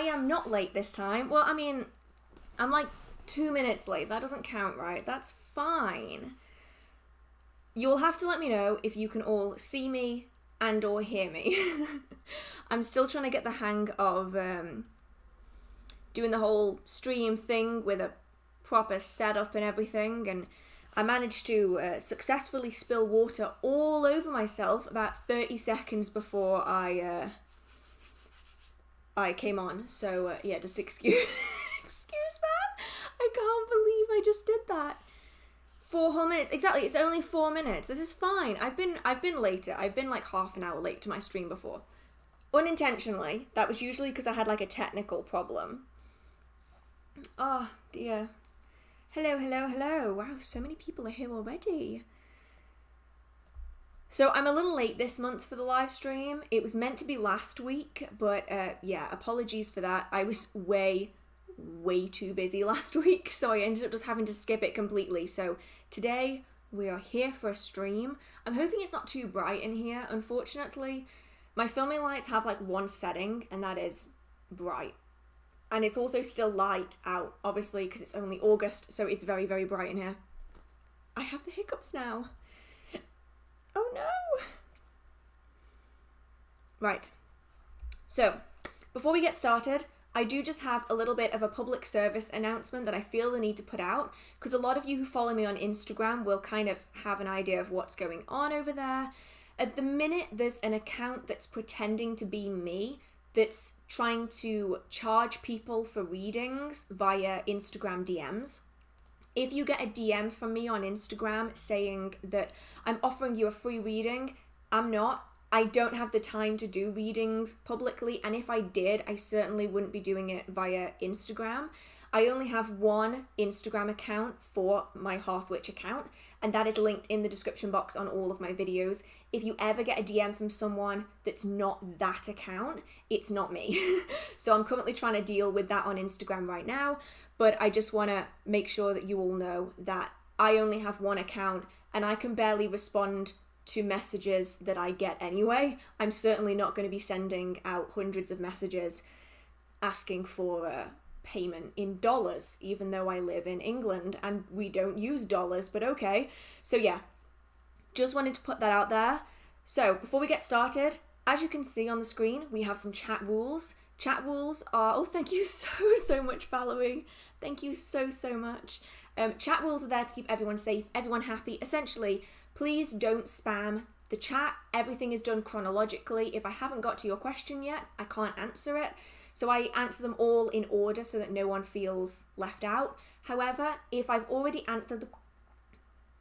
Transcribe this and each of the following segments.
I am not late this time. Well, I mean, I'm like 2 minutes late. That doesn't count, right? That's fine. You'll have to let me know if you can all see me and or hear me. I'm still trying to get the hang of doing the whole stream thing with a proper setup and everything, and I managed to successfully spill water all over myself about 30 seconds before I came on. So yeah, just excuse that. I can't believe I just did that. 4 whole minutes. Exactly, it's only 4 minutes. This is fine. I've been later. I've been like half an hour late to my stream before. Unintentionally. That was usually because I had like a technical problem. Oh dear. Hello, hello, hello. Wow, so many people are here already. So I'm a little late this month for the live stream. It was meant to be last week, but yeah, apologies for that. I was way too busy last week, so I ended up just having to skip it completely. So today we are here for a stream. I'm hoping it's not too bright in here. Unfortunately, my filming lights have like one setting, and that is bright. And it's also still light out, obviously, because it's only August, so it's very, very bright in here. I have the hiccups now. Oh no! Right. So, before we get started, I do just have a little bit of a public service announcement that I feel the need to put out, because a lot of you who follow me on Instagram will kind of have an idea of what's going on over there. At the minute, there's an account that's pretending to be me, that's trying to charge people for readings via Instagram DMs. If you get a DM from me on Instagram saying that I'm offering you a free reading, I'm not. I don't have the time to do readings publicly, and if I did, I certainly wouldn't be doing it via Instagram. I only have one Instagram account for my HearthWitch account, and that is linked in the description box on all of my videos. If you ever get a DM from someone that's not that account, it's not me. So I'm currently trying to deal with that on Instagram right now, but I just want to make sure that you all know that I only have one account and I can barely respond to messages that I get anyway. I'm certainly not going to be sending out hundreds of messages asking for payment in dollars, even though I live in England and we don't use dollars, but okay. So yeah, just wanted to put that out there. So before we get started, as you can see on the screen, we have some chat rules. Chat rules are, oh, thank you so much, Valerie. Thank you so much. Chat rules are there to keep everyone safe, everyone happy. Essentially, please don't spam the chat. Everything is done chronologically. If I haven't got to your question yet, I can't answer it. So I answer them all in order so that no one feels left out. However, if I've already answered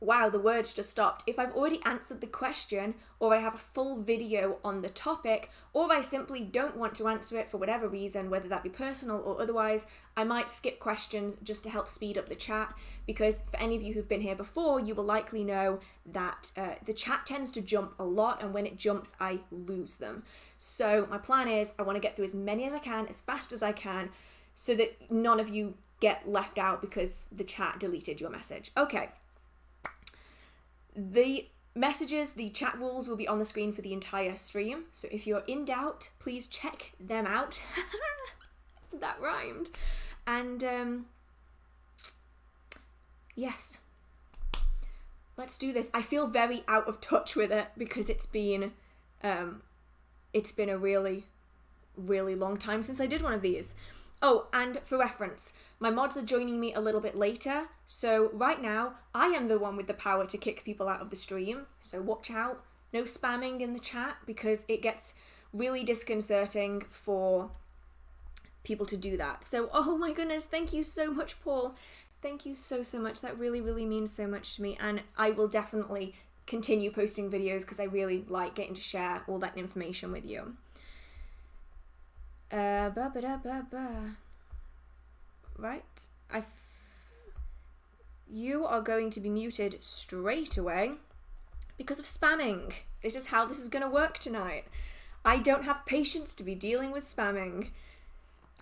wow, the words just stopped. If I've already answered the question, or I have a full video on the topic, or I simply don't want to answer it for whatever reason, whether that be personal or otherwise, I might skip questions just to help speed up the chat, because for any of you who've been here before, you will likely know that the chat tends to jump a lot, and when it jumps, I lose them. So my plan is I want to get through as many as I can, as fast as I can, so that none of you get left out because the chat deleted your message. Okay. The messages, the chat rules will be on the screen for the entire stream. So if you're in doubt, please check them out. That rhymed. And yes, let's do this. I feel very out of touch with it because it's been a really long time since I did one of these. Oh, and for reference, my mods are joining me a little bit later, so right now, I am the one with the power to kick people out of the stream, so watch out, no spamming in the chat, because it gets really disconcerting for people to do that. So, oh my goodness, thank you so much, Paul. Thank you so much, that really means so much to me, and I will definitely continue posting videos, because I really like getting to share all that information with you. Right, you are going to be muted straight away because of spamming. This is how this is going to work tonight. I don't have patience to be dealing with spamming.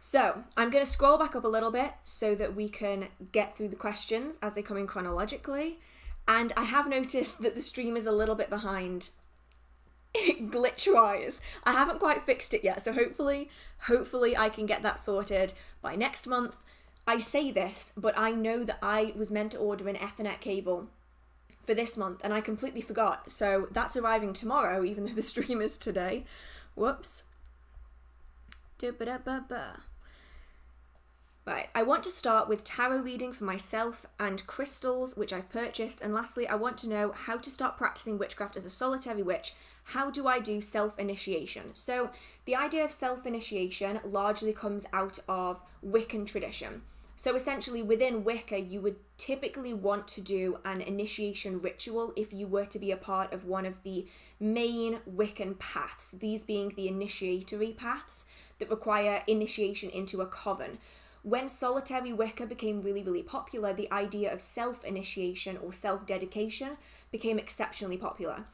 So I'm going to scroll back up a little bit so that we can get through the questions as they come in chronologically. And I have noticed that the stream is a little bit behind. glitch-wise. I haven't quite fixed it yet, so hopefully I can get that sorted by next month. I say this, but I know that I was meant to order an Ethernet cable for this month, and I completely forgot. So that's arriving tomorrow, even though the stream is today. Whoops. Right, I want to start with tarot reading for myself and crystals, which I've purchased. And lastly, I want to know how to start practicing witchcraft as a solitary witch. How do I do self-initiation? So the idea of self-initiation largely comes out of Wiccan tradition. So essentially within Wicca, you would typically want to do an initiation ritual if you were to be a part of one of the main Wiccan paths, these being the initiatory paths that require initiation into a coven. When solitary Wicca became really, really popular, the idea of self-initiation or self-dedication became exceptionally popular.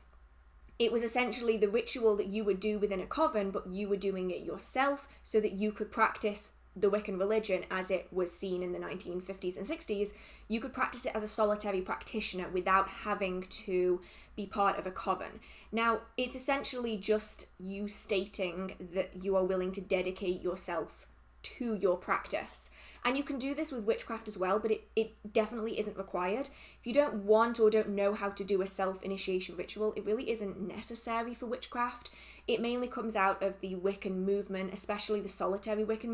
It was essentially the ritual that you would do within a coven, but you were doing it yourself so that you could practice the Wiccan religion as it was seen in the 1950s and 60s. You could practice it as a solitary practitioner without having to be part of a coven. Now, it's essentially just you stating that you are willing to dedicate yourself to your practice. And you can do this with witchcraft as well, but it definitely isn't required. If you don't want or don't know how to do a self-initiation ritual, it really isn't necessary for witchcraft. It mainly comes out of the Wiccan movement, especially the solitary Wiccan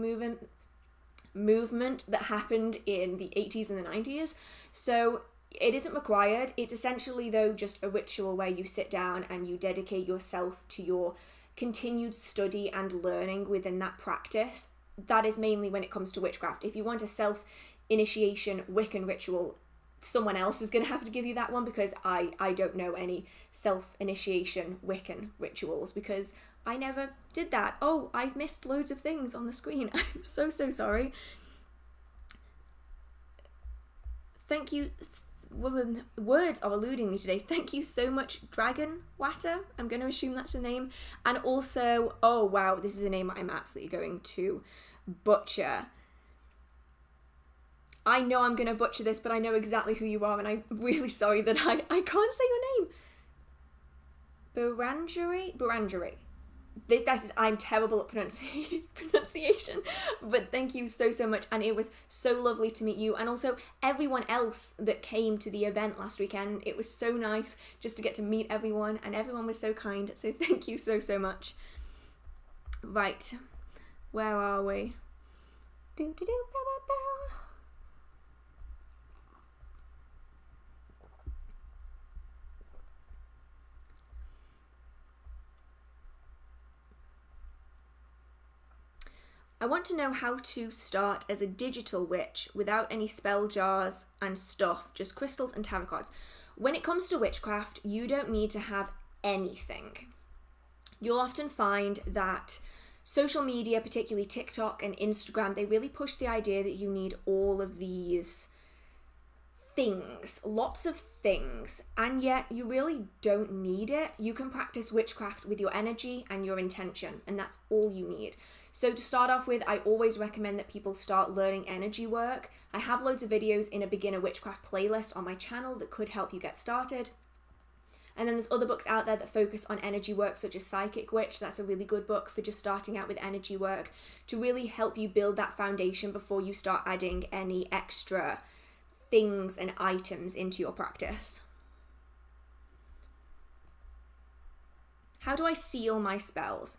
movement that happened in the 80s and the 90s. So it isn't required. It's essentially, though, just a ritual where you sit down and you dedicate yourself to your continued study and learning within that practice. That is mainly when it comes to witchcraft. If you want a self-initiation Wiccan ritual, someone else is going to have to give you that one, because I don't know any self-initiation Wiccan rituals because I never did that. Oh, I've missed loads of things on the screen. I'm so sorry. Thank you. Words are eluding me today. Thank you so much, Dragon Watter. I'm going to assume that's a name. And also, oh wow, this is a name I'm absolutely going to butcher. I know I'm going to butcher this, but I know exactly who you are, and I'm really sorry that I can't say your name. Barangeri. I'm terrible at pronunciation, but thank you so much, and it was so lovely to meet you, and also everyone else that came to the event last weekend. It was so nice just to get to meet everyone, and everyone was so kind, so thank you so much. Right, where are we? I want to know how to start as a digital witch without any spell jars and stuff, just crystals and tarot cards. When it comes to witchcraft, you don't need to have anything. You'll often find that social media, particularly TikTok and Instagram, they really push the idea that you need all of these things, lots of things, and yet you really don't need it. You can practice witchcraft with your energy and your intention, and that's all you need. So to start off with, I always recommend that people start learning energy work. I have loads of videos in a beginner witchcraft playlist on my channel that could help you get started. And then there's other books out there that focus on energy work, such as Psychic Witch. That's a really good book for just starting out with energy work to really help you build that foundation before you start adding any extra things and items into your practice. How do I seal my spells?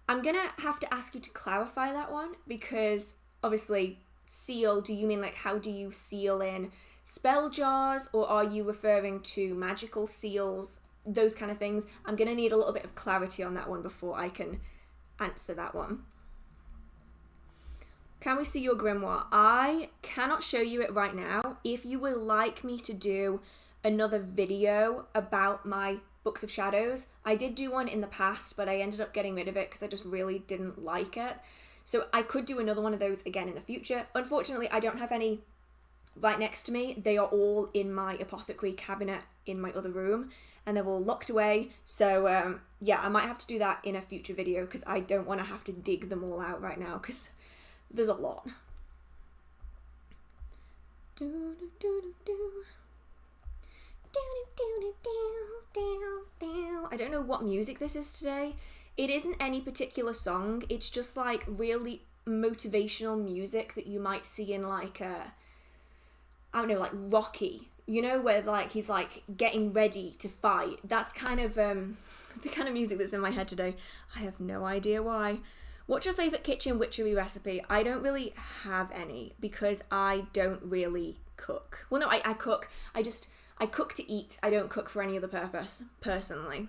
I'm gonna have to ask you to clarify that one, because obviously seal, do you mean like how do you seal in spell jars, or are you referring to magical seals, those kind of things? I'm gonna need a little bit of clarity on that one before I can answer that one. Can we see your grimoire? I cannot show you it right now. If you would like me to do another video about my Books of Shadows, I did do one in the past, but I ended up getting rid of it because I just really didn't like it. So I could do another one of those again in the future. Unfortunately, I don't have any right next to me. They are all in my apothecary cabinet in my other room, and they're all locked away. So yeah, I might have to do that in a future video because I don't want to have to dig them all out right now because there's a lot. Do, do, do, do, do. Do, do. I don't know what music this is today. It isn't any particular song. It's just like really motivational music that you might see in like I don't know, like Rocky, you know, where like he's like getting ready to fight. That's kind of the kind of music that's in my head today. I have no idea why. What's your favourite kitchen witchery recipe? I don't really have any because I don't really cook. Well, no, I cook. I cook to eat. I don't cook for any other purpose, personally.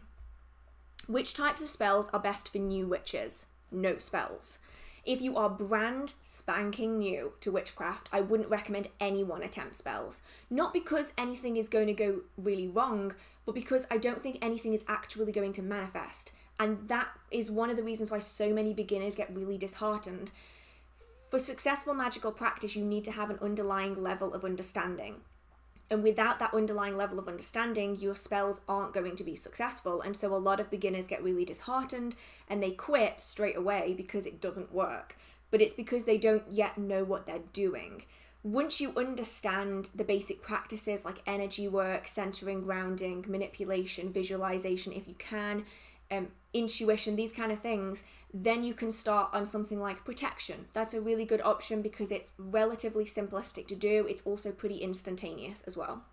Which types of spells are best for new witches? No spells. If you are brand spanking new to witchcraft, I wouldn't recommend anyone attempt spells. Not because anything is going to go really wrong, but because I don't think anything is actually going to manifest. And that is one of the reasons why so many beginners get really disheartened. For successful magical practice, you need to have an underlying level of understanding. And without that underlying level of understanding, your spells aren't going to be successful. And so a lot of beginners get really disheartened and they quit straight away because it doesn't work. But it's because they don't yet know what they're doing. Once you understand the basic practices like energy work, centering, grounding, manipulation, visualization if you can, intuition, these kind of things, then you can start on something like protection. That's a really good option because it's relatively simplistic to do. It's also pretty instantaneous as well.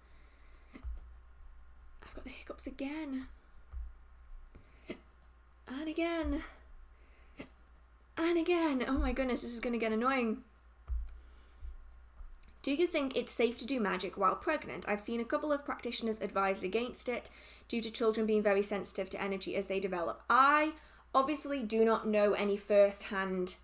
I've got the hiccups again. And again. And again. Oh my goodness, this is going to get annoying. Do you think it's safe to do magic while pregnant? I've seen a couple of practitioners advised against it due to children being very sensitive to energy as they develop. I obviously do not know any first-hand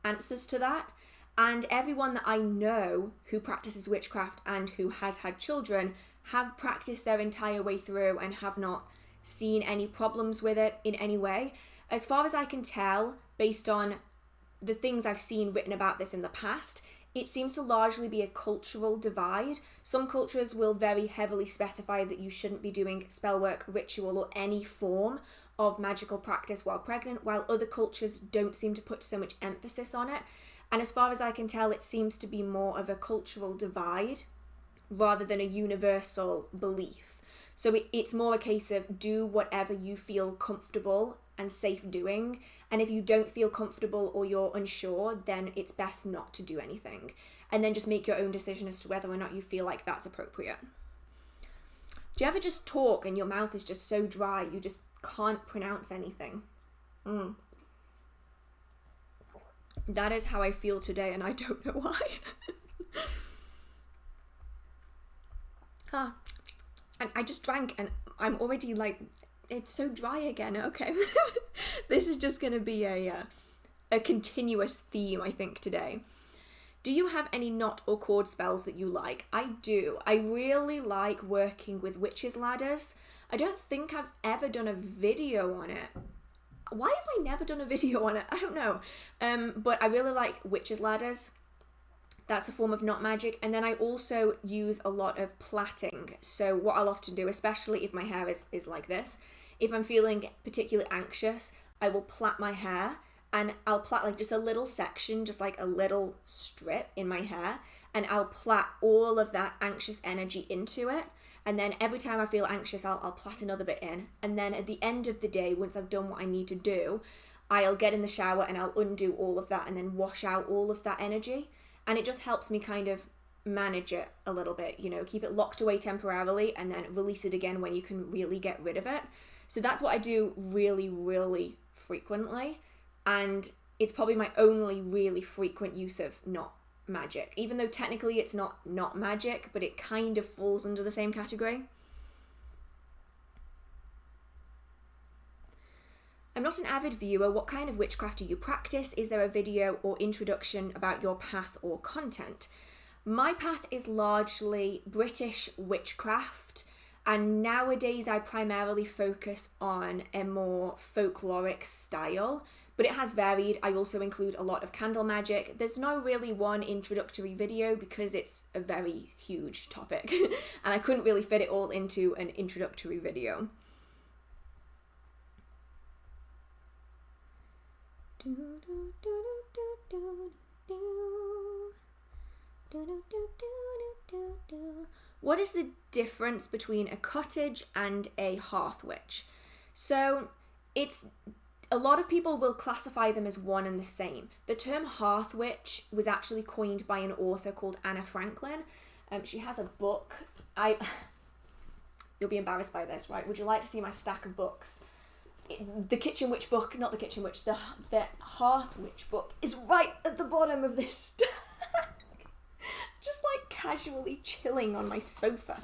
answers to that, and everyone that I know who practices witchcraft and who has had children have practiced their entire way through and have not seen any problems with it in any way. As far as I can tell, based on the things I've seen written about this in the past, it seems to largely be a cultural divide. Some cultures will very heavily specify that you shouldn't be doing spellwork, ritual, or any form of magical practice while pregnant, while other cultures don't seem to put so much emphasis on it. And as far as I can tell, it seems to be more of a cultural divide rather than a universal belief. So it's more a case of do whatever you feel comfortable and safe doing, and if you don't feel comfortable or you're unsure, then it's best not to do anything, and then just make your own decision as to whether or not you feel like that's appropriate. Do you ever just talk and your mouth is just so dry you just can't pronounce anything? That is how I feel today, and I don't know why. And I just drank and I'm already like, it's so dry again. Okay. This is just going to be a continuous theme, I think, today. Do you have any knot or cord spells that you like? I do. I really like working with witches' ladders. I don't think I've ever done a video on it. Why have I never done a video on it? I don't know. But I really like witches' ladders. That's a form of knot magic. And then I also use a lot of plaiting. So what I'll often do, especially if my hair is like this, if I'm feeling particularly anxious, I will plait my hair, and I'll plait like just a little section, just like a little strip in my hair, and I'll plait all of that anxious energy into it. And then every time I feel anxious, I'll plait another bit in. And then at the end of the day, once I've done what I need to do, I'll get in the shower and I'll undo all of that and then wash out all of that energy. And it just helps me kind of manage it a little bit, you know, keep it locked away temporarily and then release it again when you can really get rid of it. So that's what I do really, really frequently. And it's probably my only really frequent use of knot magic, even though technically it's not magic, but it kind of falls under the same category. I'm not an avid viewer. What kind of witchcraft do you practice? Is there a video or introduction about your path or content? My path is largely British witchcraft, and nowadays I primarily focus on a more folkloric style, but it has varied. I also include a lot of candle magic. There's no really one introductory video because it's a very huge topic and I couldn't really fit it all into an introductory video. what is the difference between a cottage and a HearthWitch? So a lot of people will classify them as one and the same. The term HearthWitch was actually coined by an author called Anna Franklin. She has a book. You'll be embarrassed by this, right? Would you like to see my stack of books? The Kitchen Witch book, not the Kitchen Witch, the HearthWitch book is right at the bottom of this stack. Just like casually chilling on my sofa.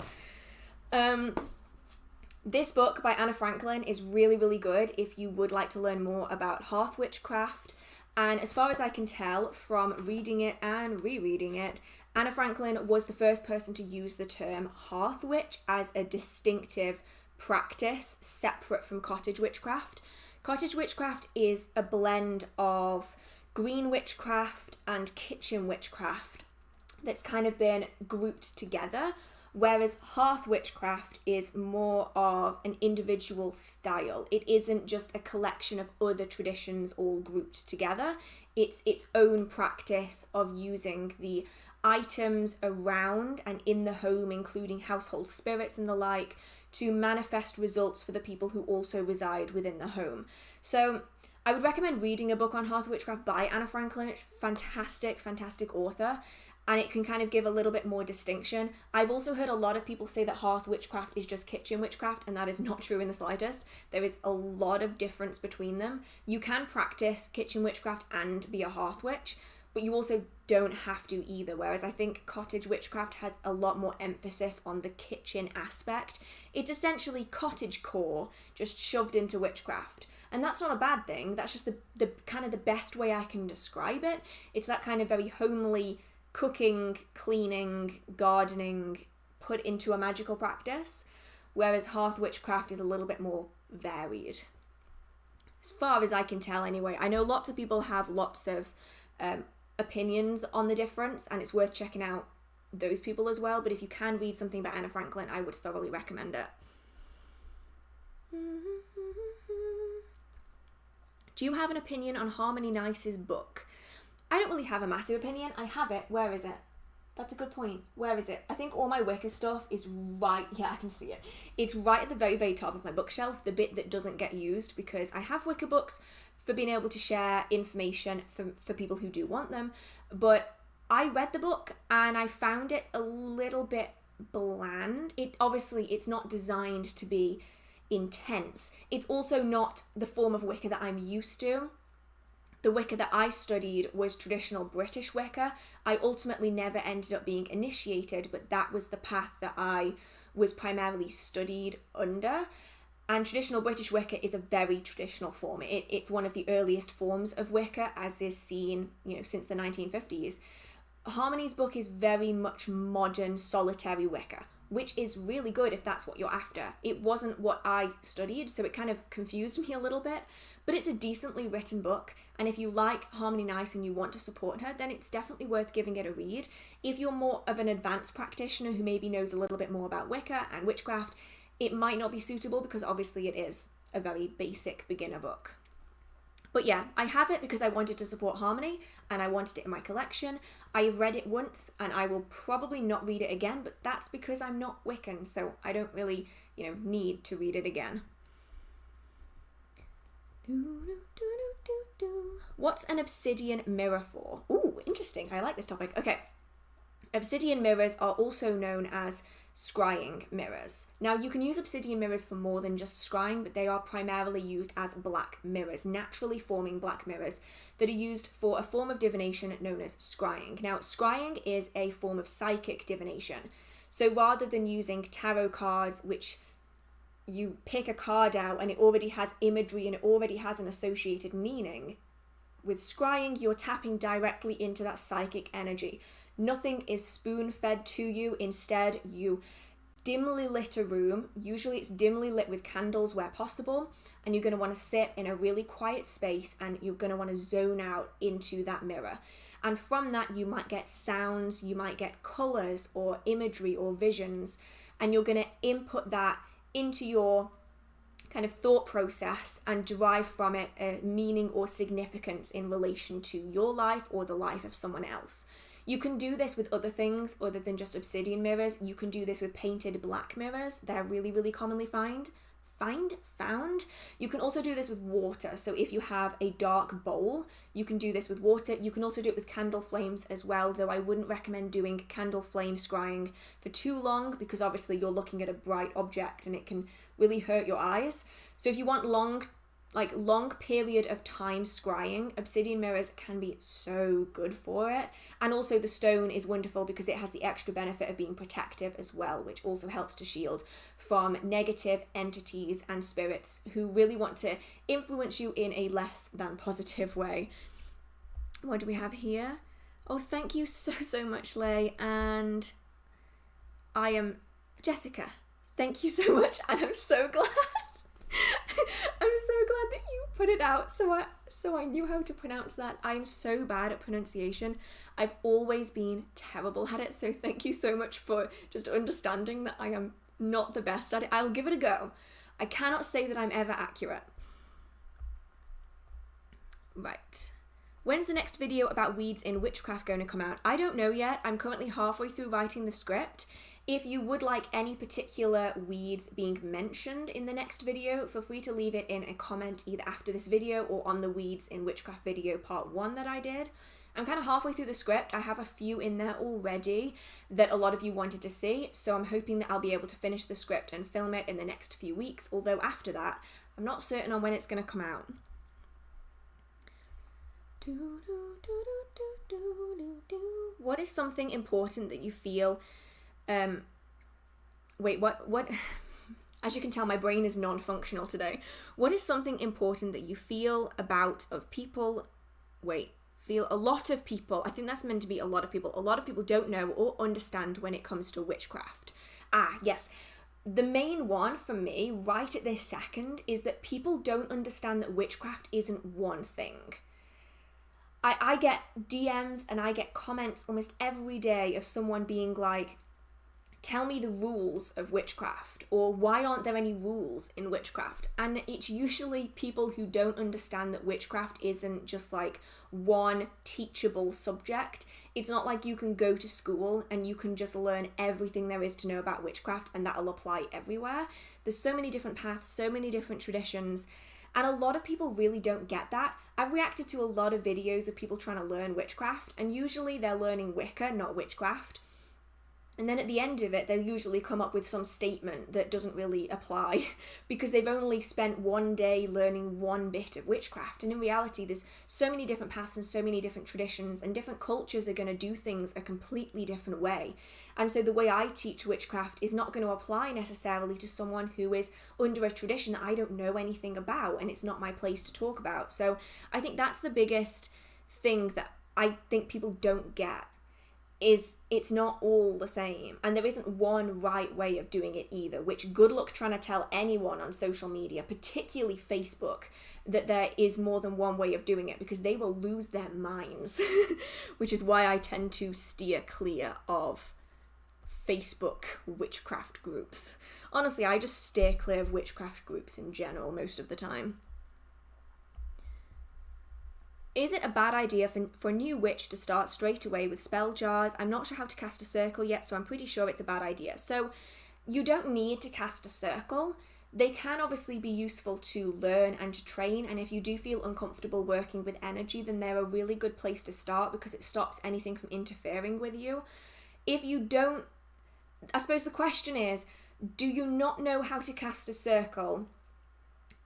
This book by Anna Franklin is really, really good if you would like to learn more about hearth witchcraft. And as far as I can tell from reading it and rereading it, Anna Franklin was the first person to use the term hearth witch as a distinctive practice separate from cottage witchcraft. Cottage witchcraft is a blend of green witchcraft and kitchen witchcraft that's kind of been grouped together, whereas hearth witchcraft is more of an individual style. It isn't just a collection of other traditions all grouped together. It's its own practice of using the items around and in the home, including household spirits and the like, to manifest results for the people who also reside within the home. So I would recommend reading a book on hearth witchcraft by Anna Franklin. It's fantastic, fantastic author, and it can kind of give a little bit more distinction. I've also heard a lot of people say that hearth witchcraft is just kitchen witchcraft, and that is not true in the slightest. There is a lot of difference between them. You can practice kitchen witchcraft and be a hearth witch, but you also don't have to either, whereas I think cottage witchcraft has a lot more emphasis on the kitchen aspect. It's essentially cottagecore just shoved into witchcraft. And that's not a bad thing. That's just the kind of the best way I can describe it. It's that kind of very homely cooking, cleaning, gardening put into a magical practice, whereas hearth witchcraft is a little bit more varied. As far as I can tell anyway. I know lots of people have lots of opinions on the difference, and it's worth checking out those people as well, but if you can read something by Anna Franklin, I would thoroughly recommend it. Do you have an opinion on Harmony Nice's book? I don't really have a massive opinion. I have it. Where is it? That's a good point. Where is it? I think all my Wicca stuff is right... Yeah, I can see it. It's right at the very, very top of my bookshelf, the bit that doesn't get used, because I have Wicca books for being able to share information for people who do want them. But I read the book and I found it a little bit bland. It's not designed to be intense. It's also not the form of Wicca that I'm used to. The Wicca that I studied was traditional British Wicca. I ultimately never ended up being initiated, but that was the path that I was primarily studied under. And traditional British Wicca is a very traditional form. It's one of the earliest forms of Wicca, as is seen, since the 1950s. Harmony's book is very much modern, solitary Wicca, which is really good if that's what you're after. It wasn't what I studied, so it kind of confused me a little bit, but it's a decently written book, and if you like Harmony Nice and you want to support her, then it's definitely worth giving it a read. If you're more of an advanced practitioner who maybe knows a little bit more about Wicca and witchcraft, it might not be suitable because obviously it is a very basic beginner book. But yeah, I have it because I wanted to support Harmony and I wanted it in my collection. I've read it once and I will probably not read it again, but that's because I'm not Wiccan, so I don't really, need to read it again. What's an obsidian mirror for? Ooh, interesting. I like this topic. Okay. Obsidian mirrors are also known as scrying mirrors. Now, you can use obsidian mirrors for more than just scrying, but they are primarily used as black mirrors, naturally forming black mirrors that are used for a form of divination known as scrying. Now, scrying is a form of psychic divination. So rather than using tarot cards, which you pick a card out and it already has imagery and it already has an associated meaning, with scrying, you're tapping directly into that psychic energy. Nothing is spoon-fed to you. Instead, you dimly lit a room. Usually it's dimly lit with candles where possible. And you're going to want to sit in a really quiet space and you're going to want to zone out into that mirror. And from that, you might get sounds, you might get colours or imagery or visions. And you're going to input that into your kind of thought process and derive from it a meaning or significance in relation to your life or the life of someone else. You can do this with other things other than just obsidian mirrors. You can do this with painted black mirrors. They're really, really commonly found. You can also do this with water. So if you have a dark bowl, you can do this with water. You can also do it with candle flames as well, though I wouldn't recommend doing candle flame scrying for too long because obviously you're looking at a bright object and it can really hurt your eyes. So if you want long period of time scrying, obsidian mirrors can be so good for it. And also the stone is wonderful because it has the extra benefit of being protective as well, which also helps to shield from negative entities and spirits who really want to influence you in a less than positive way. What do we have here? Oh, thank you so much, Lay. And I am Jessica. Thank you so much, and I'm so glad. I'm so glad that you put it out so I knew how to pronounce that. I'm so bad at pronunciation. I've always been terrible at it, so thank you so much for just understanding that I am not the best at it. I'll give it a go. I cannot say that I'm ever accurate. Right. When's the next video about weeds in witchcraft going to come out? I don't know yet. I'm currently halfway through writing the script. If you would like any particular weeds being mentioned in the next video, feel free to leave it in a comment either after this video or on the weeds in witchcraft video part 1 that I did. I'm kind of halfway through the script. I have a few in there already that a lot of you wanted to see, so I'm hoping that I'll be able to finish the script and film it in the next few weeks, although after that, I'm not certain on when it's going to come out. What is something important that you feel... what? As you can tell, my brain is non-functional today. What is something important that you feel about of people? Feel a lot of people. I think that's meant to be a lot of people. A lot of people don't know or understand when it comes to witchcraft. Yes. The main one for me, right at this second, is that people don't understand that witchcraft isn't one thing. I get DMs and I get comments almost every day of someone being like, tell me the rules of witchcraft, or why aren't there any rules in witchcraft? And it's usually people who don't understand that witchcraft isn't just like one teachable subject. It's not like you can go to school and you can just learn everything there is to know about witchcraft and that'll apply everywhere. There's so many different paths, so many different traditions, and a lot of people really don't get that. I've reacted to a lot of videos of people trying to learn witchcraft, and usually they're learning Wicca, not witchcraft. And then at the end of it, they'll usually come up with some statement that doesn't really apply because they've only spent one day learning one bit of witchcraft. And in reality, there's so many different paths and so many different traditions, and different cultures are going to do things a completely different way. And so the way I teach witchcraft is not going to apply necessarily to someone who is under a tradition that I don't know anything about, and it's not my place to talk about. So I think that's the biggest thing that I think people don't get. Is it's not all the same, and there isn't one right way of doing it either, which good luck trying to tell anyone on social media, particularly Facebook, that there is more than one way of doing it, because they will lose their minds, which is why I tend to steer clear of Facebook witchcraft groups. Honestly, I just steer clear of witchcraft groups in general most of the time. Is it a bad idea for a new witch to start straight away with spell jars? I'm not sure how to cast a circle yet, so I'm pretty sure it's a bad idea. So you don't need to cast a circle. They can obviously be useful to learn and to train, and if you do feel uncomfortable working with energy, then they're a really good place to start because it stops anything from interfering with you. If you don't, I suppose the question is, do you not know how to cast a circle?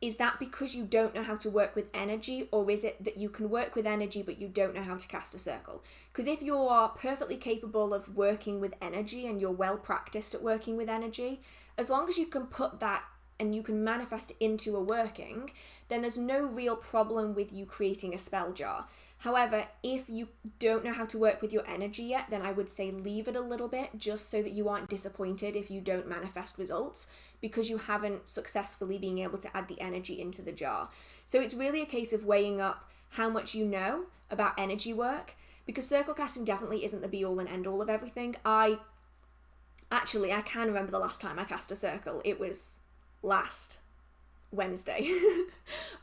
Is that because you don't know how to work with energy, or is it that you can work with energy but you don't know how to cast a circle? Because if you are perfectly capable of working with energy and you're well practiced at working with energy, as long as you can put that and you can manifest it into a working, then there's no real problem with you creating a spell jar. However, if you don't know how to work with your energy yet, then I would say leave it a little bit, just so that you aren't disappointed if you don't manifest results, because you haven't successfully been able to add the energy into the jar. So it's really a case of weighing up how much you know about energy work, because circle casting definitely isn't the be-all and end-all of everything. I can remember the last time I cast a circle. It was last Wednesday.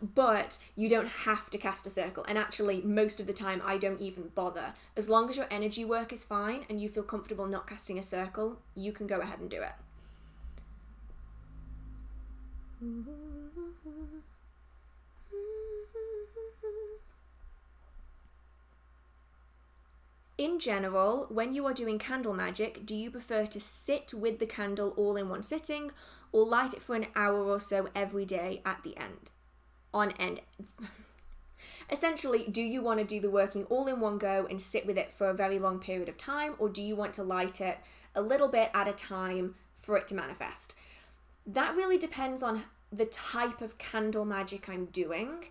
But you don't have to cast a circle, and actually most of the time I don't even bother. As long as your energy work is fine and you feel comfortable not casting a circle, you can go ahead and do it. In general, when you are doing candle magic, do you prefer to sit with the candle all in one sitting, or light it for an hour or so every day at the end? Essentially, do you want to do the working all in one go and sit with it for a very long period of time, or do you want to light it a little bit at a time for it to manifest? That really depends on the type of candle magic I'm doing.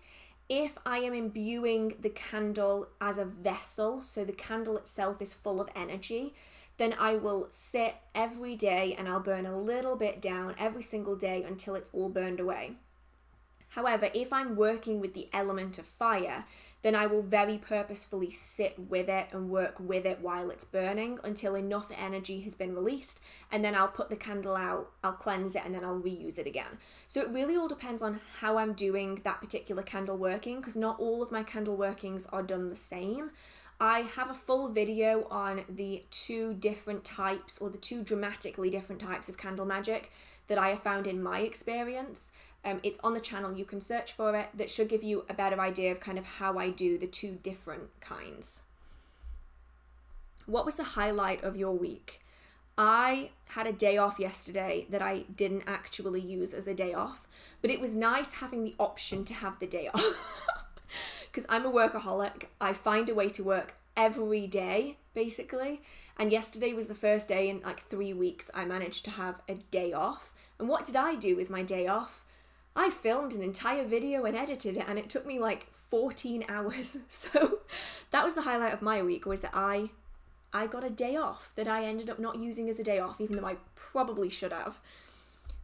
If I am imbuing the candle as a vessel, so the candle itself is full of energy, then I will sit every day and I'll burn a little bit down every single day until it's all burned away. However, if I'm working with the element of fire, then I will very purposefully sit with it and work with it while it's burning until enough energy has been released, and then I'll put the candle out, I'll cleanse it, and then I'll reuse it again. So it really all depends on how I'm doing that particular candle working, because not all of my candle workings are done the same. I have a full video on the two different types, or the two dramatically different types of candle magic that I have found in my experience. It's on the channel, you can search for it. That should give you a better idea of kind of how I do the two different kinds. What was the highlight of your week? I had a day off yesterday that I didn't actually use as a day off, but it was nice having the option to have the day off. Because I'm a workaholic. I find a way to work every day, basically. And yesterday was the first day in like 3 weeks I managed to have a day off. And what did I do with my day off? I filmed an entire video and edited it, and it took me like 14 hours. So that was the highlight of my week, was that I got a day off that I ended up not using as a day off, even though I probably should have.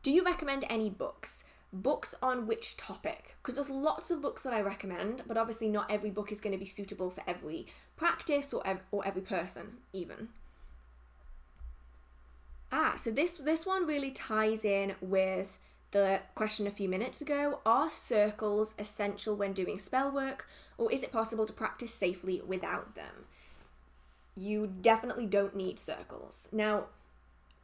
Do you recommend any books? Books on which topic? Because there's lots of books that I recommend, but obviously not every book is going to be suitable for every practice or every person even. So this one really ties in with the question a few minutes ago. Are circles essential when doing spell work, or is it possible to practice safely without them? You definitely don't need circles. Now,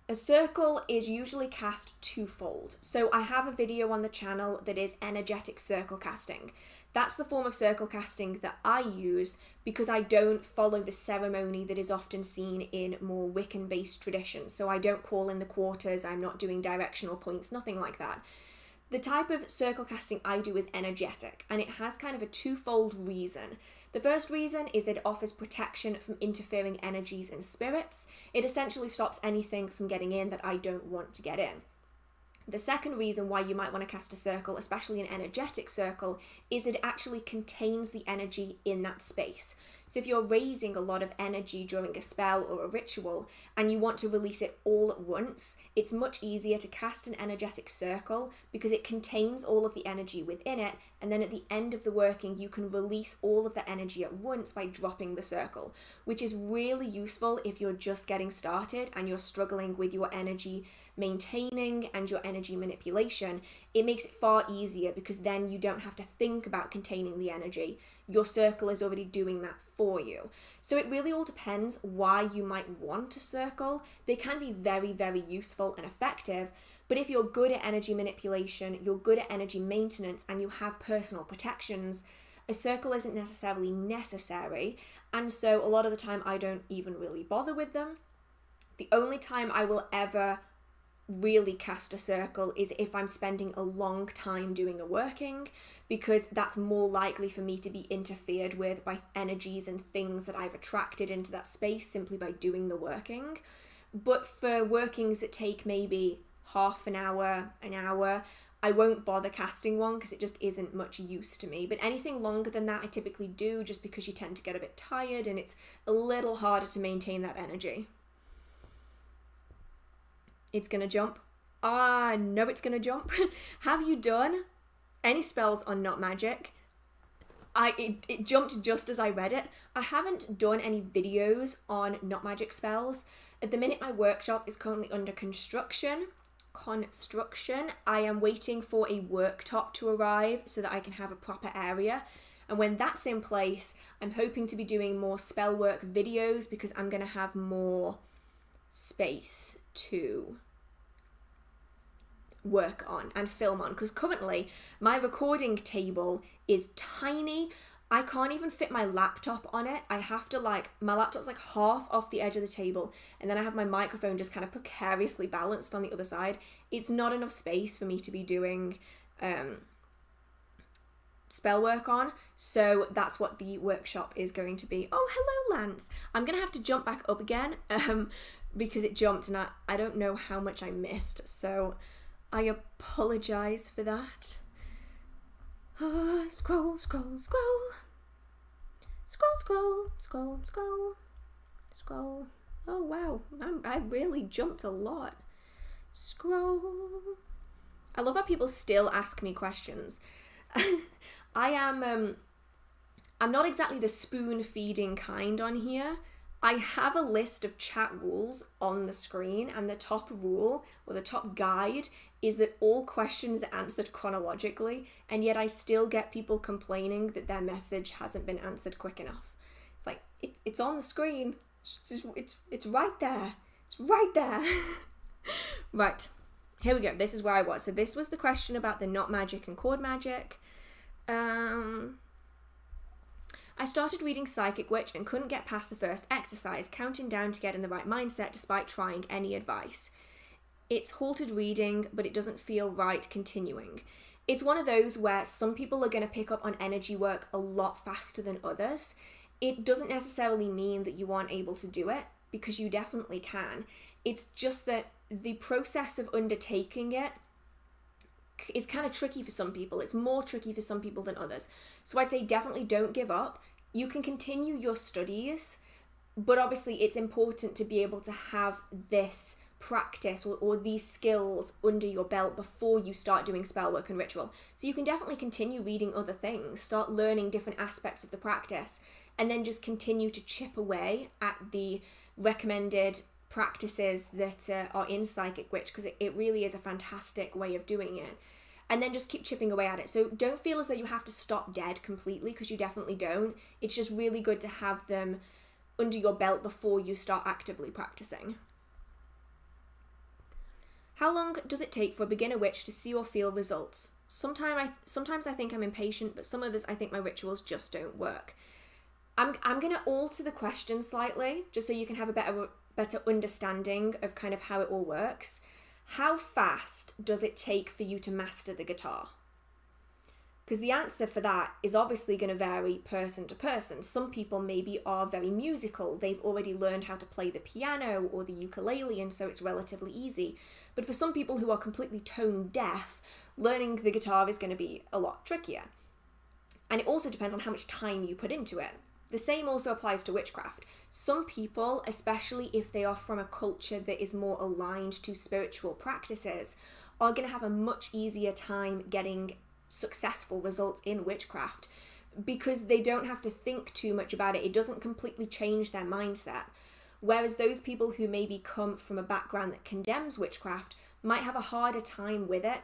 a circle is usually cast twofold. So I have a video on the channel that is energetic circle casting. That's the form of circle casting that I use because I don't follow the ceremony that is often seen in more Wiccan-based traditions. So I don't call in the quarters, I'm not doing directional points, nothing like that. The type of circle casting I do is energetic, and it has kind of a twofold reason. The first reason is that it offers protection from interfering energies and spirits. It essentially stops anything from getting in that I don't want to get in. The second reason why you might want to cast a circle, especially an energetic circle, is that it actually contains the energy in that space. So if you're raising a lot of energy during a spell or a ritual and you want to release it all at once, it's much easier to cast an energetic circle because it contains all of the energy within it, and then at the end of the working you can release all of the energy at once by dropping the circle, which is really useful if you're just getting started and you're struggling with your energy maintaining and your energy manipulation. It makes it far easier because then you don't have to think about containing the energy. Your circle is already doing that for you. So it really all depends why you might want a circle. They can be very, very useful and effective, but if you're good at energy manipulation, you're good at energy maintenance, and you have personal protections, a circle isn't necessarily necessary, and so a lot of the time I don't even really bother with them. The only time I will ever really cast a circle is if I'm spending a long time doing a working, because that's more likely for me to be interfered with by energies and things that I've attracted into that space simply by doing the working. But for workings that take maybe half an hour, I won't bother casting one because it just isn't much use to me. But anything longer than that I typically do, just because you tend to get a bit tired and it's a little harder to maintain that energy. It's gonna jump. I know it's gonna jump. Have you done any spells on Not Magic? It jumped just as I read it. I haven't done any videos on Not Magic spells. At the minute, my workshop is currently under construction. construction. I am waiting for a worktop to arrive so that I can have a proper area. And when that's in place, I'm hoping to be doing more Spellwork videos because I'm going to have more space to work on and film on. Because currently my recording table is tiny. I can't even fit my laptop on it. I have to my laptop's like half off the edge of the table, and then I have my microphone just kind of precariously balanced on the other side. It's not enough space for me to be doing spell work on, so that's what the workshop is going to be. Oh, hello, Lance. I'm gonna have to jump back up again because it jumped and I don't know how much I missed, so I apologize for that. Scroll, scroll, scroll. Scroll, scroll, scroll, scroll, scroll. Oh wow, I really jumped a lot. Scroll. I love how people still ask me questions. I'm not exactly the spoon feeding kind on here. I have a list of chat rules on the screen, and the top rule, or the top guide, is that all questions are answered chronologically, and yet I still get people complaining that their message hasn't been answered quick enough. It's like, it's on the screen. It's right there. It's right there. Right, here we go. This is where I was. So this was the question about the not magic and cord magic. I started reading Psychic Witch and couldn't get past the first exercise, counting down to get in the right mindset despite trying any advice. It's halted reading, but it doesn't feel right continuing. It's one of those where some people are going to pick up on energy work a lot faster than others. It doesn't necessarily mean that you aren't able to do it, because you definitely can. It's just that the process of undertaking it is kind of tricky for some people. It's more tricky for some people than others. So I'd say definitely don't give up. You can continue your studies, but obviously it's important to be able to have this practice or these skills under your belt before you start doing spellwork and ritual. So you can definitely continue reading other things, start learning different aspects of the practice, and then just continue to chip away at the recommended practices that are in Psychic Witch, because it really is a fantastic way of doing it. And then just keep chipping away at it. So don't feel as though you have to stop dead completely, because you definitely don't. It's just really good to have them under your belt before you start actively practicing. How long does it take for a beginner witch to see or feel results? Sometimes I think I'm impatient, but some others I think my rituals just don't work. I'm going to alter the question slightly, just so you can have a better understanding of kind of how it all works. How fast does it take for you to master the guitar? Because the answer for that is obviously going to vary person to person. Some people maybe are very musical. They've already learned how to play the piano or the ukulele, and so it's relatively easy. But for some people who are completely tone deaf, learning the guitar is going to be a lot trickier. And it also depends on how much time you put into it. The same also applies to witchcraft. Some people, especially if they are from a culture that is more aligned to spiritual practices, are going to have a much easier time getting successful results in witchcraft because they don't have to think too much about it. It doesn't completely change their mindset. Whereas those people who maybe come from a background that condemns witchcraft might have a harder time with it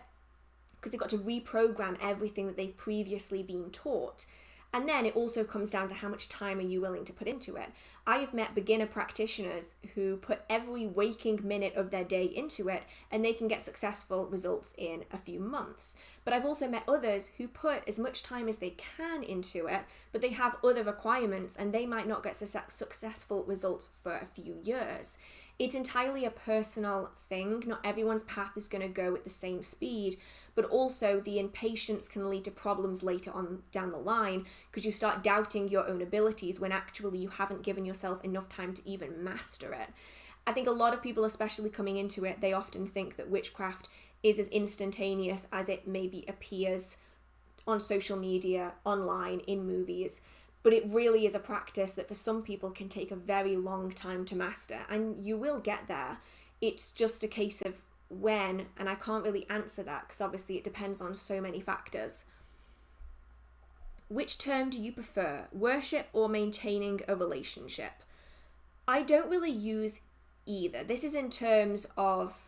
because they've got to reprogram everything that they've previously been taught. And then it also comes down to how much time are you willing to put into it. I have met beginner practitioners who put every waking minute of their day into it, and they can get successful results in a few months. But I've also met others who put as much time as they can into it, but they have other requirements and they might not get successful results for a few years. It's entirely a personal thing. Not everyone's path is going to go at the same speed, but also the impatience can lead to problems later on down the line because you start doubting your own abilities when actually you haven't given yourself enough time to even master it. I think a lot of people, especially coming into it, they often think that witchcraft is as instantaneous as it maybe appears on social media, online, in movies. But it really is a practice that for some people can take a very long time to master, and you will get there. It's just a case of when, and I can't really answer that because obviously it depends on so many factors. Which term do you prefer, worship or maintaining a relationship? I don't really use either. This is in terms of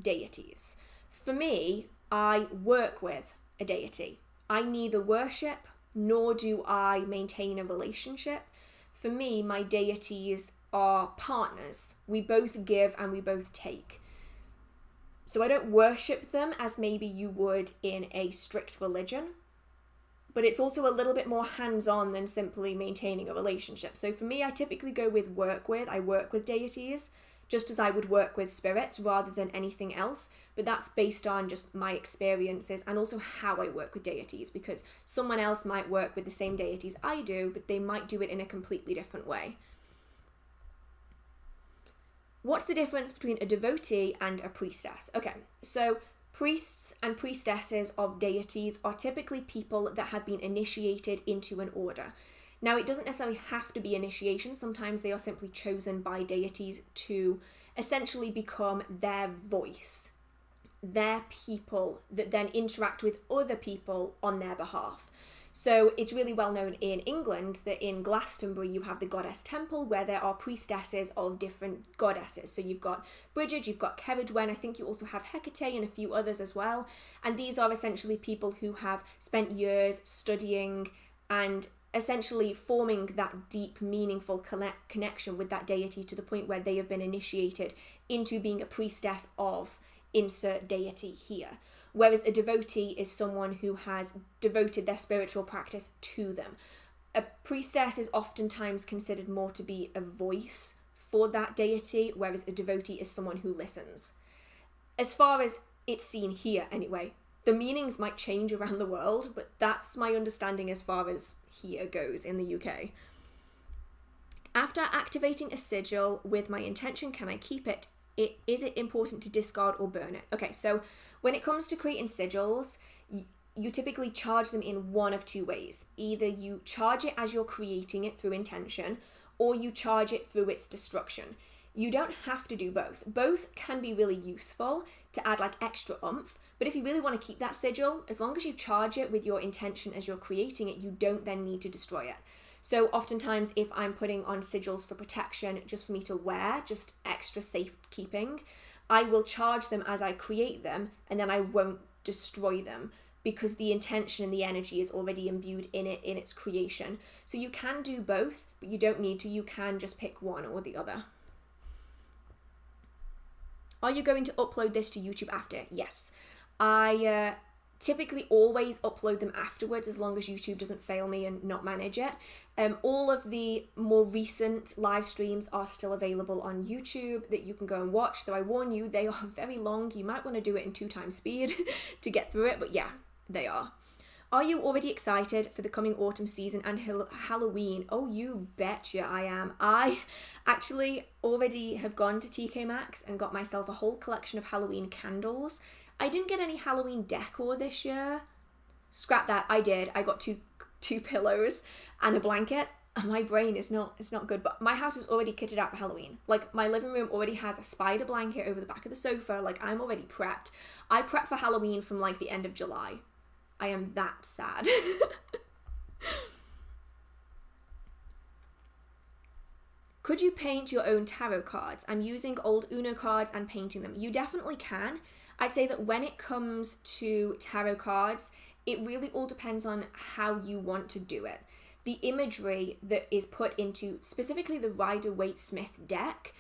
deities. For me, I work with a deity. I neither worship nor do I maintain a relationship. For me, my deities are partners. We both give and we both take. So I don't worship them as maybe you would in a strict religion, but it's also a little bit more hands-on than simply maintaining a relationship. So for me, I typically go with I work with deities, just as I would work with spirits rather than anything else. But that's based on just my experiences and also how I work with deities, because someone else might work with the same deities I do, but they might do it in a completely different way. What's the difference between a devotee and a priestess? Okay, so priests and priestesses of deities are typically people that have been initiated into an order. Now, it doesn't necessarily have to be initiation. Sometimes they are simply chosen by deities to essentially become their voice, their people that then interact with other people on their behalf. So it's really well known in England that in Glastonbury you have the Goddess Temple, where there are priestesses of different goddesses. So you've got Bridget, you've got Ceridwen, I think you also have Hecate and a few others as well. And these are essentially people who have spent years studying and essentially forming that deep, meaningful connection with that deity to the point where they have been initiated into being a priestess of insert deity here. Whereas a devotee is someone who has devoted their spiritual practice to them. A priestess is oftentimes considered more to be a voice for that deity, whereas a devotee is someone who listens. As far as it's seen here anyway, the meanings might change around the world, but that's my understanding as far as here goes in the UK. After activating a sigil with my intention, can I keep it? Is it important to discard or burn it? Okay, so when it comes to creating sigils, you typically charge them in one of two ways. Either you charge it as you're creating it through intention, or you charge it through its destruction. You don't have to do both. Both can be really useful to add like extra oomph, but if you really want to keep that sigil, as long as you charge it with your intention as you're creating it, you don't then need to destroy it. So oftentimes if I'm putting on sigils for protection just for me to wear, just extra safekeeping, I will charge them as I create them and then I won't destroy them because the intention and the energy is already imbued in it in its creation. So you can do both, but you don't need to. You can just pick one or the other. Are you going to upload this to YouTube after? Yes. I typically always upload them afterwards as long as YouTube doesn't fail me and not manage it. All of the more recent live streams are still available on YouTube that you can go and watch, though I warn you, they are very long. You might want to do it in 2x speed to get through it, but yeah, they are. Are you already excited for the coming autumn season and Halloween? Oh, you betcha I am. I actually already have gone to TK Maxx and got myself a whole collection of Halloween candles. I didn't get any Halloween decor this year. Scrap that, I did. I got two pillows and a blanket. And my brain is not good, but my house is already kitted out for Halloween. Like, my living room already has a spider blanket over the back of the sofa. Like, I'm already prepped. I prep for Halloween from like the end of July. I am that sad. Could you paint your own tarot cards? I'm using old Uno cards and painting them. You definitely can. I'd say that when it comes to tarot cards, it really all depends on how you want to do it. The imagery that is put into specifically the Rider-Waite-Smith deck,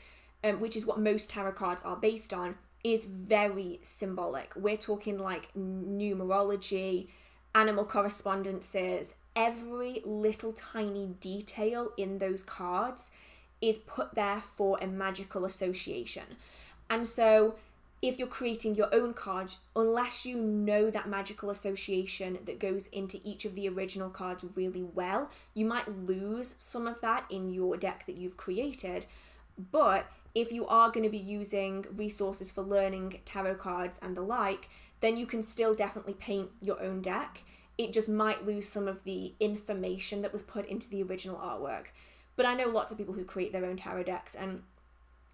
which is what most tarot cards are based on, is very symbolic. We're talking like numerology, animal correspondences, every little tiny detail in those cards is put there for a magical association. And so if you're creating your own card, unless you know that magical association that goes into each of the original cards really well, you might lose some of that in your deck that you've created. But if you are going to be using resources for learning tarot cards and the like, then you can still definitely paint your own deck. It just might lose some of the information that was put into the original artwork. But I know lots of people who create their own tarot decks, and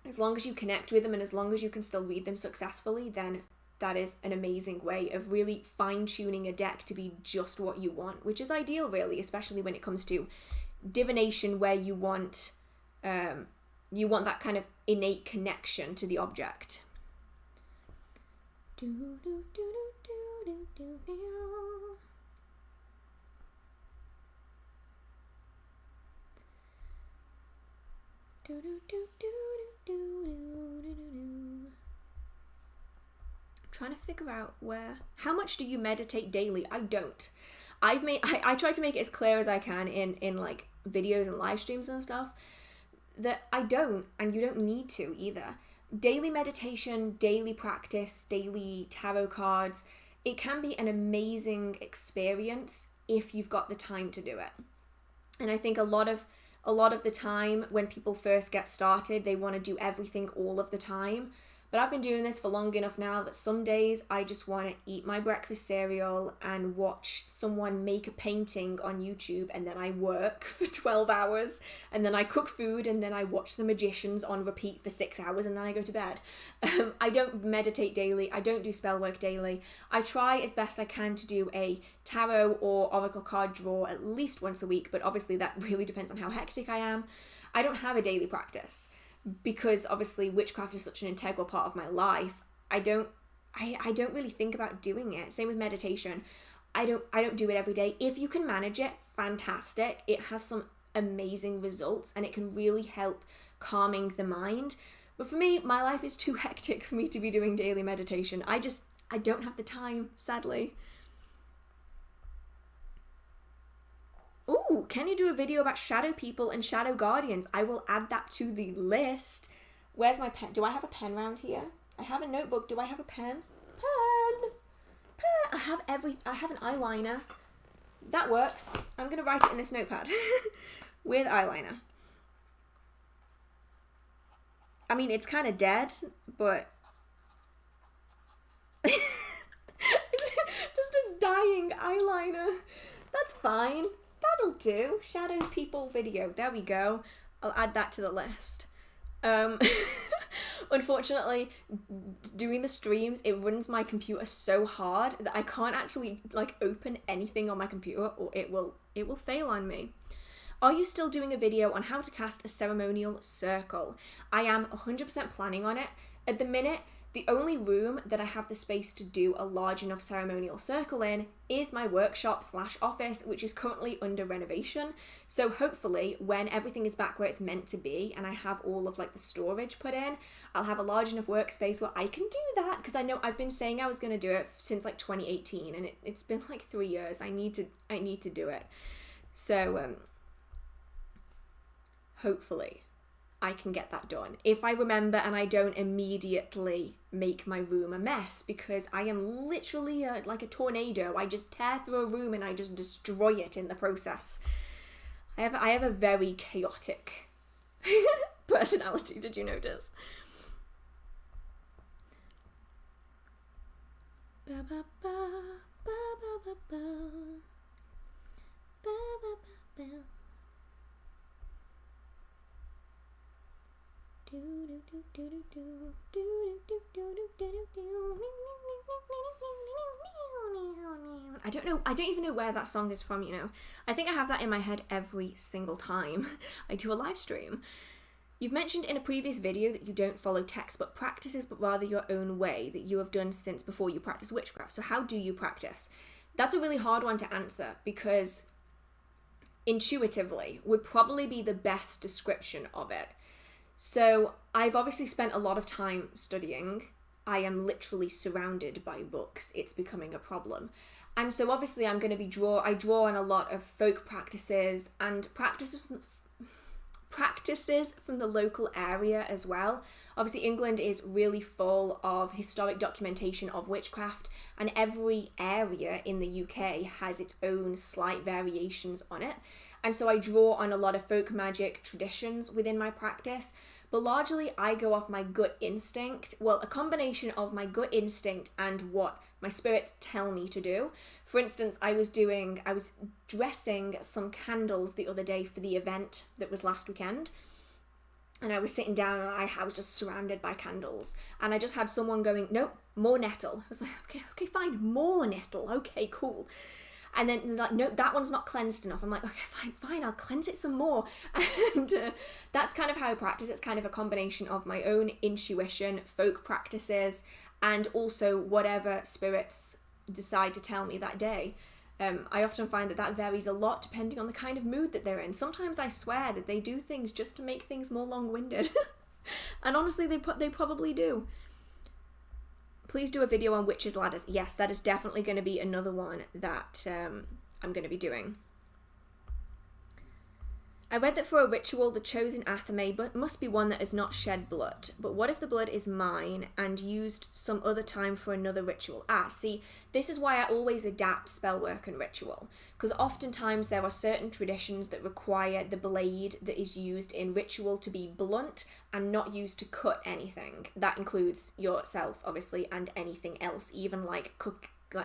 as long as you connect with them and as long as you can still read them successfully, then that is an amazing way of really fine-tuning a deck to be just what you want, which is ideal really, especially when it comes to divination where you want that kind of innate connection to the object. Do, do, do, do, do, do, do. Do, do, do, do, do, do, do, do. Trying to figure out how much do you meditate daily? I don't. I try to make it as clear as I can in like videos and live streams and stuff that I don't, and you don't need to either. Daily meditation, daily practice, daily tarot cards, it can be an amazing experience if you've got the time to do it. And I think a lot of the time when people first get started, they want to do everything all of the time. But I've been doing this for long enough now that some days I just want to eat my breakfast cereal and watch someone make a painting on YouTube, and then I work for 12 hours, and then I cook food, and then I watch the magicians on repeat for 6 hours, and then I go to bed. I don't meditate daily. I don't do spellwork daily. I try as best I can to do a tarot or oracle card draw at least once a week, but obviously that really depends on how hectic I am. I don't have a daily practice, because obviously witchcraft is such an integral part of my life. I don't really think about doing it. Same with meditation. I don't do it every day. If you can manage it, fantastic. It has some amazing results and it can really help calming the mind. But for me, my life is too hectic for me to be doing daily meditation. I don't have the time, sadly. Ooh, can you do a video about shadow people and shadow guardians? I will add that to the list. Where's my pen? Do I have a pen around here? I have a notebook. Do I have a pen? Pen. I have an eyeliner. That works. I'm going to write it in this notepad with eyeliner. I mean, it's kind of dead, but just a dying eyeliner. That's fine. That'll do. Shadow people video. There we go. I'll add that to the list. Unfortunately, doing the streams, it runs my computer so hard that I can't actually like open anything on my computer, or it will fail on me. Are you still doing a video on how to cast a ceremonial circle? I am 100% planning on it. At the minute, the only room that I have the space to do a large enough ceremonial circle in is my workshop/office, which is currently under renovation. So hopefully when everything is back where it's meant to be and I have all of like the storage put in, I'll have a large enough workspace where I can do that, because I know I've been saying I was going to do it since like 2018 and it's been like 3 years. I need to do it. So hopefully I can get that done. If I remember and I don't immediately make my room a mess, because I am literally like a tornado. I just tear through a room and I just destroy it in the process. I have a very chaotic personality, did you notice? Ba ba ba ba ba ba ba ba ba ba. I don't know. I don't even know where that song is from, you know. I think I have that in my head every single time I do a live stream. You've mentioned in a previous video that you don't follow textbook practices, but rather your own way that you have done since before you practice witchcraft. So how do you practice? That's a really hard one to answer, because intuitively would probably be the best description of it. So I've obviously spent a lot of time studying. I am literally surrounded by books. It's becoming a problem. And so obviously I'm going to I draw on a lot of folk practices and practices from the local area as well. Obviously England is really full of historic documentation of witchcraft, and every area in the UK has its own slight variations on it. And so I draw on a lot of folk magic traditions within my practice, but largely I go off my gut instinct. Well, a combination of my gut instinct and what my spirits tell me to do. For instance, I was dressing some candles the other day for the event that was last weekend. And I was sitting down and I was just surrounded by candles. And I just had someone going, nope, more nettle. I was like, okay, fine, more nettle. Okay, cool. And then like, no, that one's not cleansed enough. I'm like, okay, fine, I'll cleanse it some more. And that's kind of how I practice. It's kind of a combination of my own intuition, folk practices, and also whatever spirits decide to tell me that day. I often find that varies a lot depending on the kind of mood that they're in. Sometimes I swear that they do things just to make things more long-winded. And honestly, they probably do. Please do a video on witches' ladders. Yes, that is definitely going to be another one that I'm going to be doing. I read that for a ritual, the chosen athame must be one that has not shed blood. But what if the blood is mine and used some other time for another ritual? See, this is why I always adapt spellwork and ritual. Because oftentimes there are certain traditions that require the blade that is used in ritual to be blunt and not used to cut anything. That includes yourself, obviously, and anything else, even like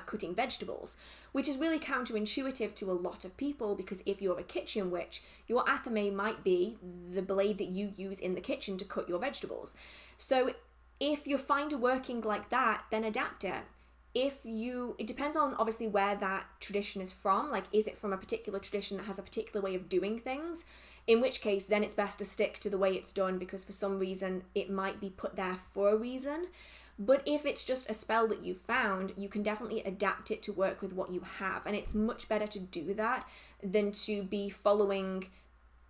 cutting vegetables, which is really counterintuitive to a lot of people, because if you're a kitchen witch, your athame might be the blade that you use in the kitchen to cut your vegetables. So if you find a working like that, then adapt it. It depends on obviously where that tradition is from. Like, is it from a particular tradition that has a particular way of doing things? In which case, then it's best to stick to the way it's done, because for some reason it might be put there for a reason. But if it's just a spell that you found, you can definitely adapt it to work with what you have. And it's much better to do that than to be following,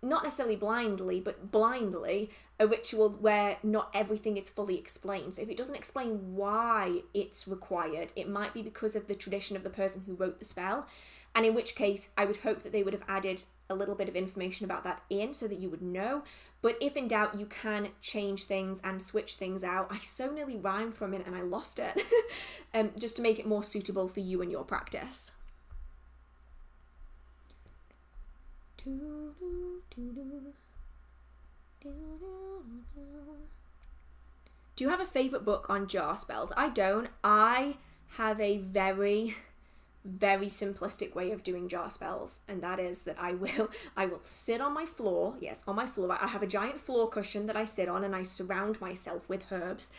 not necessarily blindly, but blindly, a ritual where not everything is fully explained. So if it doesn't explain why it's required, it might be because of the tradition of the person who wrote the spell. And in which case, I would hope that they would have added a little bit of information about that in so that you would know. But if in doubt, you can change things and switch things out. I so nearly rhymed for a minute and I lost it. Just to make it more suitable for you and your practice. Do you have a favourite book on jar spells? I don't. I have a very simplistic way of doing jar spells, and that is that I will sit on my floor. Yes, on my floor. I have a giant floor cushion that I sit on, and I surround myself with herbs,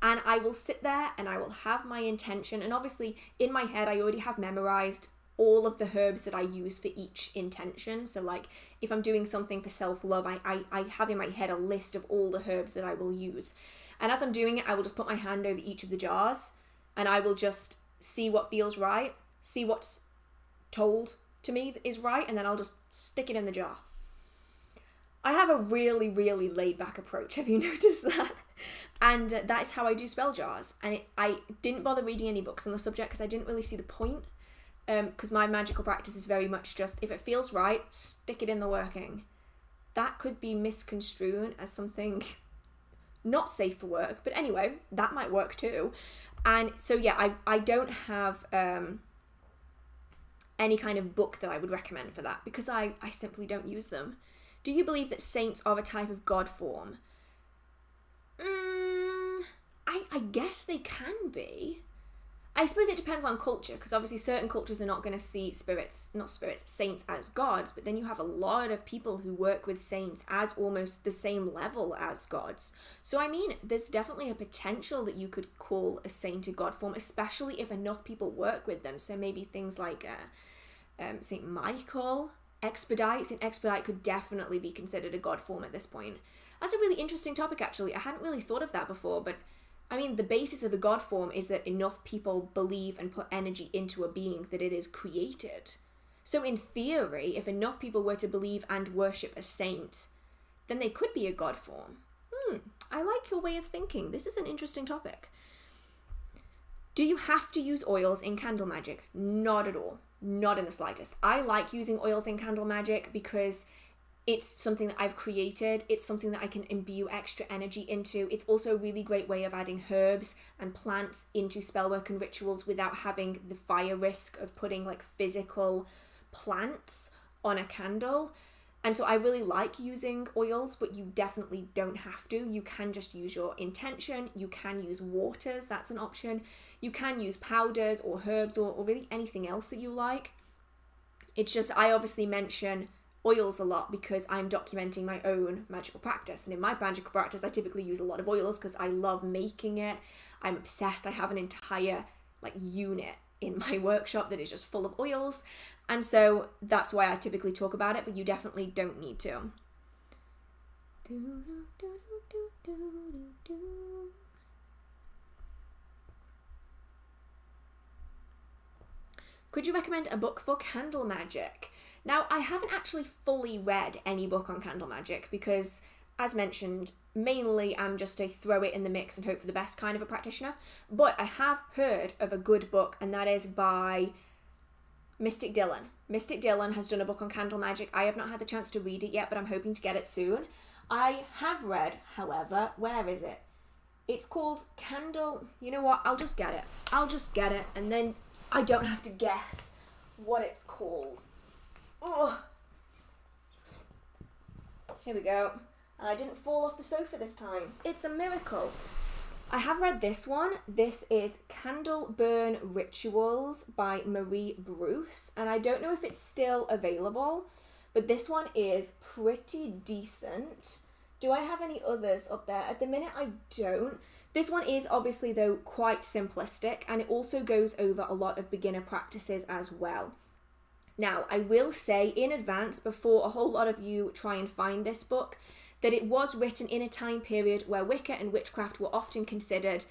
and I will sit there and I will have my intention, and obviously in my head I already have memorized all of the herbs that I use for each intention. So like if I'm doing something for self-love, I have in my head a list of all the herbs that I will use, and as I'm doing it, I will just put my hand over each of the jars and I will just see what feels right, see what's told to me is right, and then I'll just stick it in the jar. I have a really laid back approach. Have you noticed that? And that is how I do spell jars. And I didn't bother reading any books on the subject because I didn't really see the point. Because my magical practice is very much just, if it feels right, stick it in the working. That could be misconstrued as something not safe for work. But anyway, that might work too. And so yeah, I don't have any kind of book that I would recommend for that, because I simply don't use them. Do you believe that saints are a type of god form? I guess they can be. I suppose it depends on culture, because obviously certain cultures are not going to see saints as gods, but then you have a lot of people who work with saints as almost the same level as gods. So I mean, there's definitely a potential that you could call a saint a god form, especially if enough people work with them. So maybe things like Saint Michael, Saint Expedite could definitely be considered a god form at this point. That's a really interesting topic, actually. I hadn't really thought of that before, but I mean, the basis of a god form is that enough people believe and put energy into a being that it is created. So in theory, if enough people were to believe and worship a saint, then they could be a god form. I like your way of thinking. This is an interesting topic. Do you have to use oils in candle magic? Not at all. Not in the slightest. I like using oils in candle magic because it's something that I've created. It's something that I can imbue extra energy into. It's also a really great way of adding herbs and plants into spellwork and rituals without having the fire risk of putting like physical plants on a candle. And so I really like using oils, but you definitely don't have to. You can just use your intention. You can use waters, that's an option. You can use powders or herbs or really anything else that you like. It's just, I obviously mention oils a lot because I'm documenting my own magical practice. And in my magical practice, I typically use a lot of oils because I love making it. I'm obsessed. I have an entire like unit in my workshop that is just full of oils. And so that's why I typically talk about it, but you definitely don't need to. Could you recommend a book for candle magic? Now, I haven't actually fully read any book on candle magic because, as mentioned, mainly I'm just a throw it in the mix and hope for the best kind of a practitioner. But I have heard of a good book, and that is by Mystic Dylan. Mystic Dylan has done a book on candle magic. I have not had the chance to read it yet, but I'm hoping to get it soon. I have read, however, where is it? It's called Candle... You know what? I'll just get it, and then I don't have to guess what it's called. Ugh. Here we go. And I didn't fall off the sofa this time. It's a miracle. I have read this one. This is Candle Burn Rituals by Marie Bruce. And I don't know if it's still available, but this one is pretty decent. Do I have any others up there? At the minute, I don't. This one is obviously, though, quite simplistic, and it also goes over a lot of beginner practices as well. Now, I will say in advance, before a whole lot of you try and find this book, that it was written in a time period where Wicca and witchcraft were often considered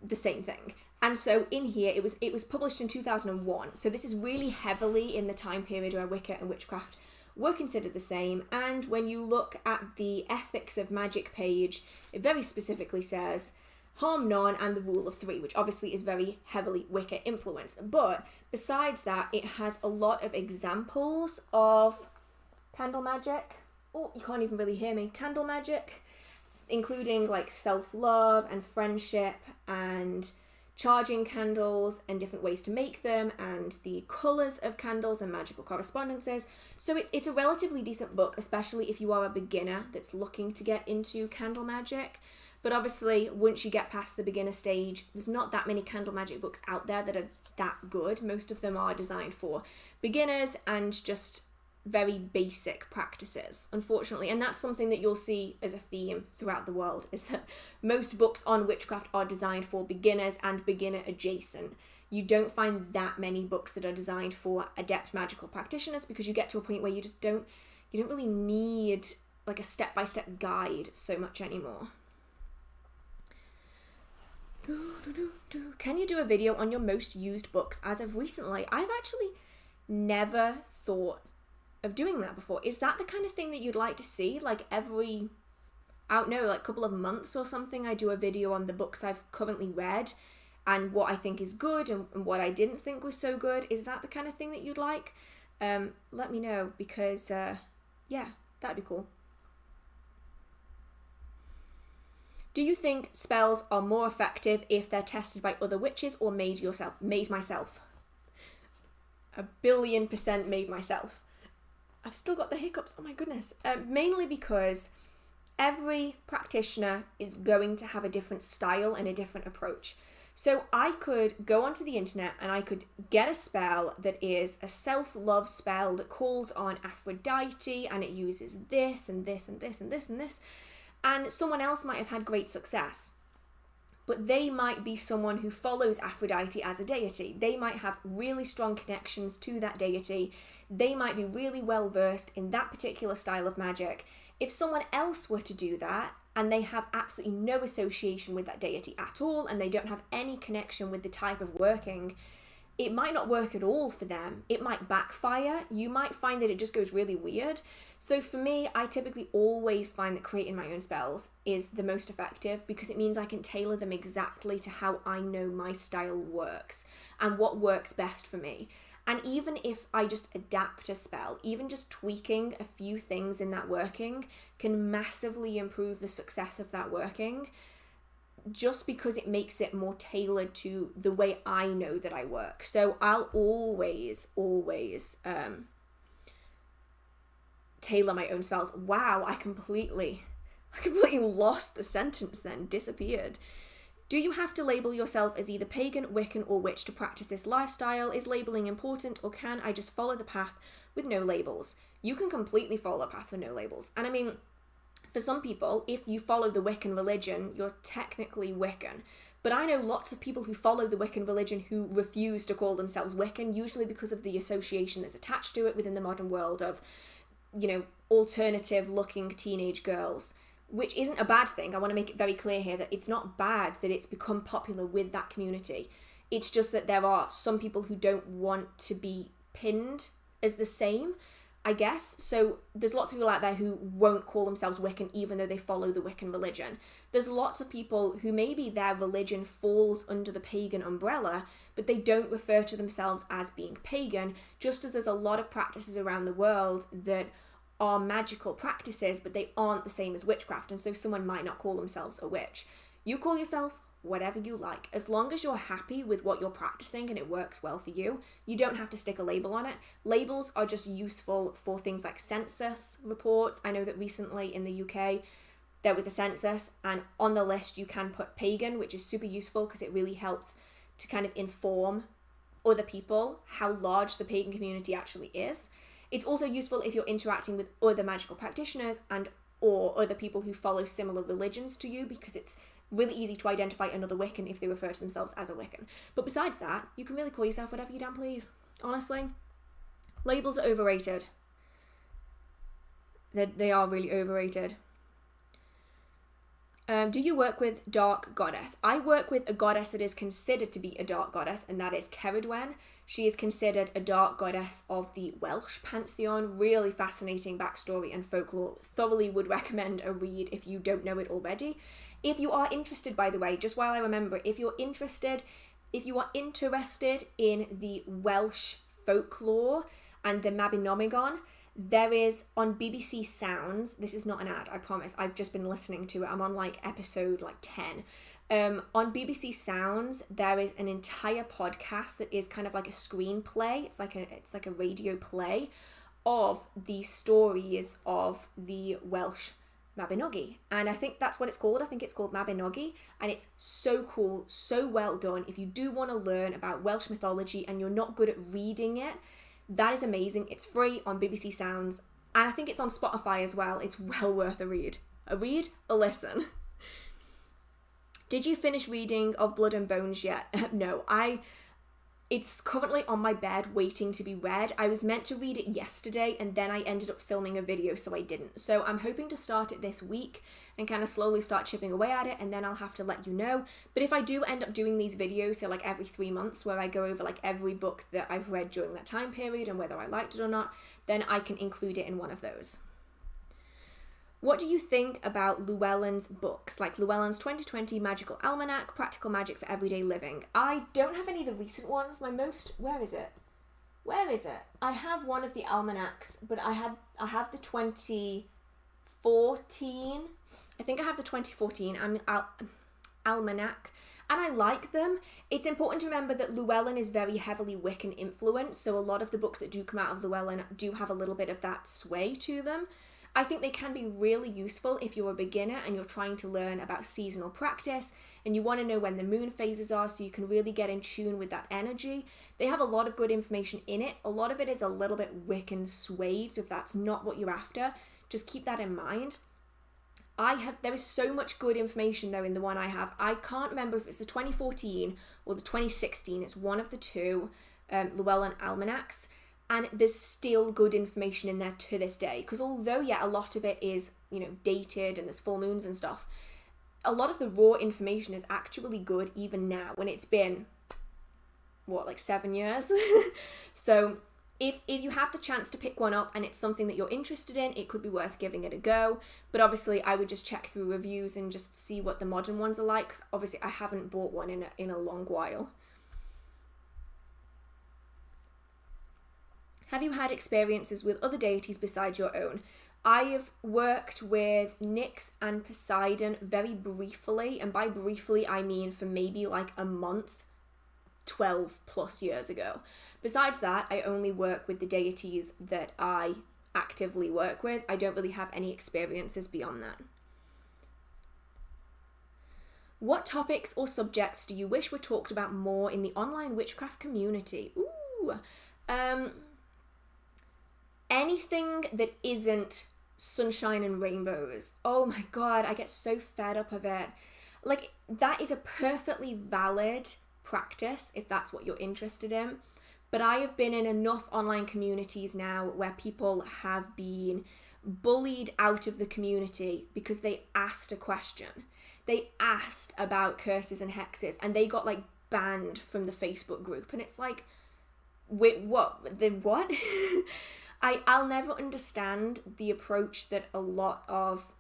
the same thing. And so in here, it was published in 2001. So this is really heavily in the time period where Wicca and witchcraft were considered the same. And when you look at the Ethics of Magic page, it very specifically says harm none and the rule of three, which obviously is very heavily Wicca influenced. But besides that, it has a lot of examples of candle magic. Oh, you can't even really hear me. Candle magic, including like self-love and friendship and charging candles and different ways to make them and the colours of candles and magical correspondences. So it's a relatively decent book, especially if you are a beginner that's looking to get into candle magic. But obviously, once you get past the beginner stage, there's not that many candle magic books out there that are that good. Most of them are designed for beginners and just very basic practices, unfortunately. And that's something that you'll see as a theme throughout the world, is that most books on witchcraft are designed for beginners and beginner adjacent. You don't find that many books that are designed for adept magical practitioners, because you get to a point where you don't really need like a step-by-step guide so much anymore. Can you do a video on your most used books as of recently? I've actually never thought of doing that before. Is that the kind of thing that you'd like to see? Like every, I don't know, like couple of months or something, I do a video on the books I've currently read and what I think is good and what I didn't think was so good. Is that the kind of thing that you'd like? Let me know, because yeah, that'd be cool. Do you think spells are more effective if they're tested by other witches or made myself? 1,000,000,000% made myself. I've still got the hiccups, oh my goodness. Mainly because every practitioner is going to have a different style and a different approach. So I could go onto the internet and I could get a spell that is a self-love spell that calls on Aphrodite and it uses this and this and this and this and this. And someone else might have had great success, but they might be someone who follows Aphrodite as a deity. They might have really strong connections to that deity. They might be really well versed in that particular style of magic. If someone else were to do that and they have absolutely no association with that deity at all and they don't have any connection with the type of working, it might not work at all for them. It might backfire. You might find that it just goes really weird. So for me, I typically always find that creating my own spells is the most effective, because it means I can tailor them exactly to how I know my style works and what works best for me. And even if I just adapt a spell, even just tweaking a few things in that working can massively improve the success of that working, just because it makes it more tailored to the way I know that I work. So I'll always tailor my own spells. Wow, I completely lost the sentence then, disappeared. Do you have to label yourself as either pagan, Wiccan, or witch to practice this lifestyle? Is labeling important, or can I just follow the path with no labels? You can completely follow a path with no labels. And I mean, for some people, if you follow the Wiccan religion, you're technically Wiccan. But I know lots of people who follow the Wiccan religion who refuse to call themselves Wiccan, usually because of the association that's attached to it within the modern world of, alternative looking teenage girls, which isn't a bad thing. I want to make it very clear here that it's not bad that it's become popular with that community. It's just that there are some people who don't want to be pinned as the same, I guess. So there's lots of people out there who won't call themselves Wiccan even though they follow the Wiccan religion. There's lots of people who maybe their religion falls under the pagan umbrella, but they don't refer to themselves as being pagan, just as there's a lot of practices around the world that are magical practices, but they aren't the same as witchcraft, and so someone might not call themselves a witch. You call yourself whatever you like. As long as you're happy with what you're practicing and it works well for you, you don't have to stick a label on it. Labels are just useful for things like census reports. I know that recently in the UK, there was a census, and on the list you can put pagan, which is super useful because it really helps to kind of inform other people how large the pagan community actually is. It's also useful if you're interacting with other magical practitioners and or other people who follow similar religions to you, because it's really easy to identify another Wiccan if they refer to themselves as a Wiccan. But besides that, you can really call yourself whatever you damn please. Honestly, labels are overrated. They are really overrated. Do you work with Dark Goddess? I work with a goddess that is considered to be a dark goddess, and that is Ceridwen. She is considered a dark goddess of the Welsh pantheon. Really fascinating backstory and folklore. Thoroughly would recommend a read if you don't know it already. If you are interested, by the way, just while I remember, if you are interested in the Welsh folklore and the Mabinogion, there is on BBC Sounds, this is not an ad, I promise, I've just been listening to it, I'm on episode 10. On BBC Sounds, there is an entire podcast that is kind of like a screenplay, it's like a radio play of the stories of the Welsh Mabinogi, and I think that's what it's called. I think it's called Mabinogi, and it's so cool, so well done. If you do want to learn about Welsh mythology and you're not good at reading it, that is amazing. It's free on BBC Sounds, and I think it's on Spotify as well. It's well worth a read. A listen. Did you finish reading of Blood and Bones yet? No, it's currently on my bed waiting to be read. I was meant to read it yesterday, and then I ended up filming a video, so I didn't. So I'm hoping to start it this week and kind of slowly start chipping away at it, and then I'll have to let you know. But if I do end up doing these videos, so every 3 months, where I go over every book that I've read during that time period and whether I liked it or not, then I can include it in one of those. What do you think about Llewellyn's books, like Llewellyn's 2020 Magical Almanac, Practical Magic for Everyday Living? I don't have any of the recent ones. Where is it? I have one of the almanacs, but I have the 2014. I think I have the 2014 almanac, and I like them. It's important to remember that Llewellyn is very heavily Wiccan influenced, so a lot of the books that do come out of Llewellyn do have a little bit of that sway to them. I think they can be really useful if you're a beginner and you're trying to learn about seasonal practice and you want to know when the moon phases are so you can really get in tune with that energy. They have a lot of good information in it. A lot of it is a little bit Wiccan swayed, so if that's not what you're after, just keep that in mind. There is so much good information though in the one I have. I can't remember if it's the 2014 or the 2016. It's one of the two Llewellyn almanacs. And there's still good information in there to this day. Because although, a lot of it is, dated and there's full moons and stuff, a lot of the raw information is actually good even now when it's been, 7 years? So if you have the chance to pick one up and it's something that you're interested in, it could be worth giving it a go. But obviously, I would just check through reviews and just see what the modern ones are like. 'Cause obviously, I haven't bought one in a long while. Have you had experiences with other deities besides your own? I have worked with Nyx and Poseidon very briefly, and by briefly I mean for maybe a month, 12 plus years ago. Besides that, I only work with the deities that I actively work with. I don't really have any experiences beyond that. What topics or subjects do you wish were talked about more in the online witchcraft community? Anything that isn't sunshine and rainbows. Oh my god, I get so fed up of it. like, that is a perfectly valid practice if that's what you're interested in. But I have been in enough online communities now where people have been bullied out of the community because they asked a question. They asked about curses and hexes, and they got like banned from the Facebook group. And it's like, wait, what? The what? I'll never understand the approach that a lot of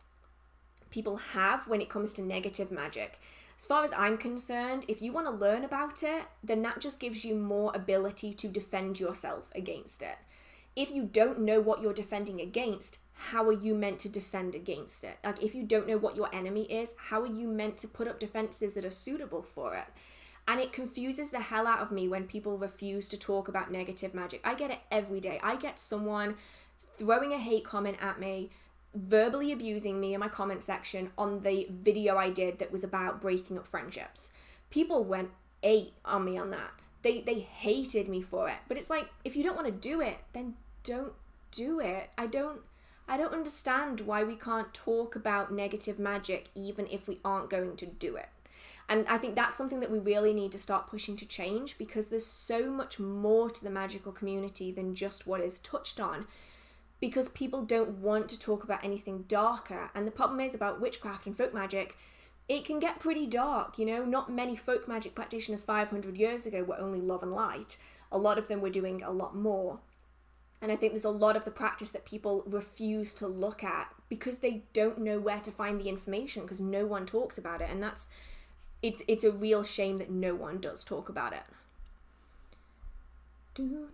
people have when it comes to negative magic. As far as I'm concerned, if you want to learn about it, then that just gives you more ability to defend yourself against it. If you don't know what you're defending against, how are you meant to defend against it? Like, if you don't know what your enemy is, how are you meant to put up defenses that are suitable for it? And it confuses the hell out of me when people refuse to talk about negative magic. I get it every day. I get someone throwing a hate comment at me, verbally abusing me in my comment section on the video I did that was about breaking up friendships. People went 8 on me on that. They hated me for it. But it's like, if you don't want to do it, then don't do it. I don't understand why we can't talk about negative magic even if we aren't going to do it. And I think that's something that we really need to start pushing to change, because there's so much more to the magical community than just what is touched on, because people don't want to talk about anything darker. And the problem is about witchcraft and folk magic, it can get pretty dark, you know? Not many folk magic practitioners 500 years ago were only love and light. A lot of them were doing a lot more. And I think there's a lot of the practice that people refuse to look at because they don't know where to find the information, because no one talks about it. And it's a real shame that no one does talk about it. Do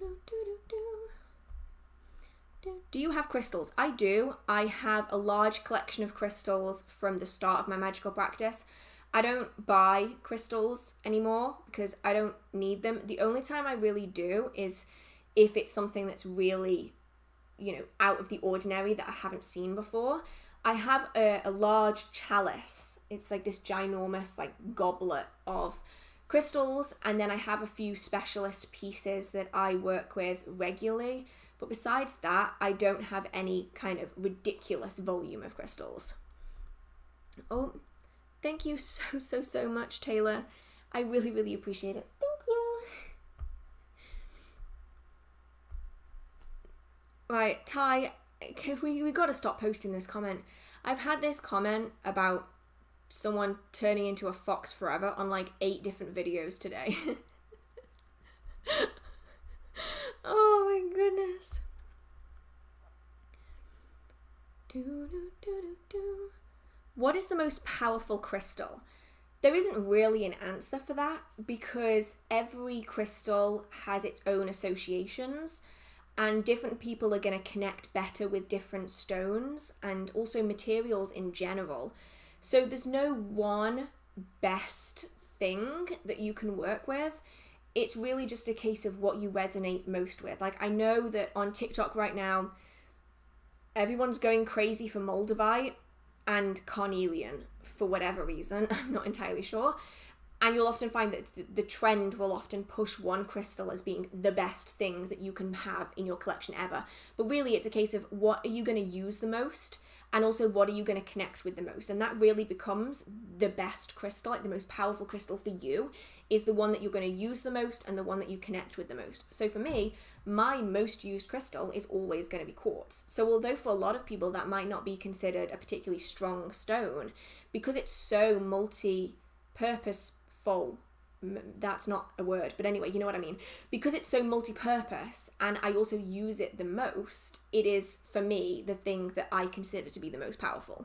you have crystals? I do. I have a large collection of crystals from the start of my magical practice. I don't buy crystals anymore because I don't need them. The only time I really do is if it's something that's really, out of the ordinary that I haven't seen before. I have a large chalice. It's like this ginormous goblet of crystals, and then I have a few specialist pieces that I work with regularly. But besides that, I don't have any kind of ridiculous volume of crystals. Oh, thank you so much, Taylor. I really, really appreciate it. Thank you. Right, Ty, we got to stop posting this comment. I've had this comment about someone turning into a fox forever on 8 different videos today. Oh my goodness. What is the most powerful crystal? There isn't really an answer for that, because every crystal has its own associations, and different people are going to connect better with different stones and also materials in general. So there's no one best thing that you can work with. It's really just a case of what you resonate most with. I know that on TikTok right now, everyone's going crazy for Moldavite and carnelian for whatever reason. I'm not entirely sure. And you'll often find that the trend will often push one crystal as being the best thing that you can have in your collection ever. But really, it's a case of what are you going to use the most, and also what are you going to connect with the most. And that really becomes the best crystal, the most powerful crystal for you, is the one that you're going to use the most and the one that you connect with the most. So for me, my most used crystal is always going to be quartz. So although for a lot of people that might not be considered a particularly strong stone, because it's so multi-purposeful, that's not a word, but anyway, you know what I mean. Because it's so multi-purpose and I also use it the most, it is, for me, the thing that I consider to be the most powerful.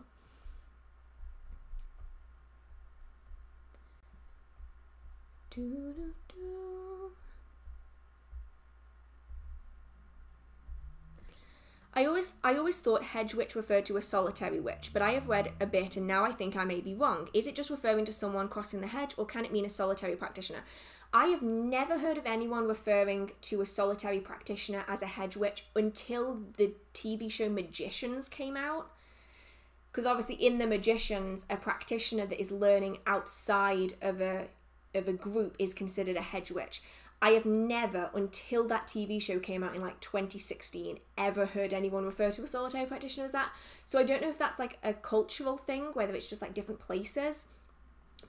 I always thought hedge witch referred to a solitary witch, but I have read a bit and now I think I may be wrong. Is it just referring to someone crossing the hedge, or can it mean a solitary practitioner? I have never heard of anyone referring to a solitary practitioner as a hedge witch until the TV show Magicians came out. Because obviously in the Magicians, a practitioner that is learning outside of a group is considered a hedge witch. I have never, until that TV show came out in 2016, ever heard anyone refer to a solitary practitioner as that. So I don't know if that's a cultural thing, whether it's just different places.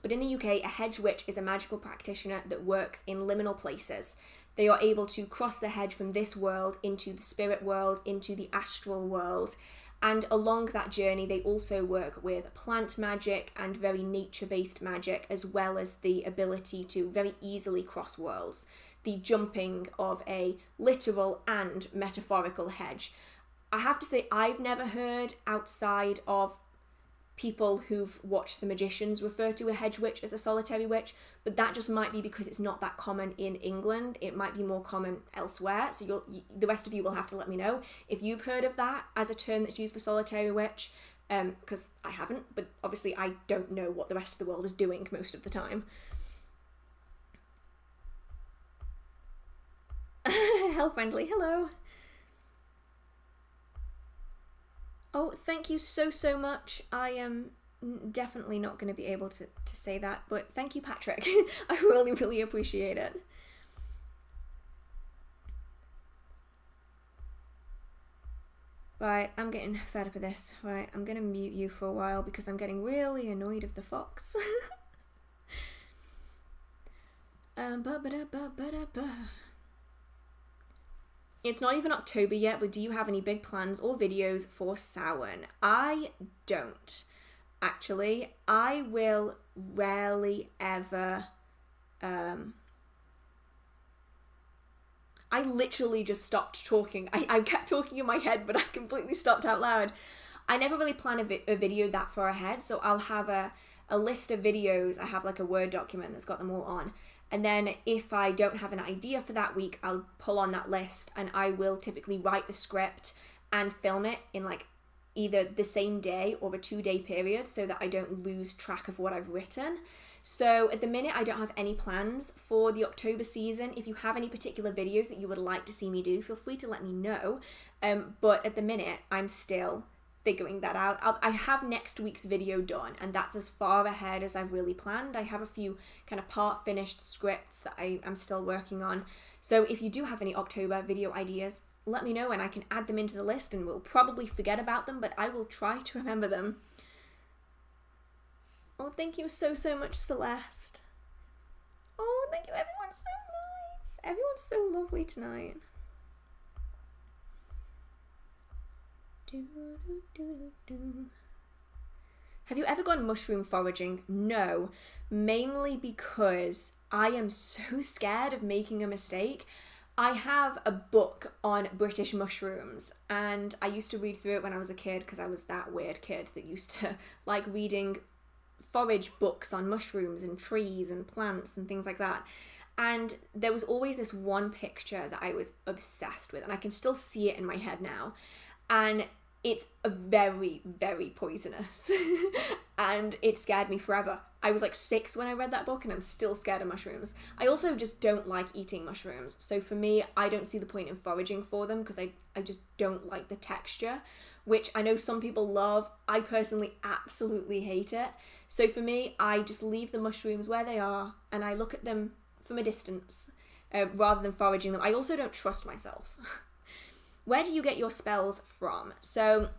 But in the UK, a hedge witch is a magical practitioner that works in liminal places. They are able to cross the hedge from this world into the spirit world, into the astral world. And along that journey, they also work with plant magic and very nature-based magic, as well as the ability to very easily cross worlds. The jumping of a literal and metaphorical hedge. I have to say, I've never heard outside of people who've watched The Magicians refer to a hedge witch as a solitary witch, but that just might be because it's not that common in England. It might be more common elsewhere, so the rest of you will have to let me know if you've heard of that as a term that's used for solitary witch, because I haven't, but obviously I don't know what the rest of the world is doing most of the time. Hell friendly, hello. Oh, thank you so much. I am definitely not going to be able to say that, but thank you, Patrick. I really appreciate it. Right, I'm getting fed up of this. Right, I'm going to mute you for a while because I'm getting really annoyed of the fox. It's not even October yet, but do you have any big plans or videos for Samhain? I don't, actually. I will rarely ever... I literally just stopped talking. I kept talking in my head, but I completely stopped out loud. I never really plan a video that far ahead, so I'll have a list of videos. I have like a Word document that's got them all on. And then if I don't have an idea for that week, I'll pull on that list and I will typically write the script and film it in like either the same day or a 2-day period so that I don't lose track of what I've written. So at the minute, I don't have any plans for the October season. If you have any particular videos that you would like to see me do, feel free to let me know. But at the minute, I'm still figuring that out. I have next week's video done, and that's as far ahead as I've really planned. I have a few kind of part finished scripts that I'm still working on. So if you do have any October video ideas, let me know and I can add them into the list, and we'll probably forget about them, but I will try to remember them. Oh, thank you so much, Celeste. Oh, thank you. Everyone's so nice. Everyone's so lovely tonight. Have you ever gone mushroom foraging? No, mainly because I am so scared of making a mistake. I have a book on British mushrooms, and I used to read through it when I was a kid because I was that weird kid that used to like reading forage books on mushrooms and trees and plants and things like that. And there was always this one picture that I was obsessed with, and I can still see it in my head now. And it's very poisonous. And it scared me forever. I was like 6 when I read that book, and I'm still scared of mushrooms. I also just don't like eating mushrooms. So for me, I don't see the point in foraging for them because I just don't like the texture, which I know some people love. I personally absolutely hate it. So for me, I just leave the mushrooms where they are and I look at them from a distance rather than foraging them. I also don't trust myself. Where do you get your spells from? So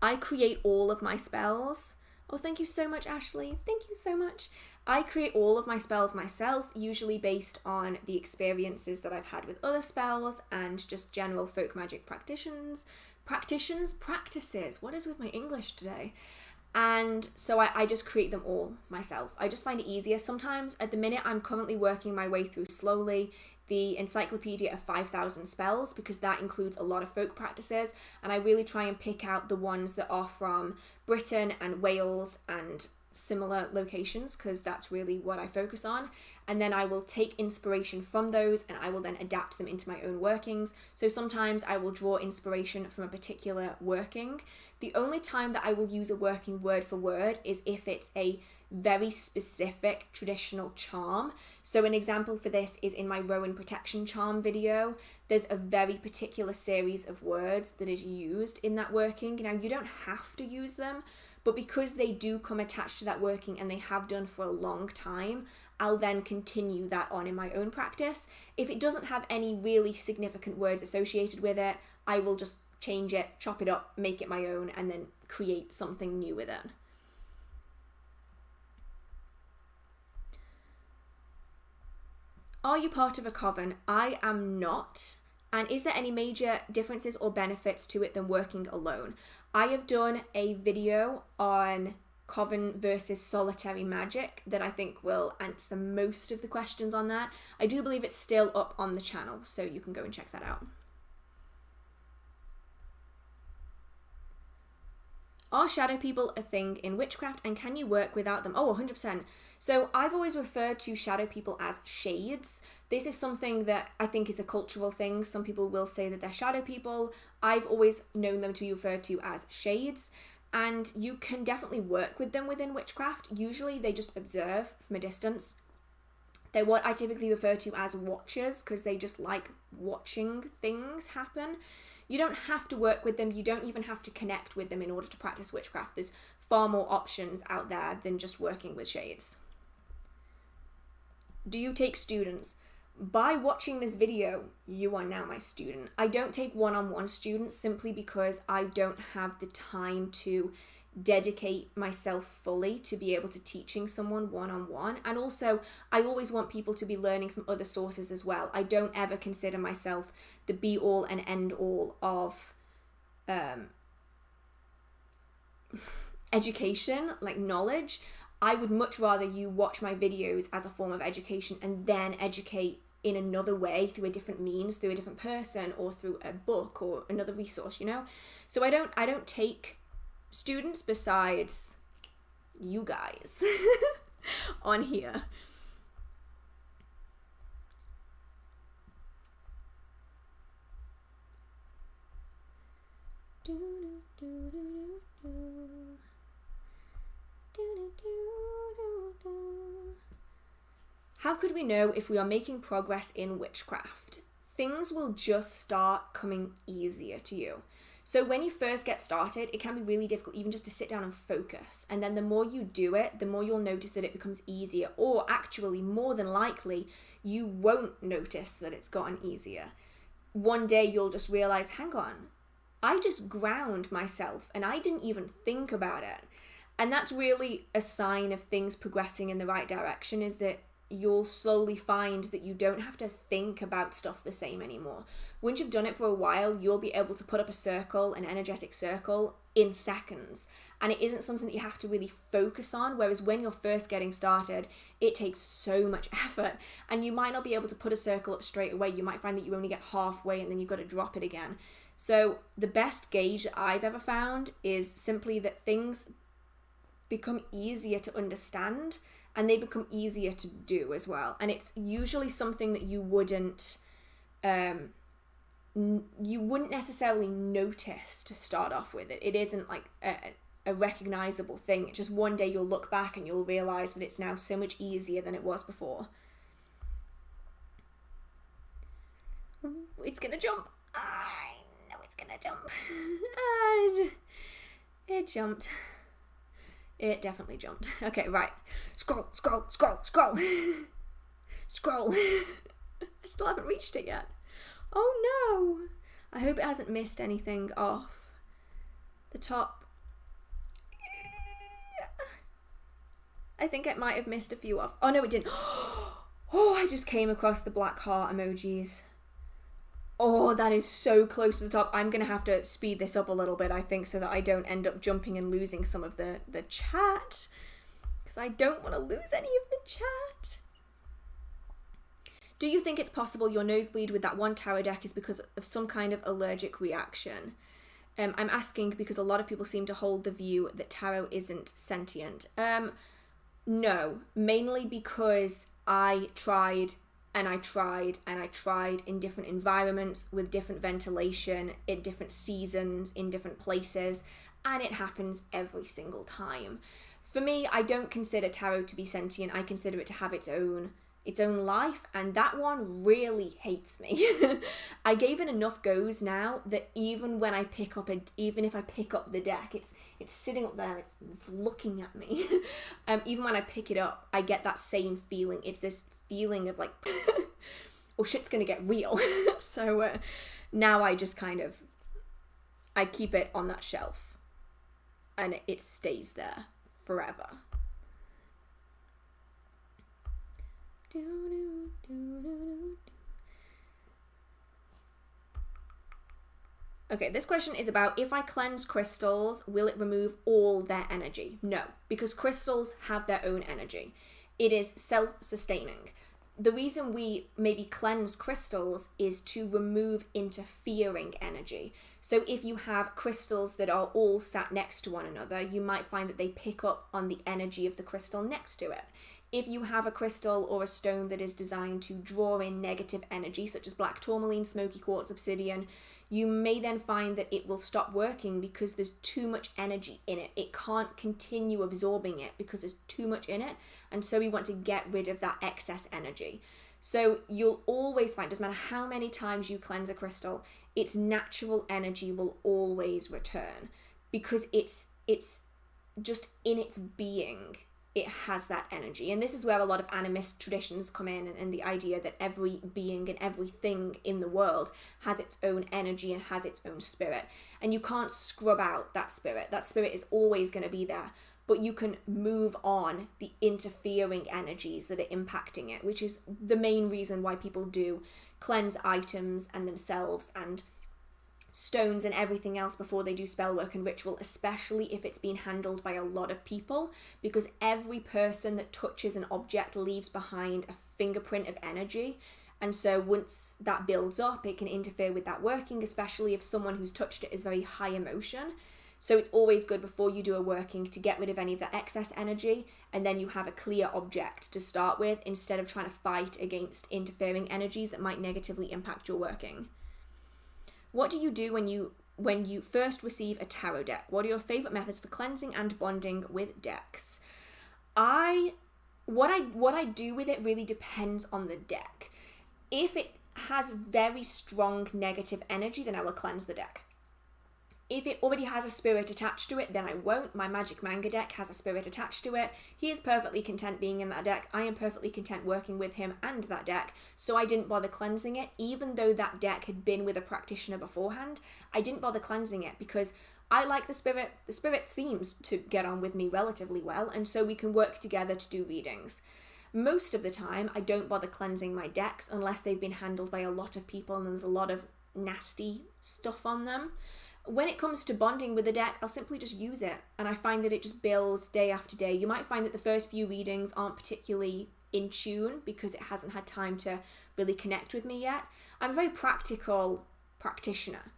I create all of my spells. Oh, thank you so much, Ashley. Thank you so much. I create all of my spells myself, usually based on the experiences that I've had with other spells and just general folk magic practices. What is with my English today? And so I just create them all myself. I just find it easier. Sometimes, at the minute, I'm currently working my way through slowly the Encyclopedia of 5,000 Spells, because that includes a lot of folk practices, and I really try and pick out the ones that are from Britain and Wales and similar locations, because that's really what I focus on. And then I will take inspiration from those and I will then adapt them into my own workings. So sometimes I will draw inspiration from a particular working. The only time that I will use a working word for word is if it's a very specific traditional charm. So an example for this is in my Rowan Protection Charm video. There's a very particular series of words that is used in that working. Now, you don't have to use them, but because they do come attached to that working and they have done for a long time, I'll then continue that on in my own practice. If it doesn't have any really significant words associated with it, I will just change it, chop it up, make it my own, and then create something new with it. Are you part of a coven? I am not. And is there any major differences or benefits to it than working alone? I have done a video on coven versus solitary magic that I think will answer most of the questions on that. I do believe it's still up on the channel, so you can go and check that out. Are shadow people a thing in witchcraft, and can you work without them? Oh, 100%. So I've always referred to shadow people as shades. This is something that I think is a cultural thing. Some people will say that they're shadow people. I've always known them to be referred to as shades, and you can definitely work with them within witchcraft. Usually they just observe from a distance. They're what I typically refer to as watchers, because they just like watching things happen. You don't have to work with them. You don't even have to connect with them in order to practice witchcraft. There's far more options out there than just working with shades. Do you take students? By watching this video, you are now my student. I don't take one-on-one students simply because I don't have the time to dedicate myself fully to be able to teaching someone one-on-one. And also, I always want people to be learning from other sources as well. I don't ever consider myself the be-all and end-all of education, like knowledge. I would much rather you watch my videos as a form of education and then educate in another way, through a different means, through a different person, or through a book or another resource, you know? So I don't take students besides you guys on here. How could we know if we are making progress in witchcraft? Things will just start coming easier to you. So when you first get started, it can be really difficult even just to sit down and focus. And then the more you do it, the more you'll notice that it becomes easier. Or actually, more than likely, you won't notice that it's gotten easier. One day you'll just realize, hang on, I just ground myself and I didn't even think about it. And that's really a sign of things progressing in the right direction, is that you'll slowly find that you don't have to think about stuff the same anymore. Once you've done it for a while, you'll be able to put up a circle, an energetic circle, in seconds. And it isn't something that you have to really focus on, whereas when you're first getting started, it takes so much effort. And you might not be able to put a circle up straight away. You might find that you only get halfway and then you've got to drop it again. So the best gauge that I've ever found is simply that things become easier to understand, and they become easier to do as well. And it's usually something that you wouldn't necessarily notice to start off with. It isn't like a recognizable thing. It's just one day you'll look back and you'll realize that it's now so much easier than it was before. It's gonna jump. I know it's gonna jump. It jumped. It definitely jumped. Okay, right. Scroll, scroll, scroll, scroll. Scroll. I still haven't reached it yet. Oh no. I hope it hasn't missed anything off the top. I think it might have missed a few off. Oh no, it didn't. Oh, I just came across the black heart emojis. Oh, that is so close to the top. I'm going to have to speed this up a little bit, I think, so that I don't end up jumping and losing some of the chat. Because I don't want to lose any of the chat. Do you think it's possible your nosebleed with that one tarot deck is because of some kind of allergic reaction? I'm asking because a lot of people seem to hold the view that tarot isn't sentient. No, mainly because I tried and I tried and I tried in different environments with different ventilation, in different seasons, in different places, and it happens every single time. For me, I don't consider tarot to be sentient. I consider it to have its own life, and that one really hates me. I gave it enough goes now that even if I pick up the deck, it's sitting up there, it's looking at me. Even when I pick it up, I get that same feeling. It's this feeling of like, oh, shit's gonna get real. So now I just I keep it on that shelf and it stays there forever. Okay, this question is about, if I cleanse crystals, will it remove all their energy? No, because crystals have their own energy. It is self-sustaining. The reason we maybe cleanse crystals is to remove interfering energy. So if you have crystals that are all sat next to one another, you might find that they pick up on the energy of the crystal next to it. If you have a crystal or a stone that is designed to draw in negative energy, such as black tourmaline, smoky quartz, obsidian, you may then find that it will stop working because there's too much energy in it. It can't continue absorbing it because there's too much in it. And so we want to get rid of that excess energy. So you'll always find, doesn't matter how many times you cleanse a crystal, its natural energy will always return, because it's just in its being. It has that energy. And this is where a lot of animist traditions come in, and the idea that every being and everything in the world has its own energy and has its own spirit. And you can't scrub out that spirit. That spirit is always going to be there, but you can move on the interfering energies that are impacting it, which is the main reason why people do cleanse items and themselves and stones and everything else before they do spell work and ritual, especially if it's been handled by a lot of people, because every person that touches an object leaves behind a fingerprint of energy. And so once that builds up, it can interfere with that working, especially if someone who's touched it is very high emotion. So it's always good before you do a working to get rid of any of that excess energy, and then you have a clear object to start with, instead of trying to fight against interfering energies that might negatively impact your working. What do you do when you first receive a tarot deck? What are your favourite methods for cleansing and bonding with decks? What I do with it really depends on the deck. If it has very strong negative energy, then I will cleanse the deck. If it already has a spirit attached to it, then I won't. My Magick manga deck has a spirit attached to it. He is perfectly content being in that deck. I am perfectly content working with him and that deck, so I didn't bother cleansing it. Even though that deck had been with a practitioner beforehand, I didn't bother cleansing it because I like the spirit. The spirit seems to get on with me relatively well, and so we can work together to do readings. Most of the time, I don't bother cleansing my decks unless they've been handled by a lot of people and there's a lot of nasty stuff on them. When it comes to bonding with the deck, I'll simply just use it, and I find that it just builds day after day. You might find that the first few readings aren't particularly in tune because it hasn't had time to really connect with me yet. I'm a very practical practitioner.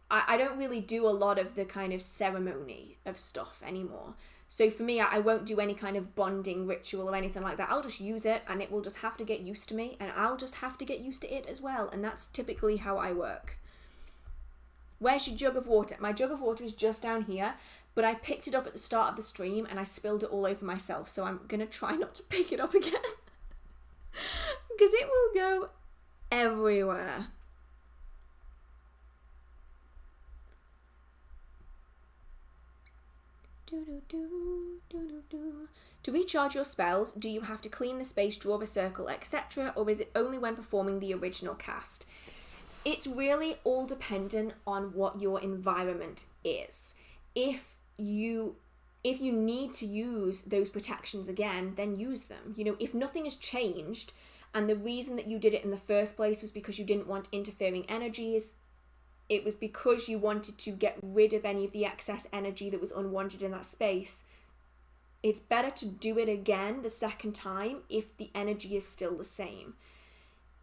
I don't really do a lot of the kind of ceremony of stuff anymore. So for me, I won't do any kind of bonding ritual or anything like that. I'll just use it, and it will just have to get used to me, and I'll just have to get used to it as well. And that's typically how I work. Where's your jug of water? My jug of water is just down here, but I picked it up at the start of the stream and I spilled it all over myself, so I'm going to try not to pick it up again because it will go everywhere. To recharge your spells, do you have to clean the space, draw a circle, etc., or is it only when performing the original cast? It's really all dependent on what your environment is. If you need to use those protections again, then use them. You know, if nothing has changed and the reason that you did it in the first place was because you didn't want interfering energies, it was because you wanted to get rid of any of the excess energy that was unwanted in that space, it's better to do it again the second time if the energy is still the same.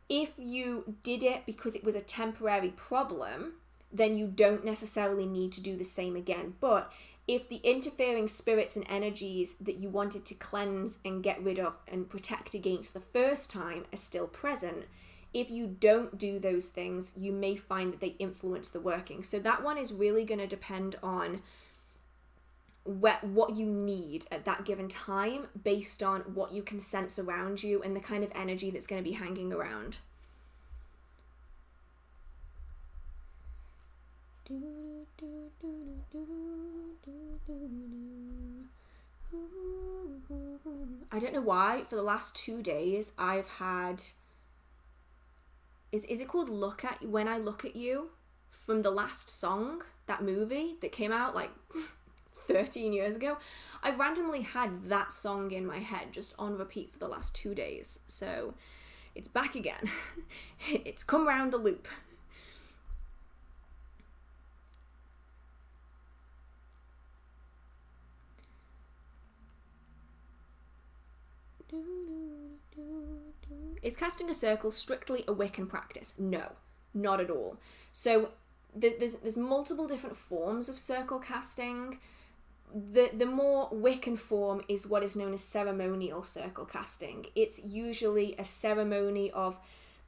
If you did it because it was a temporary problem, then you don't necessarily need to do the same again. But if the interfering spirits and energies that you wanted to cleanse and get rid of and protect against the first time are still present, if you don't do those things, you may find that they influence the working. So that one is really going to depend on what you need at that given time, based on what you can sense around you and the kind of energy that's going to be hanging around. I don't know why, for the last 2 days I've had, is it called When I Look at You, from the last song, that movie that came out like 13 years ago. I've randomly had that song in my head just on repeat for the last 2 days, so it's back again. It's come round the loop. Is casting a circle strictly a Wiccan practice? No, not at all. So there's multiple different forms of circle casting. The more Wiccan form is what is known as ceremonial circle casting. It's usually a ceremony of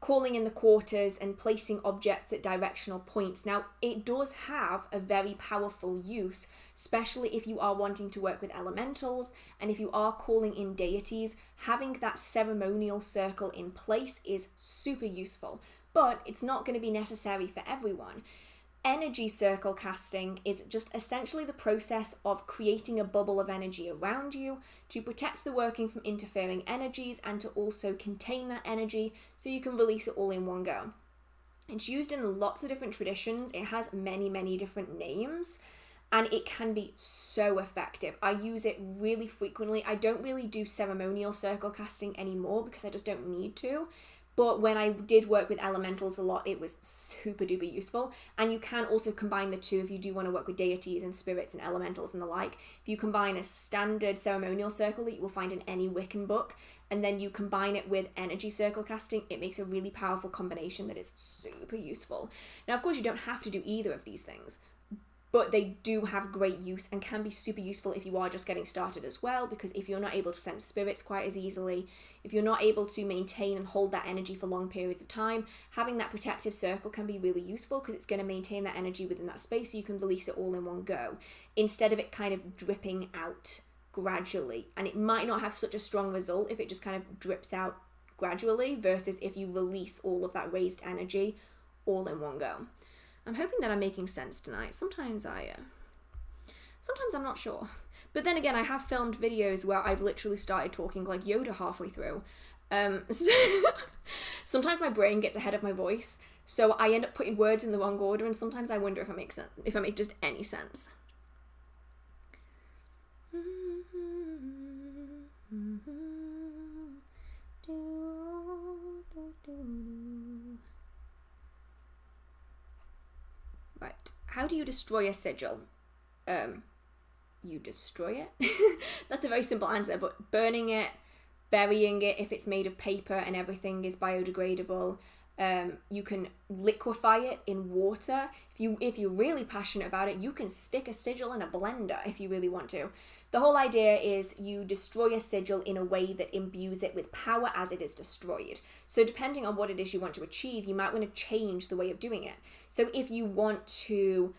calling in the quarters and placing objects at directional points. Now, it does have a very powerful use, especially if you are wanting to work with elementals and if you are calling in deities. Having that ceremonial circle in place is super useful, but it's not going to be necessary for everyone. Energy circle casting is just essentially the process of creating a bubble of energy around you to protect the working from interfering energies and to also contain that energy so you can release it all in one go. It's used in lots of different traditions. It has many, many different names and it can be so effective. I use it really frequently. I don't really do ceremonial circle casting anymore because I just don't need to. But when I did work with elementals a lot, it was super duper useful. And you can also combine the two if you do want to work with deities and spirits and elementals and the like. If you combine a standard ceremonial circle that you will find in any Wiccan book, and then you combine it with energy circle casting, it makes a really powerful combination that is super useful. Now, of course, you don't have to do either of these things, but they do have great use and can be super useful if you are just getting started as well, because if you're not able to sense spirits quite as easily, if you're not able to maintain and hold that energy for long periods of time, having that protective circle can be really useful because it's going to maintain that energy within that space so you can release it all in one go, instead of it kind of dripping out gradually. And it might not have such a strong result if it just kind of drips out gradually versus if you release all of that raised energy all in one go. I'm hoping that I'm making sense tonight. Sometimes I'm not sure. But then again, I have filmed videos where I've literally started talking like Yoda halfway through. Sometimes my brain gets ahead of my voice, so I end up putting words in the wrong order, and sometimes I wonder if I make sense, if I make just any sense. Right. How do you destroy a sigil? You destroy it? That's a very simple answer, but burning it, burying it if it's made of paper and everything is biodegradable. You can liquefy it in water. If you're really passionate about it, you can stick a sigil in a blender if you really want to. The whole idea is you destroy a sigil in a way that imbues it with power as it is destroyed. So depending on what it is you want to achieve, you might want to change the way of doing it. So if you want to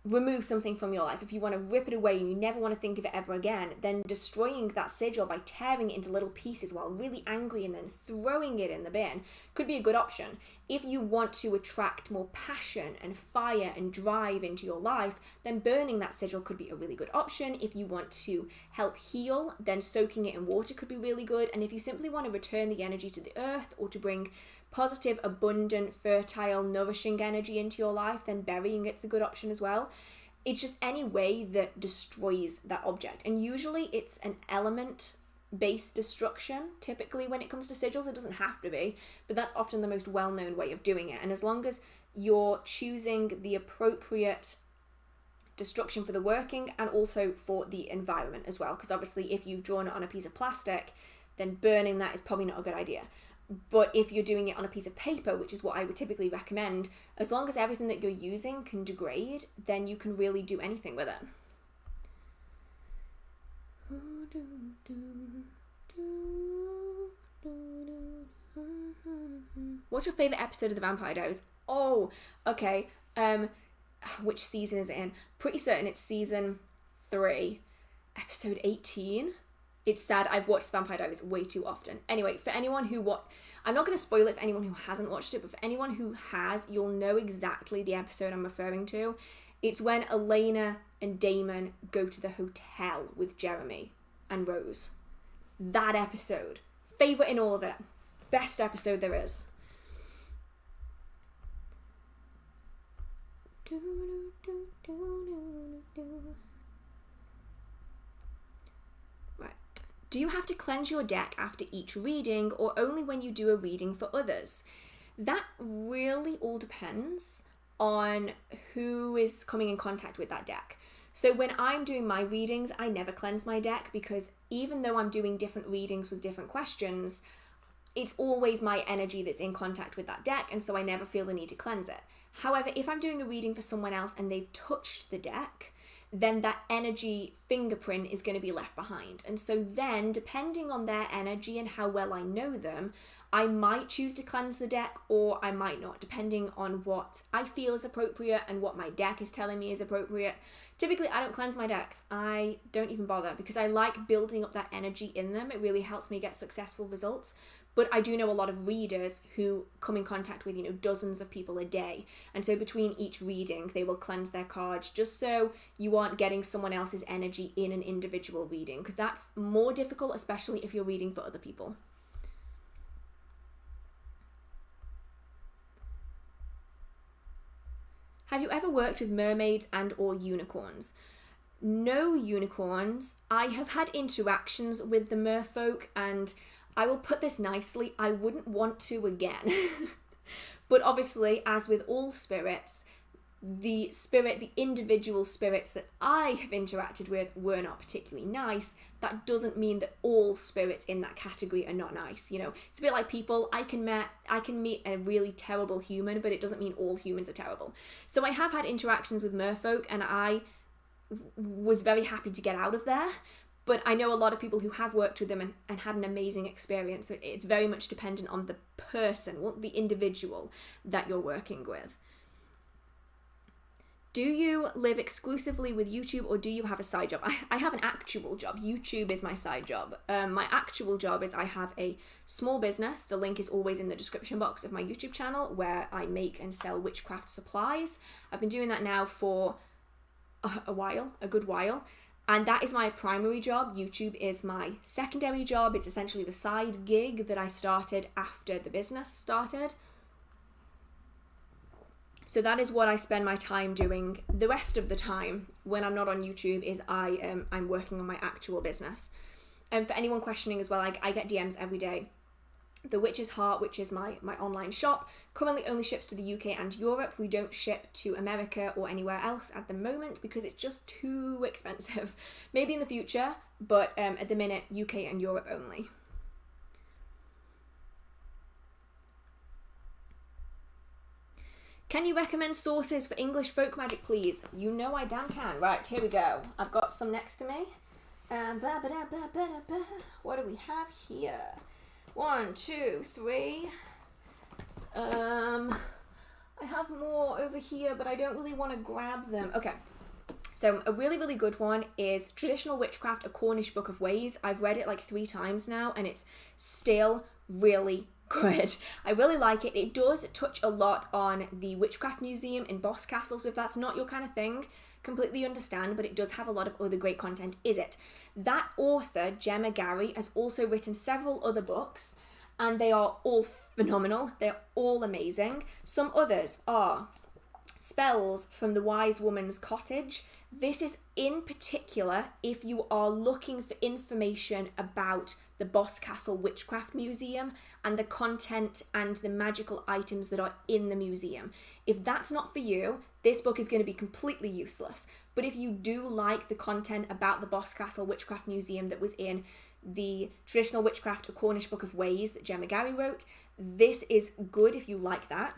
remove something from your life, if you want to rip it away and you never want to think of it ever again, then destroying that sigil by tearing it into little pieces while really angry and then throwing it in the bin could be a good option. If you want to attract more passion and fire and drive into your life, then burning that sigil could be a really good option. If you want to help heal, then soaking it in water could be really good. And if you simply want to return the energy to the earth or to bring positive, abundant, fertile, nourishing energy into your life, then burying it's a good option as well. It's just any way that destroys that object. And usually it's an element-based destruction. Typically when it comes to sigils, it doesn't have to be, but that's often the most well-known way of doing it. And as long as you're choosing the appropriate destruction for the working and also for the environment as well, because obviously if you've drawn it on a piece of plastic, then burning that is probably not a good idea. But if you're doing it on a piece of paper, which is what I would typically recommend, as long as everything that you're using can degrade, then you can really do anything with it. What's your favourite episode of The Vampire Diaries? Oh, okay. Which season is it in? Pretty certain it's season 3, episode 18. It's sad, I've watched The Vampire Diaries way too often. Anyway, for anyone who I'm not going to spoil it for anyone who hasn't watched it, but for anyone who has, you'll know exactly the episode I'm referring to. It's when Elena and Damon go to the hotel with Jeremy and Rose. That episode. Favourite in all of it. Best episode there is. Right. Do you have to cleanse your deck after each reading or only when you do a reading for others? That really all depends on who is coming in contact with that deck. So when I'm doing my readings, I never cleanse my deck, because even though I'm doing different readings with different questions, it's always my energy that's in contact with that deck, and so I never feel the need to cleanse it. However, if I'm doing a reading for someone else and they've touched the deck, then that energy fingerprint is going to be left behind. And so then, depending on their energy and how well I know them, I might choose to cleanse the deck, or I might not, depending on what I feel is appropriate and what my deck is telling me is appropriate. Typically, I don't cleanse my decks. I don't even bother, because I like building up that energy in them. It really helps me get successful results. But I do know a lot of readers who come in contact with, dozens of people a day. And so between each reading, they will cleanse their cards, just so you aren't getting someone else's energy in an individual reading, because that's more difficult, especially if you're reading for other people. Have you ever worked with mermaids and or unicorns? No unicorns. I have had interactions with the merfolk, and I will put this nicely, I wouldn't want to again. But obviously, as with all spirits, the individual spirits that I have interacted with were not particularly nice. That doesn't mean that all spirits in that category are not nice. It's a bit like people. I can meet a really terrible human, but it doesn't mean all humans are terrible. So I have had interactions with merfolk, and I was very happy to get out of there. But I know a lot of people who have worked with them and had an amazing experience. So it's very much dependent on the person, the individual that you're working with. Do you live exclusively with YouTube, or do you have a side job? I have an actual job. YouTube is my side job. My actual job is I have a small business. The link is always in the description box of my YouTube channel, where I make and sell witchcraft supplies. I've been doing that now for a good while. And that is my primary job. YouTube is my secondary job. It's essentially the side gig that I started after the business started. So that is what I spend my time doing. The rest of the time, when I'm not on YouTube, is I'm working on my actual business. And for anyone questioning as well, I get DMs every day. The Witch's Heart, which is my online shop, currently only ships to the UK and Europe. We don't ship to America or anywhere else at the moment because it's just too expensive. Maybe in the future, but at the minute, UK and Europe only. Can you recommend sources for English folk magic, please? You know I damn can. Right, here we go. I've got some next to me. What do we have here? 1, 2, 3. I have more over here, but I don't really want to grab them. Okay. So a really, really good one is Traditional Witchcraft, A Cornish Book of Ways. I've read it like 3 times now, and it's still really good. I really like it. It does touch a lot on the Witchcraft Museum in Boscastle, so if that's not your kind of thing, completely understand, but it does have a lot of other great content, is it? That author, Gemma Gary, has also written several other books, and they are all phenomenal. They're all amazing. Some others are Spells from the Wise Woman's Cottage. This is in particular if you are looking for information about the Boscastle Witchcraft Museum and the content and the magical items that are in the museum. If that's not for you, this book is going to be completely useless. But if you do like the content about the Boscastle Witchcraft Museum that was in the Traditional Witchcraft, A Cornish Book of Ways that Gemma Gary wrote, this is good if you like that.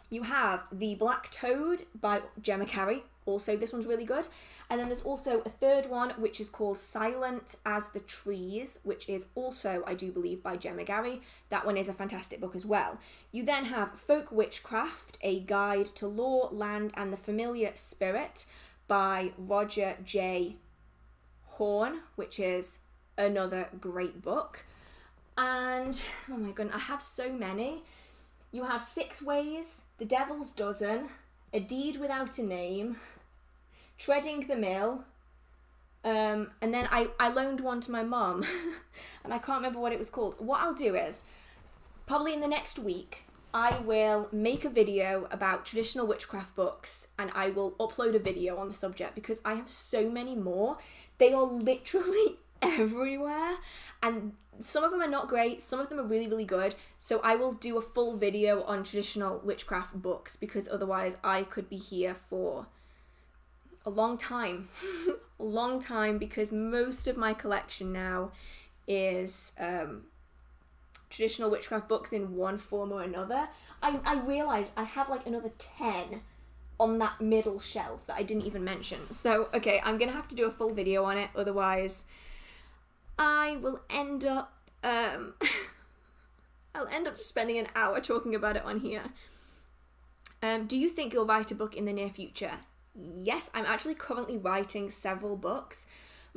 You have The Black Toad by Gemma Gary. Also, this one's really good. And then there's also a third one, which is called Silent as the Trees, which is also, I do believe, by Gemma Gary. That one is a fantastic book as well. You then have Folk Witchcraft, A Guide to Law, Land, and the Familiar Spirit by Roger J. Horn, which is another great book. And, oh my goodness, I have so many. You have 6 Ways, The Devil's Dozen, A Deed Without a Name, Treading the Mill, and then I loaned one to my mum, and I can't remember what it was called. What I'll do is, probably in the next week, I will make a video about traditional witchcraft books, and I will upload a video on the subject, because I have so many more. They are literally everywhere, and some of them are not great, some of them are really, really good, so I will do a full video on traditional witchcraft books, because otherwise I could be here for a long time. A long time, because most of my collection now is traditional witchcraft books in one form or another. I realised I have like another 10 on that middle shelf that I didn't even mention. So, okay, I'm going to have to do a full video on it, otherwise I will end up, I'll end up spending an hour talking about it on here. Do you think you'll write a book in the near future? Yes, I'm actually currently writing several books.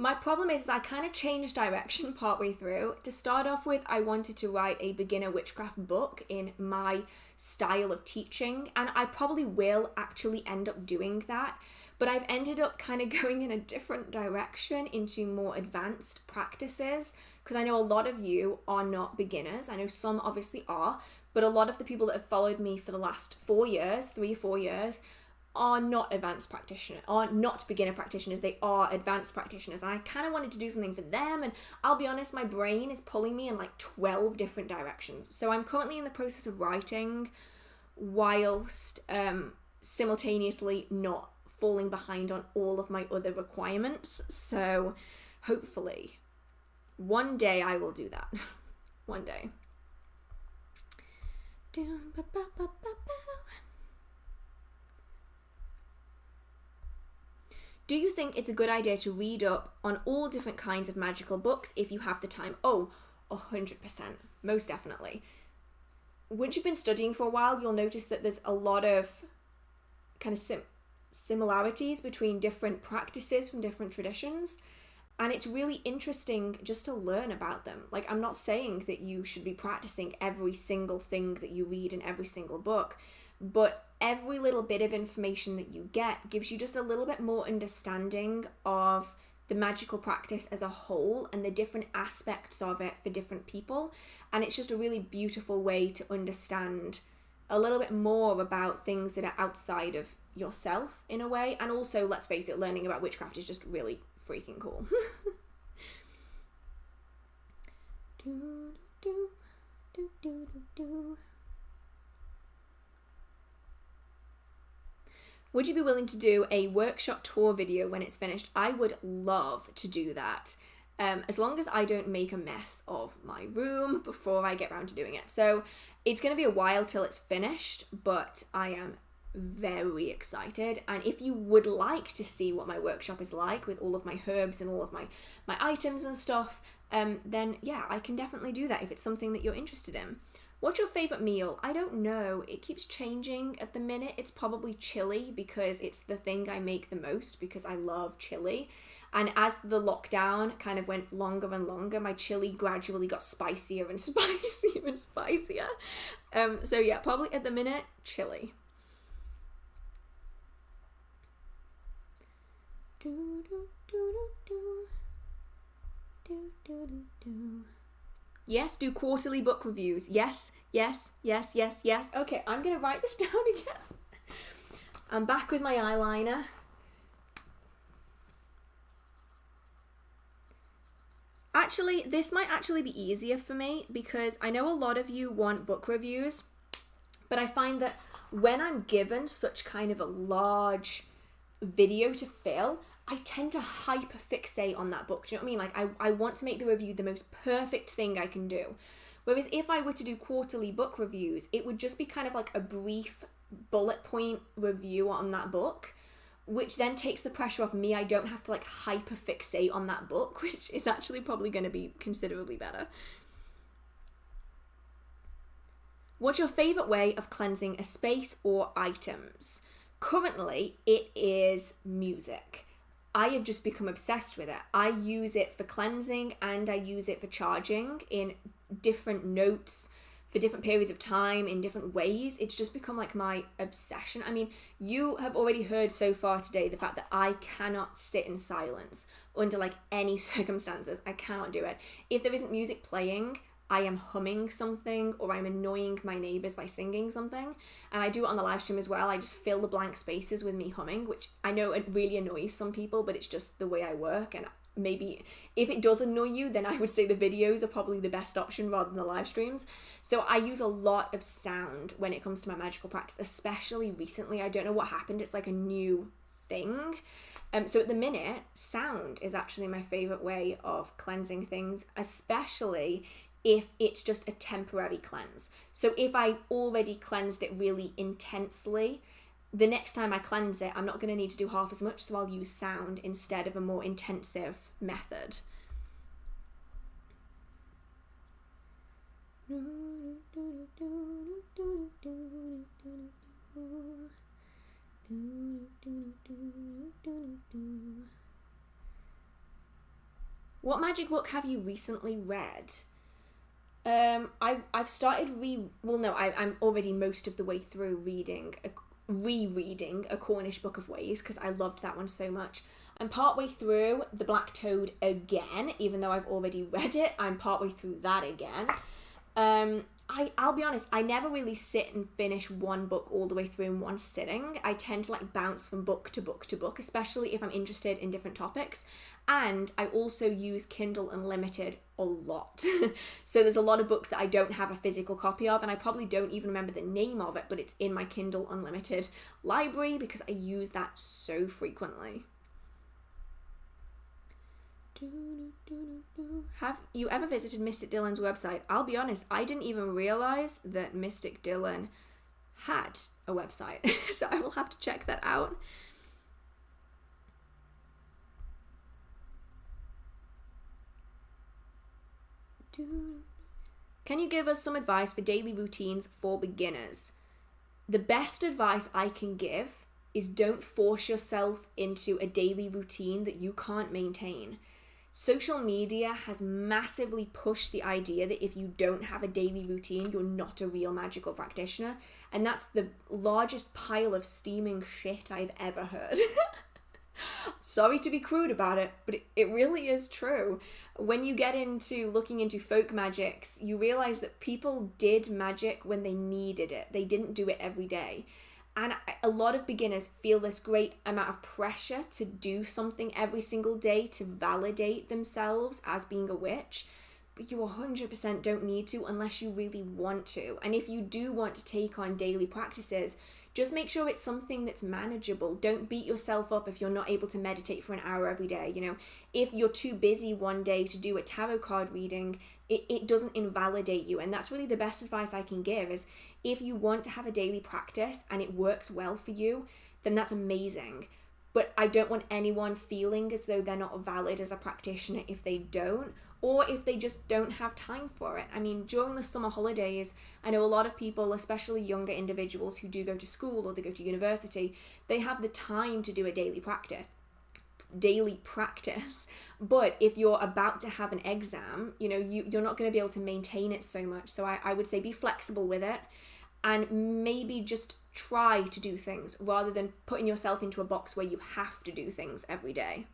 My problem is I kind of changed direction partway through. To start off with, I wanted to write a beginner witchcraft book in my style of teaching, and I probably will actually end up doing that, but I've ended up kind of going in a different direction into more advanced practices, because I know a lot of you are not beginners. I know some obviously are, but a lot of the people that have followed me for the last 4 years, 3 or 4 years, are not advanced practitioners, are not beginner practitioners, they are advanced practitioners, and I kind of wanted to do something for them, and I'll be honest, my brain is pulling me in like 12 different directions. So I'm currently in the process of writing whilst simultaneously not falling behind on all of my other requirements. So hopefully one day I will do that. One day. Do you think it's a good idea to read up on all different kinds of magical books if you have the time? Oh, 100%. Most definitely. Once you've been studying for a while, you'll notice that there's a lot of kind of similarities between different practices from different traditions. And it's really interesting just to learn about them. Like, I'm not saying that you should be practicing every single thing that you read in every single book, but every little bit of information that you get gives you just a little bit more understanding of the magical practice as a whole and the different aspects of it for different people. And it's just a really beautiful way to understand a little bit more about things that are outside of yourself in a way. And also, let's face it, learning about witchcraft is just really freaking cool. Would you be willing to do a workshop tour video when it's finished? I would love to do that, as long as I don't make a mess of my room before I get around to doing it. So it's going to be a while till it's finished, but I am very excited. And if you would like to see what my workshop is like with all of my herbs and all of my items and stuff, then yeah, I can definitely do that if it's something that you're interested in. What's your favourite meal? I don't know. It keeps changing. At the minute, it's probably chili because it's the thing I make the most because I love chili. And as the lockdown kind of went longer and longer, my chili gradually got spicier and spicier and spicier. So yeah, probably at the minute, chili. Yes, do quarterly book reviews. Yes. Okay, I'm gonna write this down again. I'm back with my eyeliner. Actually, this might actually be easier for me because I know a lot of you want book reviews, but I find that when I'm given such kind of a large video to fill, I tend to hyper-fixate on that book. Do you know what I mean? Like, I want to make the review the most perfect thing I can do. Whereas if I were to do quarterly book reviews, it would just be kind of like a brief bullet point review on that book, which then takes the pressure off me. I don't have to like hyper-fixate on that book, which is actually probably going to be considerably better. What's your favourite way of cleansing a space or items? Currently, it is music. I have just become obsessed with it. I use it for cleansing and I use it for charging in different notes for different periods of time in different ways. It's just become like my obsession. I mean, you have already heard so far today the fact that I cannot sit in silence under like any circumstances. I cannot do it. If there isn't music playing, I am humming something or I'm annoying my neighbours by singing something. And I do it on the live stream as well. I just fill the blank spaces with me humming, which I know it really annoys some people, but it's just the way I work. And maybe if it does annoy you, then I would say the videos are probably the best option rather than the live streams. So I use a lot of sound when it comes to my magical practice, especially recently. I don't know what happened. It's like a new thing. So at the minute, sound is actually my favourite way of cleansing things, especially if it's just a temporary cleanse. So if I've already cleansed it really intensely, the next time I cleanse it, I'm not going to need to do half as much, so I'll use sound instead of a more intensive method. What magic book have you recently read? I've started I'm already most of the way through rereading A Cornish Book of Ways, because I loved that one so much. I'm partway through The Black Toad again, even though I've already read it. I'm partway through that again. I'll be honest, I never really sit and finish one book all the way through in one sitting. I tend to like bounce from book to book to book, especially if I'm interested in different topics. And I also use Kindle Unlimited a lot. So there's a lot of books that I don't have a physical copy of, and I probably don't even remember the name of it, but it's in my Kindle Unlimited library because I use that so frequently. Have you ever visited Mystic Dylan's website? I'll be honest, I didn't even realise that Mystic Dylan had a website, so I will have to check that out. Can you give us some advice for daily routines for beginners? The best advice I can give is don't force yourself into a daily routine that you can't maintain. Social media has massively pushed the idea that if you don't have a daily routine, you're not a real magical practitioner. And that's the largest pile of steaming shit I've ever heard. Sorry to be crude about it, but it really is true. When you get into looking into folk magics, you realize that people did magic when they needed it. They didn't do it every day. And a lot of beginners feel this great amount of pressure to do something every single day to validate themselves as being a witch. But you 100% don't need to unless you really want to. And if you do want to take on daily practices, just make sure it's something that's manageable. Don't beat yourself up if you're not able to meditate for an hour every day. You know, if you're too busy one day to do a tarot card reading, it doesn't invalidate you. And that's really the best advice I can give is if you want to have a daily practice and it works well for you, then that's amazing. But I don't want anyone feeling as though they're not valid as a practitioner if they don't, or if they just don't have time for it. I mean, during the summer holidays, I know a lot of people, especially younger individuals who do go to school or they go to university, they have the time to do a daily practice. But if you're about to have an exam, you know, you're not going to be able to maintain it so much. So I would say be flexible with it and maybe just try to do things rather than putting yourself into a box where you have to do things every day.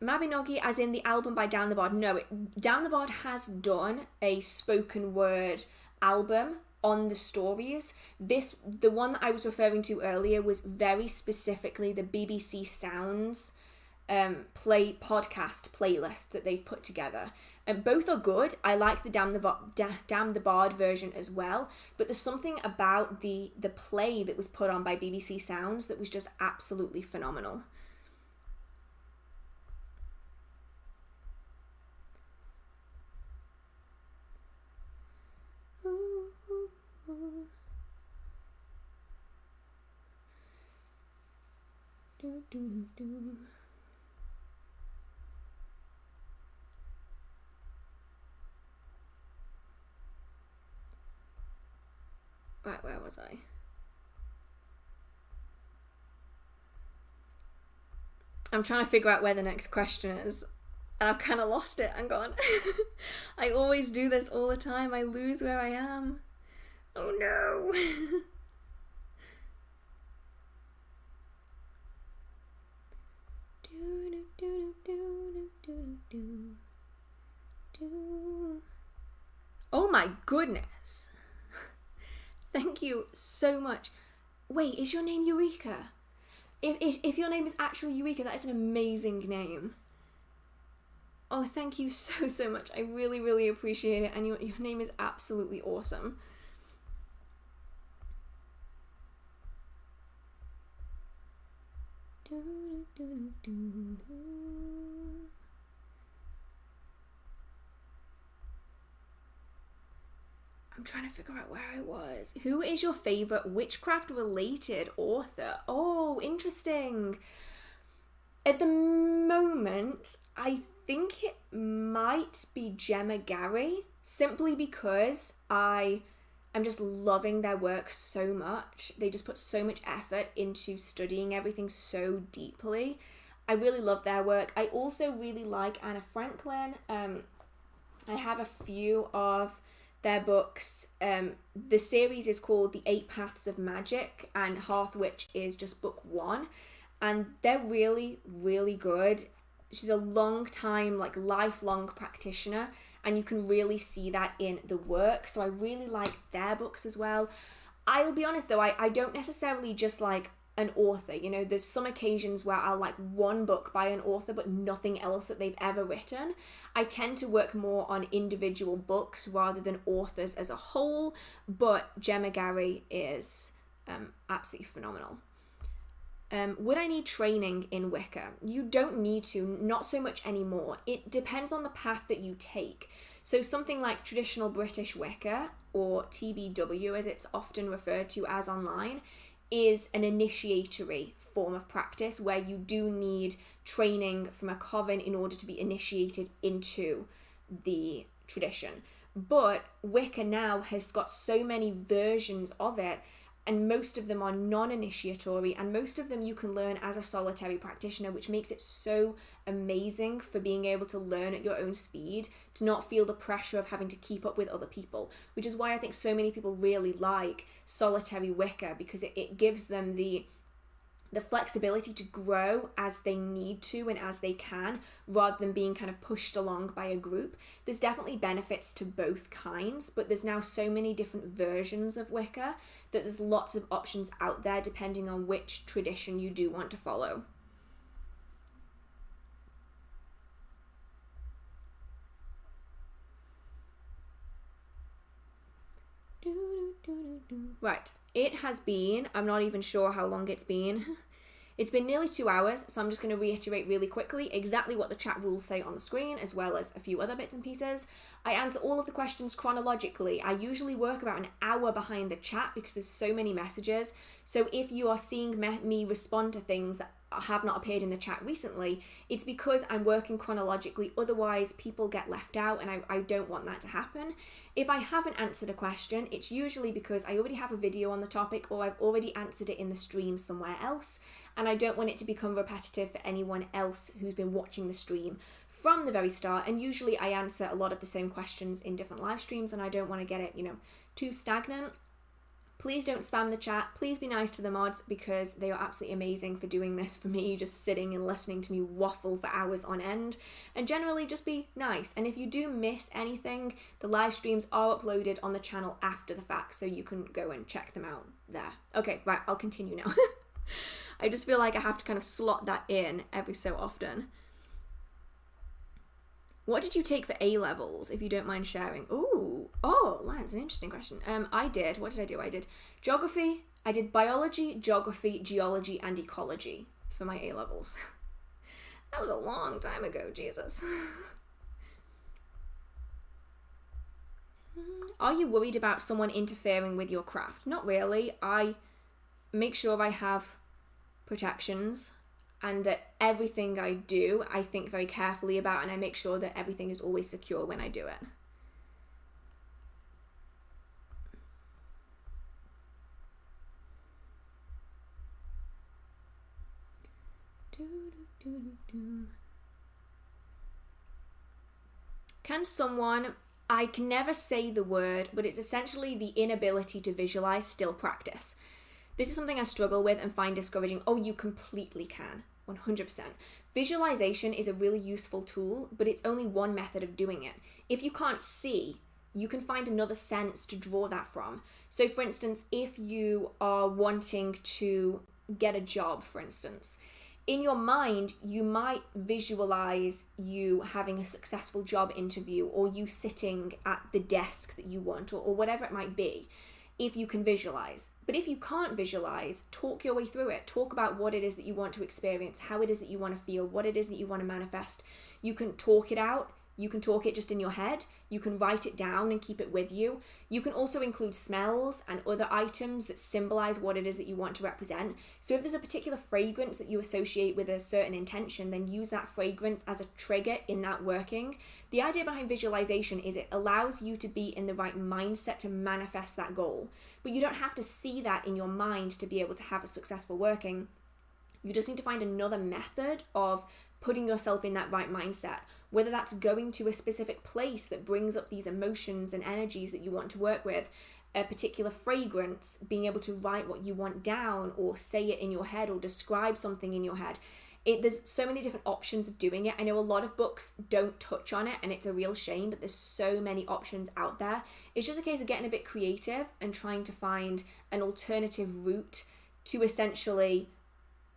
Mabinogi, as in the album by Down the Bard. No, Down the Bard has done a spoken word album on the stories. The one that I was referring to earlier was very specifically the BBC Sounds podcast playlist that they've put together. And both are good. I like the Damn the Bard version as well, but there's something about the play that was put on by BBC Sounds that was just absolutely phenomenal. Right, where was I? I'm trying to figure out where the next question is, and I've kind of lost it and gone. I always do this all the time. I lose where I am. Oh no. Oh my goodness. Thank you so much. Wait, is your name Eureka? If your name is actually Eureka, that is an amazing name. Oh, thank you so much. I really, really appreciate it. And your name is absolutely awesome. I'm trying to figure out where I was. Who is your favourite witchcraft related author? Oh, interesting. At the moment, I think it might be Gemma Gary, simply because I'm just loving their work so much. They just put so much effort into studying everything so deeply. I really love their work. I also really like Anna Franklin. I have a few of their books. The series is called The 8 Paths of Magick, and HearthWitch is just book 1. And they're really, really good. She's a lifelong practitioner, and you can really see that in the work. So I really like their books as well. I'll be honest though, I don't necessarily just like an author. You know, there's some occasions where I'll like one book by an author but nothing else that they've ever written. I tend to work more on individual books rather than authors as a whole, but Gemma Gary is absolutely phenomenal. Would I need training in Wicca? You don't need to, not so much anymore. It depends on the path that you take. So something like traditional British Wicca, or TBW as it's often referred to as online, is an initiatory form of practice where you do need training from a coven in order to be initiated into the tradition. But Wicca now has got so many versions of it, and most of them are non-initiatory, and most of them you can learn as a solitary practitioner, which makes it so amazing for being able to learn at your own speed, to not feel the pressure of having to keep up with other people, which is why I think so many people really like solitary Wicca, because it gives them the flexibility to grow as they need to and as they can, rather than being kind of pushed along by a group. There's definitely benefits to both kinds, but there's now so many different versions of Wicca that there's lots of options out there depending on which tradition you do want to follow. Right, it has been, I'm not even sure how long it's been. It's been nearly 2 hours, so I'm just going to reiterate really quickly exactly what the chat rules say on the screen, as well as a few other bits and pieces. I answer all of the questions chronologically. I usually work about an hour behind the chat because there's so many messages. So if you are seeing me respond to things that have not appeared in the chat recently, it's because I'm working chronologically. Otherwise, people get left out, and I don't want that to happen. If I haven't answered a question, it's usually because I already have a video on the topic, or I've already answered it in the stream somewhere else, and I don't want it to become repetitive for anyone else who's been watching the stream from the very start. And usually I answer a lot of the same questions in different live streams, and I don't want to get it, too stagnant. Please don't spam the chat. Please be nice to the mods, because they are absolutely amazing for doing this for me, just sitting and listening to me waffle for hours on end. And generally just be nice. And if you do miss anything, the live streams are uploaded on the channel after the fact, so you can go and check them out there. Okay, right, I'll continue now. I just feel like I have to kind of slot that in every so often. What did you take for A-levels, if you don't mind sharing? That's an interesting question. What did I do? I did geography, I did biology, geography, geology, and ecology for my A-levels. That was a long time ago, Jesus. Are you worried about someone interfering with your craft? Not really. I make sure I have protections, and that everything I do, I think very carefully about, and I make sure that everything is always secure when I do it. Can someone, I can never say the word, but it's essentially the inability to visualize still practice. This is something I struggle with and find discouraging. Oh, you completely can, 100%. Visualization is a really useful tool, but it's only one method of doing it. If you can't see, you can find another sense to draw that from. So for instance, if you are wanting to get a job, for instance, in your mind, you might visualize you having a successful job interview, or you sitting at the desk that you want, or whatever it might be. if you can visualize. But if you can't visualize, talk your way through it. Talk about what it is that you want to experience, how it is that you want to feel, what it is that you want to manifest. You can talk it out. You can talk it just in your head. You can write it down and keep it with you. You can also include smells and other items that symbolize what it is that you want to represent. So if there's a particular fragrance that you associate with a certain intention, then use that fragrance as a trigger in that working. The idea behind visualization is it allows you to be in the right mindset to manifest that goal. But you don't have to see that in your mind to be able to have a successful working. You just need to find another method of putting yourself in that right mindset, whether that's going to a specific place that brings up these emotions and energies that you want to work with, a particular fragrance, being able to write what you want down or say it in your head or describe something in your head. There's so many different options of doing it. I know a lot of books don't touch on it and it's a real shame, but there's so many options out there. It's just a case of getting a bit creative and trying to find an alternative route to essentially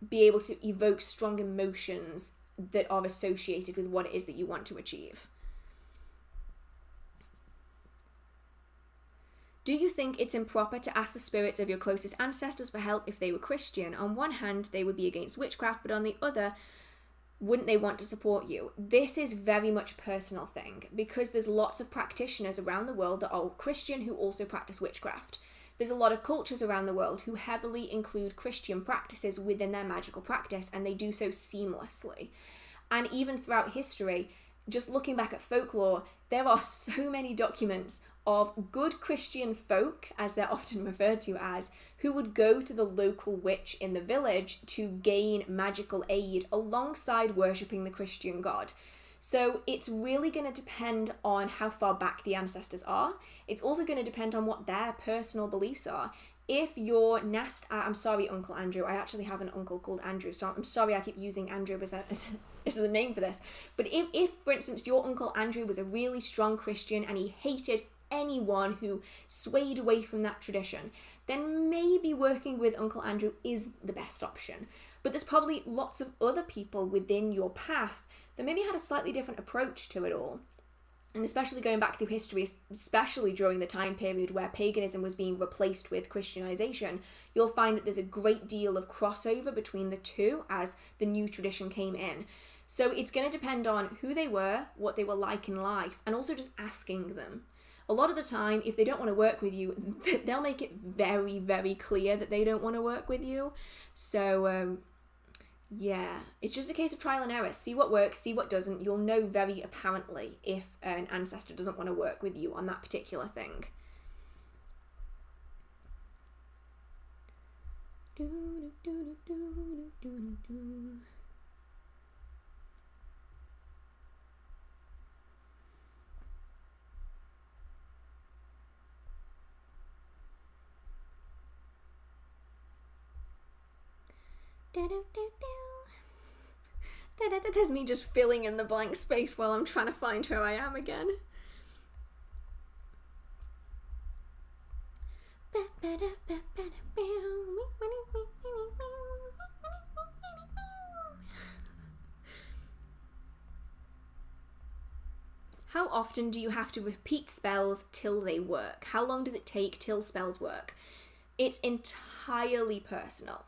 be able to evoke strong emotions that are associated with what it is that you want to achieve. Do you think it's improper to ask the spirits of your closest ancestors for help if they were Christian? On one hand, they would be against witchcraft, but on the other, wouldn't they want to support you? This is very much a personal thing because there's lots of practitioners around the world that are Christian who also practice witchcraft. There's a lot of cultures around the world who heavily include Christian practices within their magical practice, and they do so seamlessly. And even throughout history, just looking back at folklore, there are so many documents of good Christian folk, as they're often referred to as, who would go to the local witch in the village to gain magical aid alongside worshipping the Christian god. So it's really going to depend on how far back the ancestors are. It's also going to depend on what their personal beliefs are. If your I'm sorry, Uncle Andrew. I actually have an uncle called Andrew, so I'm sorry I keep using Andrew as the name for this. But if, for instance, your Uncle Andrew was a really strong Christian and he hated anyone who swayed away from that tradition, then maybe working with Uncle Andrew is the best option. But there's probably lots of other people within your path that maybe had a slightly different approach to it all. And especially going back through history, especially during the time period where paganism was being replaced with Christianization, you'll find that there's a great deal of crossover between the two as the new tradition came in. So it's going to depend on who they were, what they were like in life, and also just asking them. A lot of the time, if they don't want to work with you, they'll make it very, very clear that they don't want to work with you. So, yeah, it's just a case of trial and error. See what works, see what doesn't. You'll know very apparently if an ancestor doesn't want to work with you on that particular thing. There's me just filling in the blank space while I'm trying to find who I am again. How often do you have to repeat spells till they work? How long does it take till spells work? It's entirely personal.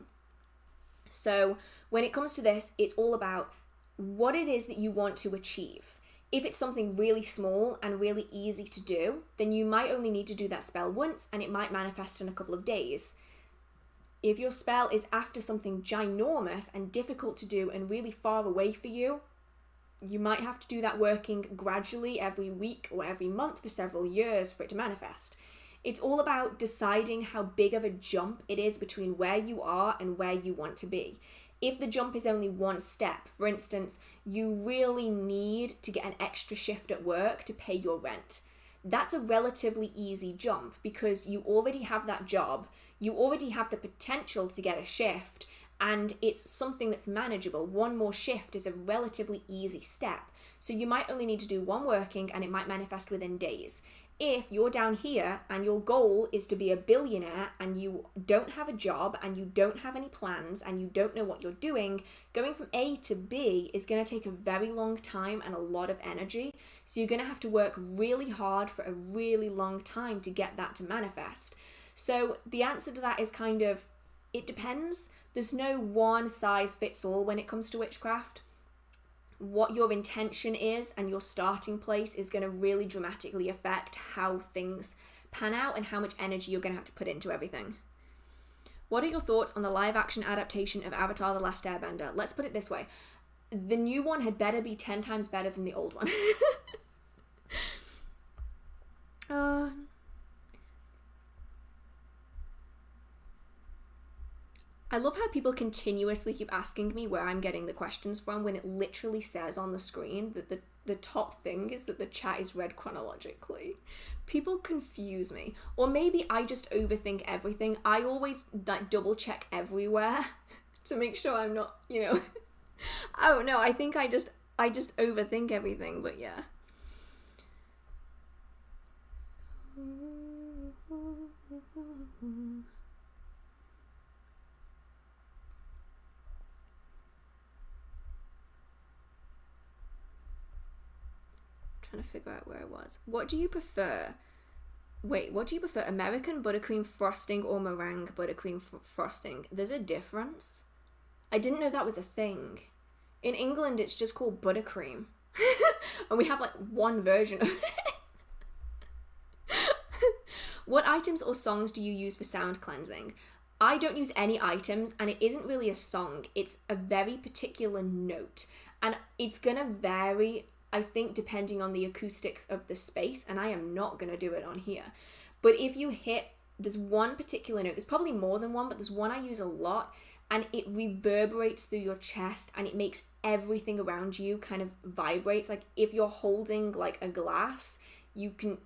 So when it comes to this, it's all about what it is that you want to achieve. If it's something really small and really easy to do, then you might only need to do that spell once and it might manifest in a couple of days. If your spell is after something ginormous and difficult to do and really far away for you, you might have to do that working gradually every week or every month for several years for it to manifest. It's all about deciding how big of a jump it is between where you are and where you want to be. If the jump is only one step, for instance, you really need to get an extra shift at work to pay your rent. That's a relatively easy jump because you already have that job, you already have the potential to get a shift, and it's something that's manageable. One more shift is a relatively easy step. So you might only need to do one working and it might manifest within days. If you're down here and your goal is to be a billionaire and you don't have a job and you don't have any plans and you don't know what you're doing, going from A to B is going to take a very long time and a lot of energy. So you're going to have to work really hard for a really long time to get that to manifest. So the answer to that is kind of, it depends. There's no one size fits all when it comes to witchcraft. What your intention is and your starting place is going to really dramatically affect how things pan out and how much energy you're going to have to put into everything. What are your thoughts on the live action adaptation of Avatar: The Last Airbender? Let's put it this way. The new one had better be 10 times better than the old one. I love how people continuously keep asking me where I'm getting the questions from when it literally says on the screen that the top thing is that the chat is read chronologically. People confuse me. Or maybe I just overthink everything. I always double check everywhere to make sure I'm not, I don't know. I think I just overthink everything, but yeah. Trying to figure out where I was. What do you prefer? What do you prefer? American buttercream frosting or meringue buttercream frosting? There's a difference. I didn't know that was a thing. In England, it's just called buttercream. And we have like one version of it. What items or songs do you use for sound cleansing? I don't use any items, and it isn't really a song. It's a very particular note. And it's gonna vary, I think, depending on the acoustics of the space, and I am not going to do it on here. But if you hit, there's one particular note, there's probably more than one, but there's one I use a lot, and it reverberates through your chest, and it makes everything around you kind of vibrates. Like if you're holding like a glass, you can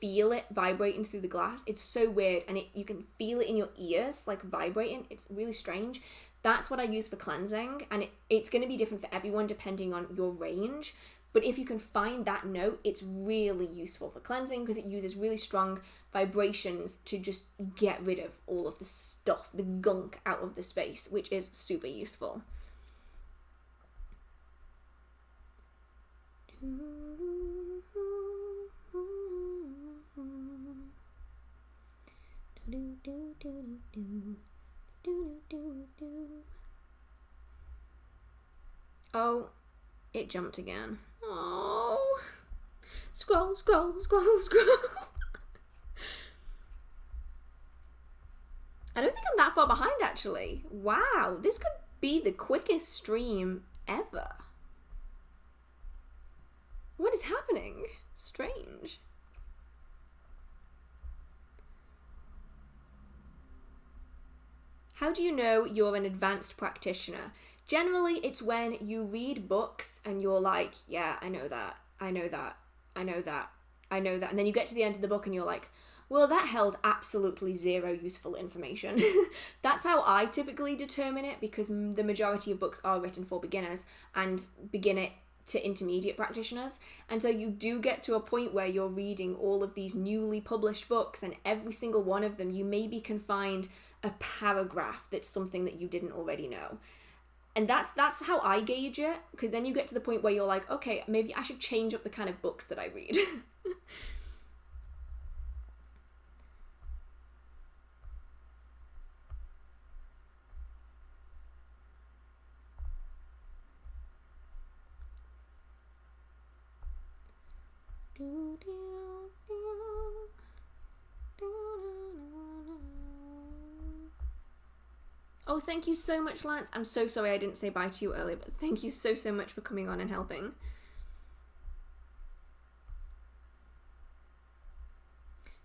feel it vibrating through the glass. It's so weird, and you can feel it in your ears, like vibrating. It's really strange. That's what I use for cleansing, and it's going to be different for everyone depending on your range. But if you can find that note, it's really useful for cleansing because it uses really strong vibrations to just get rid of all of the stuff, the gunk out of the space, which is super useful. Oh, it jumped again. Oh, scroll. I don't think I'm that far behind, actually. Wow, this could be the quickest stream ever. What is happening? Strange. How do you know you're an advanced practitioner? Generally, it's when you read books and you're like, yeah, I know that. And then you get to the end of the book and you're like, well, that held absolutely zero useful information. That's how I typically determine it, because the majority of books are written for beginners and beginner to intermediate practitioners. And so you do get to a point where you're reading all of these newly published books, and every single one of them, you maybe can find a paragraph that's something that you didn't already know. And that's how I gauge it, because then you get to the point where you're like, okay, maybe I should change up the kind of books that I read. Oh, thank you so much, Lance. I'm so sorry I didn't say bye to you earlier, but thank you so much for coming on and helping.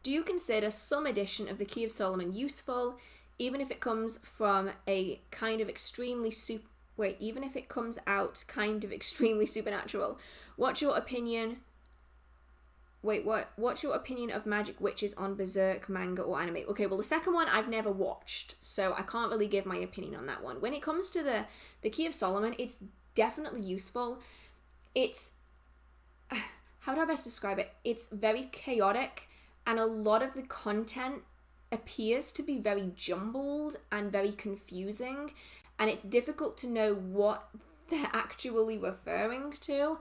Do you consider some edition of the Key of Solomon useful, even if it comes from a kind of extremely even if it comes out kind of extremely supernatural? What's your opinion? What's your opinion of Magic Witches on Berserk manga or anime? Okay, well, the second one I've never watched, so I can't really give my opinion on that one. When it comes to the Key of Solomon, it's definitely useful. It's, how do I best describe it? It's very chaotic, and a lot of the content appears to be very jumbled and very confusing, and it's difficult to know what they're actually referring to.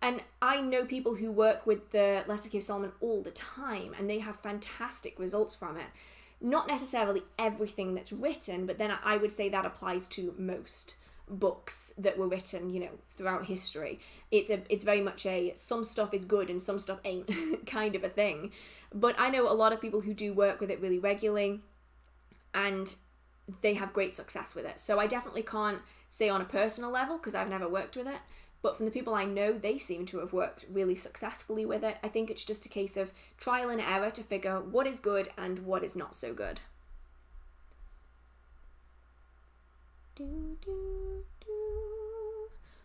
And I know people who work with the Lesser Key of Solomon all the time, and they have fantastic results from it. not necessarily everything that's written, but then I would say that applies to most books that were written, you know, throughout history. It's very much a some stuff is good and some stuff ain't kind of a thing. But I know a lot of people who do work with it really regularly, and they have great success with it. So I definitely can't say on a personal level because I've never worked with it, but from the people I know, they seem to have worked really successfully with it. I think it's just a case of trial and error to figure what is good and what is not so good.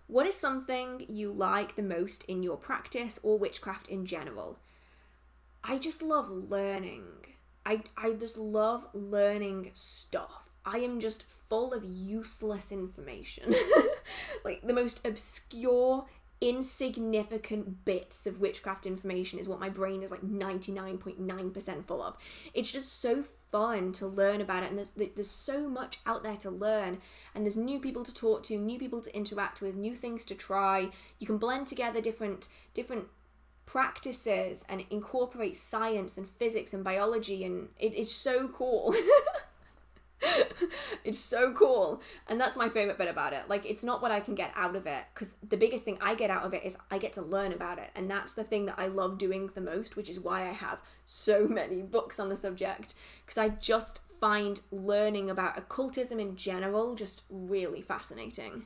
What is something you like the most in your practice or witchcraft in general? I just love learning. I just love learning stuff. I am just full of useless information. Like the most obscure, insignificant bits of witchcraft information is what my brain is like 99.9% full of. It's just so fun to learn about it, and there's so much out there to learn, and there's new people to talk to, new people to interact with, new things to try. You can blend together different practices and incorporate science and physics and biology, and it's so cool. It's so cool, and that's my favorite bit about it. Like, it's not what I can get out of it, because the biggest thing I get out of it is I get to learn about it, and that's the thing that I love doing the most, which is why I have so many books on the subject, because I just find learning about occultism in general just really fascinating.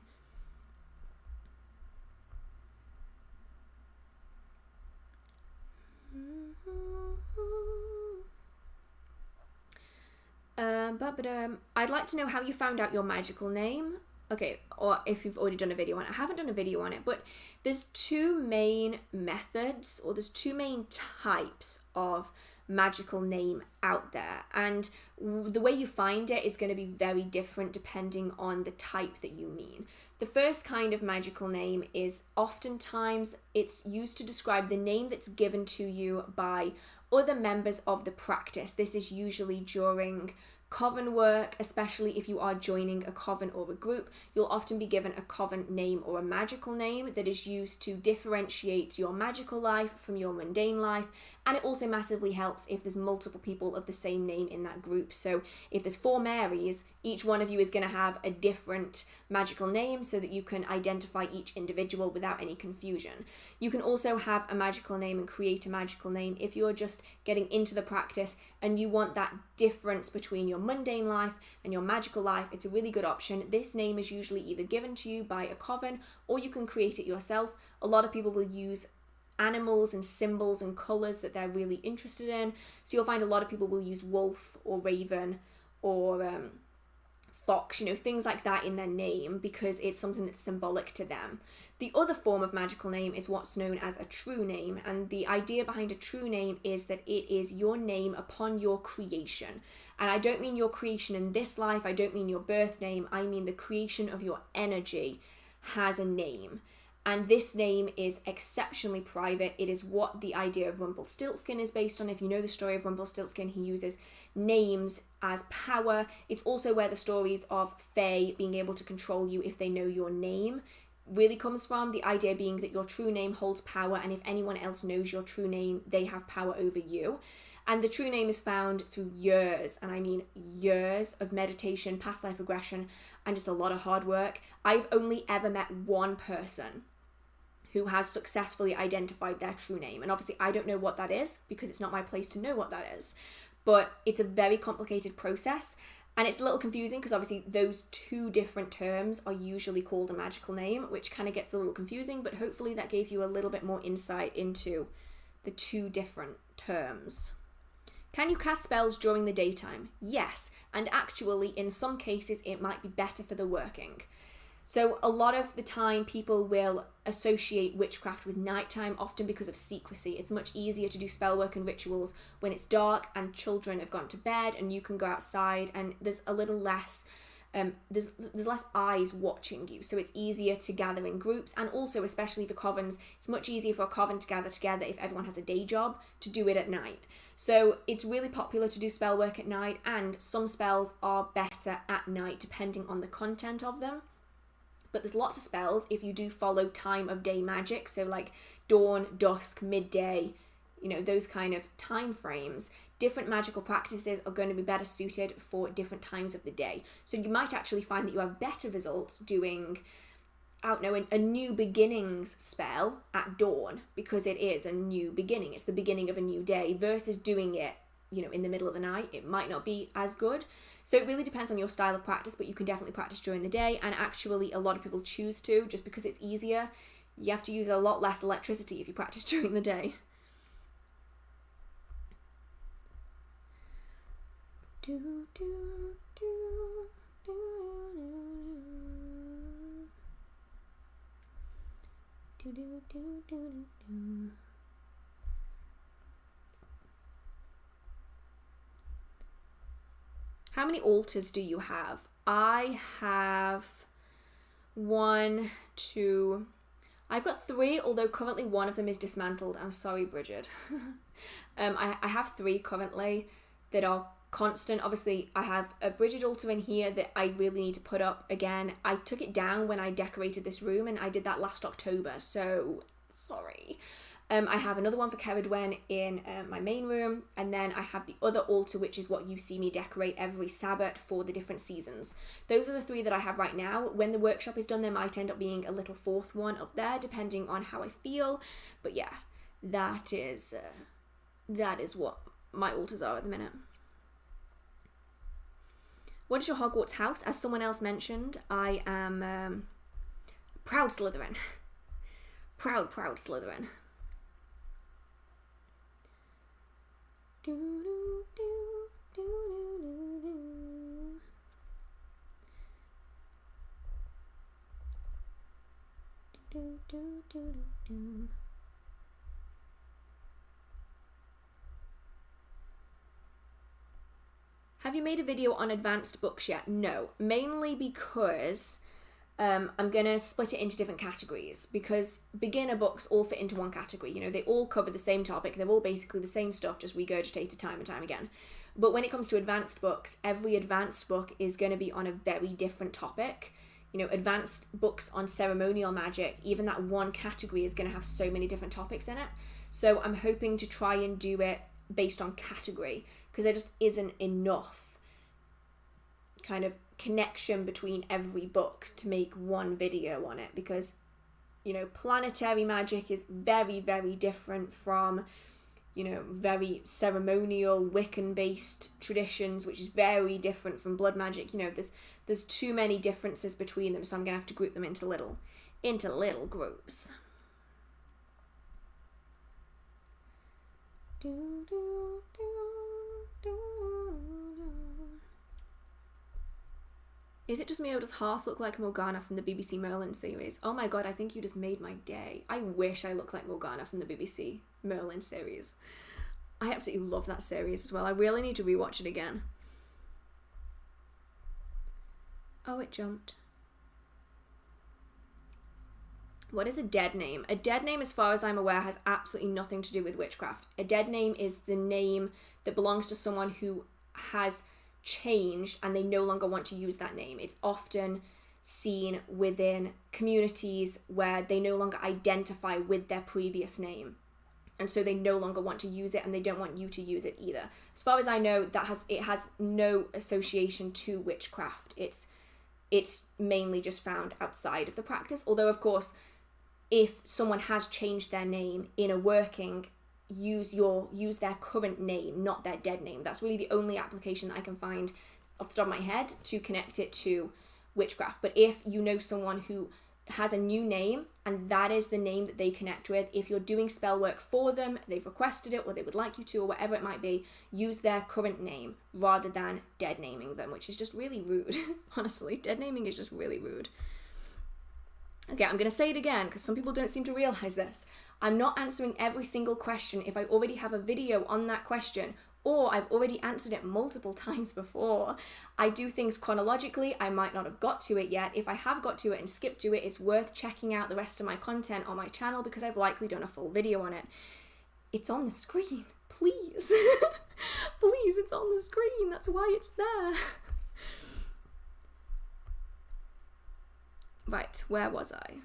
I'd like to know how you found out your magical name. Okay, or if you've already done a video on it. I haven't done a video on it, but there's two main methods, or there's two main types of magical name out there, and the way you find it is going to be very different depending on the type that you mean. The first kind of magical name is oftentimes it's used to describe the name that's given to you by other members of the practice. This is usually during coven work, especially if you are joining a coven or a group. You'll often be given a coven name or a magical name that is used to differentiate your magical life from your mundane life, and it also massively helps if there's multiple people of the same name in that group. So if there's 4 Marys, each one of you is going to have a different magical name so that you can identify each individual without any confusion. You can also have a magical name and create a magical name if you're just getting into the practice and you want that difference between your mundane life and your magical life. It's a really good option. This name is usually either given to you by a coven or you can create it yourself. A lot of people will use animals and symbols and colours that they're really interested in. So you'll find a lot of people will use wolf or raven or fox, things like that in their name because it's something that's symbolic to them. The other form of magical name is what's known as a true name, and the idea behind a true name is that it is your name upon your creation. And I don't mean your creation in this life, I don't mean your birth name, I mean the creation of your energy has a name. And this name is exceptionally private. It is what the idea of Rumpelstiltskin is based on. If you know the story of Rumpelstiltskin, he uses names as power. It's also where the stories of Fae being able to control you if they know your name really comes from. The idea being that your true name holds power, and if anyone else knows your true name, they have power over you. And the true name is found through years, and I mean years of meditation, past life regression, and just a lot of hard work. I've only ever met one person who has successfully identified their true name. And obviously I don't know what that is because it's not my place to know what that is. But it's a very complicated process, and it's a little confusing because obviously those two different terms are usually called a magical name, which kind of gets a little confusing, but hopefully that gave you a little bit more insight into the two different terms. Can you cast spells during the daytime? Yes, and actually in some cases it might be better for the working. So a lot of the time people will associate witchcraft with nighttime, often because of secrecy. It's much easier to do spellwork and rituals when it's dark and children have gone to bed and you can go outside and there's a little less, there's less eyes watching you. So it's easier to gather in groups, and also especially for covens, it's much easier for a coven to gather together if everyone has a day job to do it at night. So it's really popular to do spellwork at night, and some spells are better at night depending on the content of them. But there's lots of spells if you do follow time of day magic, so like dawn, dusk, midday, those kind of time frames. different magical practices are going to be better suited for different times of the day. So you might actually find that you have better results doing, I don't know, a new beginnings spell at dawn, because it is a new beginning. It's the beginning of a new day, versus doing it, you know, in the middle of the night. It might not be as good. So it really depends on your style of practice, but you can definitely practice during the day. And actually a lot of people choose to, just because it's easier. You have to use a lot less electricity if you practice during the day. How many altars do you have? I have 1, 2... I've got 3, although currently one of them is dismantled. I'm sorry, Bridget. I have 3 currently that are constant. Obviously, I have a Bridget altar in here that I really need to put up again. I took it down when I decorated this room, and I did that last October, so sorry. I have another one for Ceridwen in my main room, and then I have the other altar, which is what you see me decorate every Sabbath for the different seasons. Those are the 3 that I have right now. When the workshop is done, there might end up being a little 4th one up there, depending on how I feel. But yeah, that is what my altars are at the minute. What is your Hogwarts house? As someone else mentioned, I am proud Slytherin. Proud Slytherin. Have you made a video on advanced books yet? No, mainly because I'm going to split it into different categories, because beginner books all fit into one category. You know, they all cover the same topic. They're all basically the same stuff, just regurgitated time and time again. But when it comes to advanced books, every advanced book is going to be on a very different topic. You know, advanced books on ceremonial magic, even that one category is going to have so many different topics in it. So I'm hoping to try and do it based on category, because there just isn't enough kind of connection between every book to make one video on it, because, you know, planetary magic is very, very different from, you know, very ceremonial Wiccan based traditions, which is very different from blood magic. You know, there's too many differences between them, so I'm gonna have to group them into little groups. Is it just me, or does Hearth look like Morgana from the BBC Merlin series? Oh my god, I think you just made my day. I wish I looked like Morgana from the BBC Merlin series. I absolutely love that series as well. I really need to rewatch it again. Oh, it jumped. What is a dead name? A dead name, as far as I'm aware, has absolutely nothing to do with witchcraft. A dead name is the name that belongs to someone who has changed and they no longer want to use that name. It's often seen within communities where they no longer identify with their previous name, and so they no longer want to use it, and they don't want you to use it either. As far as I know, it has no association to witchcraft. It's mainly just found outside of the practice, although of course if someone has changed their name in a working, use their current name, not their dead name. That's really the only application that I can find off the top of my head to connect it to witchcraft. But if you know someone who has a new name and that is the name that they connect with, if you're doing spell work for them, they've requested it or they would like you to, or whatever it might be, use their current name rather than dead naming them, which is just really rude. Honestly, dead naming is just really rude. Okay, I'm going to say it again because some people don't seem to realize this. I'm not answering every single question if I already have a video on that question or I've already answered it multiple times before. I do things chronologically. I might not have got to it yet. If I have got to it and skipped to it, it's worth checking out the rest of my content on my channel because I've likely done a full video on it. It's on the screen, please. Please, it's on the screen. That's why it's there. Right, where was I?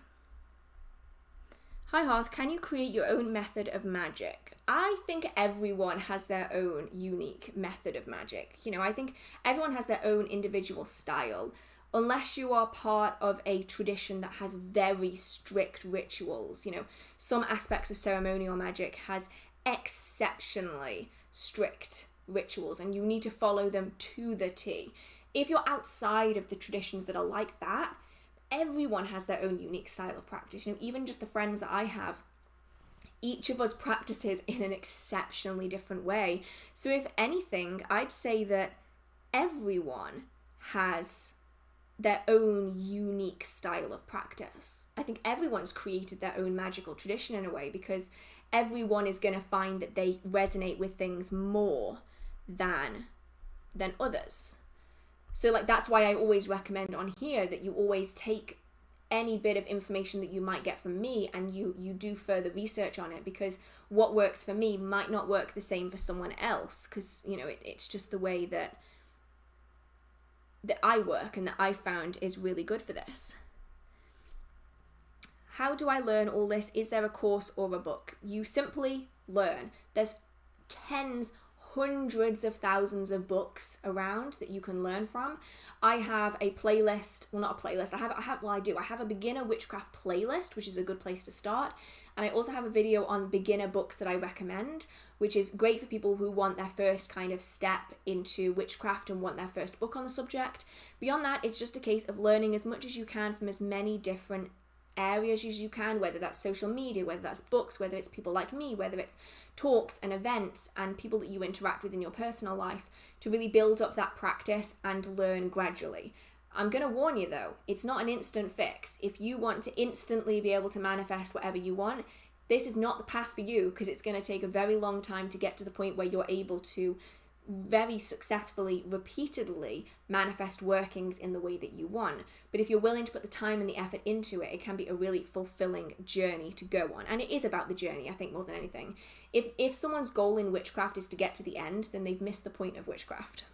Hi Hearth, can you create your own method of magic? I think everyone has their own unique method of magic. You know, I think everyone has their own individual style. Unless you are part of a tradition that has very strict rituals, you know, some aspects of ceremonial magic has exceptionally strict rituals and you need to follow them to the T. If you're outside of the traditions that are like that, everyone has their own unique style of practice. You know, even just the friends that I have, each of us practices in an exceptionally different way. So if anything, I'd say that everyone has their own unique style of practice. I think everyone's created their own magical tradition in a way, because everyone is going to find that they resonate with things more than others. So like that's why I always recommend on here that you always take any bit of information that you might get from me and you do further research on it, because what works for me might not work the same for someone else, because you know it's just the way that I work and that I found is really good for this. How do I learn all this? Is there a course or a book? You simply learn. There's tens, hundreds of thousands of books around that you can learn from. I have a playlist, well not a playlist, I have a beginner witchcraft playlist, which is a good place to start. And I also have a video on beginner books that I recommend, which is great for people who want their first kind of step into witchcraft and want their first book on the subject. Beyond that, it's just a case of learning as much as you can from as many different areas as you can, whether that's social media, whether that's books, whether it's people like me, whether it's talks and events and people that you interact with in your personal life, to really build up that practice and learn gradually. I'm going to warn you though, it's not an instant fix. If you want to instantly be able to manifest whatever you want, this is not the path for you, because it's going to take a very long time to get to the point where you're able to very successfully, repeatedly manifest workings in the way that you want. But if you're willing to put the time and the effort into it, it can be a really fulfilling journey to go on. And it is about the journey, I think, more than anything. If someone's goal in witchcraft is to get to the end, then they've missed the point of witchcraft.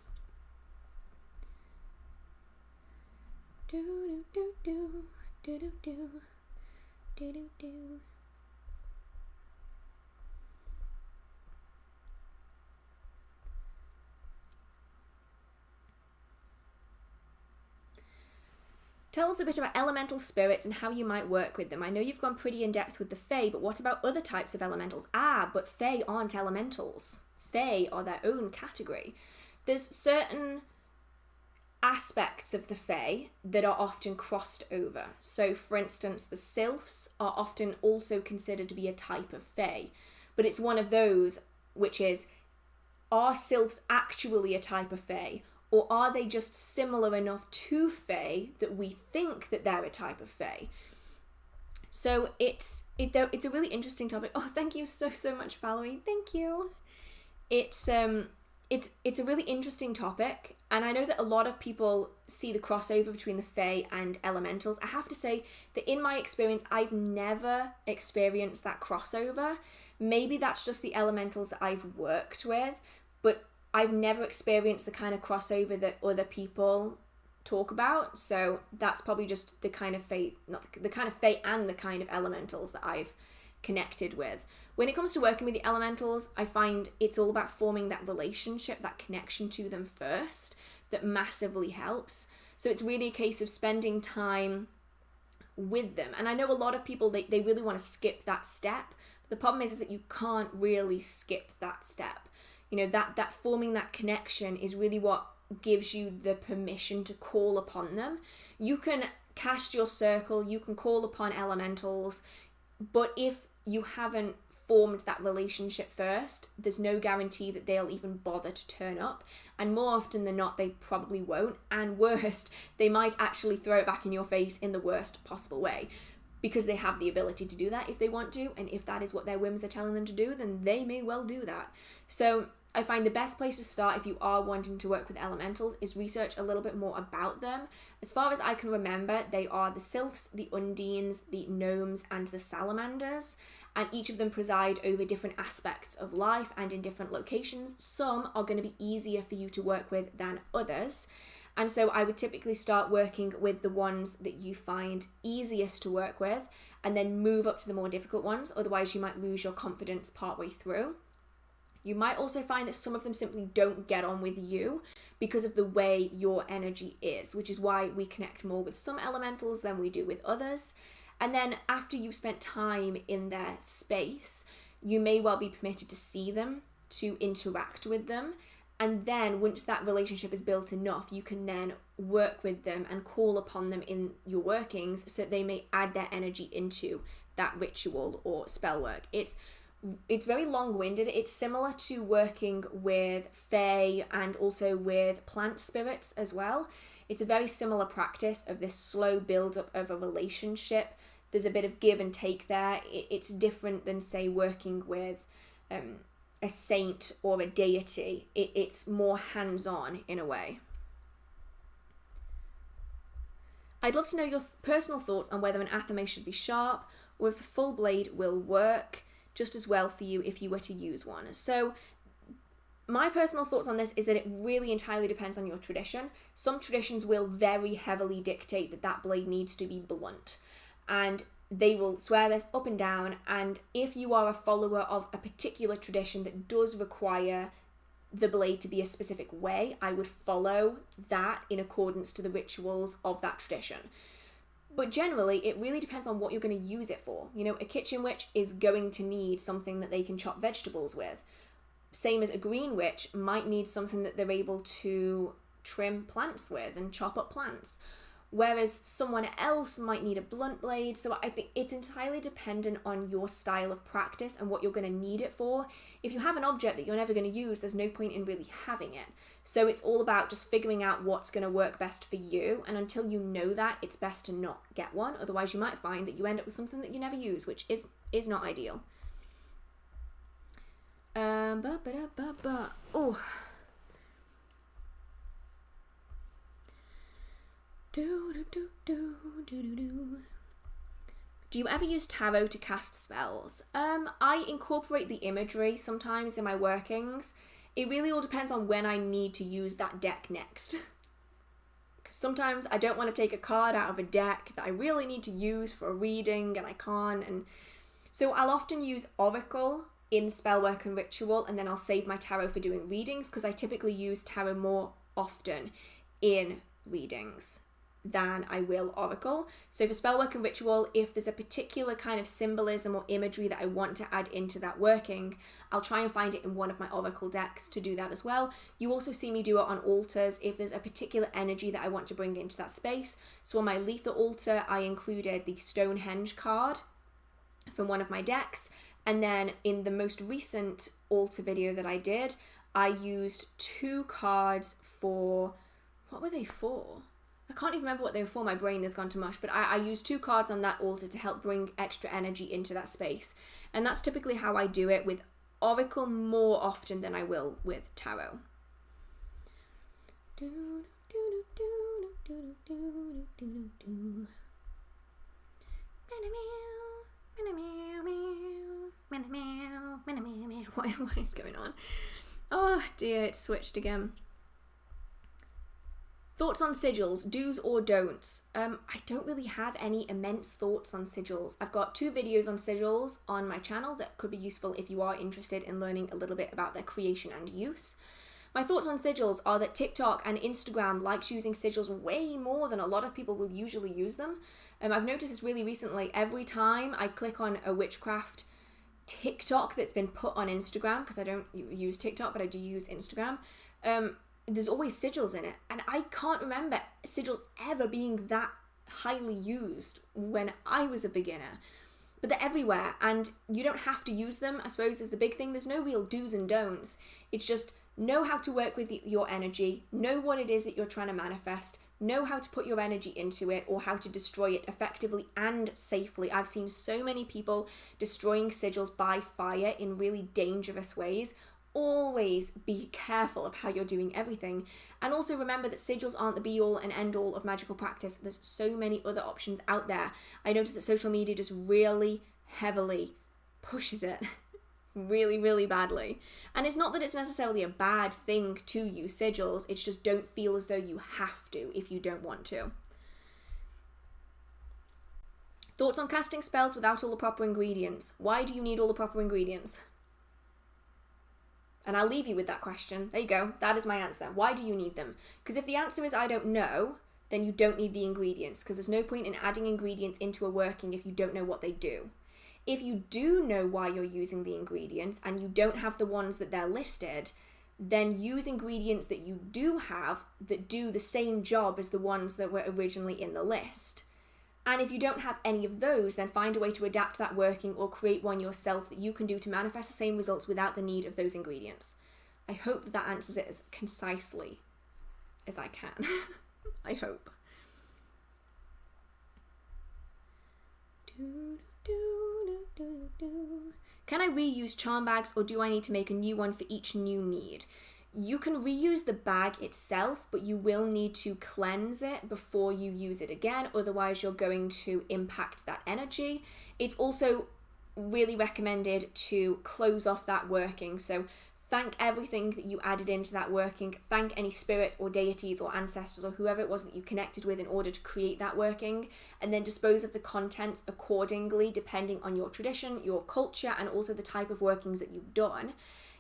Do do do do do do do do do. Tell us a bit about elemental spirits and how you might work with them. I know you've gone pretty in depth with the Fae, but what about other types of elementals? But Fae aren't elementals. Fae are their own category. There's certain aspects of the Fae that are often crossed over. So for instance, the sylphs are often also considered to be a type of Fae, but it's one of those which is, are sylphs actually a type of Fae? Or are they just similar enough to Fae that we think that they're a type of Fae? So it's a really interesting topic. Oh, thank you so much, Valerie. Thank you. It's a really interesting topic, and I know that a lot of people see the crossover between the Fae and elementals. I have to say that in my experience, I've never experienced that crossover. Maybe that's just the elementals that I've worked with, but I've never experienced the kind of crossover that other people talk about. So that's probably just the kind of Fae, not the kind of Fae and the kind of elementals that I've connected with. When it comes to working with the elementals, I find it's all about forming that relationship, that connection to them first, that massively helps. So it's really a case of spending time with them. And I know a lot of people, they really want to skip that step. But the problem is that you can't really skip that step. You know, that forming that connection is really what gives you the permission to call upon them. You can cast your circle, you can call upon elementals, but if you haven't formed that relationship first, there's no guarantee that they'll even bother to turn up. And more often than not, they probably won't. And worst, they might actually throw it back in your face in the worst possible way, because they have the ability to do that if they want to. And if that is what their whims are telling them to do, then they may well do that. So I find the best place to start if you are wanting to work with elementals is research a little bit more about them. As far as I can remember, they are the sylphs, the undines, the gnomes, and the salamanders, and each of them preside over different aspects of life and in different locations. Some are going to be easier for you to work with than others, and so I would typically start working with the ones that you find easiest to work with, and then move up to the more difficult ones. Otherwise, you might lose your confidence partway through. You might also find that some of them simply don't get on with you because of the way your energy is, which is why we connect more with some elementals than we do with others. And then after you've spent time in their space, you may well be permitted to see them, to interact with them. And then once that relationship is built enough, you can then work with them and call upon them in your workings so that they may add their energy into that ritual or spell work. It's very long-winded. It's similar to working with fae and also with plant spirits as well. It's a very similar practice of this slow build-up of a relationship. There's a bit of give and take there. It's different than, say, working with a saint or a deity. It's more hands-on in a way. I'd love to know your personal thoughts on whether an athame should be sharp or if a full blade will work just as well for you if you were to use one. So my personal thoughts on this is that it really entirely depends on your tradition. Some traditions will very heavily dictate that that blade needs to be blunt, and they will swear this up and down. And if you are a follower of a particular tradition that does require the blade to be a specific way, I would follow that in accordance to the rituals of that tradition. But generally, it really depends on what you're going to use it for. You know, a kitchen witch is going to need something that they can chop vegetables with. Same as a green witch might need something that they're able to trim plants with and chop up plants. Whereas someone else might need a blunt blade. So I think it's entirely dependent on your style of practice and what you're going to need it for. If you have an object that you're never going to use, there's no point in really having it. So it's all about just figuring out what's going to work best for you. And until you know that, it's best to not get one. Otherwise, you might find that you end up with something that you never use, which is not ideal. Oh. Do you ever use tarot to cast spells? I incorporate the imagery sometimes in my workings. It really all depends on when I need to use that deck next. Because sometimes I don't want to take a card out of a deck that I really need to use for a reading and I can't. And so I'll often use Oracle in Spellwork and Ritual, and then I'll save my tarot for doing readings, because I typically use tarot more often in readings than I will Oracle. So for Spellwork and Ritual, if there's a particular kind of symbolism or imagery that I want to add into that working, I'll try and find it in one of my Oracle decks to do that as well. You also see me do it on altars if there's a particular energy that I want to bring into that space. So on my Letha altar, I included the Stonehenge card from one of my decks. And then in the most recent altar video that I did, I used 2 cards for, what were they for? I can't even remember what they were for, my brain has gone to mush, but I used 2 cards on that altar to help bring extra energy into that space. And that's typically how I do it with Oracle more often than I will with Tarot. What is going on? Oh dear, it switched again. Thoughts on sigils, do's or don'ts? I don't really have any immense thoughts on sigils. I've got 2 videos on sigils on my channel that could be useful if you are interested in learning a little bit about their creation and use. My thoughts on sigils are that TikTok and Instagram likes using sigils way more than a lot of people will usually use them. I've noticed this really recently. Every time I click on a Witchcraft TikTok that's been put on Instagram, because I don't use TikTok, but I do use Instagram, there's always sigils in it. And I can't remember sigils ever being that highly used when I was a beginner. But they're everywhere, and you don't have to use them, I suppose, is the big thing. There's no real do's and don'ts. It's just know how to work with your energy, know what it is that you're trying to manifest, know how to put your energy into it or how to destroy it effectively and safely. I've seen so many people destroying sigils by fire in really dangerous ways. Always be careful of how you're doing everything. And also remember that sigils aren't the be-all and end-all of magical practice. There's so many other options out there. I noticed that social media just really heavily pushes it really, really badly. And it's not that it's necessarily a bad thing to use sigils, it's just don't feel as though you have to if you don't want to. Thoughts on casting spells without all the proper ingredients? Why do you need all the proper ingredients? And I'll leave you with that question. There you go. That is my answer. Why do you need them? Because if the answer is I don't know, then you don't need the ingredients, because there's no point in adding ingredients into a working if you don't know what they do. If you do know why you're using the ingredients and you don't have the ones that they're listed, then use ingredients that you do have that do the same job as the ones that were originally in the list. And if you don't have any of those, then find a way to adapt that working or create one yourself that you can do to manifest the same results without the need of those ingredients. I hope that answers it as concisely as I can. I hope. Can I reuse charm bags, or do I need to make a new one for each new need? You can reuse the bag itself, but you will need to cleanse it before you use it again, otherwise you're going to impact that energy. It's also really recommended to close off that working, so thank everything that you added into that working, thank any spirits or deities or ancestors or whoever it was that you connected with in order to create that working, and then dispose of the contents accordingly depending on your tradition, your culture, and also the type of workings that you've done.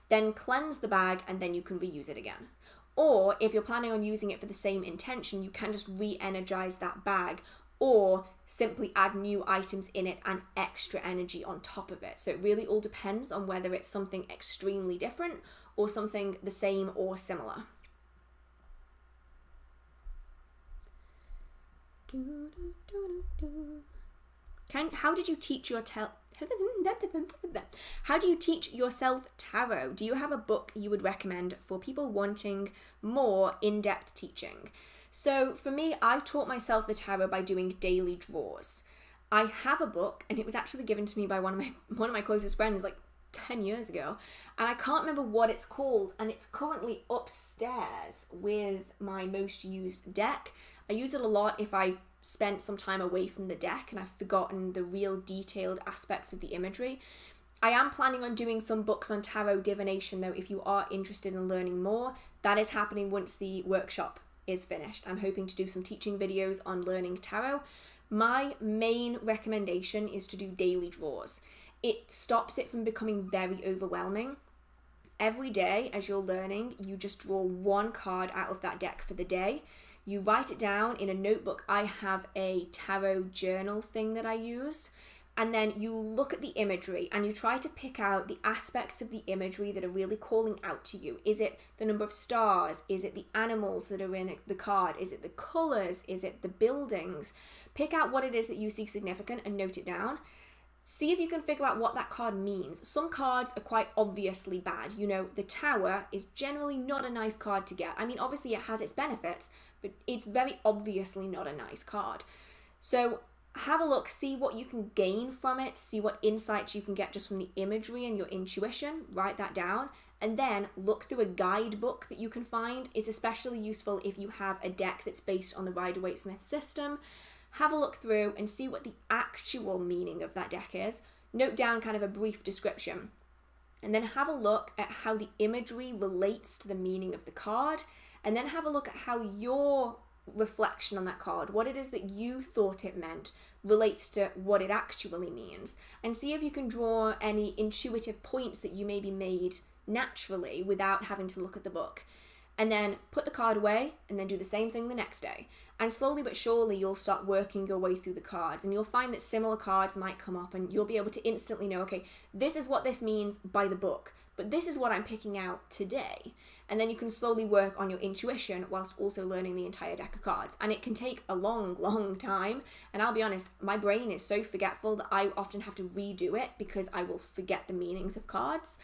Then cleanse the bag and then you can reuse it again. Or if you're planning on using it for the same intention, you can just re-energize that bag, or simply add new items in it and extra energy on top of it. So it really all depends on whether it's something extremely different or something the same or similar. How did you teach How do you teach yourself tarot? Do you have a book you would recommend for people wanting more in-depth teaching? So for me, I taught myself the tarot by doing daily draws. I have a book, and it was actually given to me by one of my closest friends like 10 years ago, and I can't remember what it's called, and it's currently upstairs with my most used deck. I use it a lot if I've spent some time away from the deck and I've forgotten the real detailed aspects of the imagery. I am planning on doing some books on tarot divination though, if you are interested in learning more. That is happening once the workshop is finished. I'm hoping to do some teaching videos on learning tarot. My main recommendation is to do daily draws. It stops it from becoming very overwhelming. Every day as you're learning, you just draw one card out of that deck for the day. You write it down in a notebook. I have a tarot journal thing that I use. And then you look at the imagery and you try to pick out the aspects of the imagery that are really calling out to you. Is it the number of stars? Is it the animals that are in the card? Is it the colors? Is it the buildings? Pick out what it is that you see significant and note it down. See if you can figure out what that card means. Some cards are quite obviously bad. You know, the Tower is generally not a nice card to get. I mean, obviously it has its benefits, but it's very obviously not a nice card. So have a look, see what you can gain from it, see what insights you can get just from the imagery and your intuition, write that down, and then look through a guidebook that you can find. It's especially useful if you have a deck that's based on the Rider-Waite-Smith system. Have a look through and see what the actual meaning of that deck is. Note down kind of a brief description. And then have a look at how the imagery relates to the meaning of the card. And then have a look at how your reflection on that card, what it is that you thought it meant, relates to what it actually means. And see if you can draw any intuitive points that you maybe made naturally without having to look at the book. And then put the card away and then do the same thing the next day. And slowly but surely you'll start working your way through the cards, and you'll find that similar cards might come up and you'll be able to instantly know, okay, this is what this means by the book, but this is what I'm picking out today. And then you can slowly work on your intuition whilst also learning the entire deck of cards. And it can take a long time. And I'll be honest, my brain is so forgetful that I often have to redo it because I will forget the meanings of cards.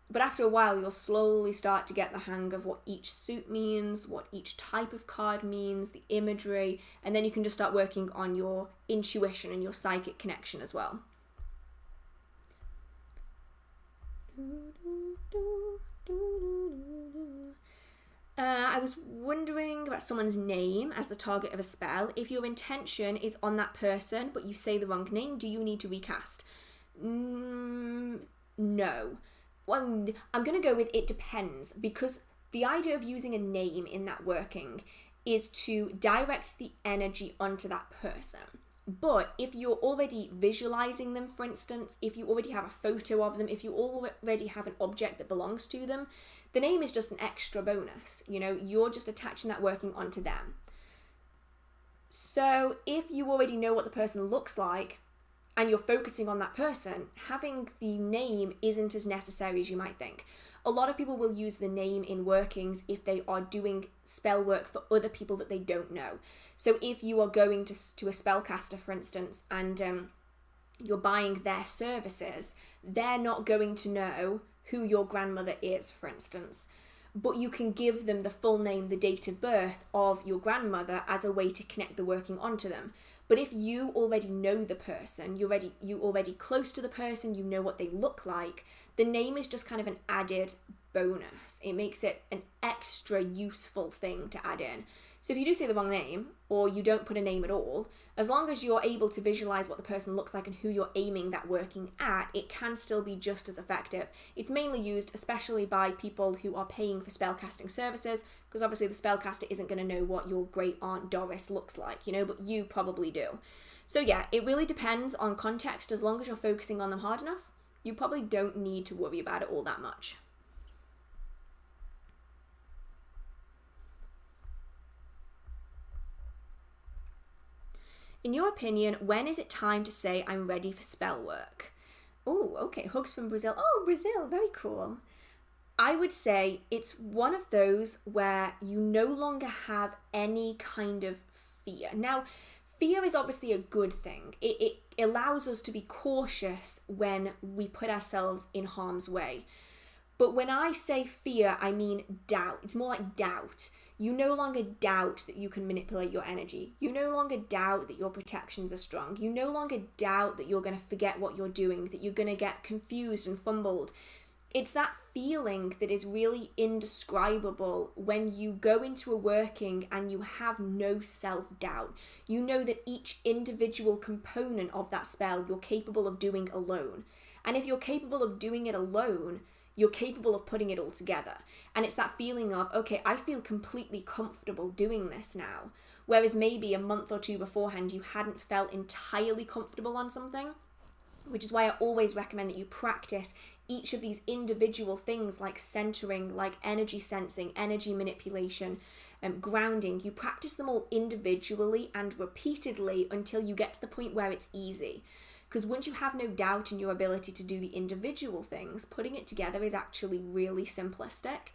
But after a while, you'll slowly start to get the hang of what each suit means, what each type of card means, the imagery, and then you can just start working on your intuition and your psychic connection as well. I was wondering about someone's name as the target of a spell. If your intention is on that person, but you say the wrong name, do you need to recast? No. Well, I'm going to go with it depends, because the idea of using a name in that working is to direct the energy onto that person. But if you're already visualizing them, for instance, if you already have a photo of them, if you already have an object that belongs to them, the name is just an extra bonus. You know, you're just attaching that working onto them. So if you already know what the person looks like and you're focusing on that person, having the name isn't as necessary as you might think. A lot of people will use the name in workings if they are doing spell work for other people that they don't know. So if you are going to a spellcaster, for instance, and you're buying their services, they're not going to know who your grandmother is, for instance. But you can give them the full name, the date of birth of your grandmother as a way to connect the working onto them. But if you already know the person, you're already close to the person, you know what they look like, the name is just kind of an added bonus. It makes it an extra useful thing to add in. So if you do say the wrong name, or you don't put a name at all, as long as you're able to visualize what the person looks like and who you're aiming that working at, it can still be just as effective. It's mainly used especially by people who are paying for spellcasting services, because obviously the spellcaster isn't going to know what your great aunt Doris looks like, you know, but you probably do. So yeah, it really depends on context. As long as you're focusing on them hard enough, you probably don't need to worry about it all that much. In your opinion, when is it time to say I'm ready for spell work? Oh, okay, hugs from Brazil. Oh, Brazil, very cool. I would say it's one of those where you no longer have any kind of fear. Now, fear is obviously a good thing. It allows us to be cautious when we put ourselves in harm's way. But when I say fear, I mean doubt. It's more like doubt. You no longer doubt that you can manipulate your energy. You no longer doubt that your protections are strong. You no longer doubt that you're going to forget what you're doing, that you're going to get confused and fumbled. It's that feeling that is really indescribable when you go into a working and you have no self-doubt. You know that each individual component of that spell you're capable of doing alone. And if you're capable of doing it alone, you're capable of putting it all together. And it's that feeling of, okay, I feel completely comfortable doing this now. Whereas maybe a month or two beforehand, you hadn't felt entirely comfortable on something, which is why I always recommend that you practice each of these individual things like centering, like energy sensing, energy manipulation, grounding. You practice them all individually and repeatedly until you get to the point where it's easy. Because once you have no doubt in your ability to do the individual things, putting it together is actually really simplistic.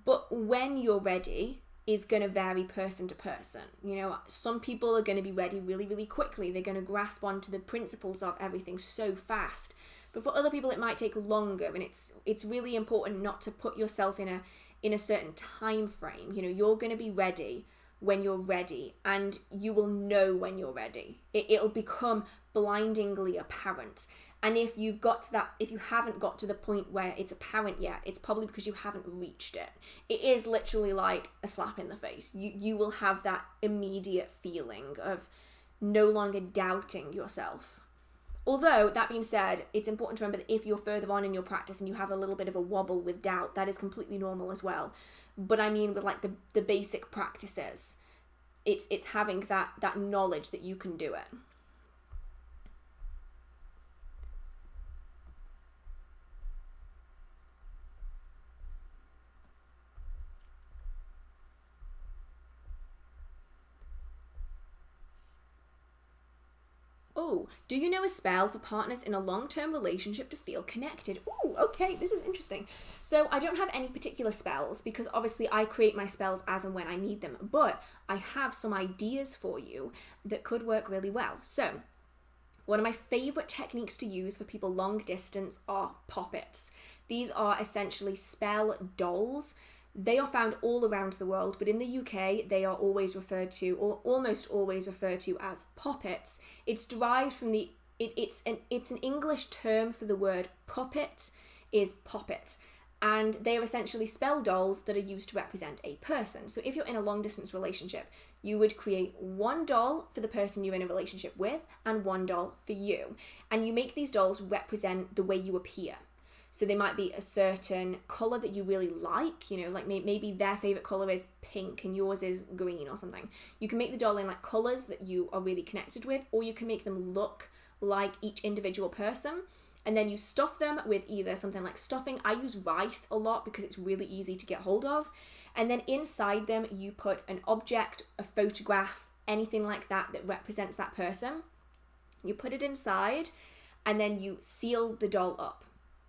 But when you're ready is going to vary person to person. You know, some people are going to be ready really, really quickly. They're going to grasp onto the principles of everything so fast. But for other people, it might take longer. And it's really important not to put yourself in a certain time frame. You know, you're going to be ready when you're ready, and you will know when you're ready. It'll become blindingly apparent. And if you haven't got to the point where it's apparent yet, it's probably because you haven't reached it. It is literally like a slap in the face. You will have that immediate feeling of no longer doubting yourself. Although, that being said, it's important to remember that if you're further on in your practice and you have a little bit of a wobble with doubt, that is completely normal as well. But I mean with like the basic practices, it's having that knowledge that you can do it. Oh, do you know a spell for partners in a long-term relationship to feel connected? Oh, okay, this is interesting. So I don't have any particular spells because obviously I create my spells as and when I need them, but I have some ideas for you that could work really well. So one of my favorite techniques to use for people long distance are poppets. These are essentially spell dolls. They are found all around the world, but in the UK, they are always referred to, or almost always referred to, as poppets. It's derived from it's an English term for the word puppet, is poppet. And they are essentially spell dolls that are used to represent a person. So if you're in a long distance relationship, you would create one doll for the person you're in a relationship with and one doll for you. And you make these dolls represent the way you appear. So they might be a certain colour that you really like, you know, like maybe their favourite colour is pink and yours is green or something. You can make the doll in like colours that you are really connected with, or you can make them look like each individual person. And then you stuff them with either something like stuffing. I use rice a lot because it's really easy to get hold of. And then inside them, you put an object, a photograph, anything like that that represents that person. You put it inside and then you seal the doll up.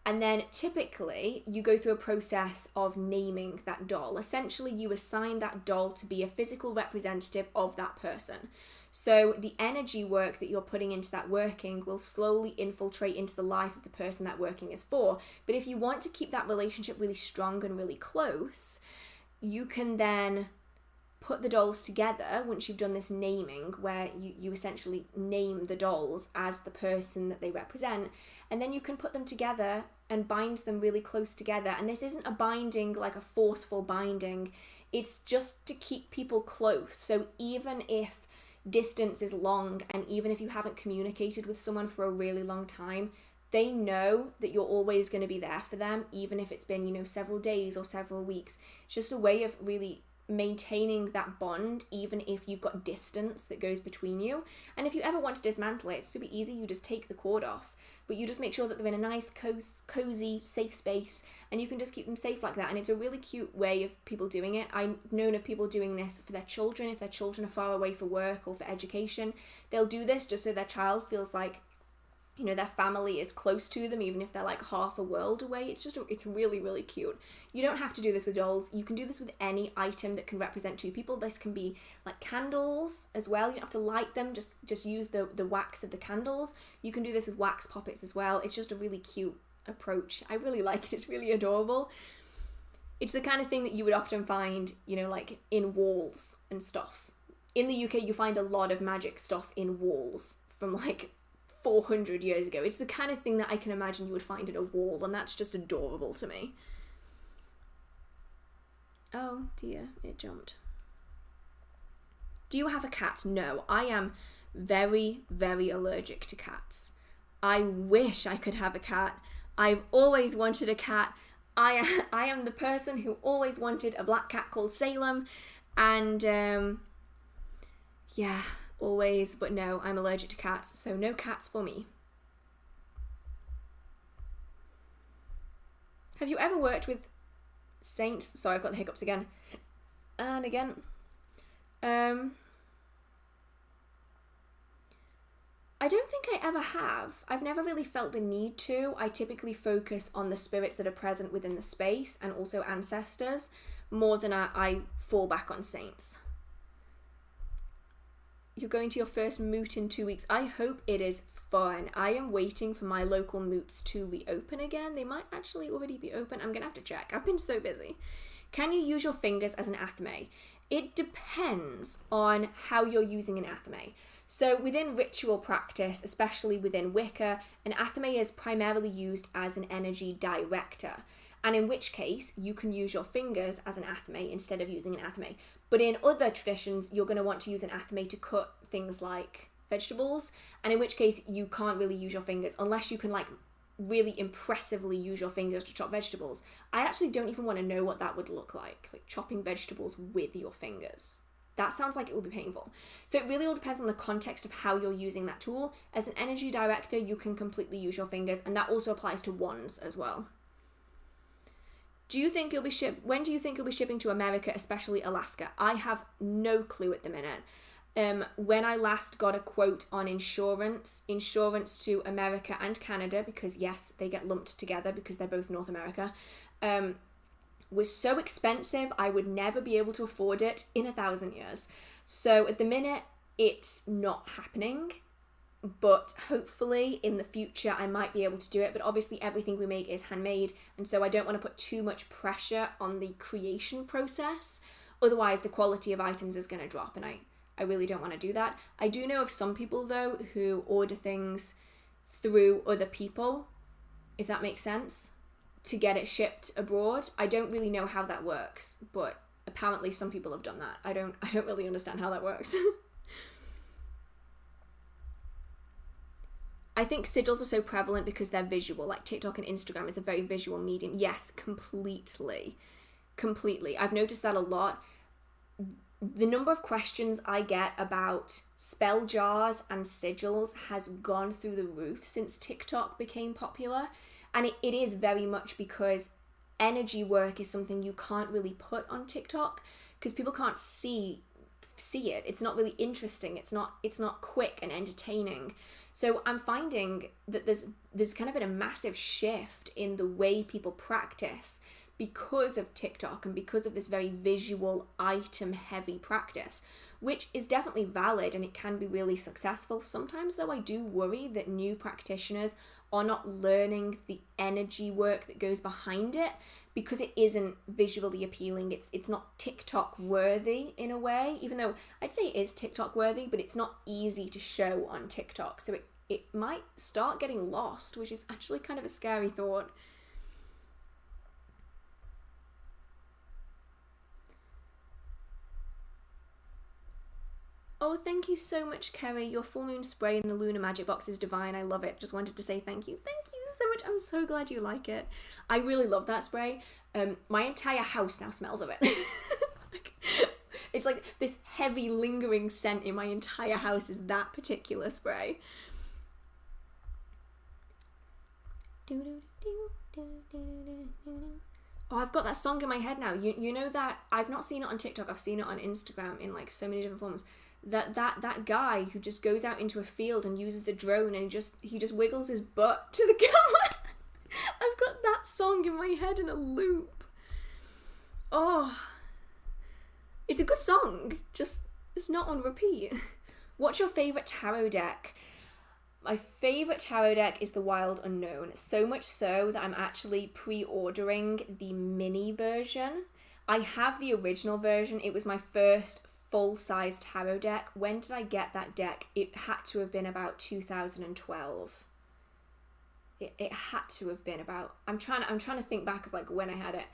And then typically you go through a process of naming that doll. Essentially, you assign that doll to be a physical representative of that person. So the energy work that you're putting into that working will slowly infiltrate into the life of the person that working is for. But if you want to keep that relationship really strong and really close, you can then put the dolls together once you've done this naming, where you essentially name the dolls as the person that they represent, and then you can put them together and bind them really close together. And this isn't a binding like a forceful binding, it's just to keep people close. So even if distance is long, and even if you haven't communicated with someone for a really long time, they know that you're always going to be there for them, even if it's been, you know, several days or several weeks. It's just a way of really maintaining that bond, even if you've got distance that goes between you. And if you ever want to dismantle it, it's super easy. You just take the cord off, but you just make sure that they're in a nice cozy safe space, and you can just keep them safe like that. And it's a really cute way of people doing it. I've known of people doing this for their children. If their children are far away for work or for education, they'll do this just so their child feels like, you know, their family is close to them, even if they're like half a world away. It's really, really cute. You don't have to do this with dolls. You can do this with any item that can represent two people. This can be like candles as well. You don't have to light them, just use the wax of the candles. You can do this with wax poppets as well. It's just a really cute approach. I really like it. It's really adorable. It's the kind of thing that you would often find, you know, like in walls and stuff. In the UK, you find a lot of magic stuff in walls from like 400 years ago. It's the kind of thing that I can imagine you would find in a wall, and that's just adorable to me. Oh dear, it jumped. Do you have a cat? No, I am very, very allergic to cats. I wish I could have a cat. I've always wanted a cat. I am the person who always wanted a black cat called Salem, and yeah, always, but no, I'm allergic to cats, so no cats for me. Have you ever worked with saints? Sorry, I've got the hiccups again. And again. I don't think I ever have. I've never really felt the need to. I typically focus on the spirits that are present within the space, and also ancestors, more than I fall back on saints. You're going to your first moot in 2 weeks. I hope it is fun. I am waiting for my local moots to reopen again. They might actually already be open. I'm going to have to check. I've been so busy. Can you use your fingers as an athame? It depends on how you're using an athame. So within ritual practice, especially within Wicca, an athame is primarily used as an energy director. And in which case, you can use your fingers as an athame instead of using an athame. But in other traditions, you're going to want to use an athame to cut things like vegetables, and in which case, you can't really use your fingers unless you can like really impressively use your fingers to chop vegetables. I actually don't even want to know what that would look like chopping vegetables with your fingers. That sounds like it would be painful. So it really all depends on the context of how you're using that tool. As an energy director, you can completely use your fingers, and that also applies to wands as well. Do you think you'll be when do you think you'll be shipping to America, especially Alaska? I have no clue at the minute. When I last got a quote on insurance to America and Canada, because yes, they get lumped together because they're both North America, was so expensive I would never be able to afford it in 1,000 years. So at the minute, it's not happening. But hopefully in the future I might be able to do it. But obviously everything we make is handmade, and so I don't want to put too much pressure on the creation process. Otherwise the quality of items is going to drop, and I really don't want to do that. I do know of some people though who order things through other people, if that makes sense, to get it shipped abroad. I don't really know how that works, but apparently some people have done that. I don't really understand how that works. I think sigils are so prevalent because they're visual. Like TikTok and Instagram is a very visual medium. Yes, completely. I've noticed that a lot. The number of questions I get about spell jars and sigils has gone through the roof since TikTok became popular. And it is very much because energy work is something you can't really put on TikTok because people can't see it. It's not really interesting. It's not quick and entertaining. So I'm finding that there's kind of been a massive shift in the way people practice because of TikTok and because of this very visual item heavy practice, which is definitely valid and it can be really successful. Sometimes though I do worry that new practitioners are not learning the energy work that goes behind it because it isn't visually appealing. It's not TikTok worthy in a way, even though I'd say it is TikTok worthy, but it's not easy to show on TikTok. So it might start getting lost, which is actually kind of a scary thought. Oh, thank you so much, Kerry. Your full moon spray in the Lunar Magic box is divine. I love it. Just wanted to say thank you. Thank you so much. I'm so glad you like it. I really love that spray. My entire house now smells of it. It's like this heavy lingering scent in my entire house is that particular spray. Oh, I've got that song in my head now. You know that I've not seen it on TikTok. I've seen it on Instagram in like so many different forms. That guy who just goes out into a field and uses a drone and he just wiggles his butt to the camera. I've got that song in my head in a loop. Oh, it's a good song. Just it's not on repeat. What's your favorite tarot deck? My favourite tarot deck is the Wild Unknown, so much so that I'm actually pre-ordering the mini version. I have the original version. It was my first full-size tarot deck. When did I get that deck? It had to have been about 2012. It had to have been about... I'm trying to think back of like when I had it.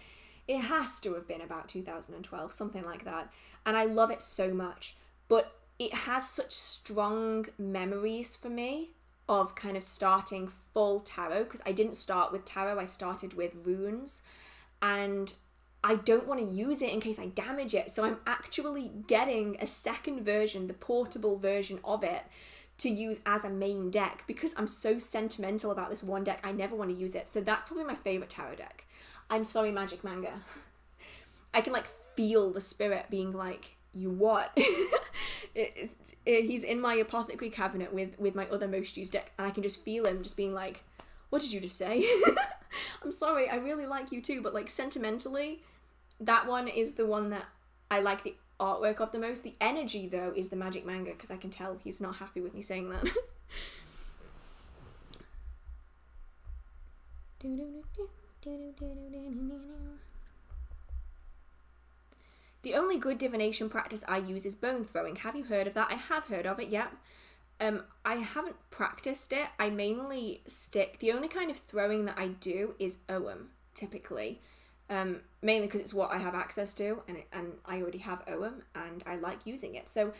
It has to have been about 2012, something like that. And I love it so much. But it has such strong memories for me of kind of starting full tarot, because I didn't start with tarot, I started with runes, and I don't want to use it in case I damage it, so I'm actually getting a second version, the portable version of it, to use as a main deck, because I'm so sentimental about this one deck, I never want to use it. So that's probably my favourite tarot deck. I'm sorry, Magick Manga. I can like feel the spirit being like, you what? He's in my apothecary cabinet with my other most used deck, and I can just feel him just being like, what did you just say? I'm sorry, I really like you too, but like sentimentally, that one is the one that I like the artwork of the most. The energy though is the Magick Manga, because I can tell he's not happy with me saying that. The only good divination practice I use is bone throwing. Have you heard of that? I have heard of it, yeah. I haven't practiced it. I mainly stick... The only kind of throwing that I do is Ogham, typically. Mainly because it's what I have access to, and I already have Ogham, and I like using it. So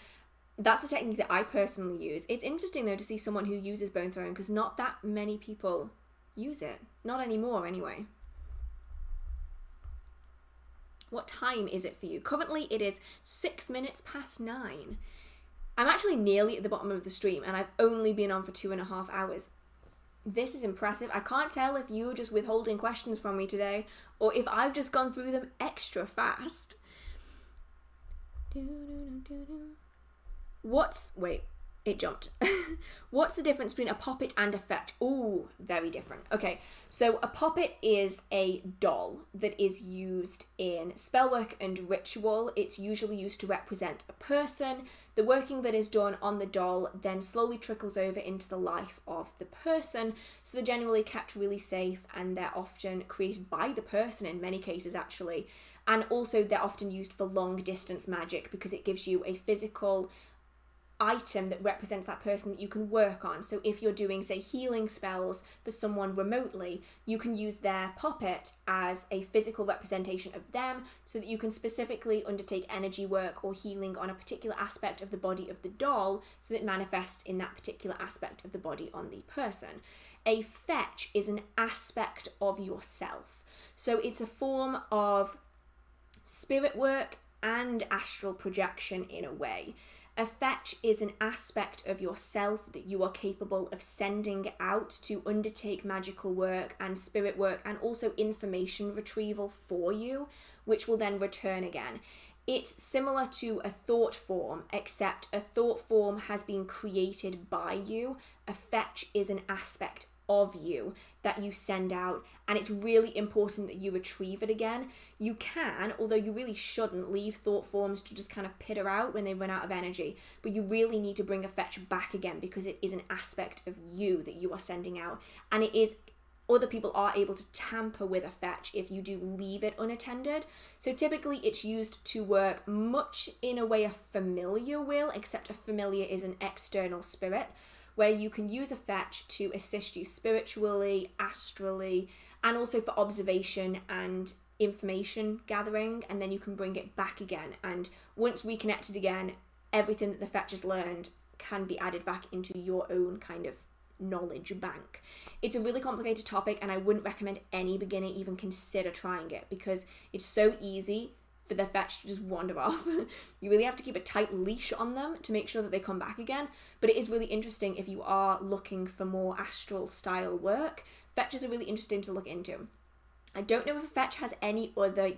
that's the technique that I personally use. It's interesting, though, to see someone who uses bone throwing, because not that many people use it. Not anymore, anyway. What time is it for you? Currently, it is 6 minutes past 9. I'm actually nearly at the bottom of the stream, and I've only been on for 2.5 hours. This is impressive. I can't tell if you're just withholding questions from me today, or if I've just gone through them extra fast. Wait, it jumped. What's the difference between a poppet and a fetch? Ooh, very different. Okay, so a poppet is a doll that is used in spellwork and ritual. It's usually used to represent a person. The working that is done on the doll then slowly trickles over into the life of the person. So they're generally kept really safe, and they're often created by the person in many cases, actually. And also they're often used for long distance magic because it gives you a physical item that represents that person that you can work on. So if you're doing, say, healing spells for someone remotely, you can use their puppet as a physical representation of them so that you can specifically undertake energy work or healing on a particular aspect of the body of the doll so that it manifests in that particular aspect of the body on the person. A fetch is an aspect of yourself. So it's a form of spirit work and astral projection in a way. A fetch is an aspect of yourself that you are capable of sending out to undertake magical work and spirit work and also information retrieval for you, which will then return again. It's similar to a thought form, except a thought form has been created by you. A fetch is an aspect of you that you send out, and it's really important that you retrieve it again. You can, although you really shouldn't, leave thought forms to just kind of pitter out when they run out of energy, but you really need to bring a fetch back again because it is an aspect of you that you are sending out, and it is, other people are able to tamper with a fetch if you do leave it unattended. So typically it's used to work much in a way a familiar will, except a familiar is an external spirit, where you can use a fetch to assist you spiritually, astrally, and also for observation and information gathering, and then you can bring it back again. And once reconnected again, everything that the fetch has learned can be added back into your own kind of knowledge bank. It's a really complicated topic, and I wouldn't recommend any beginner even consider trying it because it's so easy for the fetch to just wander off. You really have to keep a tight leash on them to make sure that they come back again. But it is really interesting if you are looking for more astral style work. Fetches are really interesting to look into. I don't know if a fetch has any other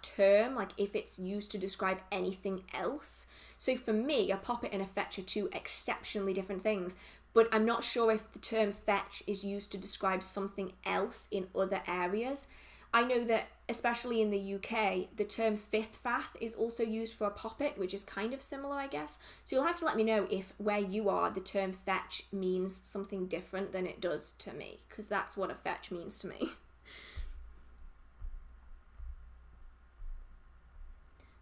term, if it's used to describe anything else. So for me, a puppet and a fetch are two exceptionally different things, but I'm not sure if the term fetch is used to describe something else in other areas. I know that, especially in the UK, the term fifth fath is also used for a puppet, which is kind of similar, I guess. So you'll have to let me know if where you are, the term fetch means something different than it does to me, because that's what a fetch means to me.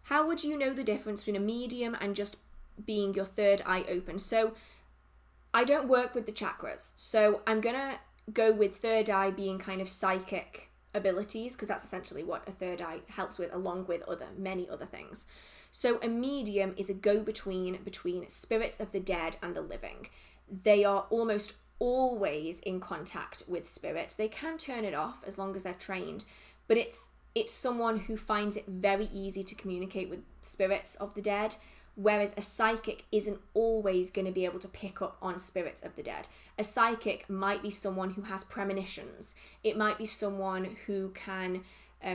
How would you know the difference between a medium and just being your third eye open? So I don't work with the chakras, so I'm going to go with third eye being kind of psychic abilities, because that's essentially what a third eye helps with, along with many other things. So a medium is a go-between between spirits of the dead and the living. They are almost always in contact with spirits. They can turn it off as long as they're trained, but it's someone who finds it very easy to communicate with spirits of the dead, whereas a psychic isn't always going to be able to pick up on spirits of the dead. A psychic might be someone who has premonitions. It might be someone who can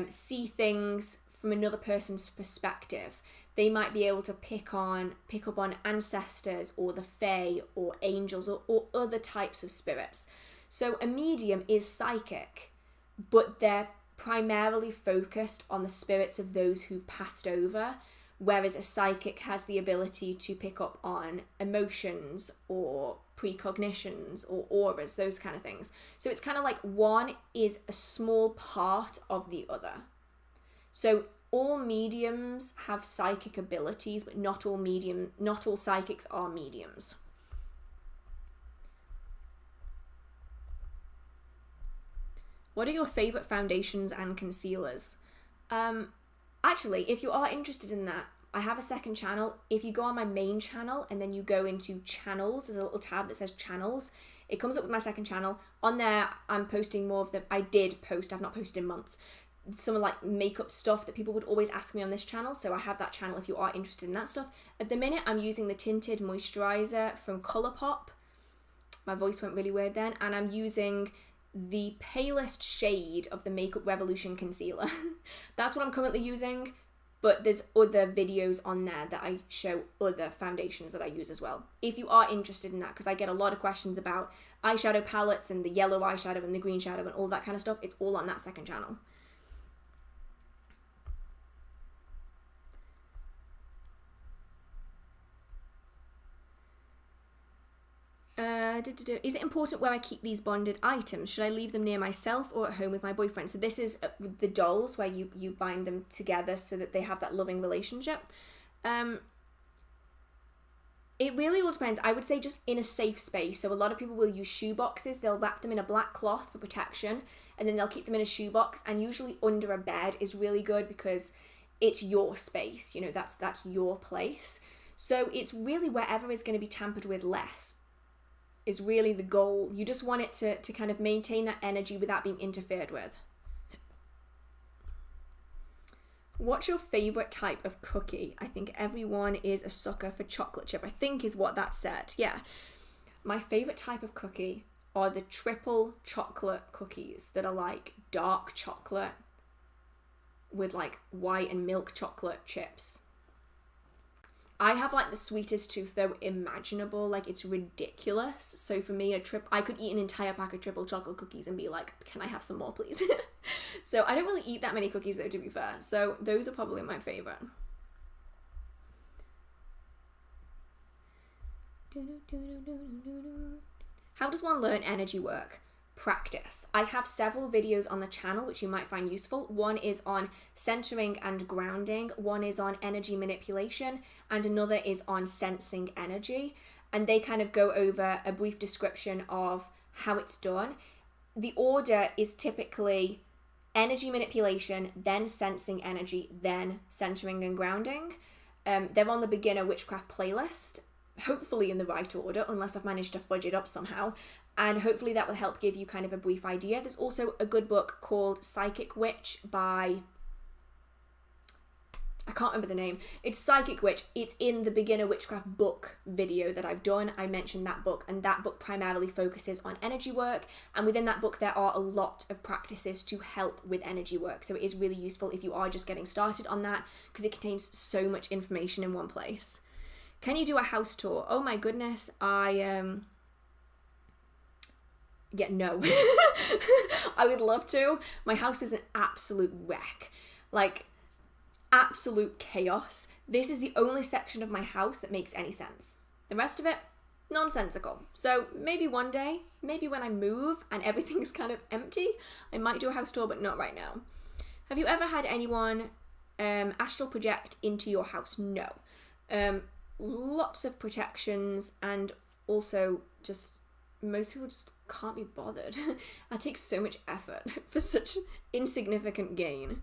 see things from another person's perspective. They might be able to pick up on ancestors or the fae or angels or other types of spirits. So a medium is psychic, but they're primarily focused on the spirits of those who've passed over, whereas a psychic has the ability to pick up on emotions or precognitions or auras, those kind of things. So it's kind of like one is a small part of the other. So all mediums have psychic abilities, but not all psychics are mediums. What are your favourite foundations and concealers? Actually, if you are interested in that, I have a second channel. If you go on my main channel and then you go into channels, there's a little tab that says channels. It comes up with my second channel. On there, I'm posting more of I've not posted in months, some makeup stuff that people would always ask me on this channel. So I have that channel if you are interested in that stuff. At the minute, I'm using the tinted moisturiser from Colourpop. My voice went really weird then. And I'm using the palest shade of the Makeup Revolution concealer. That's what I'm currently using, but there's other videos on there that I show other foundations that I use as well, if you are interested in that, because I get a lot of questions about eyeshadow palettes and the yellow eyeshadow and the green shadow and all that kind of stuff. It's all on that second channel. Is it important where I keep these bonded items? Should I leave them near myself or at home with my boyfriend? So this is with the dolls, where you bind them together so that they have that loving relationship. It really all depends. I would say just in a safe space. So a lot of people will use shoe boxes. They'll wrap them in a black cloth for protection, and then they'll keep them in a shoe box. And usually under a bed is really good because it's your space. You know, that's your place. So it's really wherever is going to be tampered with less is really the goal. You just want it to kind of maintain that energy without being interfered with. What's your favourite type of cookie? I think everyone is a sucker for chocolate chip, I think is what that said. Yeah. My favourite type of cookie are the triple chocolate cookies that are like dark chocolate with like white and milk chocolate chips. I have like the sweetest tooth though imaginable, like it's ridiculous. So for me, I could eat an entire pack of triple chocolate cookies and be like, can I have some more please? So I don't really eat that many cookies though, to be fair. So those are probably my favourite. How does one learn energy work? Practice. I have several videos on the channel which you might find useful. One is on centering and grounding, one is on energy manipulation, and another is on sensing energy. And they kind of go over a brief description of how it's done. The order is typically energy manipulation, then sensing energy, then centering and grounding. They're on the beginner witchcraft playlist, hopefully in the right order, unless I've managed to fudge it up somehow. And hopefully that will help give you kind of a brief idea. There's also a good book called XXIX by, I can't remember the name. It's XXIX. It's in the beginner witchcraft book video that I've done. I mentioned that book, and that book primarily focuses on energy work. And within that book, there are a lot of practices to help with energy work. So it is really useful if you are just getting started on that, because it contains so much information in one place. Can you do a house tour? Oh my goodness, yeah, no. I would love to. My house is an absolute wreck. Like, absolute chaos. This is the only section of my house that makes any sense. The rest of it, nonsensical. So maybe one day, maybe when I move and everything's kind of empty, I might do a house tour, but not right now. Have you ever had anyone astral project into your house? No. Lots of protections, and also just most people just can't be bothered. That takes so much effort for such insignificant gain.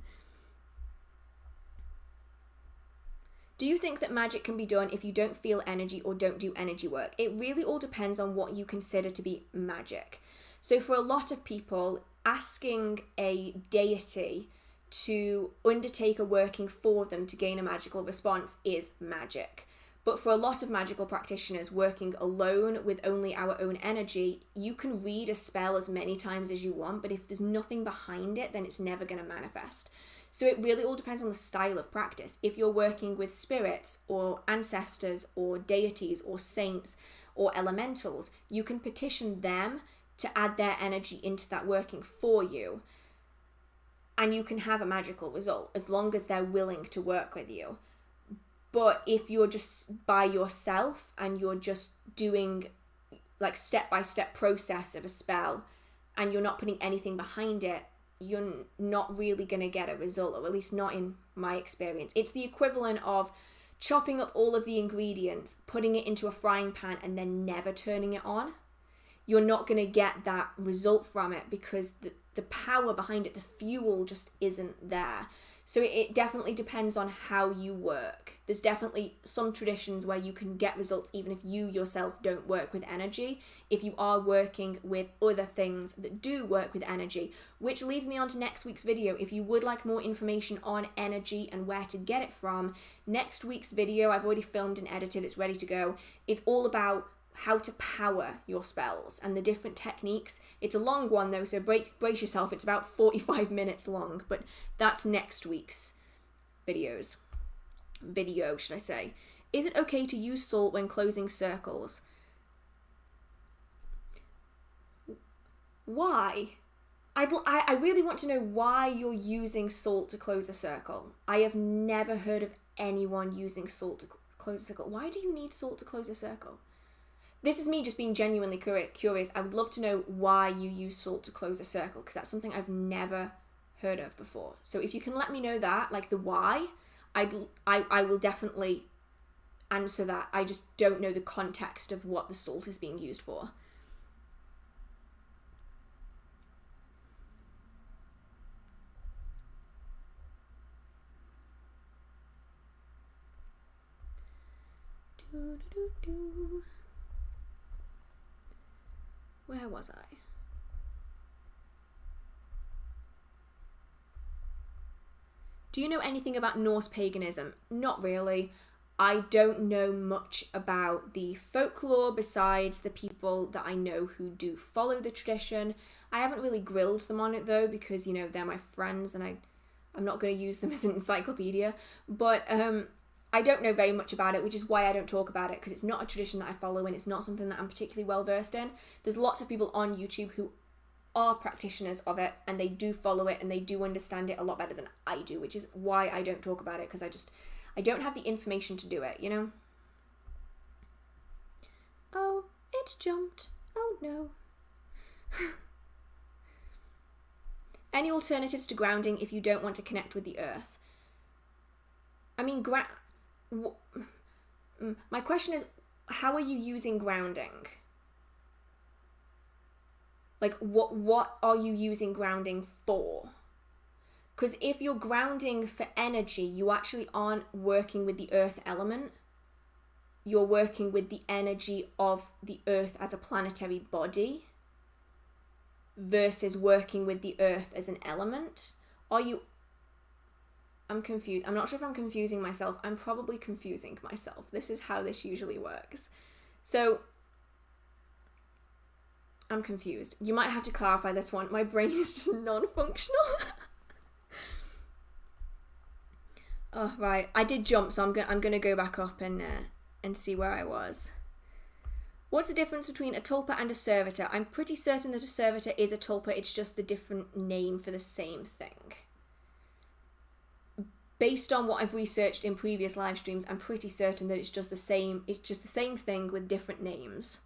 Do you think that magic can be done if you don't feel energy or don't do energy work? It really all depends on what you consider to be magic. So for a lot of people, asking a deity to undertake a working for them to gain a magical response is magic. But for a lot of magical practitioners working alone with only our own energy, you can read a spell as many times as you want, but if there's nothing behind it, then it's never going to manifest. So it really all depends on the style of practice. If you're working with spirits or ancestors or deities or saints or elementals, you can petition them to add their energy into that working for you. And you can have a magical result as long as they're willing to work with you. But if you're just by yourself and you're just doing like step-by-step process of a spell and you're not putting anything behind it, you're not really going to get a result, or at least not in my experience. It's the equivalent of chopping up all of the ingredients, putting it into a frying pan and then never turning it on. You're not going to get that result from it because the power behind it, the fuel just isn't there. So it definitely depends on how you work. There's definitely some traditions where you can get results even if you yourself don't work with energy, if you are working with other things that do work with energy, which leads me on to next week's video. If you would like more information on energy and where to get it from, next week's video, I've already filmed and edited, it's ready to go, is all about how to power your spells and the different techniques. It's a long one though, so brace yourself. It's about 45 minutes long, but that's next week's video, should I say. Is it okay to use salt when closing circles? Why? I really want to know why you're using salt to close a circle. I have never heard of anyone using salt to close a circle. Why do you need salt to close a circle? This is me just being genuinely curious. I would love to know why you use salt to close a circle, because that's something I've never heard of before. So if you can let me know that, like the why, I will definitely answer that. I just don't know the context of what the salt is being used for. Where was I? Do you know anything about Norse paganism? Not really. I don't know much about the folklore besides the people that I know who do follow the tradition. I haven't really grilled them on it though, because, you know, they're my friends and I'm not going to use them as an encyclopedia. But I don't know very much about it, which is why I don't talk about it, because it's not a tradition that I follow and it's not something that I'm particularly well versed in. There's lots of people on YouTube who are practitioners of it and they do follow it and they do understand it a lot better than I do, which is why I don't talk about it, because I don't have the information to do it, you know? Oh, it jumped. Oh no. Any alternatives to grounding if you don't want to connect with the earth? I mean, my question is, how are you using grounding? Like, what are you using grounding for? Because if you're grounding for energy, you actually aren't working with the earth element. You're working with the energy of the earth as a planetary body versus working with the earth as an element. I'm confused. I'm not sure if I'm confusing myself. I'm probably confusing myself. This is how this usually works. So I'm confused. You might have to clarify this one. My brain is just non-functional. Oh, right. I did jump, so I'm gonna go back up and see where I was. What's the difference between a tulpa and a servitor? I'm pretty certain that a servitor is a tulpa. It's just the different name for the same thing. Based on what I've researched in previous live streams, I'm pretty certain that it's just the same. It's just the same thing with different names.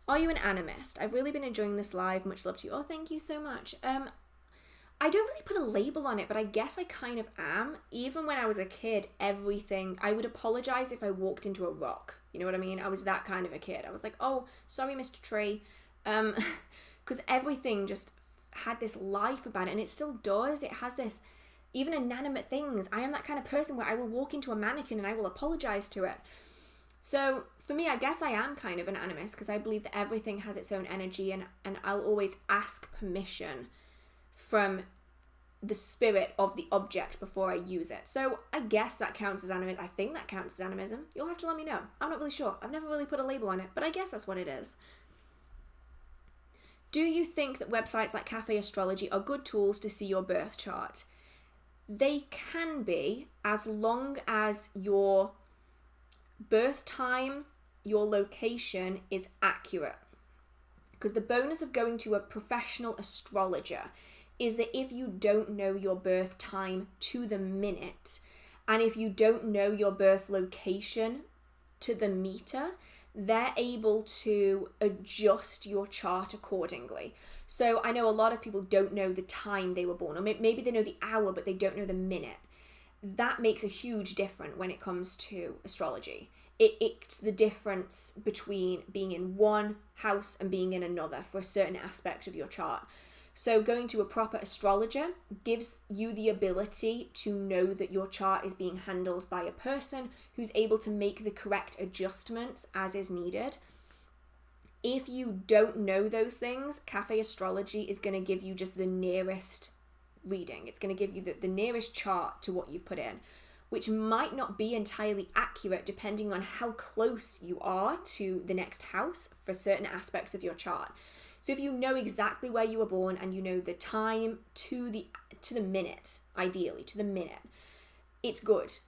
Are you an animist? I've really been enjoying this live. Much love to you. Oh, thank you so much. I don't really put a label on it, but I guess I kind of am. Even when I was a kid, everything, I would apologize if I walked into a rock. You know what I mean? I was that kind of a kid. I was like, oh, sorry, Mr. Tree. Because everything just had this life about it, and it still does. It has this, even inanimate things. I am that kind of person where I will walk into a mannequin and I will apologize to it. So for me, I guess I am kind of an animist, because I believe that everything has its own energy, and I'll always ask permission from the spirit of the object before I use it. So I guess that counts as animism. I think that counts as animism. You'll have to let me know. I'm not really sure. I've never really put a label on it, but I guess that's what it is. Do you think that websites like Cafe Astrology are good tools to see your birth chart? They can be, as long as your birth time, your location is accurate. Because the bonus of going to a professional astrologer is that if you don't know your birth time to the minute, and if you don't know your birth location to the meter, they're able to adjust your chart accordingly. So I know a lot of people don't know the time they were born, or maybe they know the hour, but they don't know the minute. That makes a huge difference when it comes to astrology. It's the difference between being in one house and being in another for a certain aspect of your chart. So going to a proper astrologer gives you the ability to know that your chart is being handled by a person who's able to make the correct adjustments as is needed. If you don't know those things, Cafe Astrology is going to give you just the nearest reading. It's going to give you the nearest chart to what you've put in, which might not be entirely accurate depending on how close you are to the next house for certain aspects of your chart. So if you know exactly where you were born and you know the time to the minute, ideally to the minute, it's good.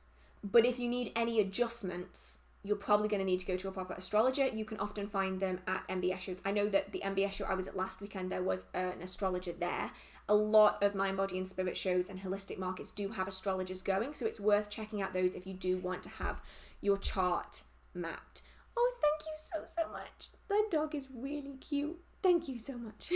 But if you need any adjustments, you're probably going to need to go to a proper astrologer. You can often find them at MBS shows. I know that the MBS show I was at last weekend, there was an astrologer there. A lot of mind, body and spirit shows and holistic markets do have astrologers going, so it's worth checking out those if you do want to have your chart mapped. Oh, thank you so much. That dog is really cute. Thank you so much.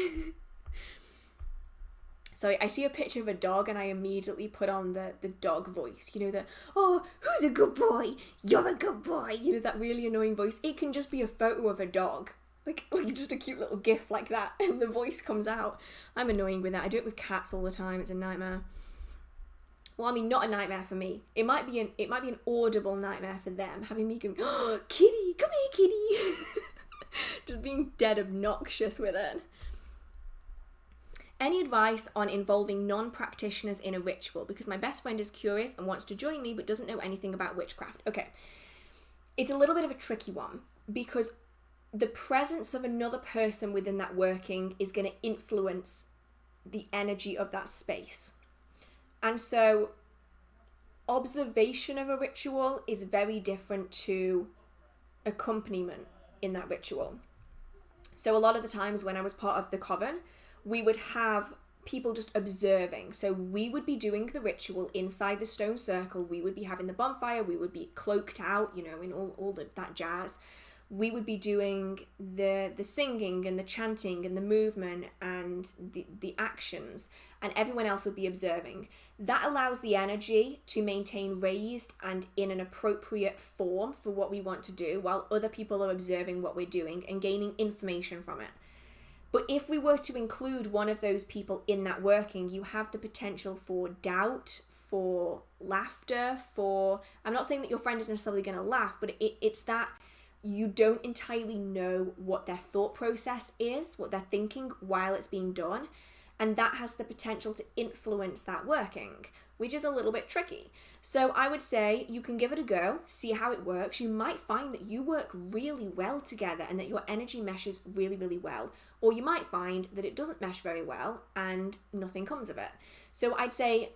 So I see a picture of a dog and I immediately put on the dog voice, you know, the, oh, who's a good boy? You're a good boy. You know, that really annoying voice. It can just be a photo of a dog, like just a cute little gif like that, and the voice comes out. I'm annoying with that. I do it with cats all the time. It's a nightmare. Well, I mean, not a nightmare for me. It might be an audible nightmare for them, having me go, oh, kitty, come here, kitty. Just being dead obnoxious with it. Any advice on involving non-practitioners in a ritual? Because my best friend is curious and wants to join me but doesn't know anything about witchcraft. Okay, it's a little bit of a tricky one because the presence of another person within that working is going to influence the energy of that space. And so observation of a ritual is very different to accompaniment in that ritual. So a lot of the times when I was part of the coven, we would have people just observing. So we would be doing the ritual inside the stone circle. We would be having the bonfire. We would be cloaked out, you know, in all that jazz. We would be doing the singing and the chanting and the movement and the actions, and everyone else would be observing. That allows the energy to maintain raised and in an appropriate form for what we want to do, while other people are observing what we're doing and gaining information from it. But if we were to include one of those people in that working, you have the potential for doubt, for laughter, I'm not saying that your friend is necessarily going to laugh, but it's that you don't entirely know what their thought process is, what they're thinking while it's being done. And that has the potential to influence that working, which is a little bit tricky. So I would say you can give it a go, see how it works. You might find that you work really well together and that your energy meshes really, really well. Or you might find that it doesn't mesh very well and nothing comes of it. So I'd say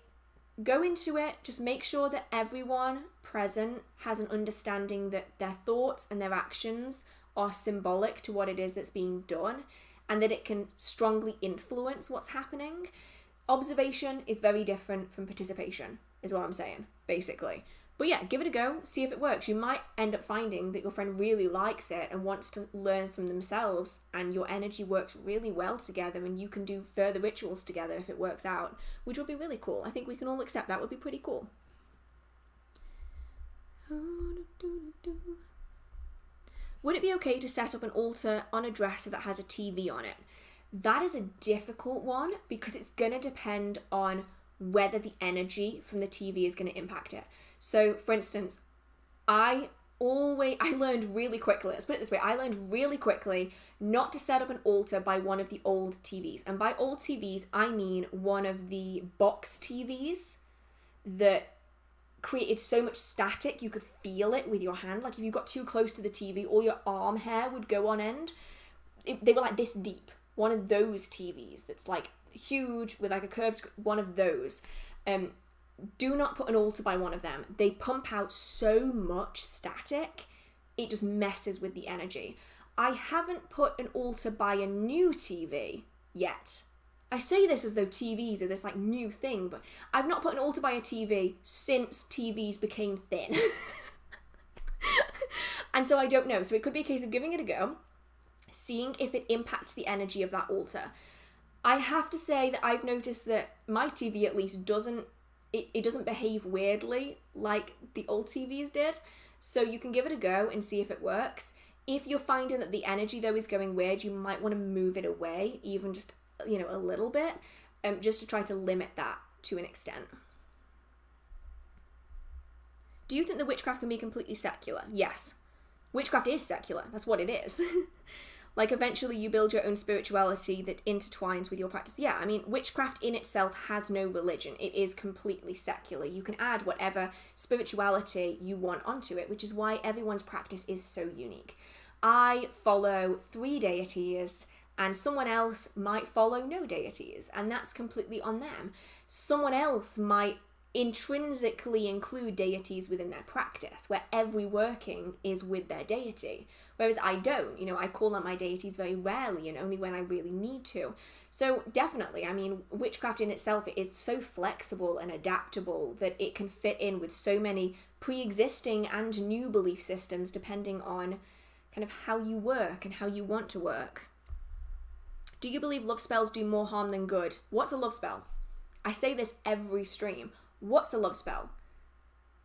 go into it, just make sure that everyone present has an understanding that their thoughts and their actions are symbolic to what it is that's being done, and that it can strongly influence what's happening. Observation is very different from participation, is what I'm saying, basically. But yeah, give it a go, see if it works. You might end up finding that your friend really likes it and wants to learn from themselves, and your energy works really well together, and you can do further rituals together if it works out, which would be really cool. I think we can all accept that would be pretty cool. Would it be okay to set up an altar on a dresser that has a TV on it? That is a difficult one because it's going to depend on whether the energy from the TV is going to impact it. So, for instance, I learned really quickly, let's put it this way, I learned really quickly not to set up an altar by one of the old TVs. And by old TVs, I mean one of the box TVs that created so much static you could feel it with your hand. Like if you got too close to the TV, all your arm hair would go on end. They were like this deep. One of those TVs that's like huge with like a curved screen, one of those. Do not put an altar by one of them. They pump out so much static, it just messes with the energy. I haven't put an altar by a new TV yet. I say this as though TVs are this like new thing, but I've not put an altar by a TV since TVs became thin. And so I don't know. So it could be a case of giving it a go, seeing if it impacts the energy of that altar. I have to say that I've noticed that my TV at least doesn't behave weirdly like the old TVs did. So you can give it a go and see if it works. If you're finding that the energy though is going weird, you might want to move it away, even just, you know, a little bit, just to try to limit that to an extent. Do you think that witchcraft can be completely secular? Yes. Witchcraft is secular. That's what it is. Like, eventually you build your own spirituality that intertwines with your practice. Yeah, I mean, witchcraft in itself has no religion. It is completely secular. You can add whatever spirituality you want onto it, which is why everyone's practice is so unique. I follow 3 deities, and someone else might follow no deities, and that's completely on them. Someone else might intrinsically include deities within their practice, where every working is with their deity, whereas I don't. You know, I call on my deities very rarely and only when I really need to. So definitely, I mean, witchcraft in itself is so flexible and adaptable that it can fit in with so many pre-existing and new belief systems depending on kind of how you work and how you want to work. Do you believe love spells do more harm than good? What's a love spell? I say this every stream. What's a love spell?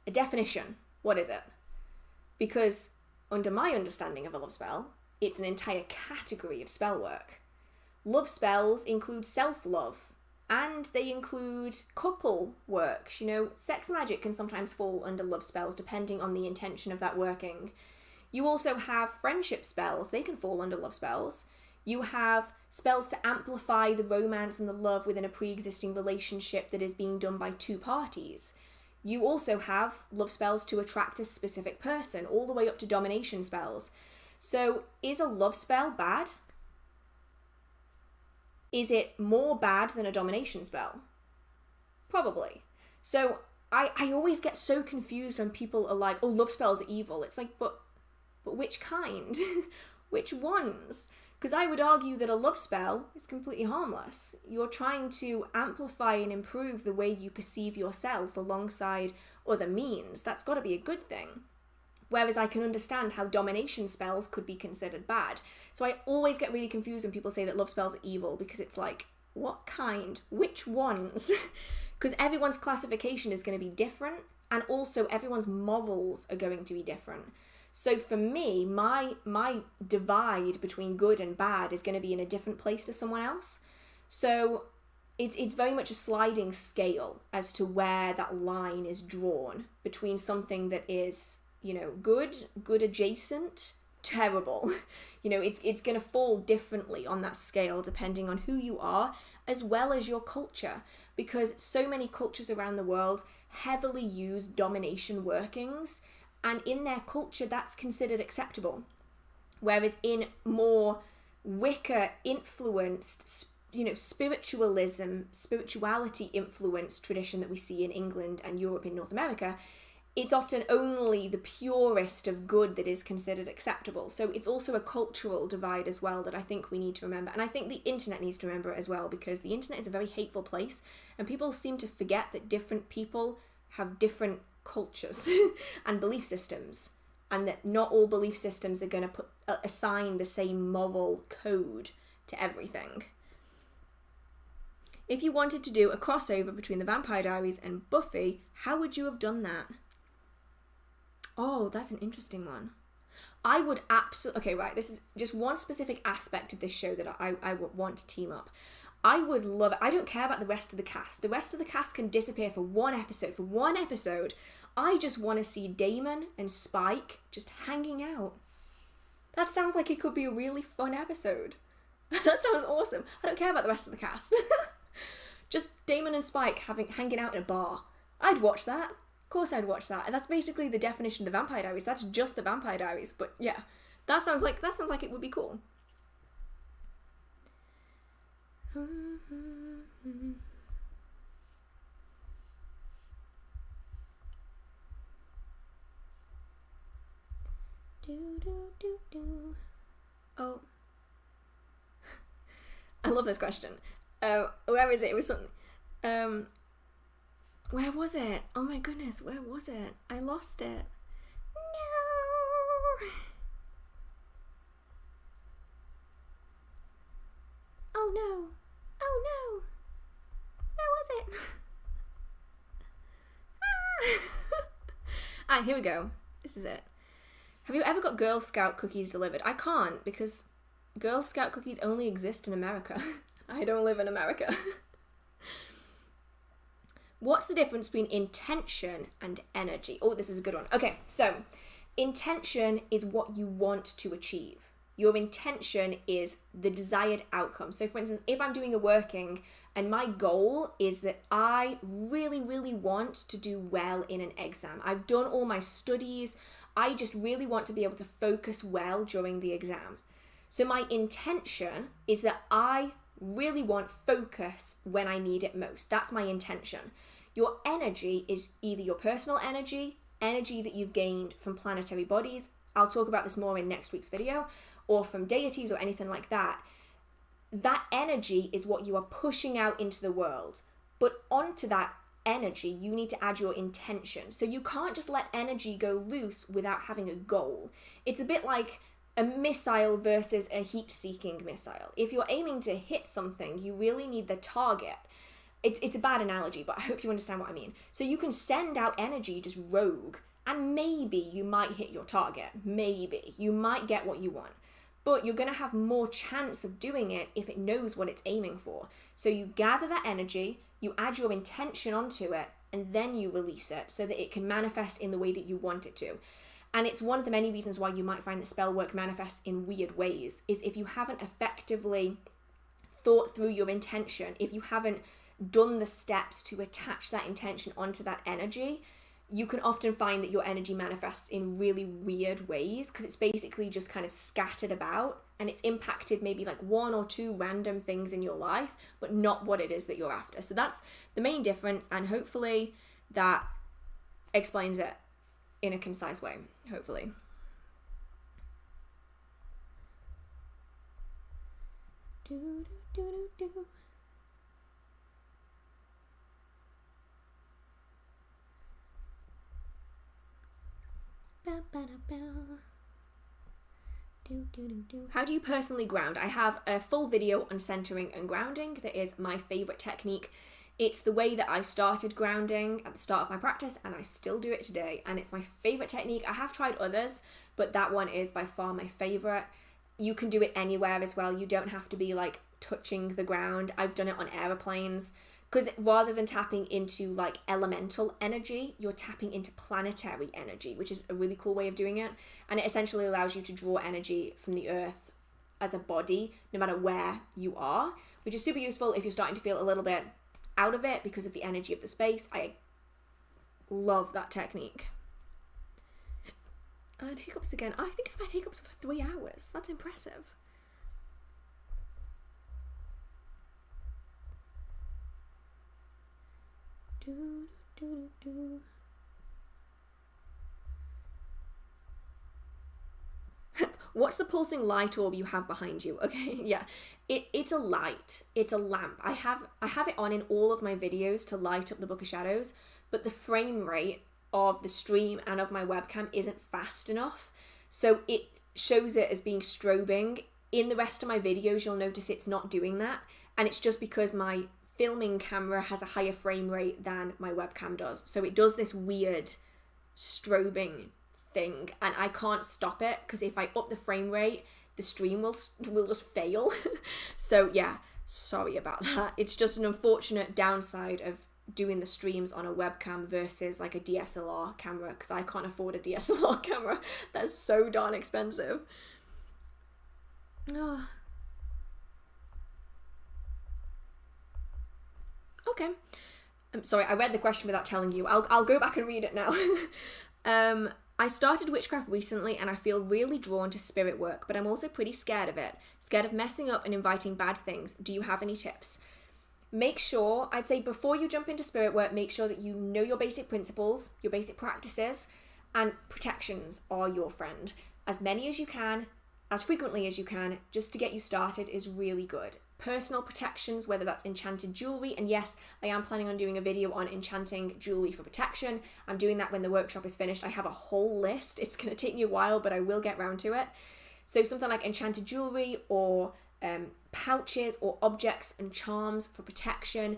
A definition. What is it? Because under my understanding of a love spell, it's an entire category of spell work. Love spells include self-love, and they include couple work. You know, sex magic can sometimes fall under love spells depending on the intention of that working. You also have friendship spells. They can fall under love spells. You have spells to amplify the romance and the love within a pre-existing relationship that is being done by two parties. You also have love spells to attract a specific person, all the way up to domination spells. So is a love spell bad? Is it more bad than a domination spell? Probably. So I always get so confused when people are like, oh, love spells are evil. It's like, but which kind? Which ones? Because I would argue that a love spell is completely harmless. You're trying to amplify and improve the way you perceive yourself alongside other means. That's got to be a good thing. Whereas I can understand how domination spells could be considered bad. So I always get really confused when people say that love spells are evil, because it's like, what kind? Which ones? Because everyone's classification is going to be different, and also everyone's morals are going to be different. So for me, my divide between good and bad is going to be in a different place to someone else. So it's very much a sliding scale as to where that line is drawn between something that is, you know, good adjacent, terrible. You know, it's going to fall differently on that scale depending on who you are, as well as your culture, because so many cultures around the world heavily use domination workings, and in their culture that's considered acceptable. Whereas in more Wicca influenced, you know, spirituality influenced tradition that we see in England and Europe and North America, it's often only the purest of good that is considered acceptable. So it's also a cultural divide as well that I think we need to remember. And I think the internet needs to remember it as well, because the internet is a very hateful place, and people seem to forget that different people have different cultures and belief systems, and that not all belief systems are going to assign the same moral code to everything. If you wanted to do a crossover between the Vampire Diaries and Buffy, how would you have done that? Oh, that's an interesting one. I would absolutely... Okay, right, this is just one specific aspect of this show that I would want to team up. I would love it. I don't care about the rest of the cast. The rest of the cast can disappear for one episode. For one episode, I just want to see Damon and Spike just hanging out. That sounds like it could be a really fun episode. That sounds awesome. I don't care about the rest of the cast. Just Damon and Spike hanging out in a bar. I'd watch that. Of course I'd watch that. And that's basically the definition of the Vampire Diaries. That's just the Vampire Diaries. But yeah, that sounds like it would be cool. Oh. I love this question. Where is it? It was something. Where was it? Oh my goodness, where was it? I lost it. No. Oh no. Oh no. Where was it? Ah, here we go. This is it. Have you ever got Girl Scout cookies delivered? I can't, because Girl Scout cookies only exist in America. I don't live in America. What's the difference between intention and energy? Oh, this is a good one. Okay, so intention is what you want to achieve. Your intention is the desired outcome. So for instance, if I'm doing a working and my goal is that I really, really want to do well in an exam. I've done all my studies. I just really want to be able to focus well during the exam. So my intention is that I really want focus when I need it most. That's my intention. Your energy is either your personal energy that you've gained from planetary bodies. I'll talk about this more in next week's video, or from deities or anything like that. That energy is what you are pushing out into the world. But onto that energy, you need to add your intention. So you can't just let energy go loose without having a goal. It's a bit like a missile versus a heat-seeking missile. If you're aiming to hit something, you really need the target. It's a bad analogy, but I hope you understand what I mean. So you can send out energy just rogue, and maybe you might hit your target. Maybe. You might get what you want. But you're going to have more chance of doing it if it knows what it's aiming for. So you gather that energy, you add your intention onto it, and then you release it so that it can manifest in the way that you want it to. And it's one of the many reasons why you might find that spell work manifests in weird ways, is if you haven't effectively thought through your intention, if you haven't done the steps to attach that intention onto that energy, you can often find that your energy manifests in really weird ways, because it's basically just kind of scattered about and it's impacted maybe like one or two random things in your life, but not what it is that you're after. So that's the main difference, and hopefully that explains it in a concise way, hopefully. Do, do, do, do, do. How do you personally ground? I have a full video on centering and grounding that is my favourite technique. It's the way that I started grounding at the start of my practice, and I still do it today, and it's my favourite technique. I have tried others, but that one is by far my favourite. You can do it anywhere as well. You don't have to be like touching the ground. I've done it on aeroplanes, because rather than tapping into like elemental energy, you're tapping into planetary energy, which is a really cool way of doing it. And it essentially allows you to draw energy from the earth as a body, no matter where you are, which is super useful if you're starting to feel a little bit out of it because of the energy of the space. I love that technique. And hiccups again. I think I've had hiccups for 3 hours. That's impressive. Do, do, do, do. What's the pulsing light orb you have behind you? Okay, yeah, it's a light. It's a lamp. I have it on in all of my videos to light up the Book of Shadows, but the frame rate of the stream and of my webcam isn't fast enough, so it shows it as being strobing. In the rest of my videos, you'll notice it's not doing that, and it's just because my filming camera has a higher frame rate than my webcam does. So it does this weird strobing thing, and I can't stop it, because if I up the frame rate, the stream will just fail. So yeah, sorry about that. It's just an unfortunate downside of doing the streams on a webcam versus like a DSLR camera, because I can't afford a DSLR camera. That's so darn expensive. Oh. Okay. I'm sorry, I read the question without telling you. I'll go back and read it now. I started Witchcraft recently and I feel really drawn to spirit work, but I'm also pretty scared of it. Scared of messing up and inviting bad things. Do you have any tips? Make sure, I'd say before you jump into spirit work, make sure that you know your basic principles, your basic practices, and protections are your friend. As many as you can, as frequently as you can, just to get you started is really good. Personal protections, whether that's enchanted jewellery, and yes, I am planning on doing a video on enchanting jewellery for protection. I'm doing that when the workshop is finished. I have a whole list. It's going to take me a while, but I will get round to it. So something like enchanted jewellery or pouches or objects and charms for protection.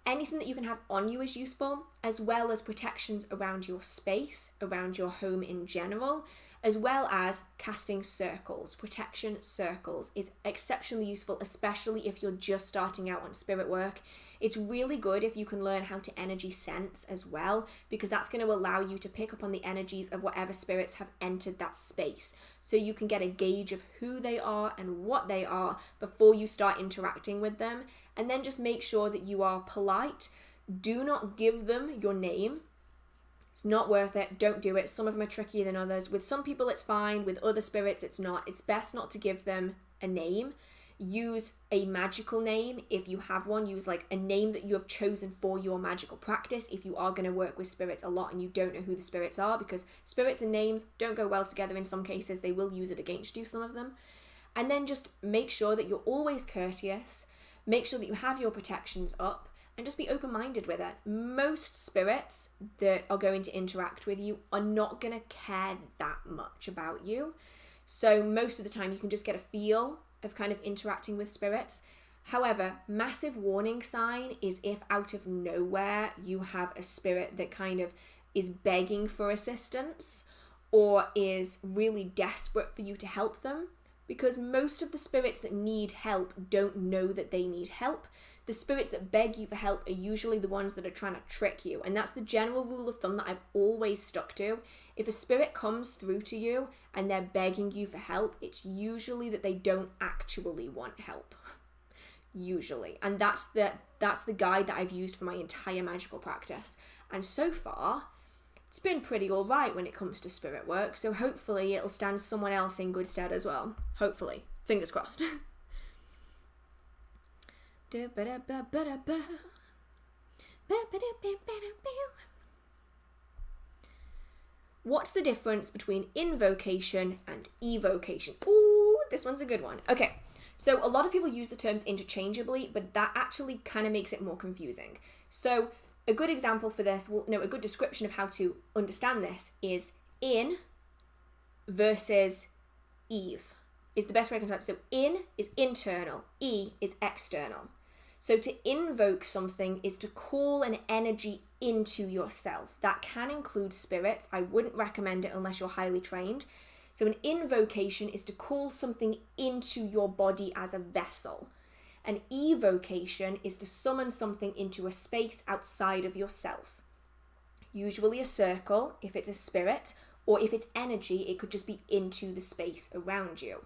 Anything that you can have on you is useful, as well as protections around your space, around your home in general, as well as casting circles. Protection circles is exceptionally useful, especially if you're just starting out on spirit work. It's really good if you can learn how to energy sense as well, because that's going to allow you to pick up on the energies of whatever spirits have entered that space. So you can get a gauge of who they are and what they are before you start interacting with them. And then just make sure that you are polite. Do not give them your name. It's not worth it. Don't do it. Some of them are trickier than others. With some people it's fine. With other spirits it's not. It's best not to give them a name. Use a magical name if you have one. Use like a name that you have chosen for your magical practice if you are going to work with spirits a lot and you don't know who the spirits are, because spirits and names don't go well together in some cases. They will use it against you, some of them. And then just make sure that you're always courteous. Make sure that you have your protections up and just be open-minded with it. Most spirits that are going to interact with you are not going to care that much about you. So most of the time you can just get a feel of kind of interacting with spirits. However, massive warning sign is if out of nowhere you have a spirit that kind of is begging for assistance or is really desperate for you to help them, because most of the spirits that need help don't know that they need help. The spirits that beg you for help are usually the ones that are trying to trick you, and that's the general rule of thumb that I've always stuck to. If a spirit comes through to you and they're begging you for help, it's usually that they don't actually want help. Usually. And that's the guide that I've used for my entire magical practice. And so far, it's been pretty alright when it comes to spirit work, so hopefully it'll stand someone else in good stead as well. Hopefully. Fingers crossed. What's the difference between invocation and evocation? Ooh, this one's a good one. Okay. So a lot of people use the terms interchangeably, but that actually kind of makes it more confusing. So a good example for this, a good description of how to understand this is in versus Eve is the best way I can describe it. So in is internal, E is external. So to invoke something is to call an energy into yourself. That can include spirits. I wouldn't recommend it unless you're highly trained. So an invocation is to call something into your body as a vessel. An evocation is to summon something into a space outside of yourself. Usually a circle, if it's a spirit, or if it's energy, it could just be into the space around you.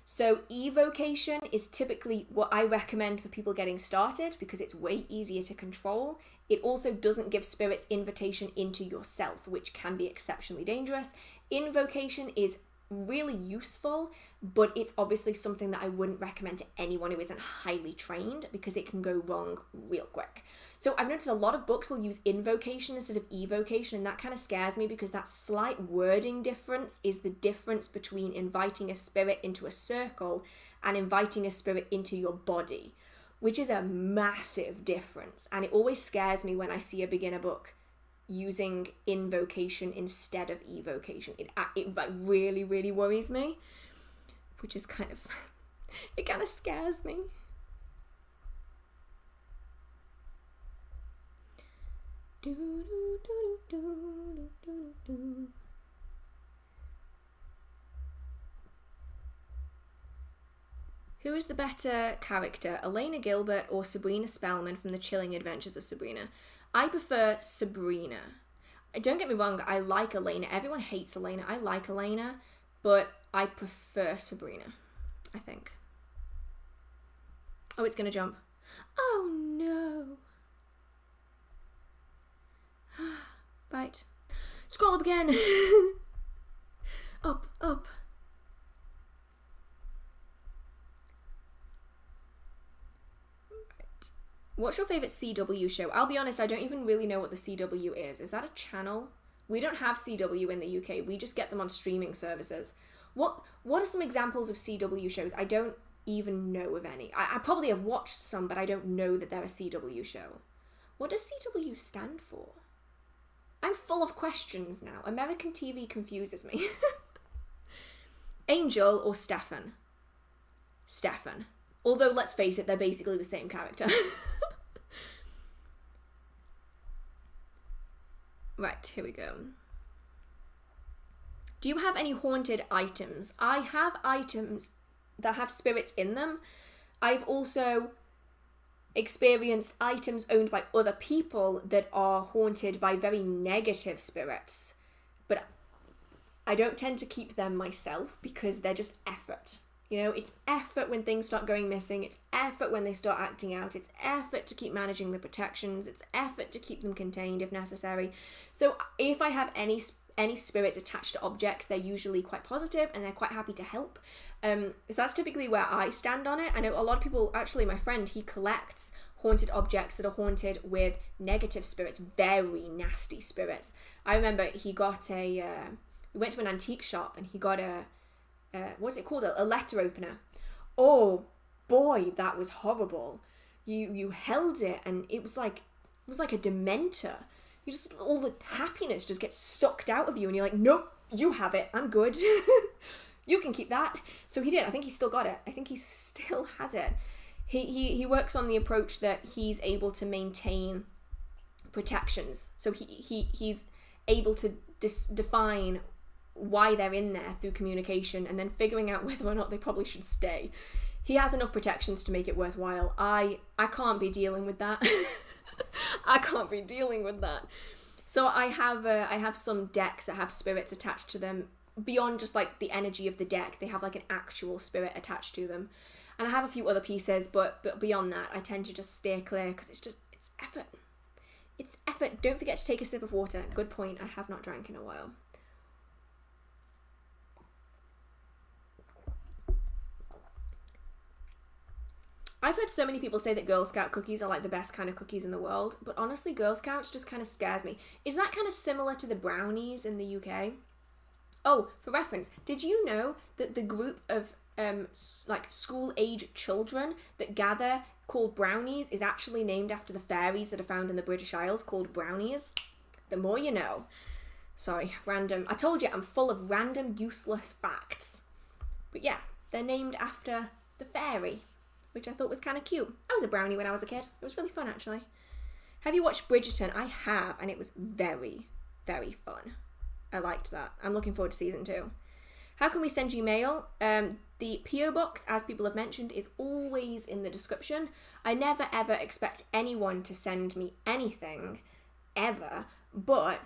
So evocation is typically what I recommend for people getting started because it's way easier to control. It also doesn't give spirits invitation into yourself, which can be exceptionally dangerous. Invocation is really useful, but it's obviously something that I wouldn't recommend to anyone who isn't highly trained because it can go wrong real quick. So I've noticed a lot of books will use invocation instead of evocation, and that kind of scares me because that slight wording difference is the difference between inviting a spirit into a circle and inviting a spirit into your body, which is a massive difference. And it always scares me when I see a beginner book using invocation instead of evocation. It like really, really worries me, which is kind of, it kind of scares me. Who is the better character, Elena Gilbert or Sabrina Spellman from The Chilling Adventures of Sabrina? I prefer Sabrina. Don't get me wrong, I like Elena. Everyone hates Elena. I like Elena, but I prefer Sabrina, I think. Oh, it's gonna jump. Oh no. Right. Scroll up again. Up, up. What's your favourite CW show? I'll be honest, I don't even really know what the CW is. Is that a channel? We don't have CW in the UK. We just get them on streaming services. What are some examples of CW shows? I don't even know of any. I probably have watched some, but I don't know that they're a CW show. What does CW stand for? I'm full of questions now. American TV confuses me. Angel or Stefan? Stefan. Although, let's face it, they're basically the same character. Right, here we go. Do you have any haunted items? I have items that have spirits in them. I've also experienced items owned by other people that are haunted by very negative spirits. But I don't tend to keep them myself because they're just effort. You know, it's effort when things start going missing, it's effort when they start acting out, it's effort to keep managing the protections, it's effort to keep them contained if necessary. So if I have any spirits attached to objects, they're usually quite positive and they're quite happy to help. So that's typically where I stand on it. I know a lot of people, actually my friend, he collects haunted objects that are haunted with negative spirits, very nasty spirits. I remember he got we went to an antique shop and he got what's it called? A letter opener. Oh boy, that was horrible. You held it and it was like a dementor. You just, all the happiness just gets sucked out of you and you're like, nope, you have it, I'm good. you can keep that. So he did. I think he still got it. I think he still has it. He works on the approach that he's able to maintain protections. So he's able to define why they're in there through communication and then figuring out whether or not they probably should stay. He has enough protections to make it worthwhile. I can't be dealing with that. I can't be dealing with that. So I have some decks that have spirits attached to them beyond just like the energy of the deck. They have like an actual spirit attached to them. And I have a few other pieces, but beyond that, I tend to just steer clear because it's effort. It's effort. Don't forget to take a sip of water. Good point. I have not drank in a while. I've heard so many people say that Girl Scout cookies are like the best kind of cookies in the world, but honestly, Girl Scouts just kind of scares me. Is that kind of similar to the brownies in the UK? Oh, for reference, did you know that the group of like school-age children that gather called brownies is actually named after the fairies that are found in the British Isles called brownies? The more you know. Sorry, random. I told you I'm full of random useless facts. But yeah, they're named after the fairy, which I thought was kind of cute. I was a brownie when I was a kid. It was really fun, actually. Have you watched Bridgerton? I have, and it was very, very fun. I liked that. I'm looking forward to season 2. How can we send you mail? The PO box, as people have mentioned, is always in the description. I never ever expect anyone to send me anything, ever, but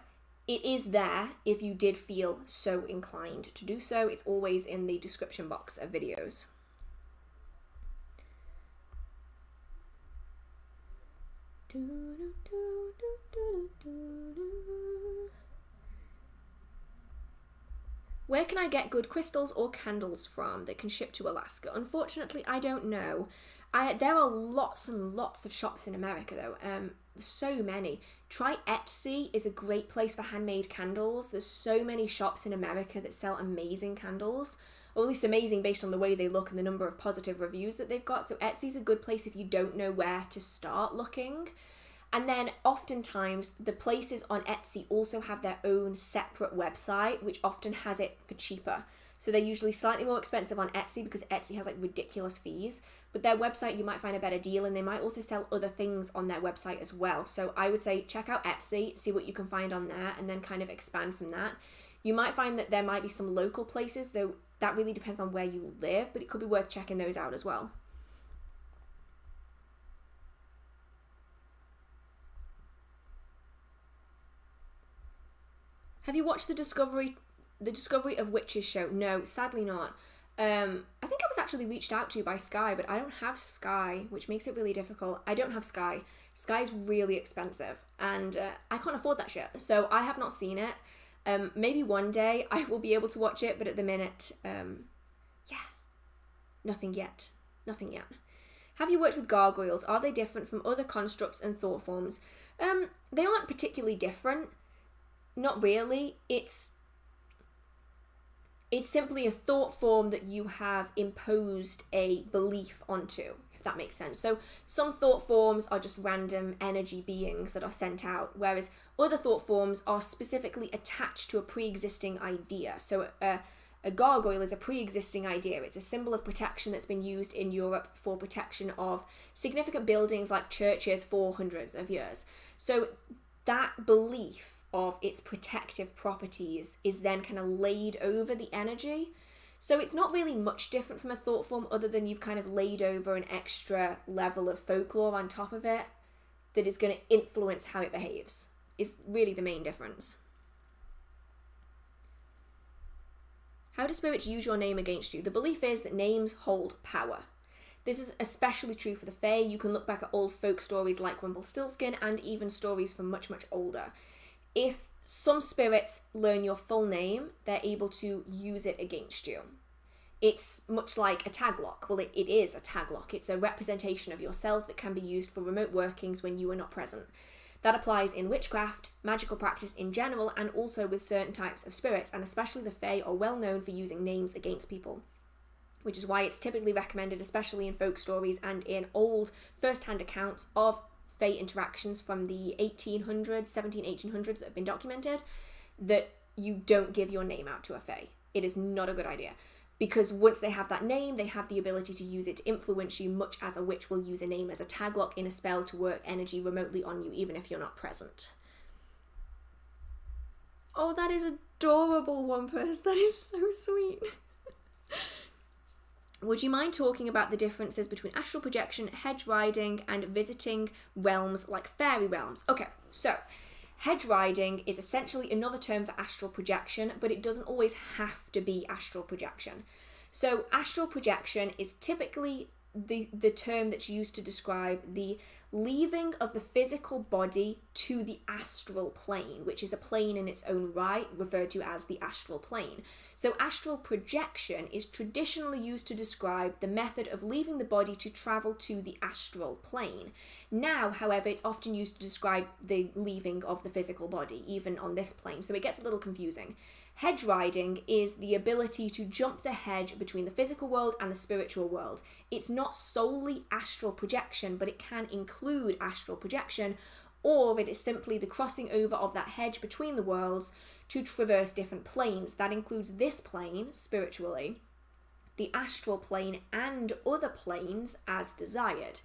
it is there if you did feel so inclined to do so. It's always in the description box of videos. Where can I get good crystals or candles from that can ship to Alaska? Unfortunately, I don't know. There are lots and lots of shops in America, though. So many. Try Etsy is a great place for handmade candles. There's so many shops in America that sell amazing candles, or at least amazing based on the way they look and the number of positive reviews that they've got. So Etsy's a good place if you don't know where to start looking. And then oftentimes the places on Etsy also have their own separate website, which often has it for cheaper. So they're usually slightly more expensive on Etsy because Etsy has like ridiculous fees, but their website you might find a better deal, and they might also sell other things on their website as well. So I would say check out Etsy, see what you can find on there, and then kind of expand from that. You might find that there might be some local places, though that really depends on where you live, but it could be worth checking those out as well. Have you watched the Discovery of Witches show? No, sadly not. I think I was actually reached out to by Sky, but I don't have Sky, which makes it really difficult. I don't have Sky. Sky's really expensive, and I can't afford that shit, so I have not seen it. Maybe one day I will be able to watch it, but at the minute, nothing yet. Nothing yet. Have you worked with gargoyles? Are they different from other constructs and thought forms? They aren't particularly different. Not really. It's simply a thought form that you have imposed a belief onto, if that makes sense. So some thought forms are just random energy beings that are sent out, whereas other thought forms are specifically attached to a pre-existing idea. So a gargoyle is a pre-existing idea. It's a symbol of protection that's been used in Europe for protection of significant buildings like churches for hundreds of years. So that belief of its protective properties is then kind of laid over the energy. So it's not really much different from a thought form other than you've kind of laid over an extra level of folklore on top of it that is going to influence how it behaves, is really the main difference. How do spirits use your name against you? The belief is that names hold power. This is especially true for the Fae. You can look back at old folk stories like Rumpelstiltskin and even stories from much, much older. If some spirits learn your full name, they're able to use it against you. It's much like a tag lock. Well, it is a tag lock. It's a representation of yourself that can be used for remote workings when you are not present. That applies in witchcraft, magical practice in general, and also with certain types of spirits, and especially the Fae are well known for using names against people, which is why it's typically recommended, especially in folk stories and in old first-hand accounts of Fae interactions from the 1800s that have been documented, that you don't give your name out to a Fae. It is not a good idea. because once they have that name, they have the ability to use it to influence you, much as a witch will use a name as a taglock in a spell to work energy remotely on you, even if you're not present. Oh, that is adorable, One Purse. That is so sweet. Would you mind talking about the differences between astral projection, hedge riding, and visiting realms like fairy realms? Okay, so hedge riding is essentially another term for astral projection, but it doesn't always have to be astral projection. So astral projection is typically the term that's used to describe the leaving of the physical body to the astral plane, which is a plane in its own right, referred to as the astral plane. So astral projection is traditionally used to describe the method of leaving the body to travel to the astral plane. Now, however, it's often used to describe the leaving of the physical body, even on this plane, so it gets a little confusing. Hedge riding is the ability to jump the hedge between the physical world and the spiritual world. It's not solely astral projection, but it can include astral projection, or it is simply the crossing over of that hedge between the worlds to traverse different planes. That includes this plane, spiritually, the astral plane, and other planes as desired.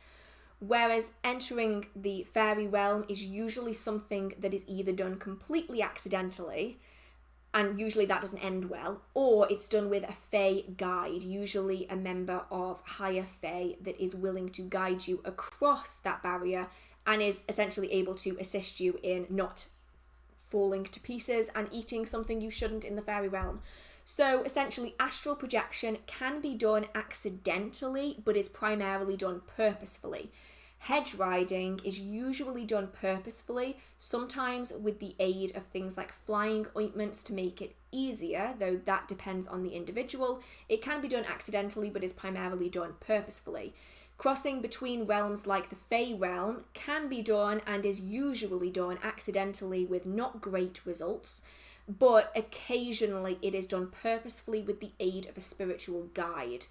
Whereas entering the fairy realm is usually something that is either done completely accidentally, and usually that doesn't end well, or it's done with a fae guide, usually a member of higher fae that is willing to guide you across that barrier and is essentially able to assist you in not falling to pieces and eating something you shouldn't in the fairy realm. So essentially, astral projection can be done accidentally, but is primarily done purposefully. Hedge riding is usually done purposefully, sometimes with the aid of things like flying ointments to make it easier, though that depends on the individual. It can be done accidentally, but is primarily done purposefully. Crossing between realms like the Fae realm can be done and is usually done accidentally with not great results, but occasionally it is done purposefully with the aid of a spiritual guide.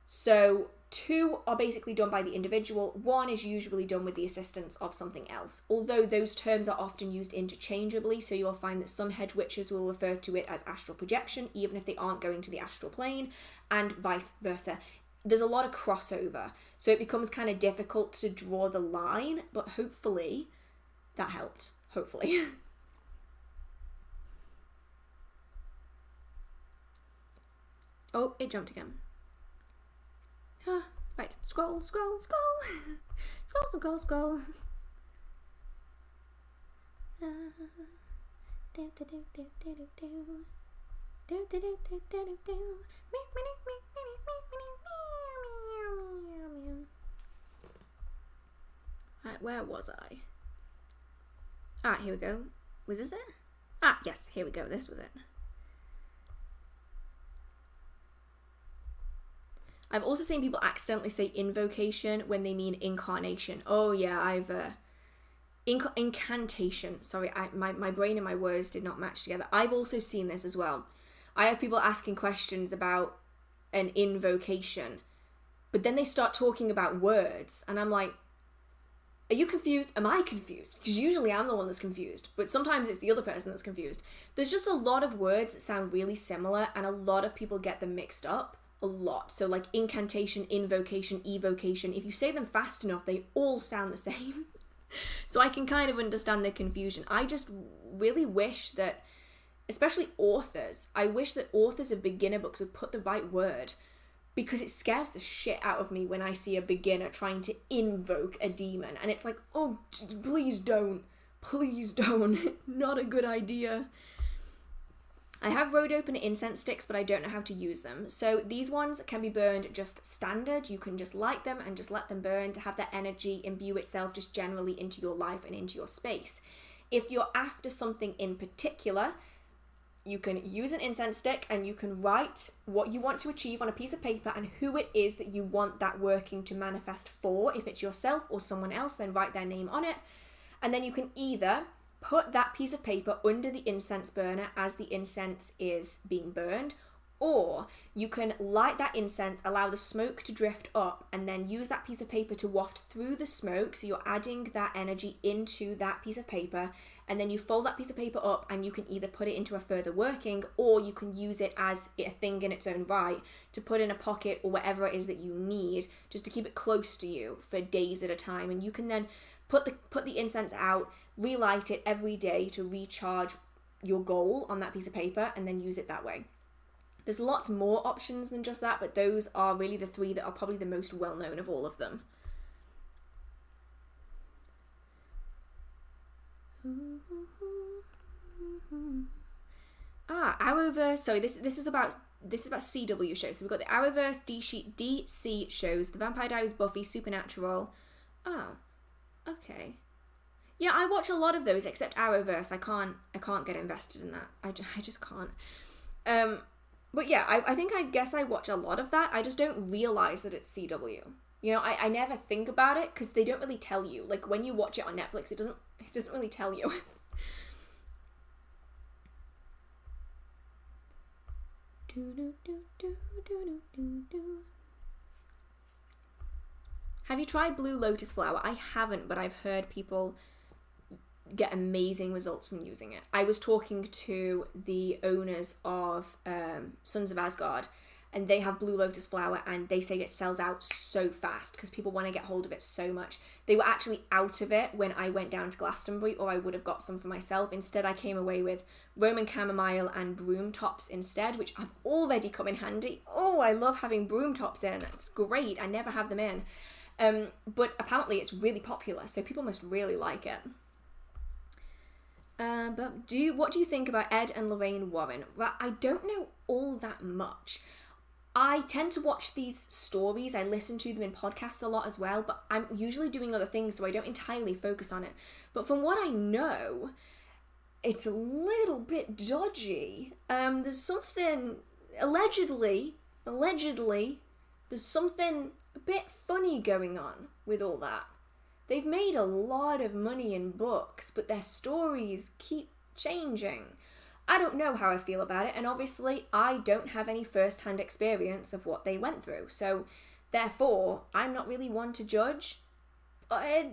So 2 are basically done by the individual, 1 is usually done with the assistance of something else, although those terms are often used interchangeably, so you'll find that some hedge witches will refer to it as astral projection, even if they aren't going to the astral plane, and vice versa. There's a lot of crossover, so it becomes kind of difficult to draw the line, but hopefully that helped. Hopefully. Oh, it jumped again. Right, scroll. Scroll. Right, where was I? Here we go. Was this it? Yes, here we go. This was it. I've also seen people accidentally say invocation when they mean incarnation. Oh yeah, I've incantation. Sorry, my brain and my words did not match together. I've also seen this as well. I have people asking questions about an invocation, but then they start talking about words, and I'm like, are you confused? Am I confused? Because usually I'm the one that's confused, but sometimes it's the other person that's confused. There's just a lot of words that sound really similar, and a lot of people get them mixed up. A lot. So like incantation, invocation, evocation, if you say them fast enough, they all sound the same. So I can kind of understand the confusion. I just really wish that, especially authors, I wish that authors of beginner books would put the right word, because it scares the shit out of me when I see a beginner trying to invoke a demon, and it's like, oh, please don't, not a good idea. I have road opener incense sticks, but I don't know how to use them. So these ones can be burned just standard. You can just light them and just let them burn to have that energy imbue itself just generally into your life and into your space. If you're after something in particular, you can use an incense stick and you can write what you want to achieve on a piece of paper and who it is that you want that working to manifest for. If it's yourself or someone else, then write their name on it. And then you can either put that piece of paper under the incense burner as the incense is being burned, or you can light that incense, allow the smoke to drift up, and then use that piece of paper to waft through the smoke, so you're adding that energy into that piece of paper, and then you fold that piece of paper up and you can either put it into a further working, or you can use it as a thing in its own right to put in a pocket or whatever it is that you need, just to keep it close to you for days at a time. And you can then put the incense out, relight it every day to recharge your goal on that piece of paper, and then use it that way. There's lots more options than just that, but those are really the three that are probably the most well known of all of them. Arrowverse. Sorry, this is about CW shows. So we've got the Arrowverse, DC shows, The Vampire Diaries, Buffy, Supernatural. Oh, okay. Yeah, I watch a lot of those except Arrowverse. I can't get invested in that. I just can't. But yeah, I guess I watch a lot of that. I just don't realize that it's CW. You know, I never think about it because they don't really tell you. Like when you watch it on Netflix, it doesn't really tell you. Have you tried Blue Lotus flower? I haven't, but I've heard people get amazing results from using it. I was talking to the owners of Sons of Asgard, and they have Blue Lotus flower, and they say it sells out so fast because people want to get hold of it so much. They were actually out of it when I went down to Glastonbury, or I would have got some for myself. Instead, I came away with Roman chamomile and broom tops instead, which have already come in handy. Oh, I love having broom tops in. It's great. I never have them in. But apparently it's really popular, so people must really like it. But what do you think about Ed and Lorraine Warren? Well, I don't know all that much. I tend to watch these stories. I listen to them in podcasts a lot as well, but I'm usually doing other things, so I don't entirely focus on it. But from what I know, it's a little bit dodgy. There's something, allegedly, there's something a bit funny going on with all that. They've made a lot of money in books, but their stories keep changing. I don't know how I feel about it, and obviously I don't have any first-hand experience of what they went through, so therefore I'm not really one to judge. But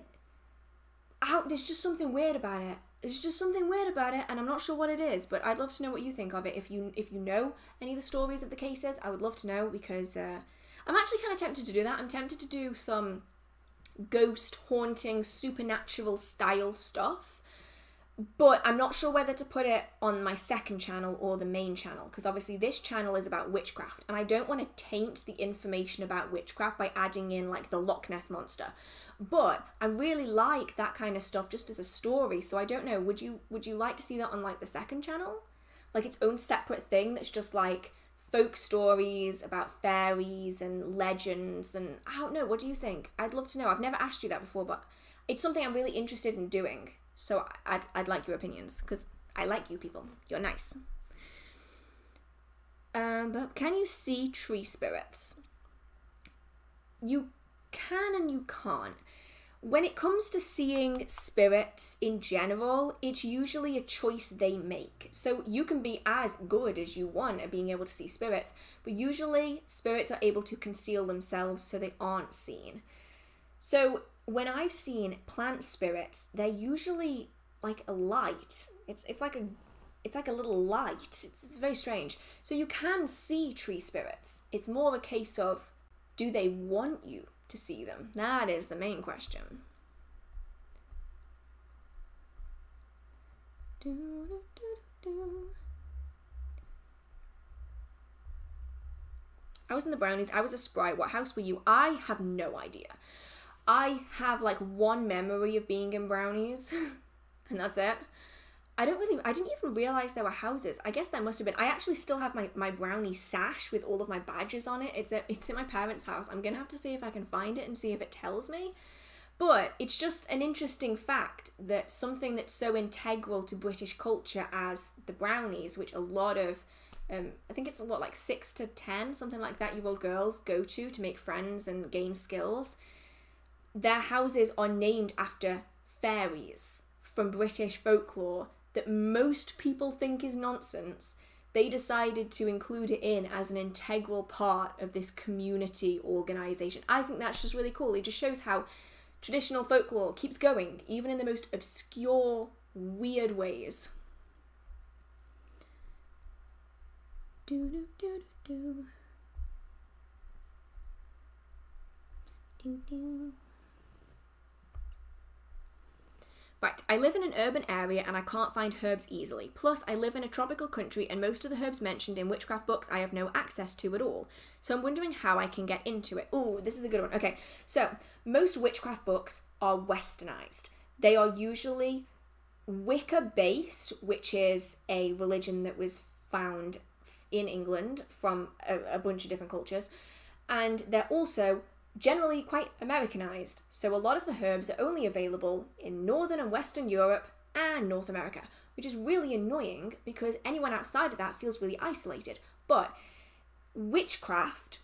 there's just something weird about it. And I'm not sure what it is, but I'd love to know what you think of it. If you know any of the stories of the cases, I would love to know, because I'm actually kind of tempted to do that. I'm tempted to do some ghost haunting, supernatural style stuff. But I'm not sure whether to put it on my second channel or the main channel, because obviously this channel is about witchcraft, and I don't want to taint the information about witchcraft by adding in like the Loch Ness Monster. But I really like that kind of stuff just as a story, so I don't know, would you like to see that on like the second channel? Like its own separate thing that's just like folk stories about fairies and legends, and I don't know, what do you think? I'd love to know. I've never asked you that before, but it's something I'm really interested in doing. So I'd like your opinions, because I like you people. You're nice. But can you see tree spirits? You can and you can't. When it comes to seeing spirits in general, it's usually a choice they make. So you can be as good as you want at being able to see spirits, but usually spirits are able to conceal themselves so they aren't seen. So when I've seen plant spirits, they're usually like a light. It's like a little light. It's very strange. So you can see tree spirits. It's more a case of, do they want you to see them? That is the main question. I was in the brownies. I was a sprite. What house were you? I have no idea. I have like one memory of being in brownies and that's it. I didn't even realize there were houses. I guess there must have been. I actually still have my brownie sash with all of my badges on it. It's in my parents' house. I'm gonna have to see if I can find it and see if it tells me. But it's just an interesting fact that something that's so integral to British culture as the brownies, which a lot of I think it's like 6 to 10, something like that, year old girls go to make friends and gain skills. Their houses are named after fairies from British folklore that most people think is nonsense. They decided to include it in as an integral part of this community organisation. I think that's just really cool. It just shows how traditional folklore keeps going, even in the most obscure weird ways. Do do do do do do. Right, I live in an urban area and I can't find herbs easily. Plus, I live in a tropical country and most of the herbs mentioned in witchcraft books I have no access to at all. So I'm wondering how I can get into it. Ooh, this is a good one. Okay, so most witchcraft books are westernized. They are usually Wicca based, which is a religion that was found in England from a bunch of different cultures. And they're also generally quite Americanized, so a lot of the herbs are only available in Northern and Western Europe and North America, which is really annoying because anyone outside of that feels really isolated. But witchcraft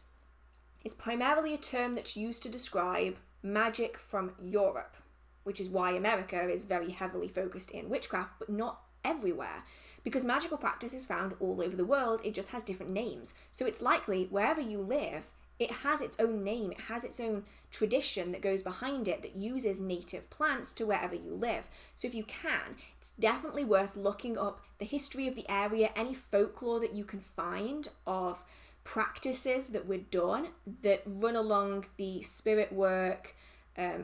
is primarily a term that's used to describe magic from Europe, which is why America is very heavily focused in witchcraft, but not everywhere. Because magical practice is found all over the world, it just has different names. So it's likely wherever you live, it has its own name, it has its own tradition that goes behind it that uses native plants to wherever you live. So if you can, it's definitely worth looking up the history of the area, any folklore that you can find of practices that were done that run along the spirit work,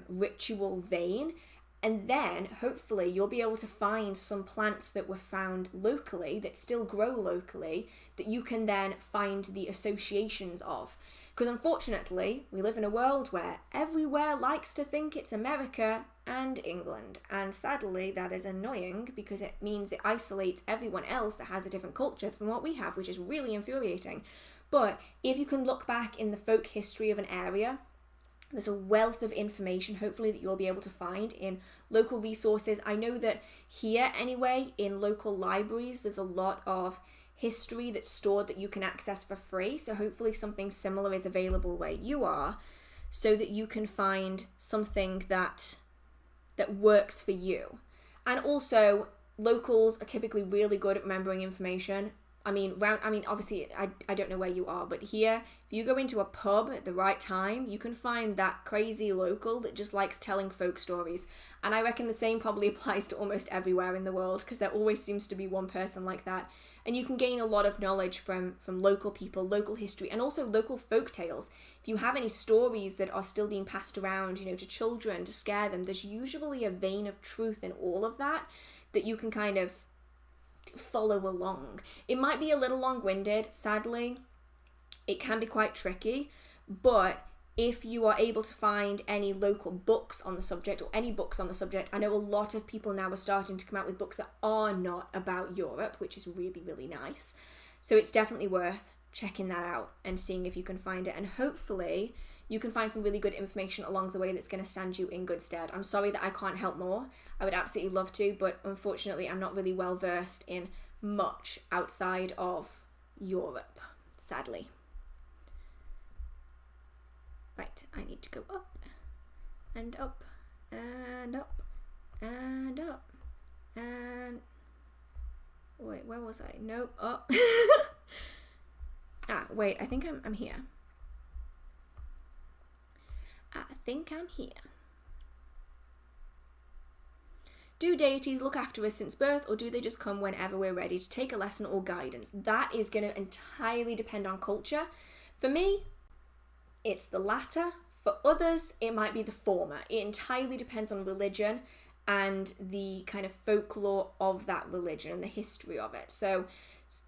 ritual vein. And then hopefully you'll be able to find some plants that were found locally, that still grow locally, that you can then find the associations of. Because unfortunately, we live in a world where everywhere likes to think it's America and England. And sadly, that is annoying because it means it isolates everyone else that has a different culture from what we have, which is really infuriating. But if you can look back in the folk history of an area, there's a wealth of information, hopefully, that you'll be able to find in local resources. I know that here, anyway, in local libraries, there's a lot of history that's stored that you can access for free. So hopefully something similar is available where you are so that you can find something that works for you. And also, locals are typically really good at remembering information. Obviously, I don't know where you are, but here, if you go into a pub at the right time, you can find that crazy local that just likes telling folk stories. And I reckon the same probably applies to almost everywhere in the world, because there always seems to be one person like that. And you can gain a lot of knowledge from local people, local history, and also local folk tales. If you have any stories that are still being passed around, to children to scare them, there's usually a vein of truth in all of that you can kind of follow along. It might be a little long-winded, sadly. It can be quite tricky, but if you are able to find any local books on the subject or any books on the subject, I know a lot of people now are starting to come out with books that are not about Europe, which is really, really nice. So it's definitely worth checking that out and seeing if you can find it. And hopefully you can find some really good information along the way that's going to stand you in good stead. I'm sorry that I can't help more. I would absolutely love to, but unfortunately I'm not really well versed in much outside of Europe, sadly. Right, I need to go up and up and up and up and... Wait, where was I? Nope, up. Wait, I think I'm here. I think I'm here. Do deities look after us since birth, or do they just come whenever we're ready to take a lesson or guidance? That is going to entirely depend on culture. For me, it's the latter. For others, it might be the former. It entirely depends on religion and the kind of folklore of that religion and the history of it. So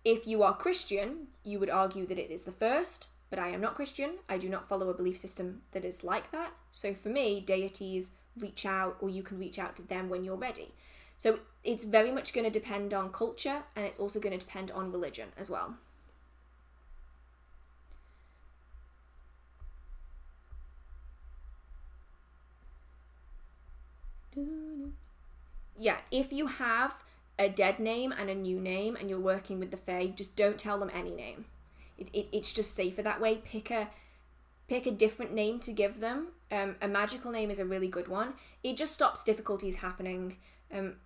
if you are Christian, you would argue that it is the first, but I am not Christian. I do not follow a belief system that is like that. So for me, deities reach out, or you can reach out to them when you're ready. So it's very much going to depend on culture, and it's also going to depend on religion as well. Yeah, if you have a dead name and a new name and you're working with the Fae, just don't tell them any name. It's just safer that way. Pick a different name to give them. A magical name is a really good one. It just stops difficulties happening.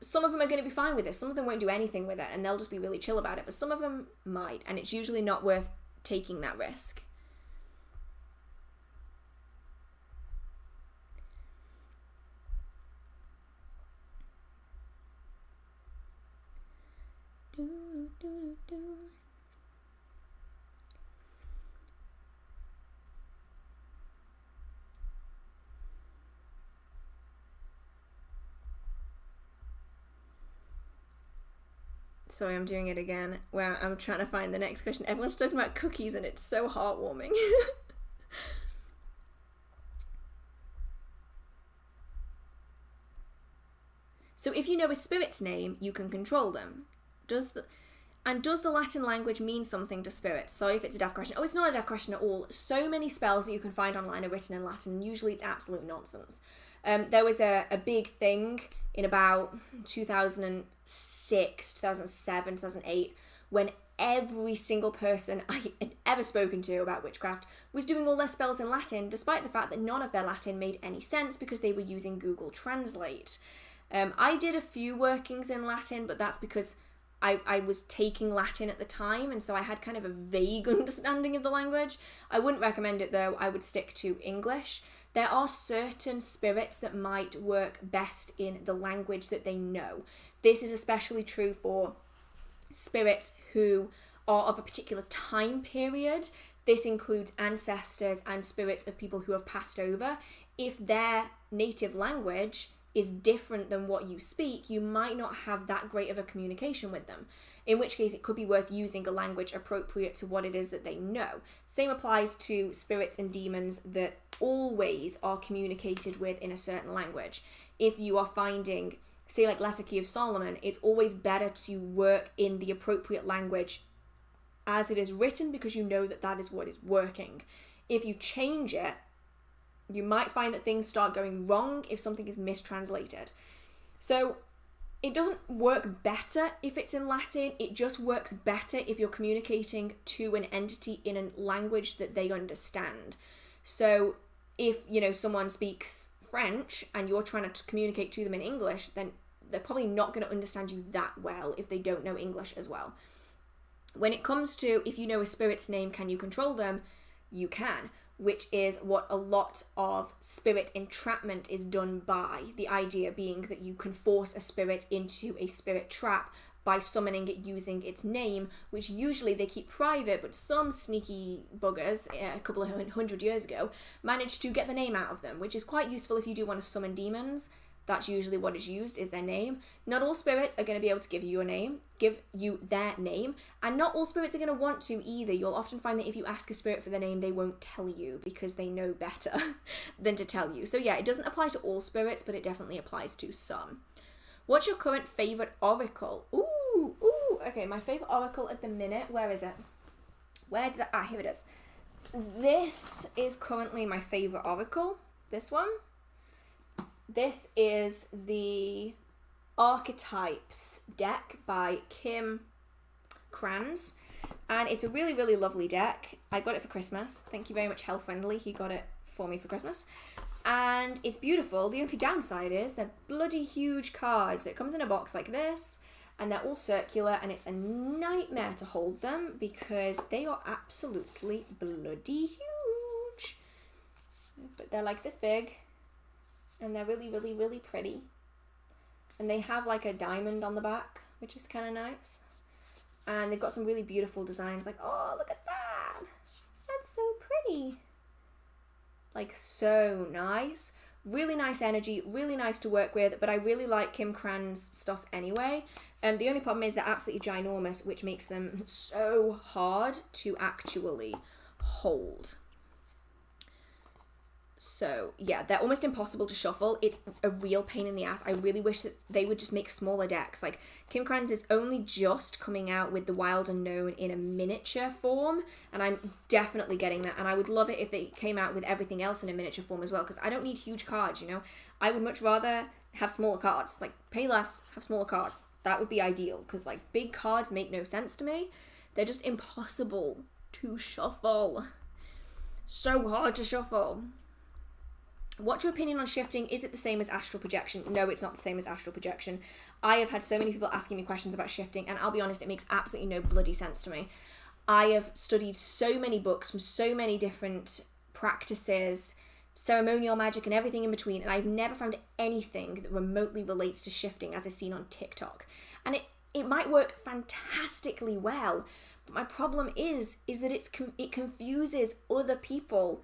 Some of them are going to be fine with it. Some of them won't do anything with it and they'll just be really chill about it. But some of them might, and it's usually not worth taking that risk. Sorry, I'm doing it again, where I'm trying to find the next question. Everyone's talking about cookies and it's so heartwarming. So if you know a spirit's name, you can control them. Does the Latin language mean something to spirits? Sorry if it's a daft question. Oh, it's not a daft question at all. So many spells that you can find online are written in Latin. Usually it's absolute nonsense. There was a big thing in about 2006, 2007, 2008, when every single person I had ever spoken to about witchcraft was doing all their spells in Latin, despite the fact that none of their Latin made any sense because they were using Google Translate. I did a few workings in Latin, but that's because I was taking Latin at the time, and so I had kind of a vague understanding of the language. I wouldn't recommend it though. I would stick to English. There are certain spirits that might work best in the language that they know. This is especially true for spirits who are of a particular time period. This includes ancestors and spirits of people who have passed over. If their native language is different than what you speak, you might not have that great of a communication with them, in which case it could be worth using a language appropriate to what it is that they know. Same applies to spirits and demons that always are communicated with in a certain language. If you are finding, say like Lesser Key of Solomon, it's always better to work in the appropriate language as it is written because you know that that is what is working. If you change it, you might find that things start going wrong if something is mistranslated. So it doesn't work better if it's in Latin, it just works better if you're communicating to an entity in a language that they understand. So if, someone speaks French and you're trying to communicate to them in English, then they're probably not going to understand you that well if they don't know English as well. When it comes to if you know a spirit's name, can you control them? You can, which is what a lot of spirit entrapment is done by. The idea being that you can force a spirit into a spirit trap by summoning it using its name, which usually they keep private, but some sneaky buggers a couple of 100 years ago managed to get the name out of them, which is quite useful if you do want to summon demons. That's usually what is used, is their name. Not all spirits are going to be able to give you their name, and not all spirits are going to want to either. You'll often find that if you ask a spirit for their name, they won't tell you because they know better than to tell you. So yeah, it doesn't apply to all spirits, but it definitely applies to some. What's your current favourite oracle? Ooh, okay, my favourite oracle at the minute, where is it? Here it is. This is currently my favourite oracle, this one. This is the Archetypes deck by Kim Kranz, and it's a really, really lovely deck. I got it for Christmas. Thank you very much, Hell Friendly. He got it for me for Christmas. And it's beautiful. The only downside is they're bloody huge cards. It comes in a box like this, and they're all circular, and it's a nightmare to hold them because they are absolutely bloody huge. But they're like this big. And they're really, really, really pretty. And they have like a diamond on the back, which is kind of nice. And they've got some really beautiful designs, like, oh, look at that. That's so pretty. Like, so nice. Really nice energy, really nice to work with, but I really like Kim Kran's stuff anyway. The only problem is they're absolutely ginormous, which makes them so hard to actually hold. So yeah, they're almost impossible to shuffle. It's a real pain in the ass. I really wish that they would just make smaller decks. Like Kim Kranz is only just coming out with the Wild Unknown in a miniature form, and I'm definitely getting that. And I would love it if they came out with everything else in a miniature form as well, because I don't need huge cards, I would much rather have smaller cards. Like, pay less, have smaller cards. That would be ideal, because like big cards make no sense to me. They're just impossible to shuffle. So hard to shuffle. What's your opinion on shifting? Is it the same as astral projection? No, it's not the same as astral projection. I have had so many people asking me questions about shifting, and I'll be honest, it makes absolutely no bloody sense to me. I have studied so many books from so many different practices, ceremonial magic and everything in between, and I've never found anything that remotely relates to shifting as I've seen on TikTok. And it might work fantastically well, but my problem is that it confuses other people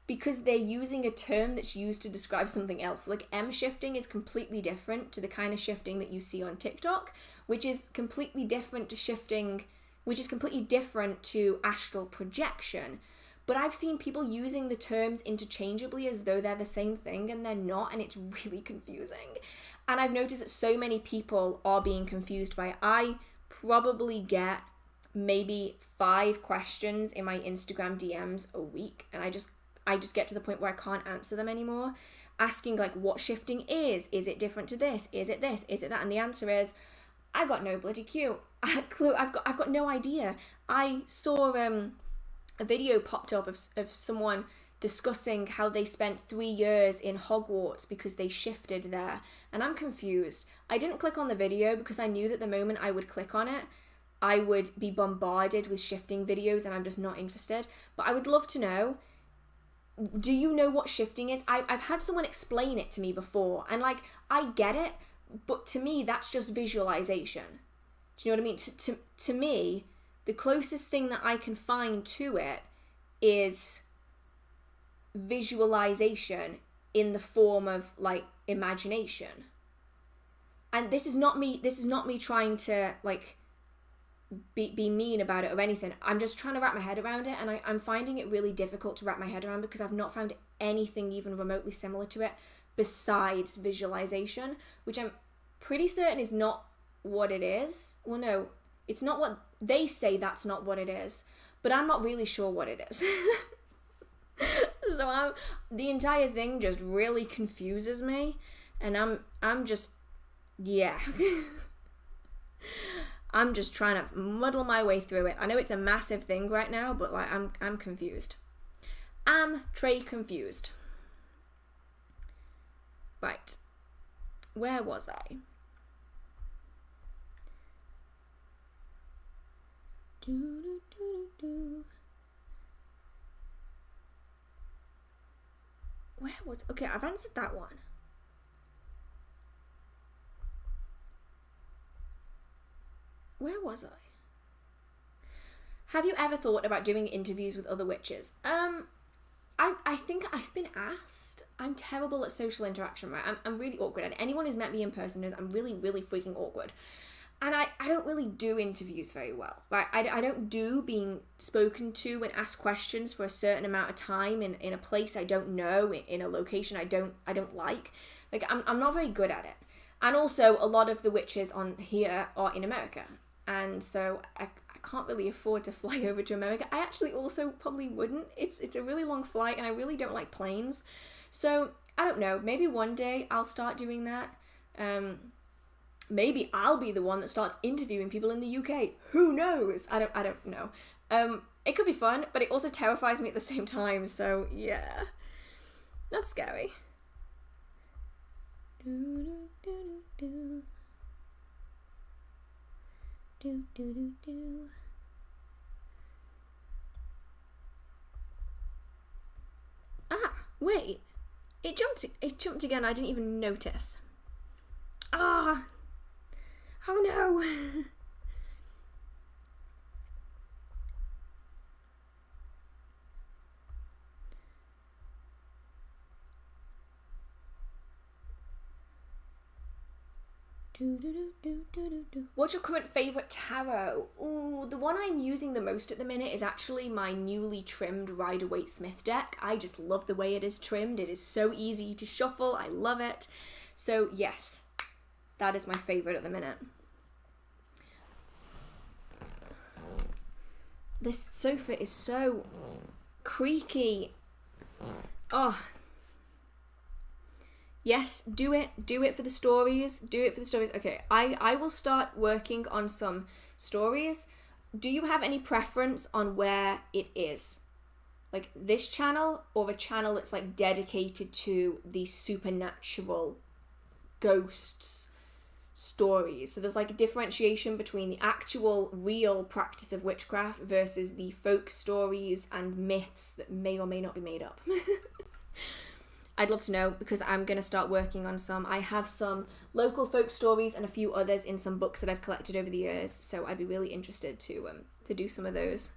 because they're using a term that's used to describe something else. Like M shifting is completely different to the kind of shifting that you see on TikTok, which is completely different to shifting, which is completely different to astral projection. But I've seen people using the terms interchangeably as though they're the same thing, and they're not, and it's really confusing. And I've noticed that so many people are being confused by it. I probably get maybe 5 questions in my Instagram DMs a week, and I just get to the point where I can't answer them anymore, asking like what shifting is it different to this, is it this, is it that, and the answer is I got no bloody clue. I've got no idea. I saw a video popped up of someone discussing how they spent 3 years in Hogwarts because they shifted there, and I'm confused. I didn't click on the video because I knew that the moment I would click on it, I would be bombarded with shifting videos, and I'm just not interested. But I would love to know, do you know what shifting is? I've had someone explain it to me before, and like, I get it, but to me, that's just visualization. Do you know what I mean? To me, the closest thing that I can find to it is visualization in the form of like imagination. And this is not me trying to like be mean about it or anything. I'm just trying to wrap my head around it, and I'm finding it really difficult to wrap my head around because I've not found anything even remotely similar to it besides visualization, which I'm pretty certain is not what it is. Well, no, it's not what they say. That's not what it is, but I'm not really sure what it is. So the entire thing just really confuses me, and I'm just, yeah. I'm just trying to muddle my way through it. I know it's a massive thing right now, but like I'm confused. I'm Trey confused. Right. Where was I? Where was... Okay, I've answered that one. Where was I? Have you ever thought about doing interviews with other witches? I think I've been asked. I'm terrible at social interaction, right? I'm really awkward. And anyone who's met me in person knows I'm really, really freaking awkward. And I don't really do interviews very well, right? I don't do being spoken to and asked questions for a certain amount of time in a place I don't know, in a location I don't like. Like, I'm not very good at it. And also, a lot of the witches on here are in America. And so I can't really afford to fly over to America. I actually also probably wouldn't. It's a really long flight, and I really don't like planes. So, I don't know. Maybe one day I'll start doing that. Maybe I'll be the one that starts interviewing people in the UK. Who knows? I don't know. It could be fun, but it also terrifies me at the same time. So, yeah. That's scary. Ah, wait. It jumped again. I didn't even notice. Ah. Oh no. What's your current favourite tarot? Ooh, the one I'm using the most at the minute is actually my newly trimmed Rider-Waite-Smith deck. I just love the way it is trimmed. It is so easy to shuffle. I love it. So yes, that is my favourite at the minute. This sofa is so creaky. Oh. Yes, do it for the stories. Okay, I will start working on some stories. Do you have any preference on where it is? Like this channel or a channel that's like dedicated to the supernatural ghosts stories? So there's like a differentiation between the actual real practice of witchcraft versus the folk stories and myths that may or may not be made up. I'd love to know, because I'm going to start working on some. I have some local folk stories and a few others in some books that I've collected over the years, so I'd be really interested to do some of those.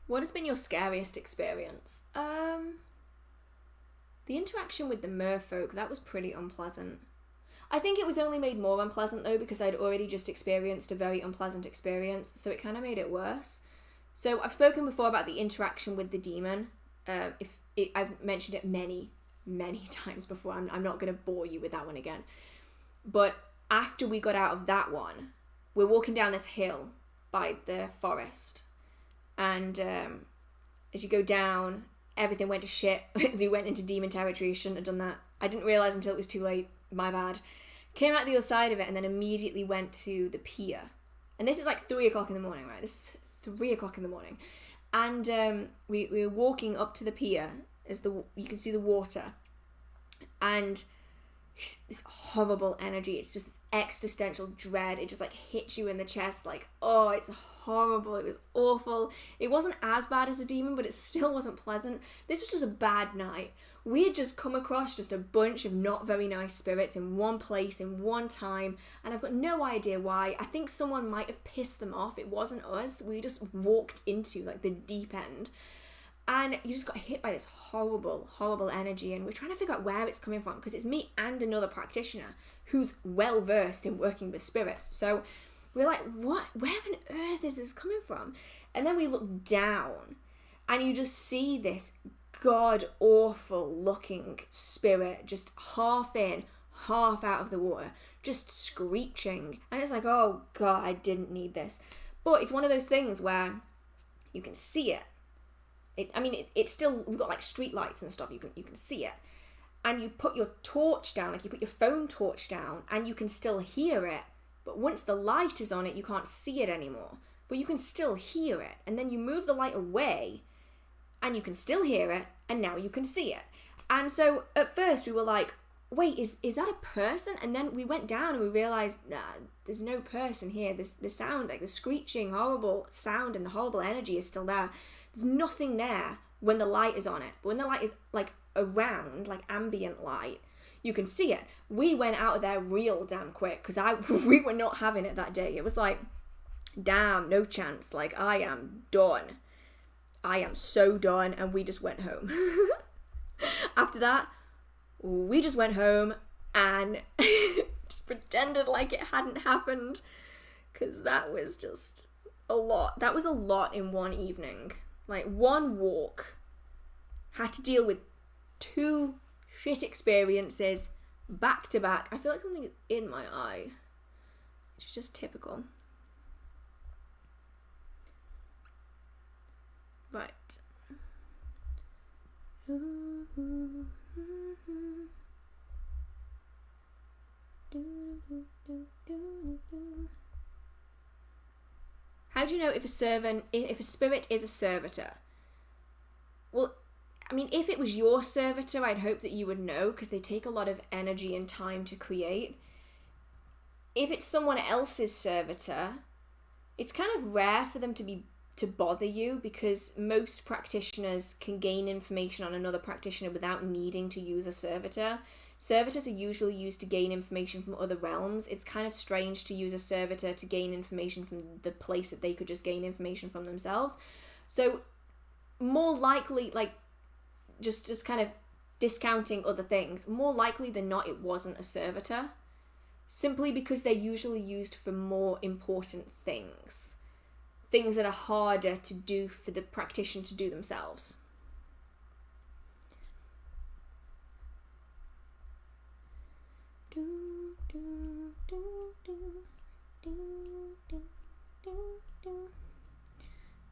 What has been your scariest experience? The interaction with the merfolk, that was pretty unpleasant. I think it was only made more unpleasant though because I'd already just experienced a very unpleasant experience, so it kind of made it worse. So I've spoken before about the interaction with the demon. I've mentioned it many times before. I'm not going to bore you with that one again. But after we got out of that one, we're walking down this hill by the forest. And as you go down, everything went to shit as we went into demon territory. I shouldn't have done that. I didn't realise until it was too late. My bad. Came out the other side of it and then immediately went to the pier. And this is like 3 o'clock in the morning, right? This is 3 o'clock in the morning. And we were walking up to the pier as you can see the water. And this horrible energy. It's just existential dread. It just like hits you in the chest like, oh, it's horrible. It was awful. It wasn't as bad as the demon, but it still wasn't pleasant. This was just a bad night. We had just come across just a bunch of not very nice spirits in one place, in one time, and I've got no idea why. I think someone might have pissed them off. It wasn't us. We just walked into like the deep end. And you just got hit by this horrible, horrible energy, and we're trying to figure out where it's coming from, because it's me and another practitioner who's well versed in working with spirits. So we're like, what? Where on earth is this coming from? And then we look down, and you just see this god-awful looking spirit just half in, half out of the water, just screeching. And it's like, oh god, I didn't need this. But it's one of those things where you can see it. It's still, we've got like street lights and stuff, you can see it. And you put your torch down, like you put your phone torch down, and you can still hear it. But once the light is on it, you can't see it anymore. But you can still hear it. And then you move the light away, and you can still hear it, and now you can see it. And so at first we were like, wait, is that a person? And then we went down and we realised, nah, there's no person here. The sound, like the screeching, horrible sound and the horrible energy is still there. There's nothing there when the light is on it. But when the light is like around, like ambient light, you can see it. We went out of there real damn quick because we were not having it that day. It was like, damn, no chance. Like, I am done. I am so done. And we just went home. After that, we just went home and just pretended like it hadn't happened, because that was just a lot. That was a lot in one evening. Like, one walk had to deal with 2 shit experiences back to back. I feel like something is in my eye, which is just typical. Right. How do you know if a spirit is a servitor? Well, I mean, if it was your servitor, I'd hope that you would know, because they take a lot of energy and time to create. If it's someone else's servitor, it's kind of rare for them to bother you, because most practitioners can gain information on another practitioner without needing to use a servitor. Servitors are usually used to gain information from other realms. It's kind of strange to use a servitor to gain information from the place that they could just gain information from themselves. So more likely, like, just kind of discounting other things, more likely than not it wasn't a servitor, simply because they're usually used for more important things that are harder to do for the practitioner to do themselves.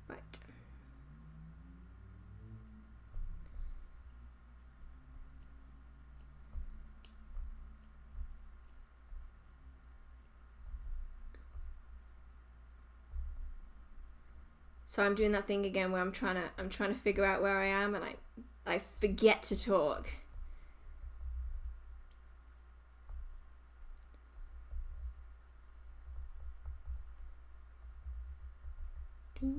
Right. So I'm doing that thing again where I'm trying to figure out where I am, and I forget to talk. Do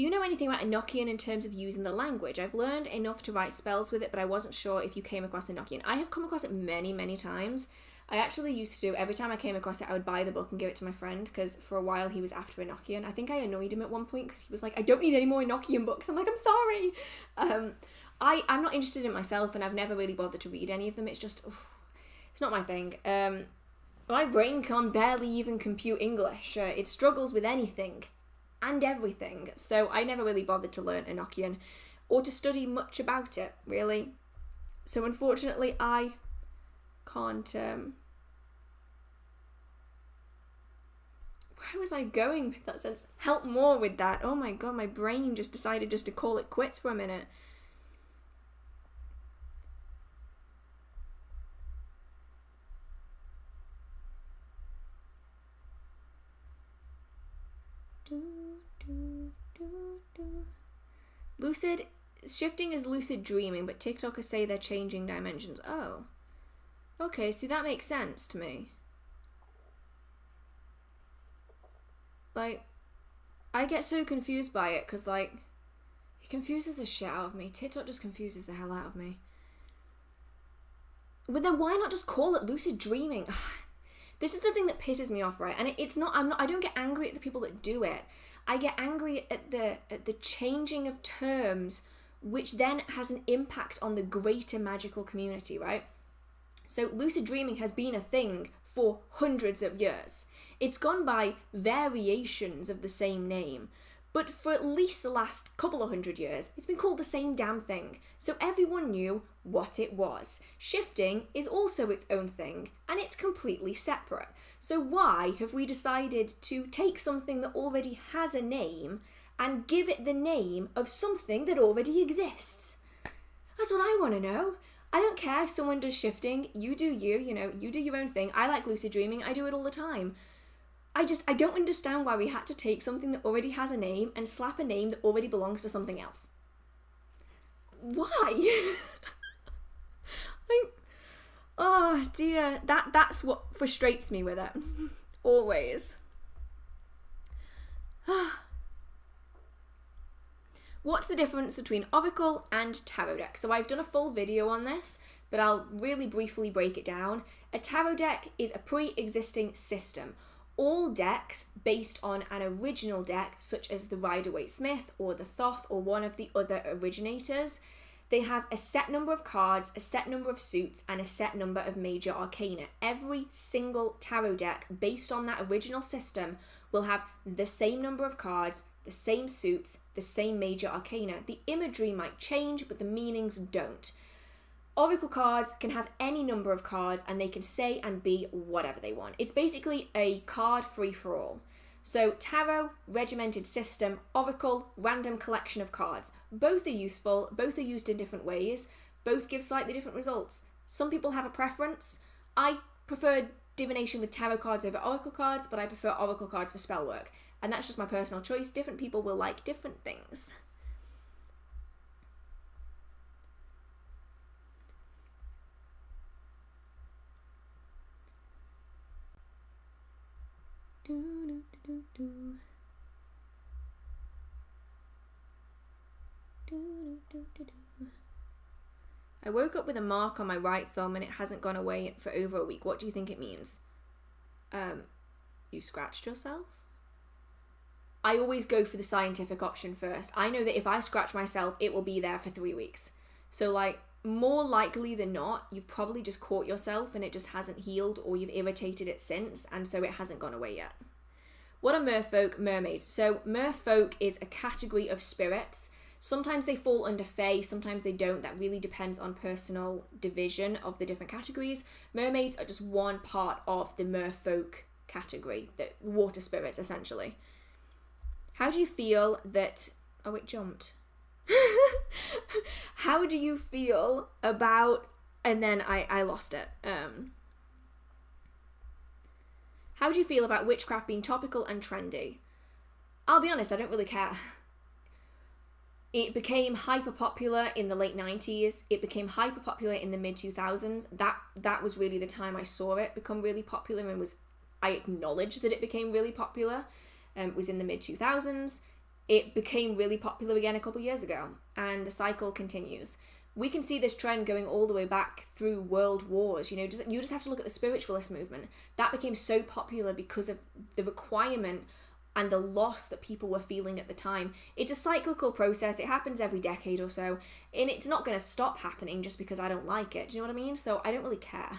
you know anything about Enochian in terms of using the language? I've learned enough to write spells with it, but I wasn't sure if you came across Enochian. I have come across it many, many times. I actually used to, every time I came across it, I would buy the book and give it to my friend, because for a while he was after Enochian. I think I annoyed him at one point because he was like, I don't need any more Enochian books. I'm like, I'm sorry. I'm not interested in it myself, and I've never really bothered to read any of them. It's just, it's not my thing. My brain can barely even compute English. It struggles with anything and everything, so I never really bothered to learn Enochian or to study much about it, really. So unfortunately, I can't... Where was I going with that sense? Help more with that. Oh my god, my brain just decided just to call it quits for a minute. Lucid shifting is lucid dreaming, but TikTokers say they're changing dimensions. Oh. Okay, see, that makes sense to me. Like, I get so confused by it, because, like, it confuses the shit out of me. TikTok just confuses the hell out of me. But then why not just call it lucid dreaming? This is the thing that pisses me off, right? And I don't get angry at the people that do it. I get angry at the changing of terms, which then has an impact on the greater magical community, right? So lucid dreaming has been a thing for hundreds of years. It's gone by variations of the same name, but for at least the last couple of hundred years, it's been called the same damn thing. So everyone knew what it was. Shifting is also its own thing, and it's completely separate. So why have we decided to take something that already has a name and give it the name of something that already exists? That's what I want to know. I don't care if someone does shifting. You do you, you do your own thing. I like lucid dreaming. I do it all the time. I don't understand why we had to take something that already has a name and slap a name that already belongs to something else. Why? Oh dear, that's what frustrates me with it. Always. What's the difference between Oracle and Tarot deck? So I've done a full video on this, but I'll really briefly break it down. A Tarot deck is a pre-existing system. All decks based on an original deck, such as the Rider-Waite-Smith or the Thoth or one of the other originators, they have a set number of cards, a set number of suits, and a set number of major arcana. Every single tarot deck based on that original system will have the same number of cards, the same suits, the same major arcana. The imagery might change, but the meanings don't. Oracle cards can have any number of cards, and they can say and be whatever they want. It's basically a card free-for-all. So tarot, regimented system, oracle, random collection of cards. Both are useful, both are used in different ways, both give slightly different results. Some people have a preference. I prefer divination with tarot cards over oracle cards, but I prefer oracle cards for spellwork. And that's just my personal choice. Different people will like different things. I woke up with a mark on my right thumb and it hasn't gone away for over a week. What do you think it means? You scratched yourself? I always go for the scientific option first. I know that if I scratch myself, it will be there for 3 weeks. So like, more likely than not, you've probably just caught yourself and it just hasn't healed, or you've irritated it since, and so it hasn't gone away yet. What are merfolk? Mermaids. So merfolk is a category of spirits. Sometimes they fall under fae, sometimes they don't. That really depends on personal division of the different categories. Mermaids are just one part of the merfolk category, the water spirits, essentially. How do you feel that... Oh, it jumped. How do you feel about... And then I lost it. How do you feel about witchcraft being topical and trendy? I'll be honest, I don't really care. It became hyper popular in the late 90s. It became hyper popular in the mid 2000s. That was really the time I saw it become really popular, and I acknowledged that it became really popular. Was in the mid 2000s. It became really popular again a couple years ago, and the cycle continues. We can see this trend going all the way back through world wars. You just have to look at the spiritualist movement. That became so popular because of the requirement and the loss that people were feeling at the time. It's a cyclical process. It happens every decade or so, and it's not going to stop happening just because I don't like it. Do you know what I mean? So I don't really care.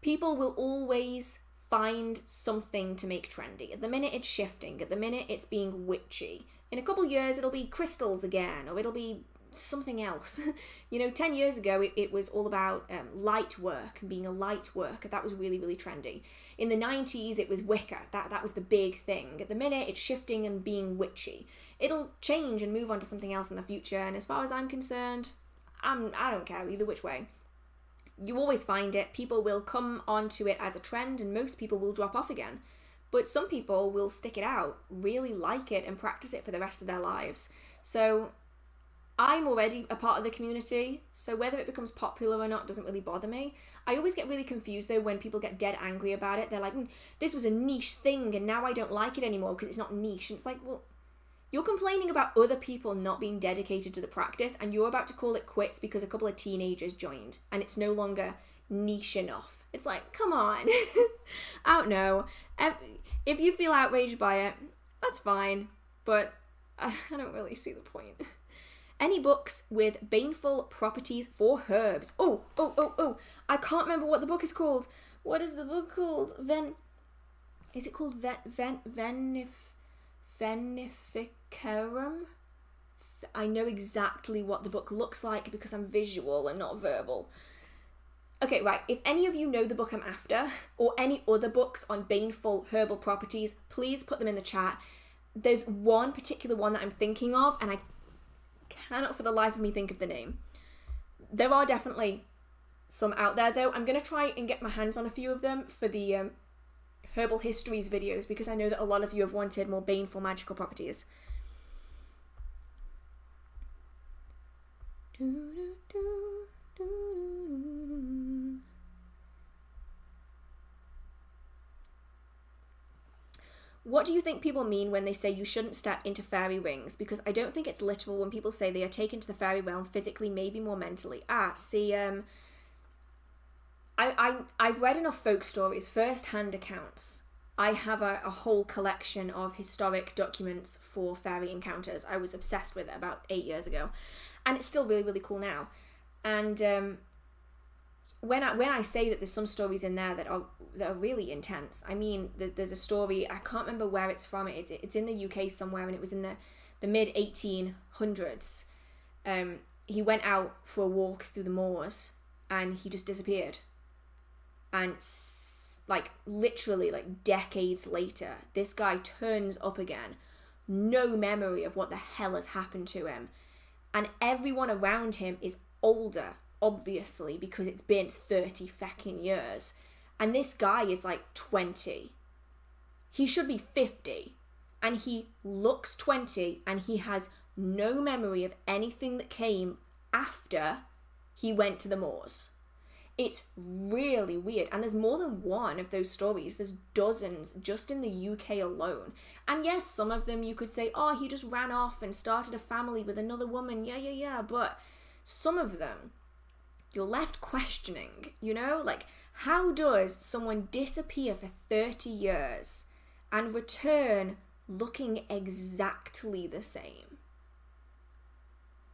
People will always find something to make trendy. At the minute it's shifting. At the minute it's being witchy. In a couple years it'll be crystals again, or it'll be something else. 10 years ago it was all about light work and being a light worker. That was really, really trendy. In the 90s it was Wicca. That was the big thing. At the minute it's shifting and being witchy. It'll change and move on to something else in the future, and as far as I'm concerned, I don't care either which way. You always find it. People will come onto it as a trend, and most people will drop off again. But some people will stick it out, really like it, and practice it for the rest of their lives. So I'm already a part of the community, so whether it becomes popular or not doesn't really bother me. I always get really confused though when people get dead angry about it. They're like, this was a niche thing and now I don't like it anymore because it's not niche. And it's like, well, you're complaining about other people not being dedicated to the practice, and you're about to call it quits because a couple of teenagers joined and it's no longer niche enough. It's like, come on. I don't know. If you feel outraged by it, that's fine, but I don't really see the point. Any books with baneful properties for herbs? Oh, I can't remember what the book is called. What is the book called? Is it called Venificarum? I know exactly what the book looks like because I'm visual and not verbal. Okay, right. If any of you know the book I'm after, or any other books on baneful herbal properties, please put them in the chat. There's one particular one that I'm thinking of, and I cannot for the life of me think of the name. There are definitely some out there, though. I'm going to try and get my hands on a few of them for the Herbal Histories videos, because I know that a lot of you have wanted more baneful magical properties. What do you think people mean when they say you shouldn't step into fairy rings? Because I don't think it's literal when people say they are taken to the fairy realm physically, maybe more mentally. I've read enough folk stories, first-hand accounts. I have a whole collection of historic documents for fairy encounters. I was obsessed with it about 8 years ago, and it's still really, really cool now. And when I say that there's some stories in there that are really intense, I mean, there's a story, I can't remember where it's from. It's in the UK somewhere, and it was in the mid 1800s. He went out for a walk through the moors, and he just disappeared. And literally decades later, this guy turns up again, no memory of what the hell has happened to him, and everyone around him is older, obviously, because it's been 30 fucking years, and this guy is 20. He should be 50, and he looks 20, and he has no memory of anything that came after he went to the moors. It's really weird, and there's more than one of those stories. There's dozens just in the UK alone. And yes, some of them you could say, oh, he just ran off and started a family with another woman, yeah, but some of them, you're left questioning, how does someone disappear for 30 years and return looking exactly the same?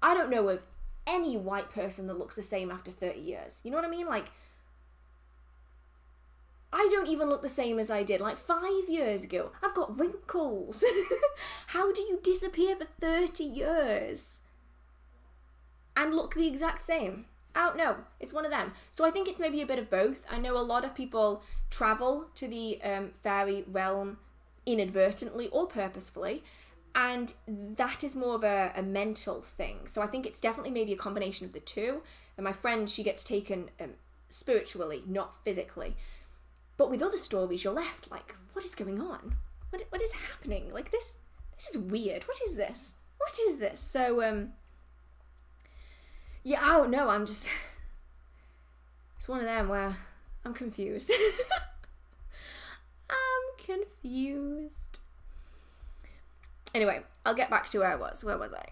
I don't know of any white person that looks the same after 30 years. You know what I mean? I don't even look the same as I did 5 years ago. I've got wrinkles. How do you disappear for 30 years and look the exact same? I don't know. It's one of them. So I think it's maybe a bit of both. I know a lot of people travel to the fairy realm inadvertently or purposefully, and that is more of a mental thing. So I think it's definitely maybe a combination of the two. And my friend, she gets taken spiritually, not physically. But with other stories, you're left like, what is going on? What is happening? Like, this is weird. What is this? What is this? So, yeah, I don't know. I'm just... It's one of them where I'm confused. I'm confused. Anyway, I'll get back to where I was. Where was I?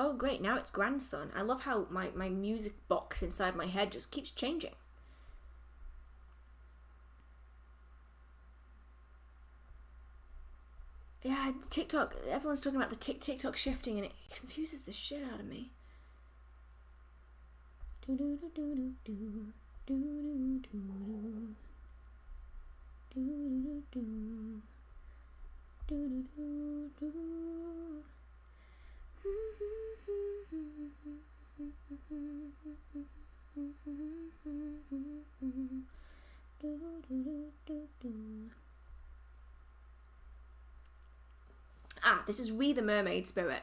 Oh great, now it's grandson. I love how my music box inside my head just keeps changing. Yeah, TikTok, everyone's talking about the TikTok shifting and it confuses the shit out of me. This is Ree the mermaid spirit.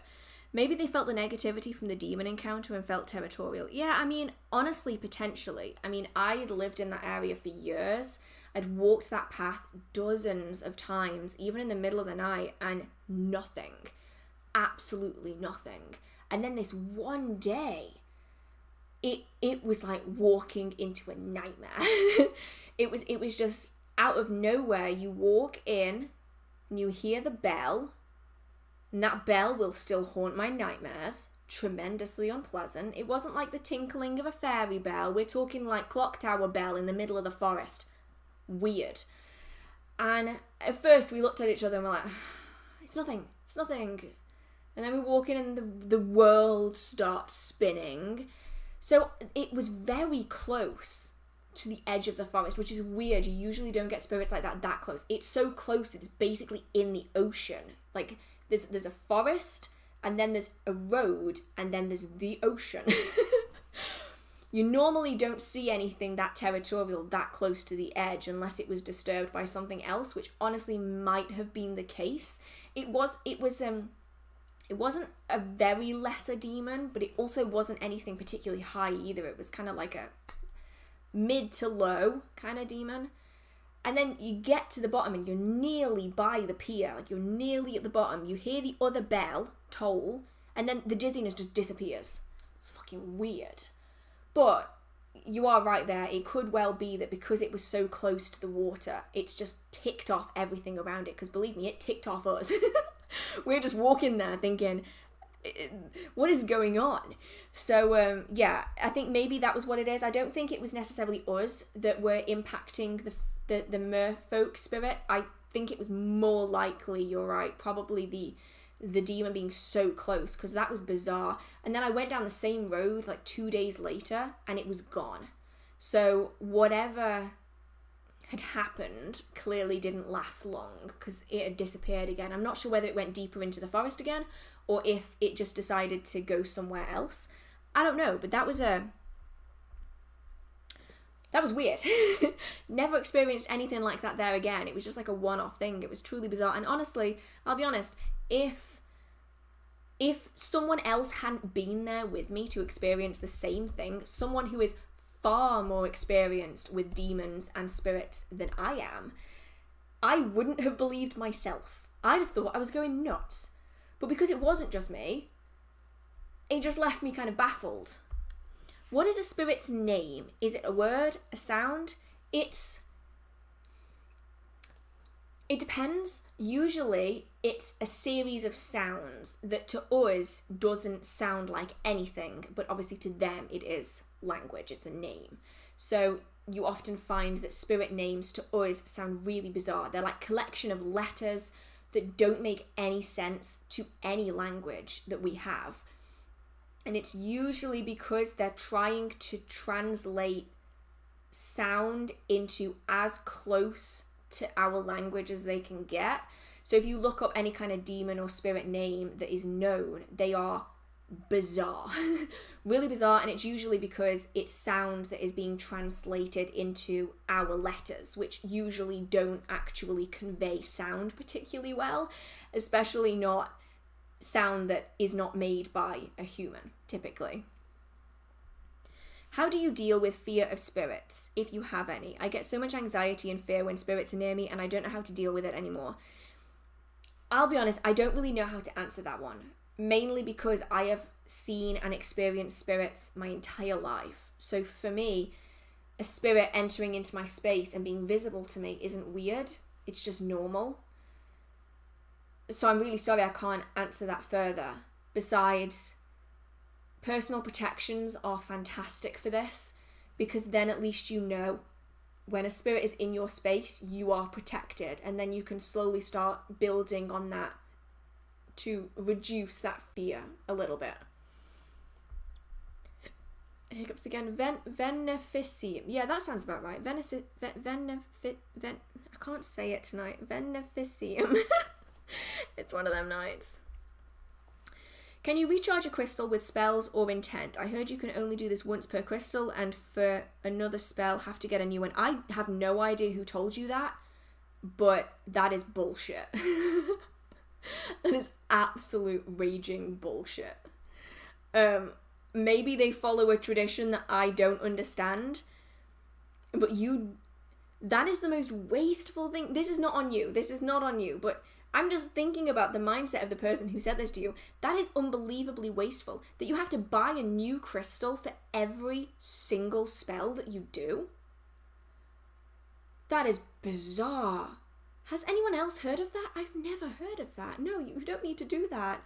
Maybe they felt the negativity from the demon encounter and felt territorial. Yeah, I mean, honestly, potentially. I mean, I had lived in that area for years. I'd walked that path dozens of times, even in the middle of the night, and nothing. Absolutely nothing. And then this one day, it was like walking into a nightmare. it was just out of nowhere. You walk in and you hear the bell, and that bell will still haunt my nightmares. Tremendously unpleasant. It wasn't like the tinkling of a fairy bell. We're talking like clock tower bell in the middle of the forest. Weird. And at first we looked at each other and we're like, it's nothing. And then we walk in and the world starts spinning. So it was very close to the edge of the forest, which is weird. You usually don't get spirits like that close. It's so close that it's basically in the ocean. Like, there's a forest, and then there's a road, and then there's the ocean. You normally don't see anything that territorial that close to the edge unless it was disturbed by something else, which honestly might have been the case. It wasn't a very lesser demon, but it also wasn't anything particularly high either. It was kind of like a mid to low kind of demon. And then you get to the bottom and you're nearly by the pier, like you're nearly at the bottom. You hear the other bell toll, and then the dizziness just disappears. Fucking weird. But you are right there. It could well be that because it was so close to the water, it's just ticked off everything around it. Because believe me, it ticked off us. We're just walking there thinking, what is going on? So, yeah, I think maybe that was what it is. I don't think it was necessarily us that were impacting the merfolk spirit. I think it was more likely, you're right, probably the demon being so close, because that was bizarre. And then I went down the same road like 2 days later and it was gone. So whatever had happened clearly didn't last long because it had disappeared again. I'm not sure whether it went deeper into the forest again or if it just decided to go somewhere else. I don't know, but that was weird. Never experienced anything like that there again. It was just like a one-off thing. It was truly bizarre. And honestly, I'll be honest, if someone else hadn't been there with me to experience the same thing, someone who is far more experienced with demons and spirits than I am, I wouldn't have believed myself. I'd have thought I was going nuts. But because it wasn't just me, it just left me kind of baffled. What is a spirit's name? Is it a word? A sound? It depends. Usually it's a series of sounds that to us doesn't sound like anything, but obviously to them it is language, it's a name. So you often find that spirit names to us sound really bizarre. They're like collection of letters that don't make any sense to any language that we have. And it's usually because they're trying to translate sound into as close to our language as they can get. So if you look up any kind of demon or spirit name that is known, they are bizarre. Really bizarre, and it's usually because it's sound that is being translated into our letters, which usually don't actually convey sound particularly well, especially not sound that is not made by a human, typically. How do you deal with fear of spirits, if you have any? I get so much anxiety and fear when spirits are near me, and I don't know how to deal with it anymore. I'll be honest, I don't really know how to answer that one. Mainly because I have seen and experienced spirits my entire life. So for me, a spirit entering into my space and being visible to me isn't weird. It's just normal. So I'm really sorry I can't answer that further. Besides, personal protections are fantastic for this, because then at least you know when a spirit is in your space, you are protected, and then you can slowly start building on that to reduce that fear a little bit. Hiccups again. Beneficium. Yeah, that sounds about right. I can't say it tonight. Beneficium. It's one of them nights. Can you recharge a crystal with spells or intent? I heard you can only do this once per crystal, and for another spell have to get a new one. I have no idea who told you that, but that is bullshit. That is absolute raging bullshit. Maybe they follow a tradition that I don't understand, but that is the most wasteful thing. This is not on you. This is not on you, but I'm just thinking about the mindset of the person who said this to you. That is unbelievably wasteful, that you have to buy a new crystal for every single spell that you do. That is bizarre. Has anyone else heard of that? I've never heard of that. No, you don't need to do that.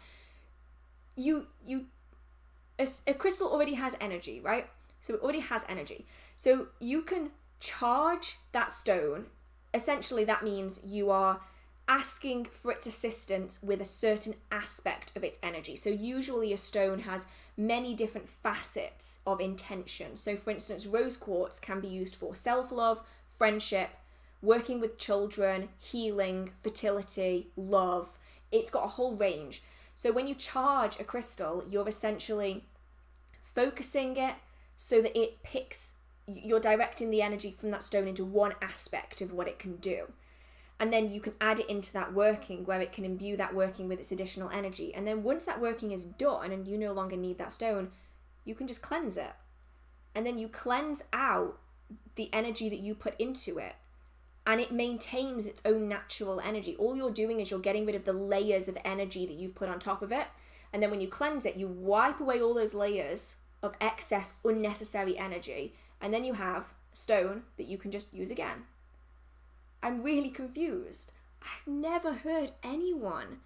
A crystal already has energy, right? So it already has energy. So you can charge that stone. Essentially, that means you are asking for its assistance with a certain aspect of its energy. So usually a stone has many different facets of intention. So for instance, rose quartz can be used for self-love, friendship, working with children, healing, fertility, love. It's got a whole range. So when you charge a crystal, you're essentially focusing it so that you're directing the energy from that stone into one aspect of what it can do. And then you can add it into that working, where it can imbue that working with its additional energy. And then once that working is done and you no longer need that stone, you can just cleanse it. And then you cleanse out the energy that you put into it. And it maintains its own natural energy. All you're doing is you're getting rid of the layers of energy that you've put on top of it. And then when you cleanse it, you wipe away all those layers of excess, unnecessary energy. And then you have stone that you can just use again. I'm really confused. I've never heard anyone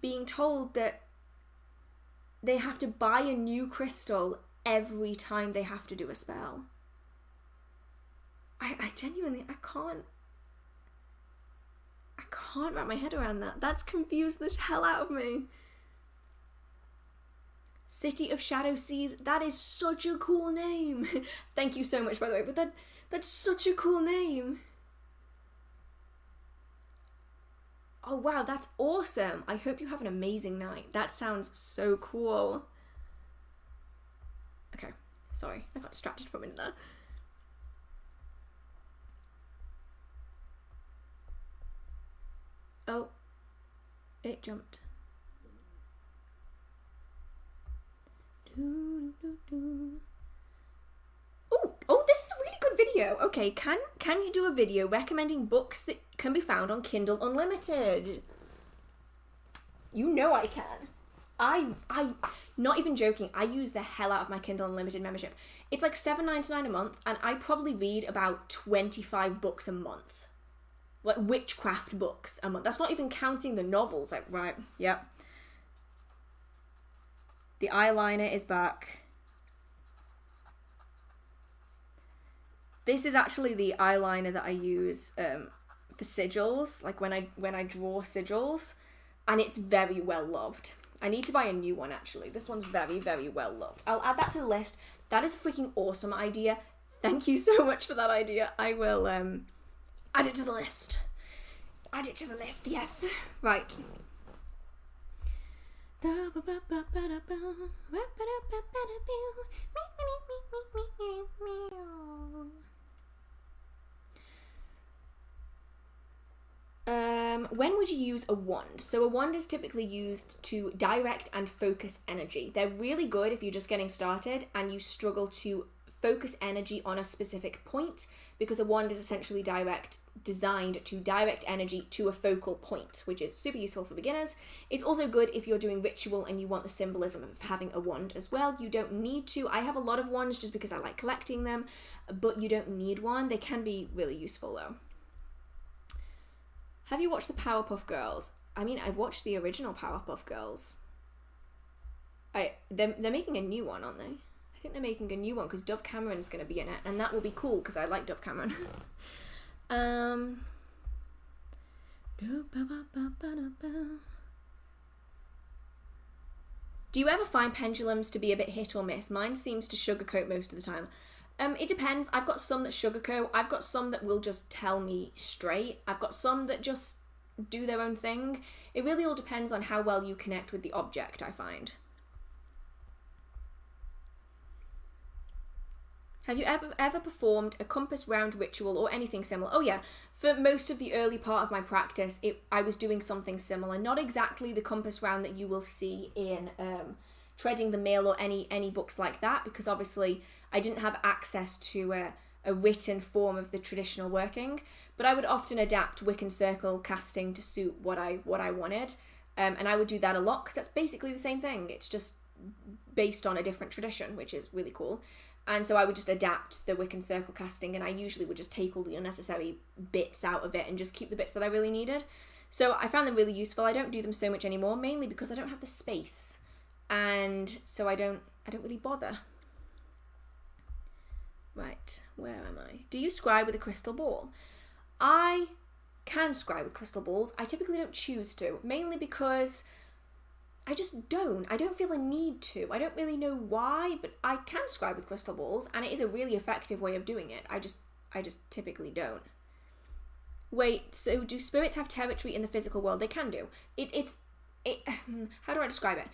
being told that they have to buy a new crystal every time they have to do a spell. I genuinely, I can't wrap my head around that. That's confused the hell out of me. City of Shadow Seas, that is such a cool name. Thank you so much, by the way, but that's such a cool name. Oh wow, that's awesome. I hope you have an amazing night. That sounds so cool. Okay, sorry, I got distracted for a minute there. Oh, it jumped. Oh, this is a really good video. Okay, can you do a video recommending books that can be found on Kindle Unlimited? You know I can. I not even joking, I use the hell out of my Kindle Unlimited membership. It's like $7.99 a month, and I probably read about 25 books a month. Like Witchcraft books a month. That's not even counting the novels. Like, right, yep. The eyeliner is back. This is actually the eyeliner that I use for sigils, like when I draw sigils, and it's very well loved. I need to buy a new one actually. This one's very, very well loved. I'll add that to the list. That is a freaking awesome idea. Thank you so much for that idea. I will Add it to the list. Add it to the list, yes. Right. When would you use a wand? So a wand is typically used to direct and focus energy. They're really good if you're just getting started and you struggle to focus energy on a specific point, because a wand is essentially designed to direct energy to a focal point, which is super useful for beginners. It's also good if you're doing ritual and you want the symbolism of having a wand as well. You don't need to. I have a lot of wands just because I like collecting them, but you don't need one. They can be really useful though. Have you watched the Powerpuff Girls? I mean, I've watched the original Powerpuff Girls. They're making a new one, aren't they? I think they're making a new one because Dove Cameron's going to be in it, and that will be cool because I like Dove Cameron. Do you ever find pendulums to be a bit hit or miss? Mine seems to sugarcoat most of the time. It depends. I've got some that sugarcoat. I've got some that will just tell me straight. I've got some that just do their own thing. It really all depends on how well you connect with the object, I find. Have you ever performed a compass round ritual or anything similar? Oh yeah, for most of the early part of my practice, I was doing something similar. Not exactly the compass round that you will see in Treading the Mill or any books like that, because obviously I didn't have access to a written form of the traditional working, but I would often adapt Wiccan circle casting to suit what I wanted, and I would do that a lot because that's basically the same thing. It's just based on a different tradition, which is really cool. And so I would just adapt the Wiccan circle casting, and I usually would just take all the unnecessary bits out of it and just keep the bits that I really needed. So I found them really useful. I don't do them so much anymore, mainly because I don't have the space, and so I don't really bother. Right, where am I? Do you scry with a crystal ball? I can scry with crystal balls. I typically don't choose to, mainly because I just don't. I don't feel a need to. I don't really know why, but I can scry with crystal balls, and it is a really effective way of doing it. I just typically don't. Wait, so do spirits have territory in the physical world? They can do. How do I describe it?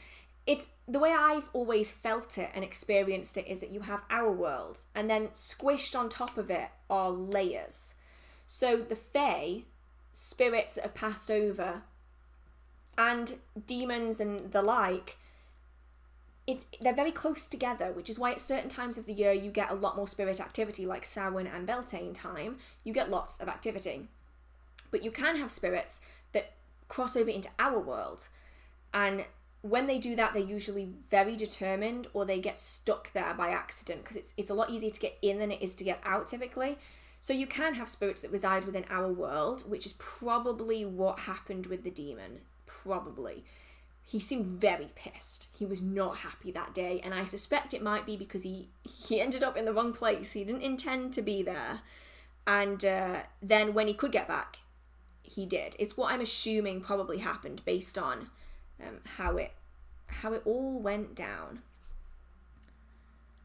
It's the way I've always felt it and experienced it is that you have our world, and then squished on top of it are layers. So the fae, spirits that have passed over, and demons and the like, they're very close together, which is why at certain times of the year you get a lot more spirit activity, like Samhain and Beltane time. You get lots of activity. But you can have spirits that cross over into our world, and when they do that, they're usually very determined, or they get stuck there by accident, because it's a lot easier to get in than it is to get out typically. So you can have spirits that reside within our world, which is probably what happened with the demon. Probably. He seemed very pissed. He was not happy that day, and I suspect it might be because he ended up in the wrong place. He didn't intend to be there. And then when he could get back, he did. It's what I'm assuming probably happened based on how it all went down.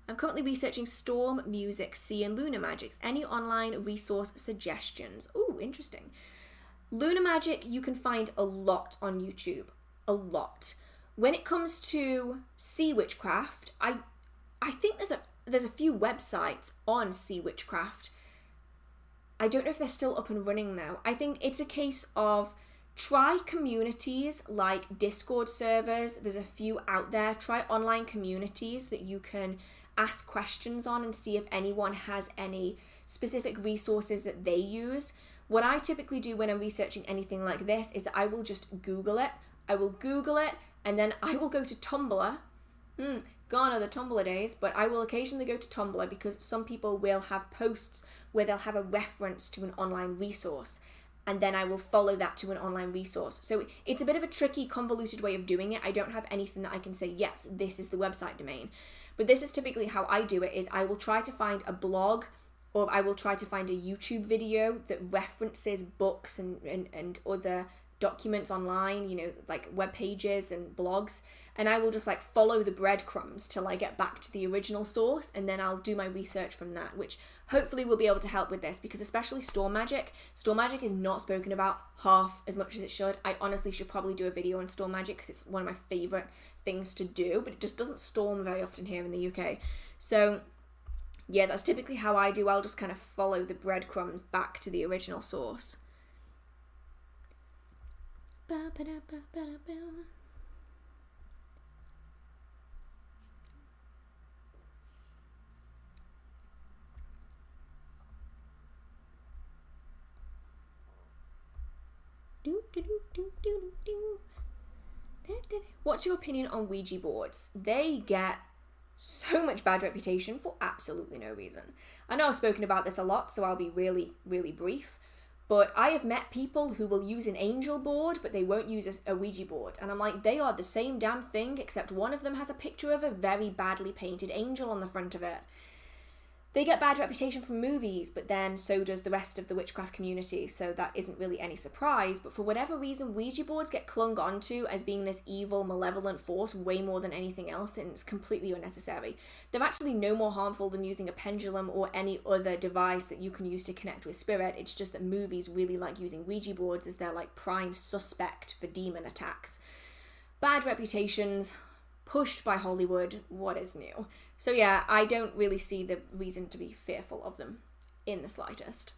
I'm currently researching storm, music, sea, and lunar magics. Any online resource suggestions? Ooh, interesting. Lunar magic, you can find a lot on YouTube. A lot. When it comes to sea witchcraft, I think there's a few websites on sea witchcraft. I don't know if they're still up and running though. I think it's a case of try communities like Discord servers. There's a few out there. Try online communities that you can ask questions on and see if anyone has any specific resources that they use. What I typically do when I'm researching anything like this is that I will just Google it. I will Google it, and then I will go to Tumblr. Gone are the Tumblr days, but I will occasionally go to Tumblr because some people will have posts where they'll have a reference to an online resource, and then I will follow that to an online resource. So it's a bit of a tricky, convoluted way of doing it. I don't have anything that I can say, yes, this is the website domain. But this is typically how I do it, is I will try to find a blog, or I will try to find a YouTube video that references books and other documents online, like web pages and blogs, and I will just like follow the breadcrumbs till I get back to the original source, and then I'll do my research from that, which hopefully will be able to help with this, because especially Storm Magic is not spoken about half as much as it should. I honestly should probably do a video on Storm Magic because it's one of my favourite things to do, but it just doesn't storm very often here in the UK. So yeah, that's typically how I do. I'll just kind of follow the breadcrumbs back to the original source. What's your opinion on Ouija boards? They get so much bad reputation for absolutely no reason. I know I've spoken about this a lot, so I'll be really, really brief. But I have met people who will use an angel board, but they won't use a Ouija board. And I'm like, they are the same damn thing, except one of them has a picture of a very badly painted angel on the front of it. They get bad reputation from movies, but then so does the rest of the witchcraft community, so that isn't really any surprise. But for whatever reason, Ouija boards get clung onto as being this evil, malevolent force way more than anything else, and it's completely unnecessary. They're actually no more harmful than using a pendulum or any other device that you can use to connect with spirit. It's just that movies really like using Ouija boards as their like prime suspect for demon attacks. Bad reputations, pushed by Hollywood, what is new? So yeah, I don't really see the reason to be fearful of them in the slightest.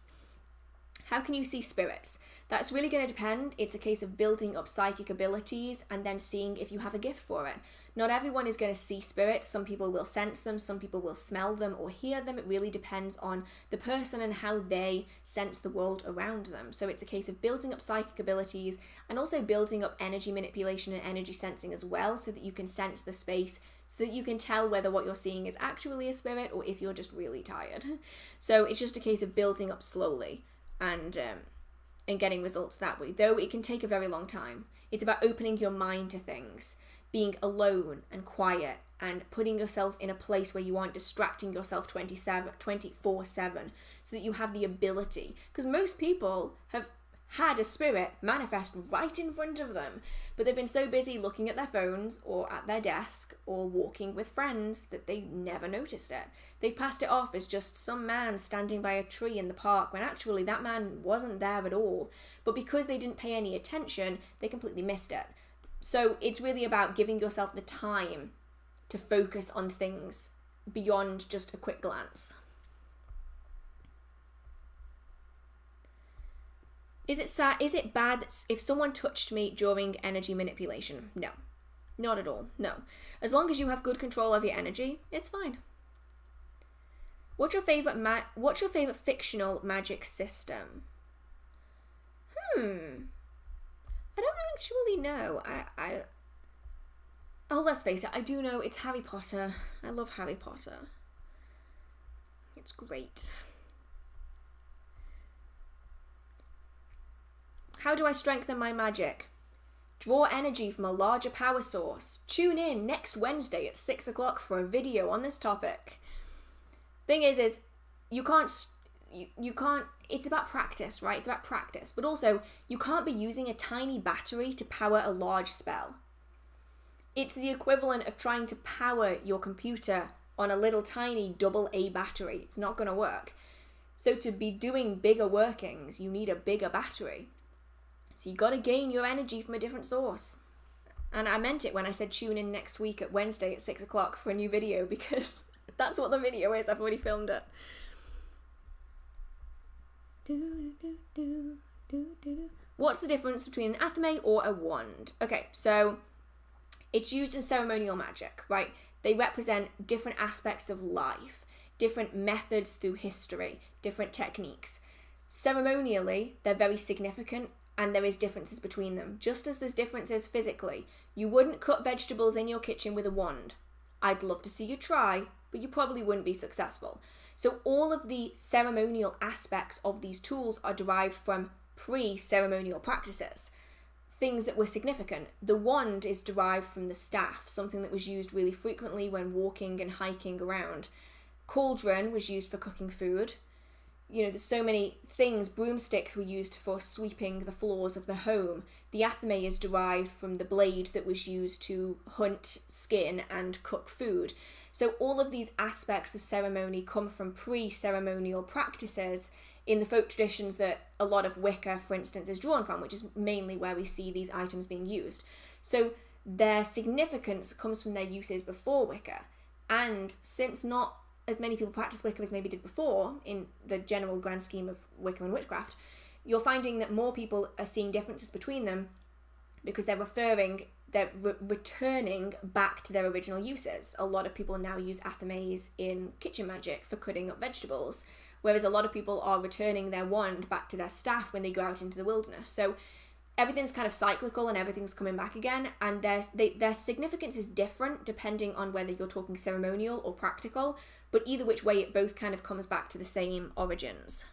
How can you see spirits? That's really going to depend. It's a case of building up psychic abilities and then seeing if you have a gift for it. Not everyone is going to see spirits. Some people will sense them, some people will smell them or hear them. It really depends on the person and how they sense the world around them. So it's a case of building up psychic abilities and also building up energy manipulation and energy sensing as well, so that you can sense the space, so that you can tell whether what you're seeing is actually a spirit or if you're just really tired. So it's just a case of building up slowly and getting results that way, though it can take a very long time. It's about opening your mind to things, being alone and quiet, and putting yourself in a place where you aren't distracting yourself 24/7, so that you have the ability. Because most people have had a spirit manifest right in front of them, but they've been so busy looking at their phones or at their desk or walking with friends that they never noticed it. They've passed it off as just some man standing by a tree in the park, when actually that man wasn't there at all. But because they didn't pay any attention, they completely missed it. So it's really about giving yourself the time to focus on things beyond just a quick glance. Is it bad if someone touched me during energy manipulation? No. Not at all. No. As long as you have good control of your energy, it's fine. What's your favorite fictional magic system? I don't actually know. Oh, let's face it, I do know it's Harry Potter. I love Harry Potter. It's great. How do I strengthen my magic? Draw energy from a larger power source. Tune in next Wednesday at 6 o'clock for a video on this topic. Thing is you can't, it's about practice, right? It's about practice. But also, you can't be using a tiny battery to power a large spell. It's the equivalent of trying to power your computer on a little tiny AA battery. It's not going to work. So to be doing bigger workings, you need a bigger battery. So you got to gain your energy from a different source. And I meant it when I said tune in next week at Wednesday at 6 o'clock for a new video, because that's what the video is. I've already filmed it. What's the difference between an athame or a wand? Okay, so it's used in ceremonial magic, right? They represent different aspects of life, different methods through history, different techniques. Ceremonially, they're very significant, and there is differences between them, just as there's differences physically. You wouldn't cut vegetables in your kitchen with a wand. I'd love to see you try, but you probably wouldn't be successful. So all of the ceremonial aspects of these tools are derived from pre-ceremonial practices, things that were significant. The wand is derived from the staff, something that was used really frequently when walking and hiking around. Cauldron was used for cooking food. there's so many things. Broomsticks were used for sweeping the floors of the home. The athame is derived from the blade that was used to hunt, skin, and cook food. So all of these aspects of ceremony come from pre-ceremonial practices in the folk traditions that a lot of Wicca, for instance, is drawn from, which is mainly where we see these items being used. So their significance comes from their uses before Wicca. And since not as many people practice Wicca as maybe did before, in the general grand scheme of Wicca and witchcraft, you're finding that more people are seeing differences between them because they're returning back to their original uses. A lot of people now use athames in kitchen magic for cutting up vegetables, whereas a lot of people are returning their wand back to their staff when they go out into the wilderness. So everything's kind of cyclical and everything's coming back again, and their significance is different depending on whether you're talking ceremonial or practical, but either which way it both kind of comes back to the same origins.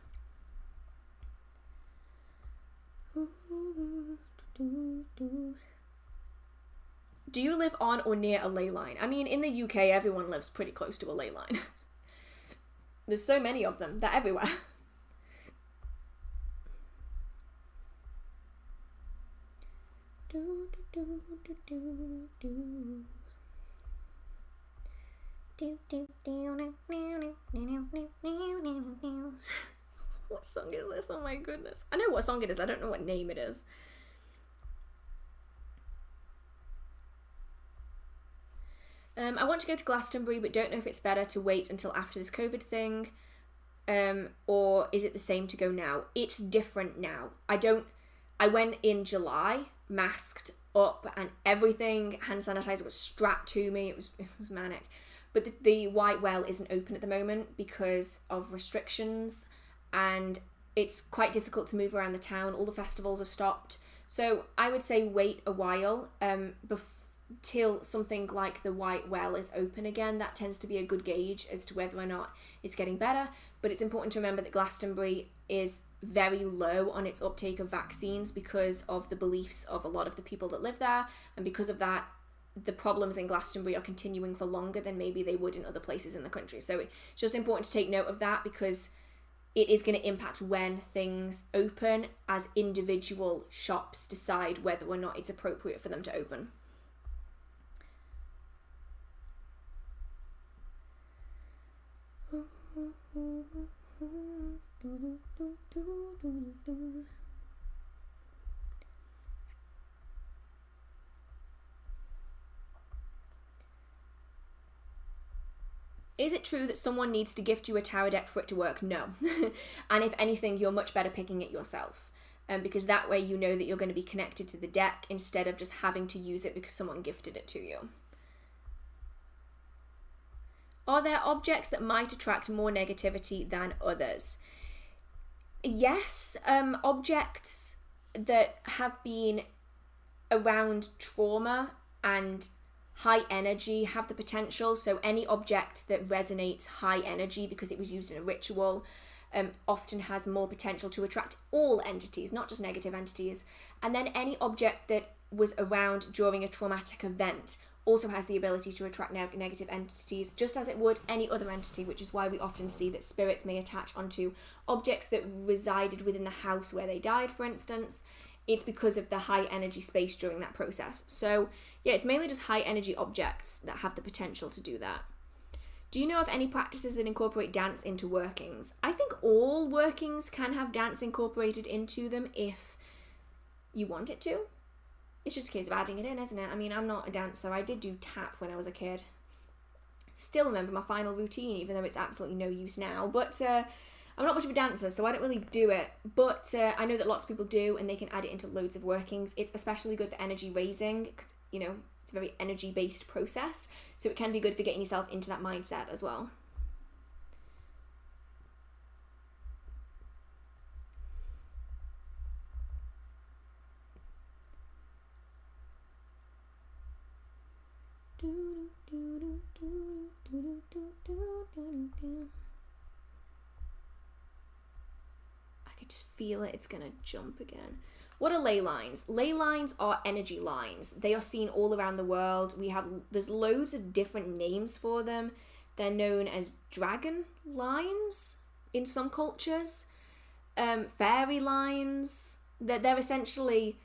Do you live on or near a ley line? I mean, in the UK, everyone lives pretty close to a ley line. There's so many of them, they're everywhere. What song is this? Oh my goodness. I know what song it is, I don't know what name it is. I want to go to Glastonbury, but don't know if it's better to wait until after this COVID thing, or is it the same to go now? It's different now. I went in July, masked up and everything. Hand sanitizer was strapped to me. It was manic. But the White Well isn't open at the moment because of restrictions, and it's quite difficult to move around the town. All the festivals have stopped. So I would say wait a while till something like the White Well is open again. That tends to be a good gauge as to whether or not it's getting better. But it's important to remember that Glastonbury is very low on its uptake of vaccines because of the beliefs of a lot of the people that live there, and because of that, the problems in Glastonbury are continuing for longer than maybe they would in other places in the country. So it's just important to take note of that, because it is going to impact when things open as individual shops decide whether or not it's appropriate for them to open. Is it true that someone needs to gift you a tarot deck for it to work? No. And if anything, you're much better picking it yourself. Because that way you know that you're going to be connected to the deck instead of just having to use it because someone gifted it to you. Are there objects that might attract more negativity than others? Yes, objects that have been around trauma and high energy have the potential. So any object that resonates high energy because it was used in a ritual often has more potential to attract all entities, not just negative entities. And then any object that was around during a traumatic event also has the ability to attract negative entities, just as it would any other entity, which is why we often see that spirits may attach onto objects that resided within the house where they died, for instance. It's because of the high energy space during that process. So yeah, it's mainly just high energy objects that have the potential to do that. Do you know of any practices that incorporate dance into workings? I think all workings can have dance incorporated into them if you want it to. It's just a case of adding it in, isn't it? I mean, I'm not a dancer. I did do tap when I was a kid. Still remember my final routine, even though it's absolutely no use now. But I'm not much of a dancer, so I don't really do it. But I know that lots of people do, and they can add it into loads of workings. It's especially good for energy raising, because, it's a very energy-based process. So it can be good for getting yourself into that mindset as well. I could just feel it. It's gonna jump again. What are ley lines? Ley lines are energy lines. They are seen all around the world. There's loads of different names for them. They're known as dragon lines in some cultures. Fairy lines, they're essentially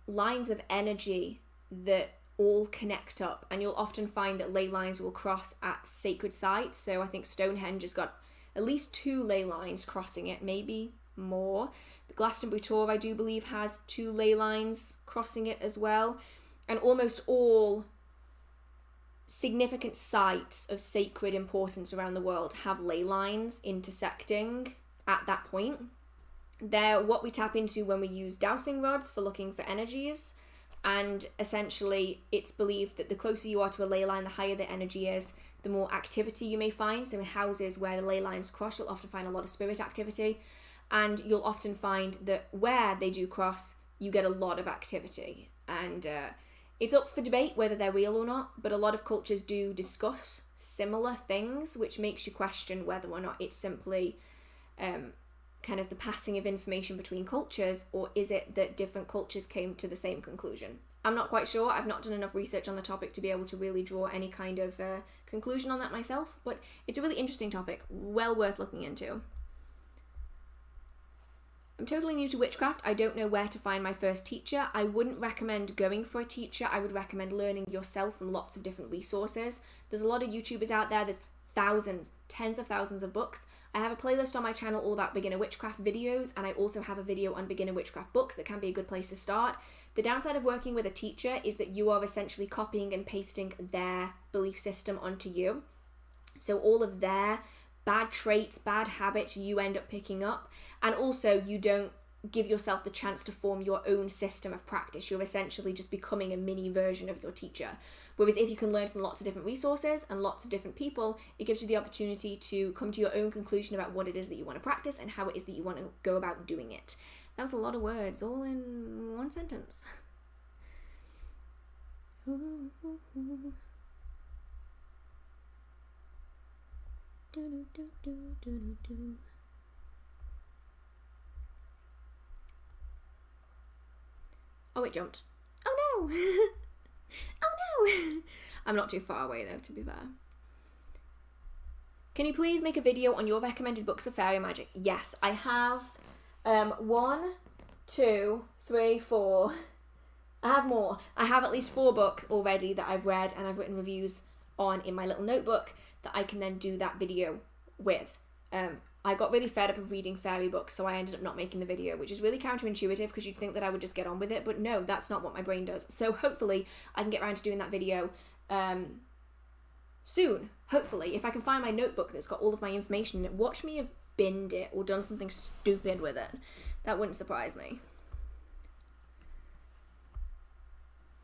lines of energy that all connect up, and you'll often find that ley lines will cross at sacred sites. So I think Stonehenge has got at least 2 ley lines crossing it, maybe more. The Glastonbury Tor, I do believe, has 2 ley lines crossing it as well. And almost all significant sites of sacred importance around the world have ley lines intersecting at that point. They're what we tap into when we use dowsing rods for looking for energies. And essentially, it's believed that the closer you are to a ley line, the higher the energy is, the more activity you may find. So in houses where the ley lines cross, you'll often find a lot of spirit activity. And you'll often find that where they do cross, you get a lot of activity. And it's up for debate whether they're real or not, but a lot of cultures do discuss similar things, which makes you question whether or not it's simply kind of the passing of information between cultures, or is it that different cultures came to the same conclusion? I'm not quite sure. I've not done enough research on the topic to be able to really draw any kind of conclusion on that myself, but it's a really interesting topic, well worth looking into. I'm totally new to witchcraft. I don't know where to find my first teacher. I wouldn't recommend going for a teacher. I would recommend learning yourself from lots of different resources. There's a lot of YouTubers out there. There's thousands, tens of thousands of books. I have a playlist on my channel all about beginner witchcraft videos, and I also have a video on beginner witchcraft books that can be a good place to start. The downside of working with a teacher is that you are essentially copying and pasting their belief system onto you. So all of their bad traits, bad habits you end up picking up, and also you don't give yourself the chance to form your own system of practice. You're essentially just becoming a mini version of your teacher. Whereas if you can learn from lots of different resources and lots of different people, it gives you the opportunity to come to your own conclusion about what it is that you want to practice and how it is that you want to go about doing it. That was a lot of words, all in one sentence. Oh, it jumped. Oh no! Oh no! I'm not too far away though, to be fair. Can you please make a video on your recommended books for fairy magic? Yes, I have 1, 2, 3, 4. I have more. I have at least 4 books already that I've read and I've written reviews on in my little notebook that I can then do that video with. I got really fed up of reading fairy books, so I ended up not making the video, which is really counterintuitive because you'd think that I would just get on with it, but no, that's not what my brain does. So hopefully I can get around to doing that video soon. Hopefully, if I can find my notebook that's got all of my information in it. Watch me have binned it or done something stupid with it. That wouldn't surprise me.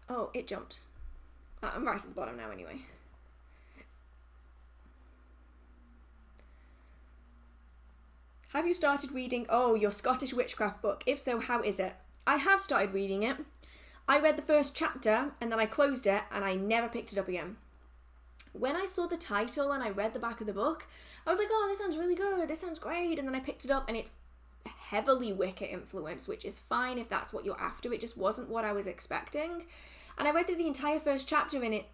Oh, it jumped. I'm right at the bottom now anyway. Have you started reading, your Scottish witchcraft book? If so, how is it? I have started reading it. I read the first chapter and then I closed it and I never picked it up again. When I saw the title and I read the back of the book, I was like, oh, this sounds really good, this sounds great. And then I picked it up and it's heavily Wicca influence, which is fine if that's what you're after. It just wasn't what I was expecting. And I read through the entire first chapter and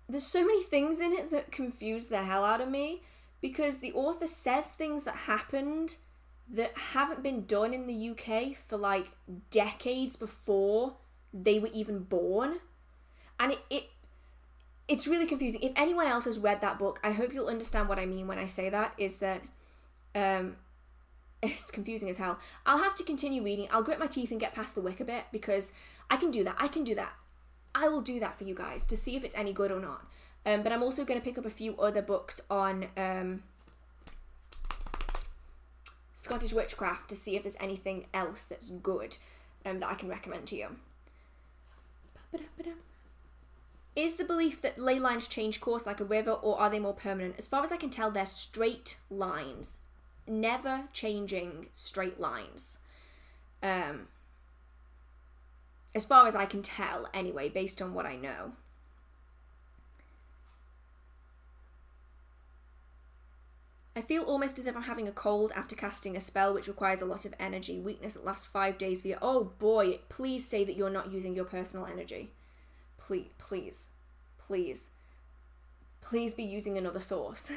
there's so many things in it that confuse the hell out of me. Because the author says things that happened that haven't been done in the UK for like decades before they were even born. And it's really confusing. If anyone else has read that book, I hope you'll understand what I mean when I say that, is that it's confusing as hell. I'll have to continue reading. I'll grit my teeth and get past the Wicca bit because I can do that. I will do that for you guys to see if it's any good or not. But I'm also going to pick up a few other books on Scottish witchcraft to see if there's anything else that's good that I can recommend to you. Is the belief that ley lines change course like a river, or are they more permanent? As far as I can tell, they're straight lines. Never changing straight lines. As far as I can tell, anyway, based on what I know. I feel almost as if I'm having a cold after casting a spell which requires a lot of energy. Weakness that lasts 5 days via... Oh boy, please say that you're not using your personal energy. Please be using another source.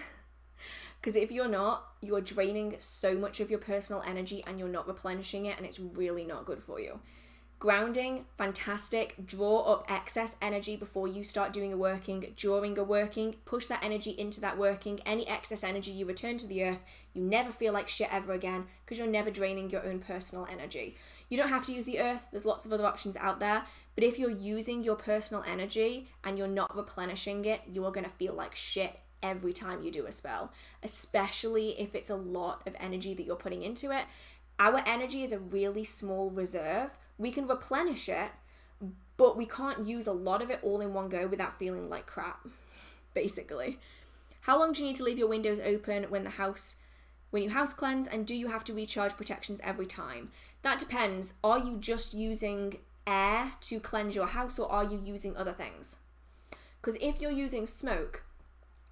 Because if you're not, you're draining so much of your personal energy and you're not replenishing it, and it's really not good for you. Grounding, fantastic. Draw up excess energy before you start doing a working, during a working. Push that energy into that working. Any excess energy you return to the earth. You never feel like shit ever again because you're never draining your own personal energy. You don't have to use the earth. There's lots of other options out there. But if you're using your personal energy and you're not replenishing it, you are going to feel like shit every time you do a spell, especially if it's a lot of energy that you're putting into it. Our energy is a really small reserve. We can replenish it, but we can't use a lot of it all in one go without feeling like crap, basically. How long do you need to leave your windows open when you house cleanse, and do you have to recharge protections every time? That depends. Are you just using air to cleanse your house, or are you using other things? Because if you're using smoke,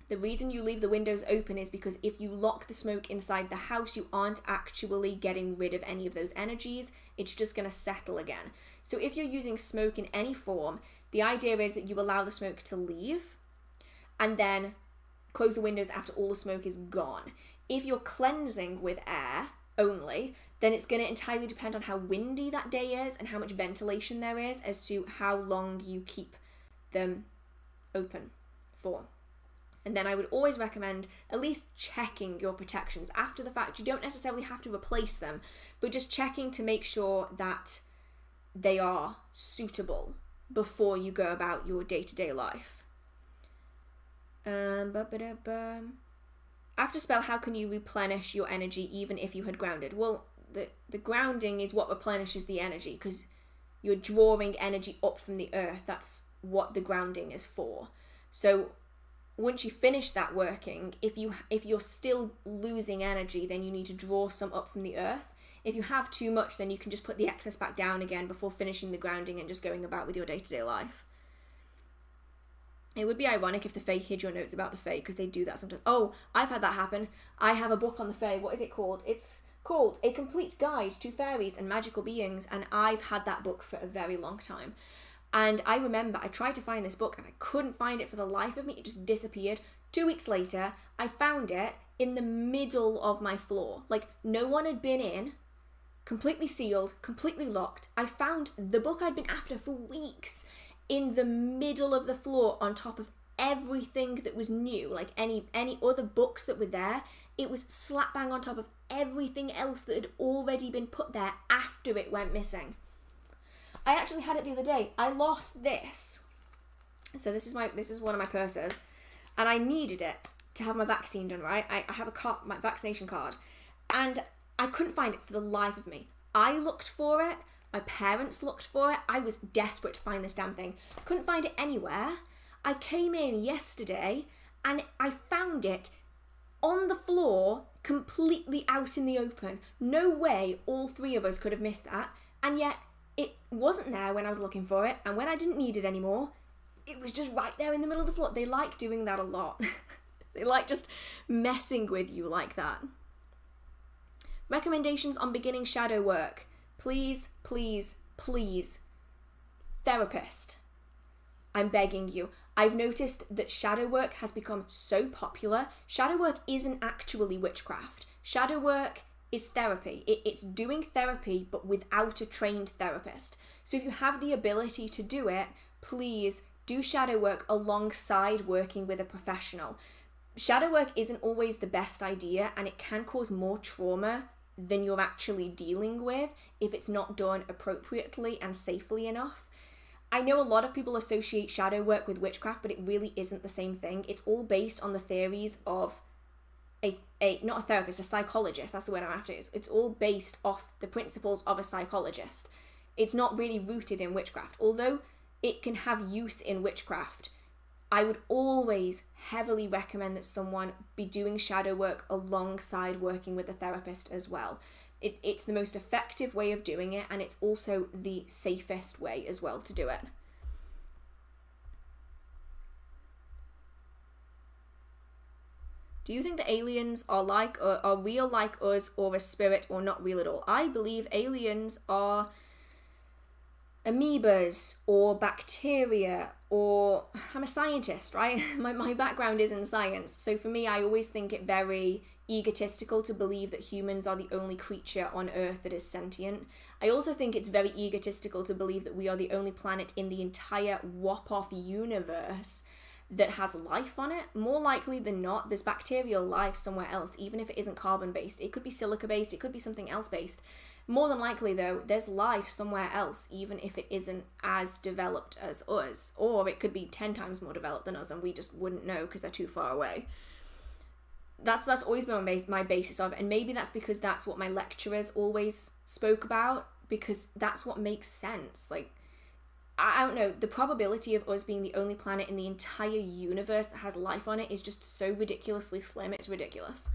the reason you leave the windows open is because if you lock the smoke inside the house, you aren't actually getting rid of any of those energies. It's just going to settle again. So if you're using smoke in any form, the idea is that you allow the smoke to leave and then close the windows after all the smoke is gone. If you're cleansing with air only, then it's going to entirely depend on how windy that day is and how much ventilation there is as to how long you keep them open for. And then I would always recommend at least checking your protections after the fact. You don't necessarily have to replace them, but just checking to make sure that they are suitable before you go about your day-to-day life. After spell, how can you replenish your energy even if you had grounded? Well, the grounding is what replenishes the energy because you're drawing energy up from the earth. That's what the grounding is for. So once you finish that working, if you're still losing energy, then you need to draw some up from the earth. If you have too much, then you can just put the excess back down again before finishing the grounding and just going about with your day-to-day life. It would be ironic if the Fae hid your notes about the Fae, because they do that sometimes. Oh, I've had that happen. I have a book on the Fae. What is it called? It's called A Complete Guide to Fairies and Magical Beings, and I've had that book for a very long time. And I remember I tried to find this book and I couldn't find it for the life of me. It just disappeared. 2 weeks later, I found it in the middle of my floor. Like, no one had been in, completely sealed, completely locked. I found the book I'd been after for weeks in the middle of the floor on top of everything that was new. Like any other books that were there, it was slap bang on top of everything else that had already been put there after it went missing. I actually had it the other day. I lost this. So this is one of my purses, and I needed it to have my vaccine done, right? I have my vaccination card, and I couldn't find it for the life of me. I looked for it. My parents looked for it. I was desperate to find this damn thing. Couldn't find it anywhere. I came in yesterday, and I found it on the floor, completely out in the open. No way all three of us could have missed that, and yet it wasn't there when I was looking for it, and when I didn't need it anymore, it was just right there in the middle of the floor. They like doing that a lot. They like just messing with you like that. Recommendations on beginning shadow work. Please, please, please. Therapist. I'm begging you. I've noticed that shadow work has become so popular. Shadow work isn't actually witchcraft. Shadow work is therapy. It's doing therapy, but without a trained therapist. So if you have the ability to do it, please do shadow work alongside working with a professional. Shadow work isn't always the best idea, and it can cause more trauma than you're actually dealing with if it's not done appropriately and safely enough. I know a lot of people associate shadow work with witchcraft, but it really isn't the same thing. It's all based on the theories of not a therapist, a psychologist. That's the word I'm after. It's all based off the principles of a psychologist. It's not really rooted in witchcraft. Although it can have use in witchcraft, I would always heavily recommend that someone be doing shadow work alongside working with a therapist as well. It's the most effective way of doing it, and it's also the safest way as well to do it. Do you think the aliens are real like us, or a spirit, or not real at all? I believe aliens are amoebas or bacteria, or I'm a scientist, right? My background is in science. So for me, I always think it very egotistical to believe that humans are the only creature on Earth that is sentient. I also think it's very egotistical to believe that we are the only planet in the entire whop-off universe that has life on it. More likely than not, there's bacterial life somewhere else, even if it isn't carbon-based. It could be silica-based, it could be something else-based. More than likely, though, there's life somewhere else, even if it isn't as developed as us. Or it could be 10 times more developed than us, and we just wouldn't know because they're too far away. That's always been my basis of it, and maybe that's because that's what my lecturers always spoke about, because that's what makes sense. Like, I don't know, the probability of us being the only planet in the entire universe that has life on it is just so ridiculously slim, it's ridiculous.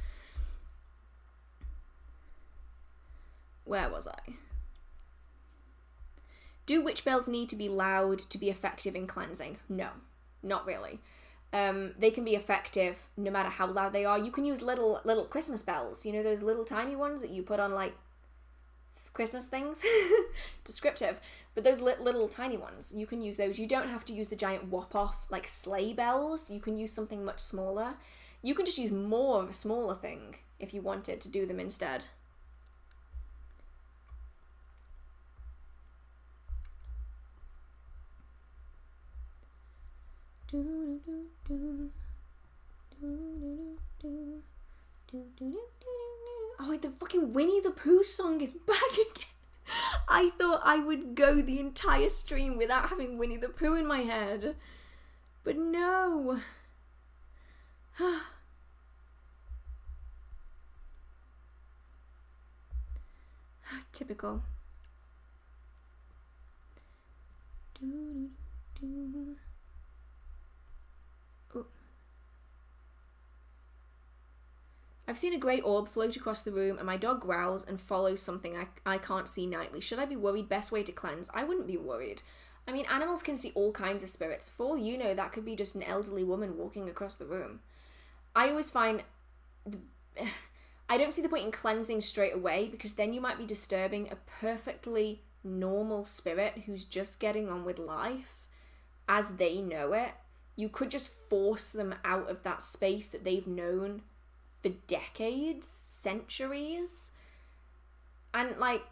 Where was I? Do witch bells need to be loud to be effective in cleansing? No, not really. They can be effective no matter how loud they are. You can use little Christmas bells, you know, those little tiny ones that you put on like Christmas things. Descriptive. But those little tiny ones, you can use those. You don't have to use the giant whop-off like sleigh bells. You can use something much smaller. You can just use more of a smaller thing if you wanted to do them instead. Oh, the fucking Winnie the Pooh song is back again. I thought I would go the entire stream without having Winnie the Pooh in my head. But no. Typical. Oh. I've seen a grey orb float across the room and my dog growls and follows something I can't see nightly. Should I be worried? Best way to cleanse? I wouldn't be worried. I mean, animals can see all kinds of spirits. For all you know, that could be just an elderly woman walking across the room. I always find... I don't see the point in cleansing straight away, because then you might be disturbing a perfectly normal spirit who's just getting on with life as they know it. You could just force them out of that space that they've known for decades, centuries. And like,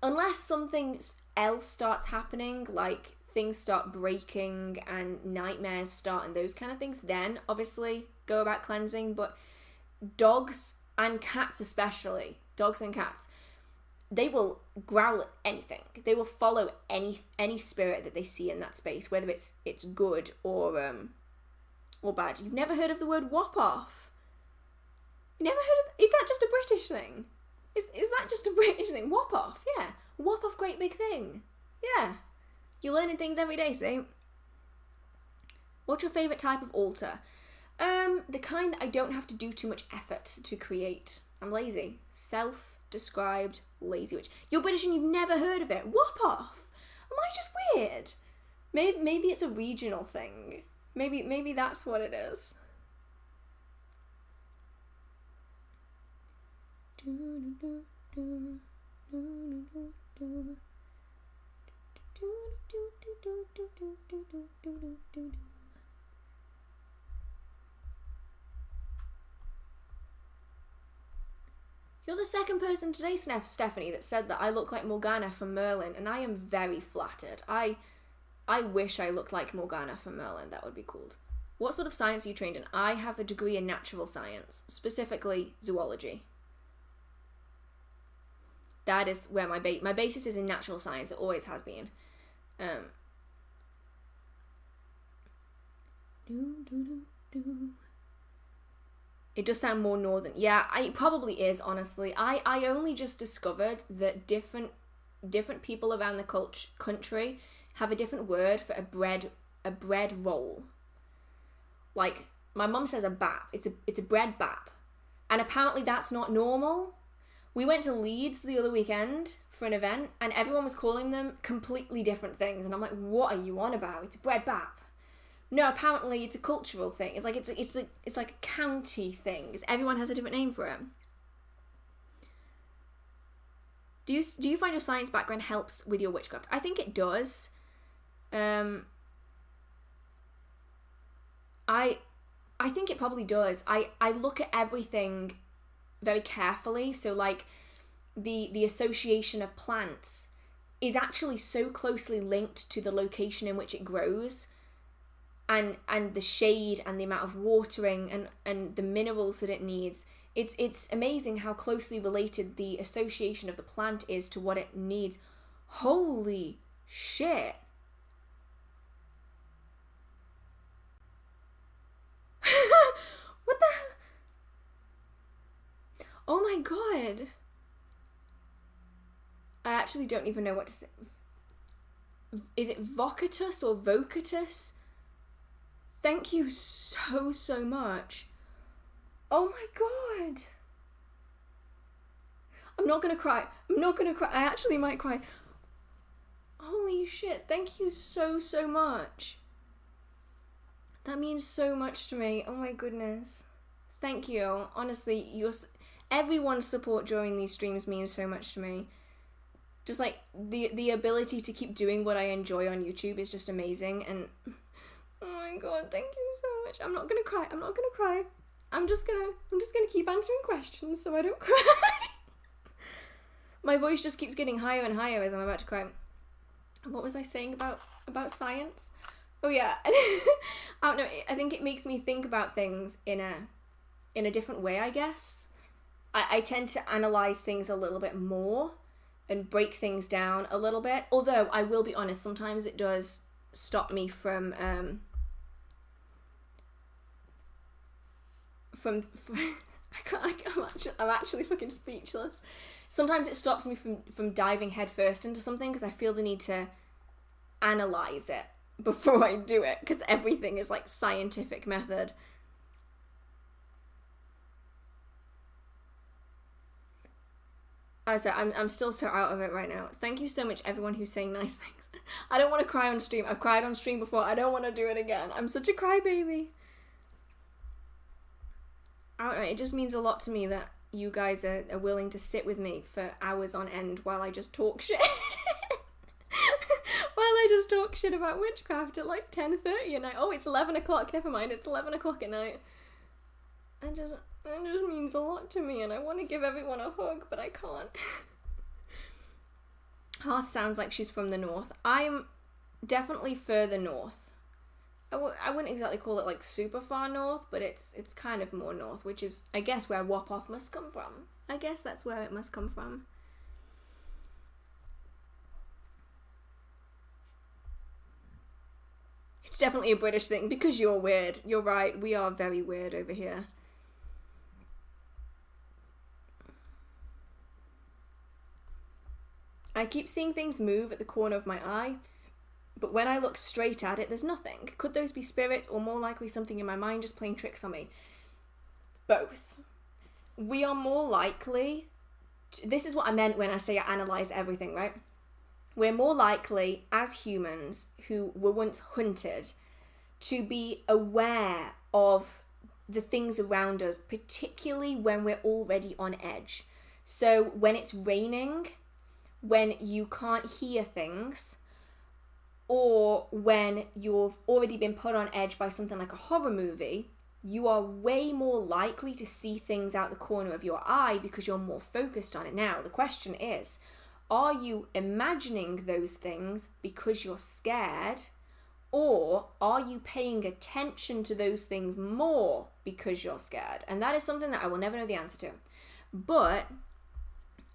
unless something else starts happening, like things start breaking and nightmares start and those kind of things, then obviously go about cleansing. But dogs and cats especially, dogs and cats, they will growl at anything. They will follow any spirit that they see in that space, whether it's good or bad. You've never heard of the word whop off? You never heard of... Is that just a British thing? Is that just a British thing? Whop off, yeah. Whop off, great big thing. Yeah. You're learning things every day, see? What's your favourite type of altar? The kind that I don't have to do too much effort to create. I'm lazy. Self-described lazy witch. You're British and you've never heard of it. Whop off. Am I just weird? Maybe it's a regional thing. Maybe that's what it is. You're the second person today, Stephanie, that said that I look like Morgana from Merlin, and I am very flattered. I wish I looked like Morgana from Merlin. That would be cool. What sort of science are you trained in? I have a degree in natural science, specifically zoology. That is where my basis is in natural science. It always has been. It does sound more northern. Yeah, it probably is, honestly. I only just discovered that different people around the country have a different word for a bread roll. Like, my mum says a bap. It's a bread bap. And apparently that's not normal. We went to Leeds the other weekend for an event, and everyone was calling them completely different things. And I'm like, what are you on about? It's a bread bap. No, apparently it's a cultural thing. It's like a county thing. Everyone has a different name for it. Do you find your science background helps with your witchcraft? I think it does. I think it probably does. I look at everything very carefully. So like the association of plants is actually so closely linked to the location in which it grows, and the shade and the amount of watering and the minerals that it needs. It's amazing how closely related the association of the plant is to what it needs. Holy shit. What the hell? Oh my god. I actually don't even know what to say. Is it vocatus or vocatus? Thank you so much. Oh my god. I'm not gonna cry. I actually might cry. Holy shit, thank you so much. That means so much to me. Oh my goodness. Thank you. Honestly, everyone's support during these streams means so much to me. Just like the ability to keep doing what I enjoy on YouTube is just amazing. And oh my god, thank you so much. I'm not gonna cry. I'm just gonna keep answering questions so I don't cry. My voice just keeps getting higher and higher as I'm about to cry. What was I saying about science? Oh yeah. I don't know. I think it makes me think about things in a different way, I guess. I tend to analyze things a little bit more and break things down a little bit. Although I will be honest, sometimes it does stop me from I'm actually fucking speechless. Sometimes it stops me from diving headfirst into something because I feel the need to analyze it before I do it, because everything is like scientific method. I'm still so out of it right now. Thank you so much, everyone who's saying nice things. I don't want to cry on stream. I've cried on stream before. I don't want to do it again. I'm such a crybaby. I don't know, it just means a lot to me that you guys are willing to sit with me for hours on end while I just talk shit. While I just talk shit about witchcraft at like 10:30 at night. Oh, it's 11 o'clock. Never mind, it's 11 o'clock at night. It just means a lot to me, and I want to give everyone a hug, but I can't. Hearth sounds like she's from the north. I'm definitely further north. I wouldn't exactly call it like super far north, but it's kind of more north, which is, I guess, where Wop-Off must come from. I guess that's where it must come from. It's definitely a British thing, because you're weird. You're right, we are very weird over here. I keep seeing things move at the corner of my eye, but when I look straight at it, there's nothing. Could those be spirits, or more likely something in my mind just playing tricks on me? Both. We are more likely... This is what I meant when I say I analyse everything, right? We're more likely, as humans who were once hunted, to be aware of the things around us, particularly when we're already on edge. So when it's raining, when you can't hear things, or when you've already been put on edge by something like a horror movie, you are way more likely to see things out the corner of your eye because you're more focused on it. Now, the question is, are you imagining those things because you're scared, or are you paying attention to those things more because you're scared? And that is something that I will never know the answer to. But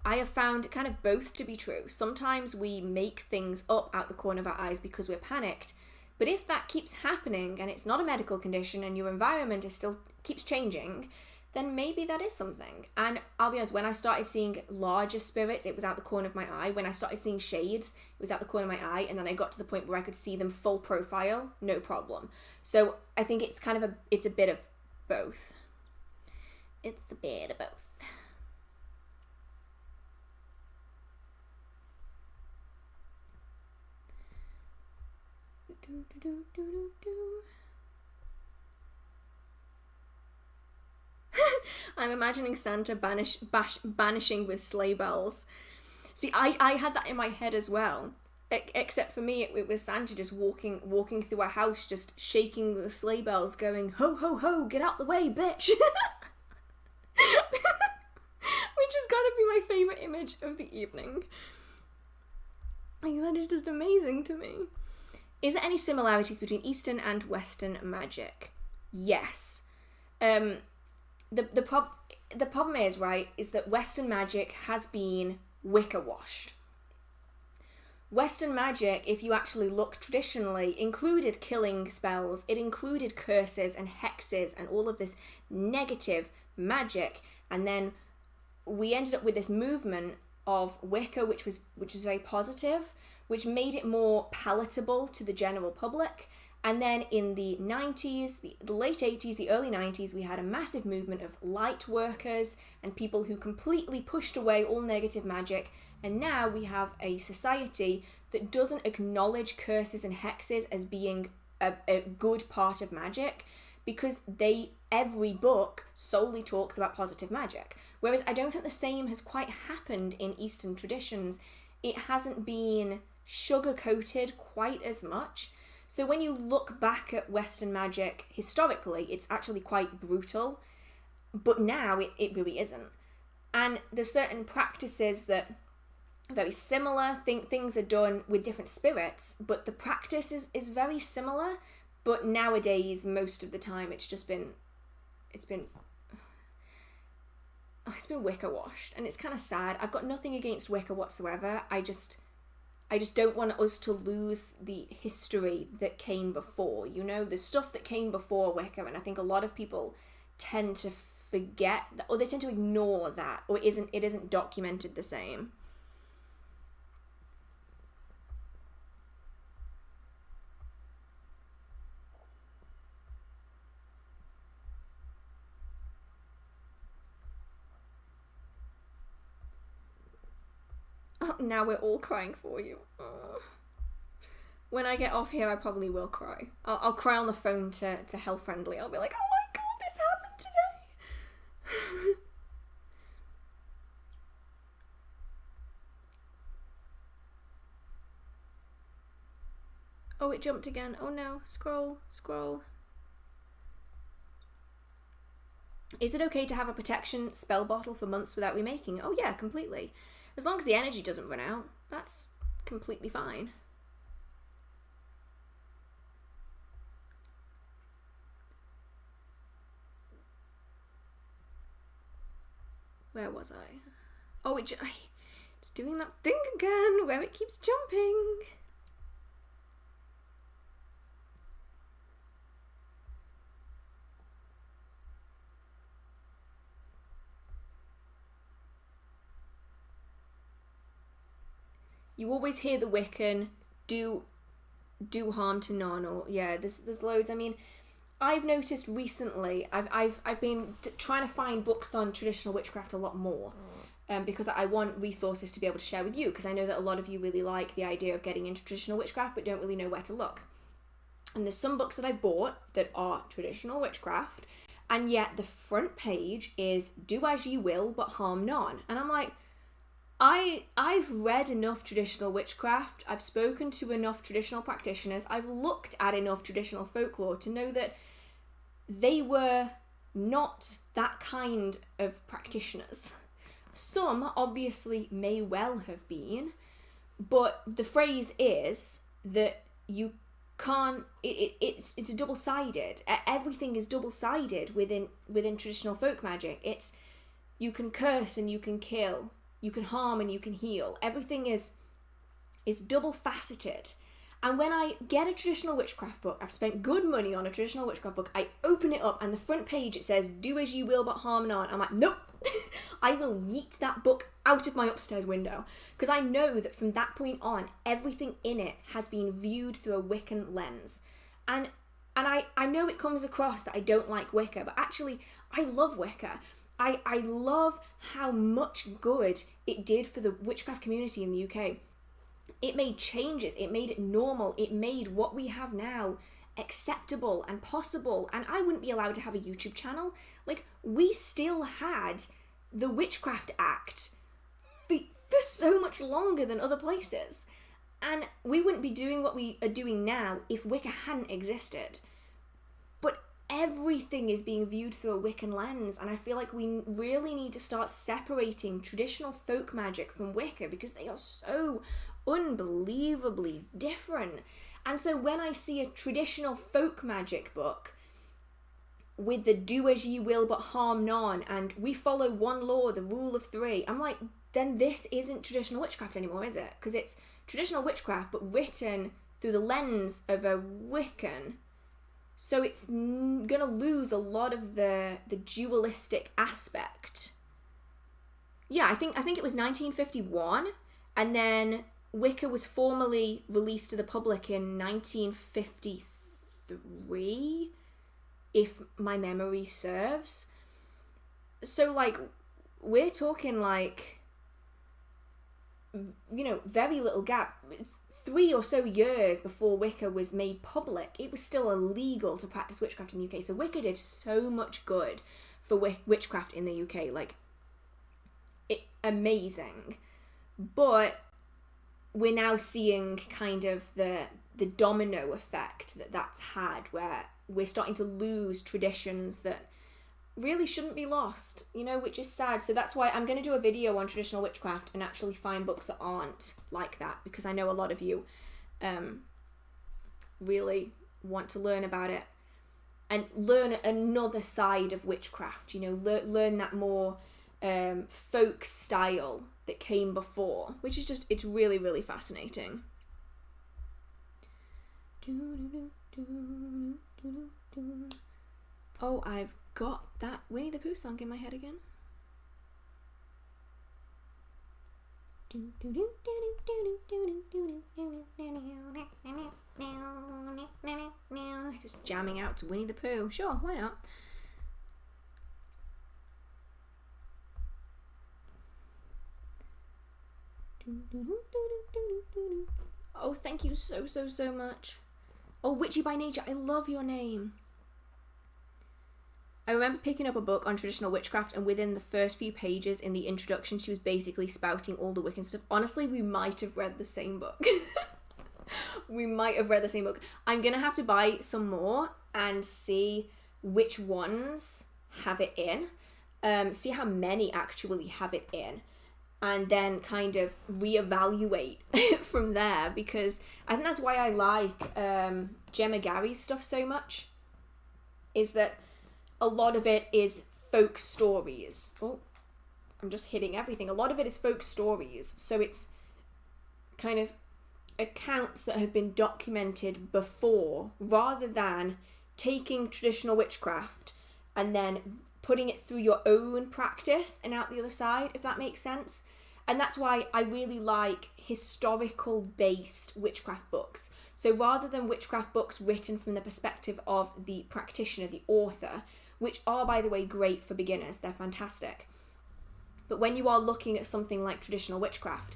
I have found kind of both to be true. Sometimes we make things up out the corner of our eyes because we're panicked. But if that keeps happening and it's not a medical condition and your environment is still keeps changing, then maybe that is something. And I'll be honest, when I started seeing larger spirits, it was out the corner of my eye. When I started seeing shades, it was out the corner of my eye. And then I got to the point where I could see them full profile, no problem. So I think it's kind of it's a bit of both. It's a bit of both. I'm imagining Santa banishing with sleigh bells. See, I had that in my head as well. Except for me, it was Santa just walking through a house, just shaking the sleigh bells, going, ho, ho, ho, get out the way, bitch. Which has got to be my favourite image of the evening. Like, that is just amazing to me. Is there any similarities between Eastern and Western magic? Yes. The problem is, right, is that Western magic has been Wicca washed. Western magic, if you actually look traditionally, included killing spells, it included curses and hexes and all of this negative magic, and then we ended up with this movement of Wicca, which was very positive, which made it more palatable to the general public. And then in the 90s, the late 80s, the early 90s, we had a massive movement of light workers and people who completely pushed away all negative magic. And now we have a society that doesn't acknowledge curses and hexes as being a good part of magic, because every book solely talks about positive magic. Whereas I don't think the same has quite happened in Eastern traditions. It hasn't been sugar-coated quite as much. So when you look back at Western magic historically, it's actually quite brutal, but now it really isn't. And there's certain practices that are very similar, things are done with different spirits, but the practice is very similar, but nowadays, most of the time, it's been Wicca washed, and it's kind of sad. I've got nothing against Wicca whatsoever. I just don't want us to lose the history that came before, the stuff that came before Wicca, and I think a lot of people tend to forget that, or they tend to ignore that, or it isn't documented the same. Oh, now we're all crying for you. Oh. When I get off here, I probably will cry. I'll cry on the phone to Hell Friendly. I'll be like, oh my god, this happened today. Oh, it jumped again. Oh no, scroll. Is it okay to have a protection spell bottle for months without remaking? Oh yeah, completely. As long as the energy doesn't run out, that's completely fine. Where was I? Oh, it's doing that thing again where it keeps jumping. You always hear the Wiccan do harm to none, or yeah, there's loads. I mean, I've noticed recently, I've been trying to find books on traditional witchcraft a lot more, because I want resources to be able to share with you, because I know that a lot of you really like the idea of getting into traditional witchcraft but don't really know where to look. And there's some books that I've bought that are traditional witchcraft, and yet the front page is do as ye will but harm none. And I'm like, I've read enough traditional witchcraft, I've spoken to enough traditional practitioners, I've looked at enough traditional folklore to know that they were not that kind of practitioners. Some obviously may well have been, but the phrase is that you can't, it's double-sided. Everything is double-sided within traditional folk magic. It's, you can curse and you can kill, you can harm and you can heal. Everything is double-faceted. And when I get a traditional witchcraft book, I've spent good money on a traditional witchcraft book, I open it up and the front page it says, do as you will but harm none. I'm like, nope, I will yeet that book out of my upstairs window. Because I know that from that point on, everything in it has been viewed through a Wiccan lens. And I know it comes across that I don't like Wicca, but actually, I love Wicca. I love how much good it did for the witchcraft community in the UK. It made changes, it made it normal, it made what we have now acceptable and possible, and I wouldn't be allowed to have a YouTube channel. Like, we still had the Witchcraft Act for for so much longer than other places. And we wouldn't be doing what we are doing now if Wicca hadn't existed. But everything is being viewed through a Wiccan lens, and I feel like we really need to start separating traditional folk magic from Wicca, because they are so unbelievably different. And so when I see a traditional folk magic book with the do as ye will but harm none, and we follow one law, the rule of three, I'm like, then this isn't traditional witchcraft anymore, is it? Because it's traditional witchcraft but written through the lens of a Wiccan. So it's gonna lose a lot of the dualistic aspect. Yeah, I think it was 1951, and then Wicca was formally released to the public in 1953, if my memory serves. So, like, we're talking, like, you know, very little gap. 3 or so years before Wicca was made public, it was still illegal to practice witchcraft in the UK. So Wicca did so much good for witchcraft in the UK. Like, amazing. But we're now seeing kind of the domino effect that's had, where we're starting to lose traditions that really shouldn't be lost, you know, which is sad. So that's why I'm going to do a video on traditional witchcraft and actually find books that aren't like that, because I know a lot of you really want to learn about it and learn another side of witchcraft, you know, learn that more folk style that came before, which is just, it's really, really fascinating. Oh, I've got that Winnie the Pooh song in my head again. Just jamming out to Winnie the Pooh. Sure, why not? Oh, thank you so much. Oh, Witchy by Nature, I love your name. I remember picking up a book on traditional witchcraft, and within the first few pages in the introduction, she was basically spouting all the Wiccan stuff. Honestly, we might have read the same book. We might have read the same book. I'm going to have to buy some more and see which ones have it in. See how many actually have it in. And then kind of reevaluate from there, because I think that's why I like Gemma Gary's stuff so much, is that a lot of it is folk stories. Oh, I'm just hitting everything. A lot of it is folk stories, so it's kind of accounts that have been documented before, rather than taking traditional witchcraft and then putting it through your own practice and out the other side, if that makes sense. And that's why I really like historical based witchcraft books. So rather than witchcraft books written from the perspective of the practitioner, the author, which are, by the way, great for beginners, they're fantastic. But when you are looking at something like traditional witchcraft,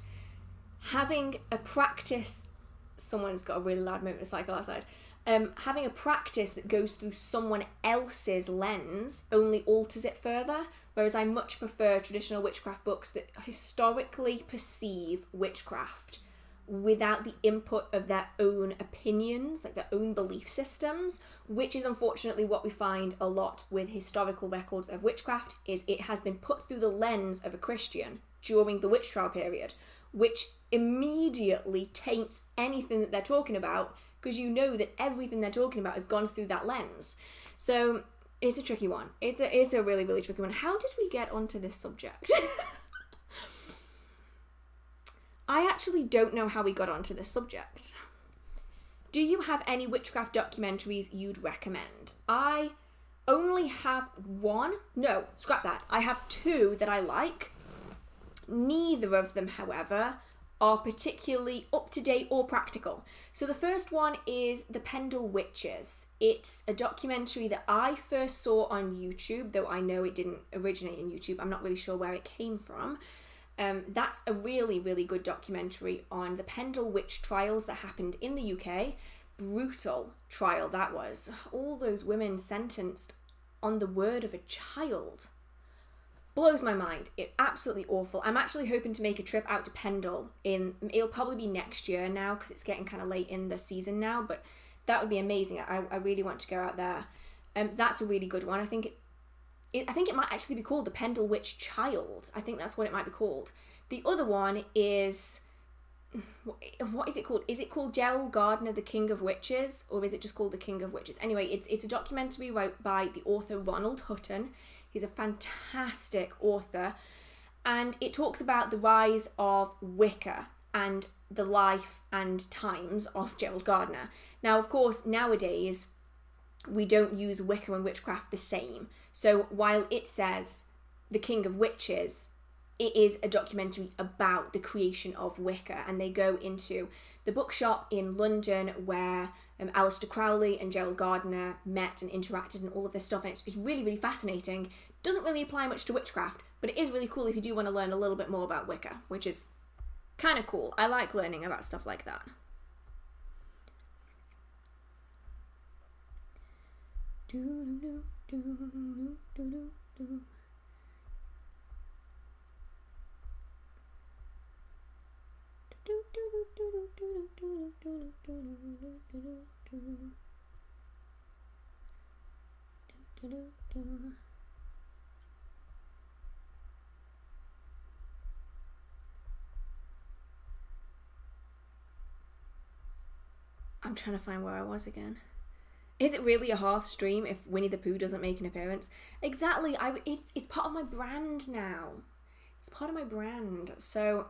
having a practice, someone's got a really loud motorcycle outside, having a practice that goes through someone else's lens only alters it further, whereas I much prefer traditional witchcraft books that historically perceive witchcraft without the input of their own opinions, like their own belief systems, which is unfortunately what we find a lot with historical records of witchcraft, is it has been put through the lens of a Christian during the witch trial period, which immediately taints anything that they're talking about, because you know that everything they're talking about has gone through that lens. So it's a tricky one. It's a really, really tricky one. How did we get onto this subject? I actually don't know how we got onto this subject. Do you have any witchcraft documentaries you'd recommend? I only have one. No, scrap that. I have two that I like. Neither of them, however, are particularly up-to-date or practical. So the first one is The Pendle Witches. It's a documentary that I first saw on YouTube, though I know it didn't originate in YouTube. I'm not really sure where it came from. That's a really, really good documentary on the Pendle Witch trials that happened in the UK. Brutal trial that was. All those women sentenced on the word of a child. blows my mind. It absolutely awful. I'm actually hoping to make a trip out to Pendle it'll probably be next year now because it's getting kind of late in the season now, but that would be amazing. I really want to go out there. That's a really good one. I think it might actually be called the Pendle Witch Child. I think that's what it might be called. The other one is, what is it called? Is it called Gerald Gardner, the King of Witches, or is it just called the King of Witches? Anyway, it's a documentary wrote by the author Ronald Hutton. He's a fantastic author, and it talks about the rise of Wicca and the life and times of Gerald Gardner. Now, of course, nowadays, we don't use Wicca and witchcraft the same. So while it says the King of Witches, it is a documentary about the creation of Wicca, and they go into the bookshop in London where Aleister Crowley and Gerald Gardner met and interacted and all of this stuff, and it's really, really fascinating. Doesn't really apply much to witchcraft, but it is really cool if you do want to learn a little bit more about Wicca, which is kind of cool. I like learning about stuff like that. I'm trying to find where I was again. Is it really a Hearth stream if Winnie the Pooh doesn't make an appearance? Exactly. It's part of my brand now. It's part of my brand. So,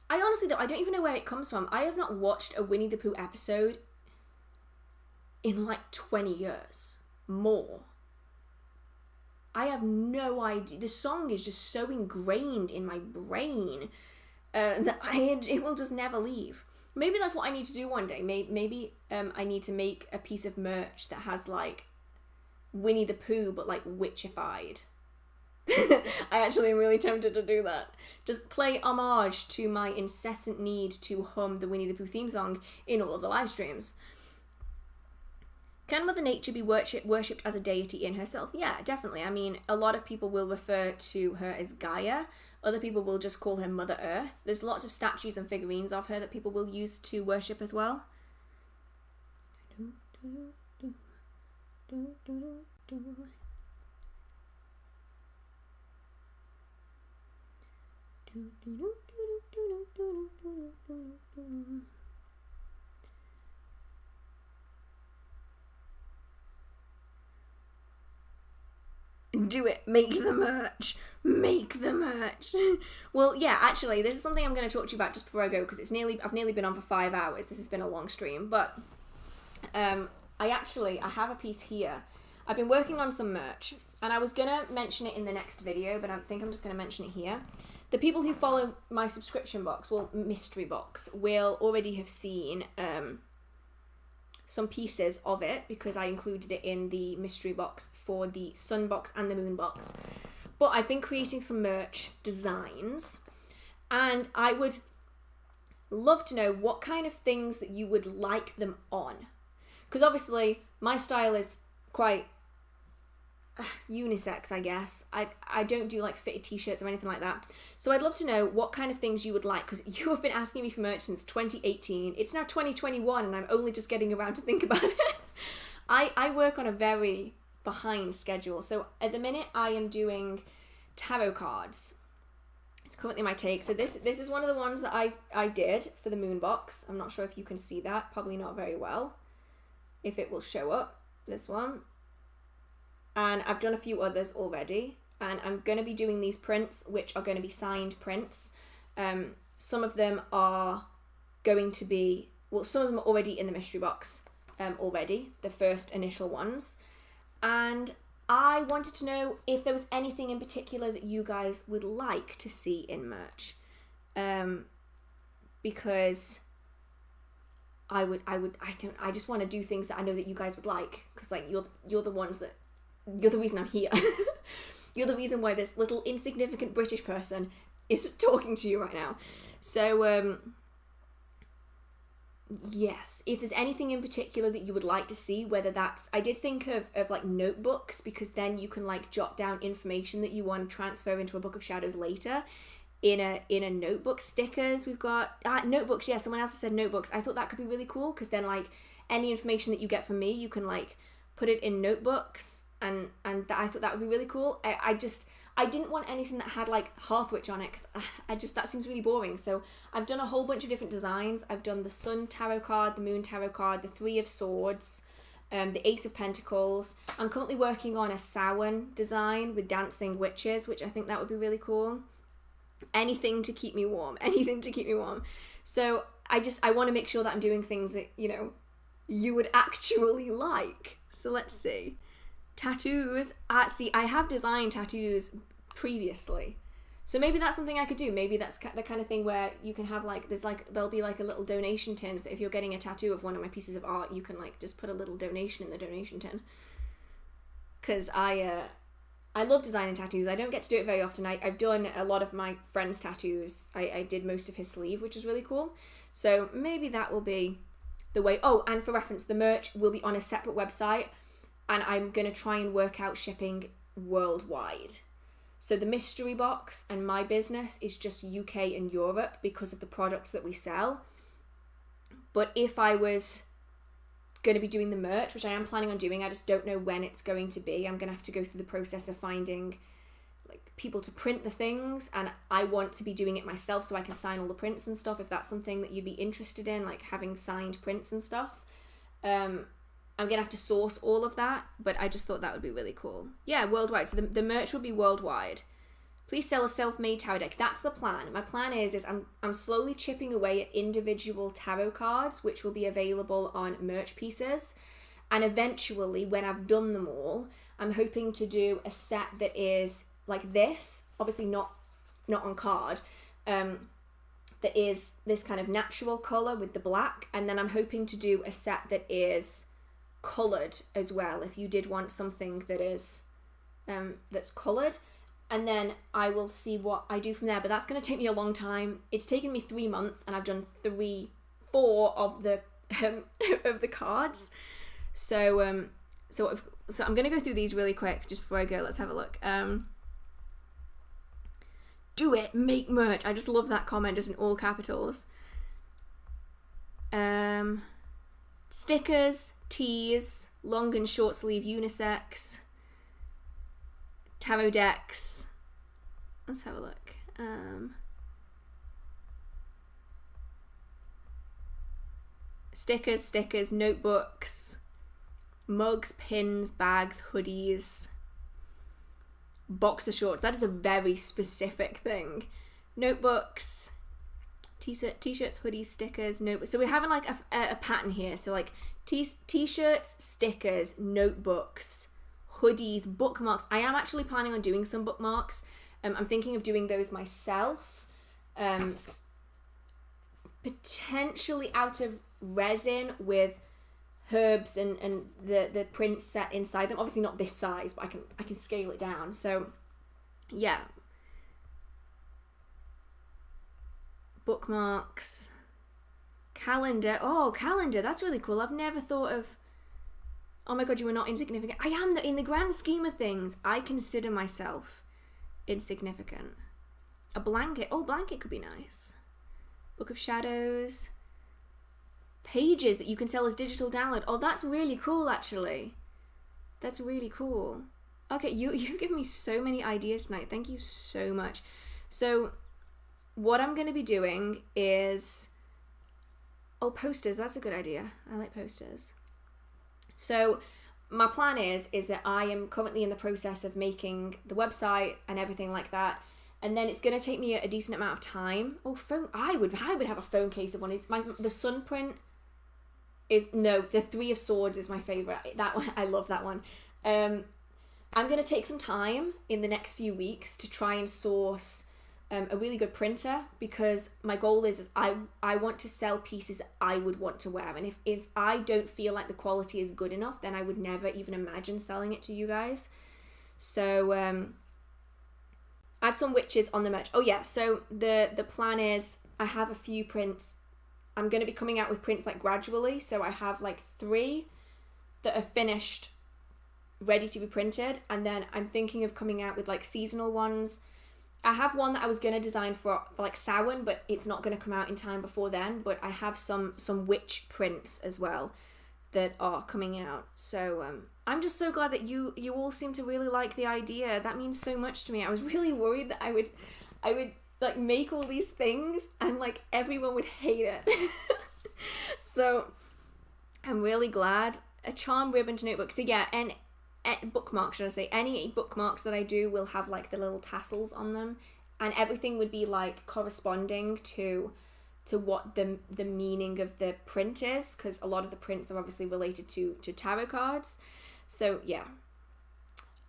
I honestly, though, I don't even know where it comes from. I have not watched a Winnie the Pooh episode in like 20 years. More. I have no idea. The song is just so ingrained in my brain that it will just never leave. Maybe that's what I need to do one day. Maybe I need to make a piece of merch that has like Winnie the Pooh but like witchified. I actually am really tempted to do that. Just play homage to my incessant need to hum the Winnie the Pooh theme song in all of the live streams. Can Mother Nature be worshipped as a deity in herself? Yeah, definitely. I mean, a lot of people will refer to her as Gaia. Other people will just call her Mother Earth. There's lots of statues and figurines of her that people will use to worship as well. Do it. Make the merch. Make the merch. Well, yeah, actually, this is something I'm going to talk to you about just before I go, because I've nearly been on for 5 hours. This has been a long stream, but I have a piece here. I've been working on some merch, and I was going to mention it in the next video, but I think I'm just going to mention it here. The people who follow my subscription box, well, mystery box, will already have seen some pieces of it, because I included it in the mystery box for the sun box and the moon box. But I've been creating some merch designs, and I would love to know what kind of things that you would like them on. Because obviously my style is quite unisex, I guess. I don't do like fitted t-shirts or anything like that. So I'd love to know what kind of things you would like, because you have been asking me for merch since 2018. It's now 2021 and I'm only just getting around to think about it. I work on a very behind schedule. So at the minute I am doing tarot cards. It's currently my take. So this is one of the ones that I did for the moon box. I'm not sure if you can see that. Probably not very well. If it will show up. This one. And I've done a few others already, and I'm going to be doing these prints, which are going to be signed prints. Some of them are going to be, well, some of them are already in the mystery box already, the first initial ones. And I wanted to know if there was anything in particular that you guys would like to see in merch. Because I just want to do things that I know that you guys would like, because like you're the ones that, you're the reason I'm here. You're the reason why this little insignificant British person is talking to you right now. So yes, if there's anything in particular that you would like to see, whether that's, I did think of like notebooks, because then you can like jot down information that you want to transfer into a Book of Shadows later in a notebook. Stickers, we've got notebooks. Yeah, someone else has said notebooks. I thought that could be really cool, because then like any information that you get from me, you can like put it in notebooks, and I thought that would be really cool. I didn't want anything that had like HearthWitch on it, because that seems really boring. So I've done a whole bunch of different designs. I've done the Sun Tarot card, the Moon Tarot card, the Three of Swords, the Ace of Pentacles. I'm currently working on a Samhain design with dancing witches, which I think that would be really cool. Anything to keep me warm. So I want to make sure that I'm doing things that, you know, you would actually like. So let's see. Tattoos. See, I have designed tattoos previously, so maybe that's something I could do. Maybe that's the kind of thing where you can have like, there'll be like a little donation tin, so if you're getting a tattoo of one of my pieces of art, you can like just put a little donation in the donation tin. Because I love designing tattoos. I don't get to do it very often. I've done a lot of my friend's tattoos. I did most of his sleeve, which was really cool. So maybe that will be the way. Oh, and for reference, the merch will be on a separate website, and I'm going to try and work out shipping worldwide. So the mystery box and my business is just UK and Europe because of the products that we sell. But if I was going to be doing the merch, which I am planning on doing, I just don't know when it's going to be. I'm going to have to go through the process of finding like people to print the things, and I want to be doing it myself so I can sign all the prints and stuff, if that's something that you'd be interested in, like having signed prints and stuff. I'm going to have to source all of that, but I just thought that would be really cool. Yeah, worldwide. So the merch will be worldwide. Please sell a self-made tarot deck. That's the plan. My plan is I'm slowly chipping away at individual tarot cards, which will be available on merch pieces. And eventually, when I've done them all, I'm hoping to do a set that is like this, obviously not on card, that is this kind of natural colour with the black. And then I'm hoping to do a set that is coloured as well, if you did want something that is that's coloured. And then I will see what I do from there, but that's going to take me a long time. It's taken me 3 months, and I've done 4 of the of the cards. So I'm going to go through these really quick just before I go. Let's have a look. Do it, make merch. I just love that comment, just in all capitals. Stickers, tees, long and short sleeve unisex, tarot decks. Let's have a look. Stickers, notebooks, mugs, pins, bags, hoodies, boxer shorts. That is a very specific thing. Notebooks, t-shirts, hoodies, stickers, notebooks. So we're having like a pattern here. So like t-shirts, stickers, notebooks, hoodies, bookmarks. I am actually planning on doing some bookmarks. I'm thinking of doing those myself. Potentially out of resin with herbs and the prints set inside them. Obviously not this size, but I can scale it down. So yeah. Bookmarks, calendar. Oh, calendar, that's really cool. I've never thought of. Oh my god, you are not insignificant. I am, in the grand scheme of things. I consider myself insignificant. A blanket. Oh, blanket could be nice. Book of Shadows. Pages that you can sell as digital download. Oh, that's really cool, actually. That's really cool. Okay, you've given me so many ideas tonight. Thank you so much. So what I'm going to be doing is... Oh, posters. That's a good idea. I like posters. So my plan is that I am currently in the process of making the website and everything like that. And then it's going to take me a decent amount of time. Oh, phone. I would have a phone case of one. It's the sun print is... No, the Three of Swords is my favourite. That one, I love that one. I'm going to take some time in the next few weeks to try and source a really good printer, because my goal is I want to sell pieces that I would want to wear, and if I don't feel like the quality is good enough, then I would never even imagine selling it to you guys. So add some witches on the merch. Oh yeah, so the plan is I have a few prints I'm going to be coming out with prints like gradually. So I have like 3 that are finished, ready to be printed. And then I'm thinking of coming out with like seasonal ones. I have one that I was going to design for like Samhain, but it's not going to come out in time before then. But I have some witch prints as well that are coming out. So I'm just so glad that you all seem to really like the idea. That means so much to me. I was really worried that I would like make all these things and like everyone would hate it. So I'm really glad. A charm ribbon notebook. So yeah, and bookmarks, should I say, any bookmarks that I do will have like the little tassels on them, and everything would be like corresponding to what the meaning of the print is, because a lot of the prints are obviously related to tarot cards. So yeah,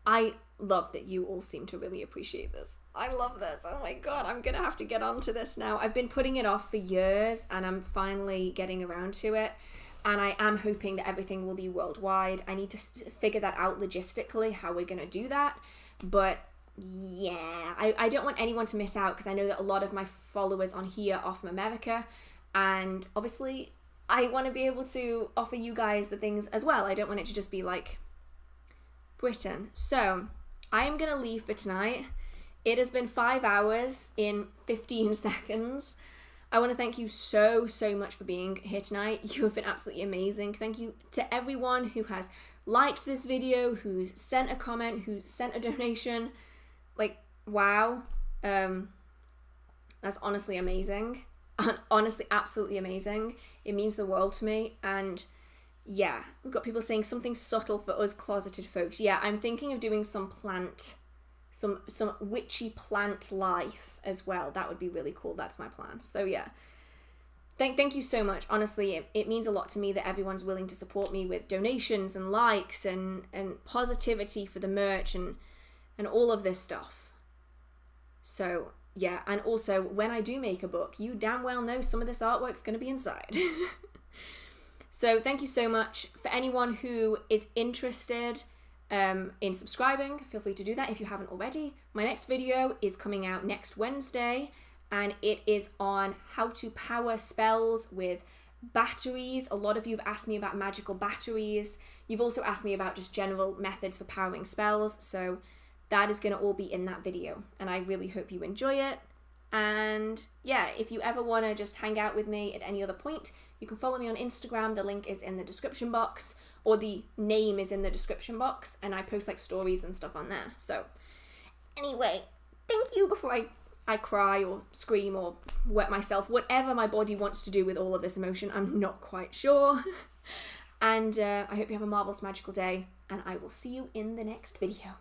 I love that you all seem to really appreciate this. I love this. Oh my god, I'm gonna have to get onto this now. I've been putting it off for years and I'm finally getting around to it, and I am hoping that everything will be worldwide. I need to figure that out logistically, how we're gonna do that. But yeah, I don't want anyone to miss out, because I know that a lot of my followers on here are from America, and obviously I want to be able to offer you guys the things as well. I don't want it to just be like Britain. So I am gonna leave for tonight. It has been 5 hours in 15 seconds. I want to thank you so much for being here tonight. You have been absolutely amazing. Thank you to everyone who has liked this video, who's sent a comment, who's sent a donation. Like, wow. That's honestly amazing. Honestly, absolutely amazing. It means the world to me. And yeah, we've got people saying something subtle for us closeted folks. Yeah, I'm thinking of doing some witchy plant life as well. That would be really cool. That's my plan. So yeah, thank you so much. Honestly, it means a lot to me that everyone's willing to support me with donations and likes and positivity for the merch and all of this stuff. So yeah, and also when I do make a book, you damn well know some of this artwork's going to be inside. So thank you so much. For anyone who is interested in subscribing, feel free to do that if you haven't already. My next video is coming out next Wednesday, and it is on how to power spells with batteries. A lot of you have asked me about magical batteries. You've also asked me about just general methods for powering spells, so that is going to all be in that video, and I really hope you enjoy it. And yeah, if you ever want to just hang out with me at any other point, you can follow me on Instagram. The link is in the description box, or the name is in the description box, and I post like stories and stuff on there. So anyway, thank you. Before I cry or scream or wet myself, whatever my body wants to do with all of this emotion, I'm not quite sure. And I hope you have a marvelous magical day, and I will see you in the next video.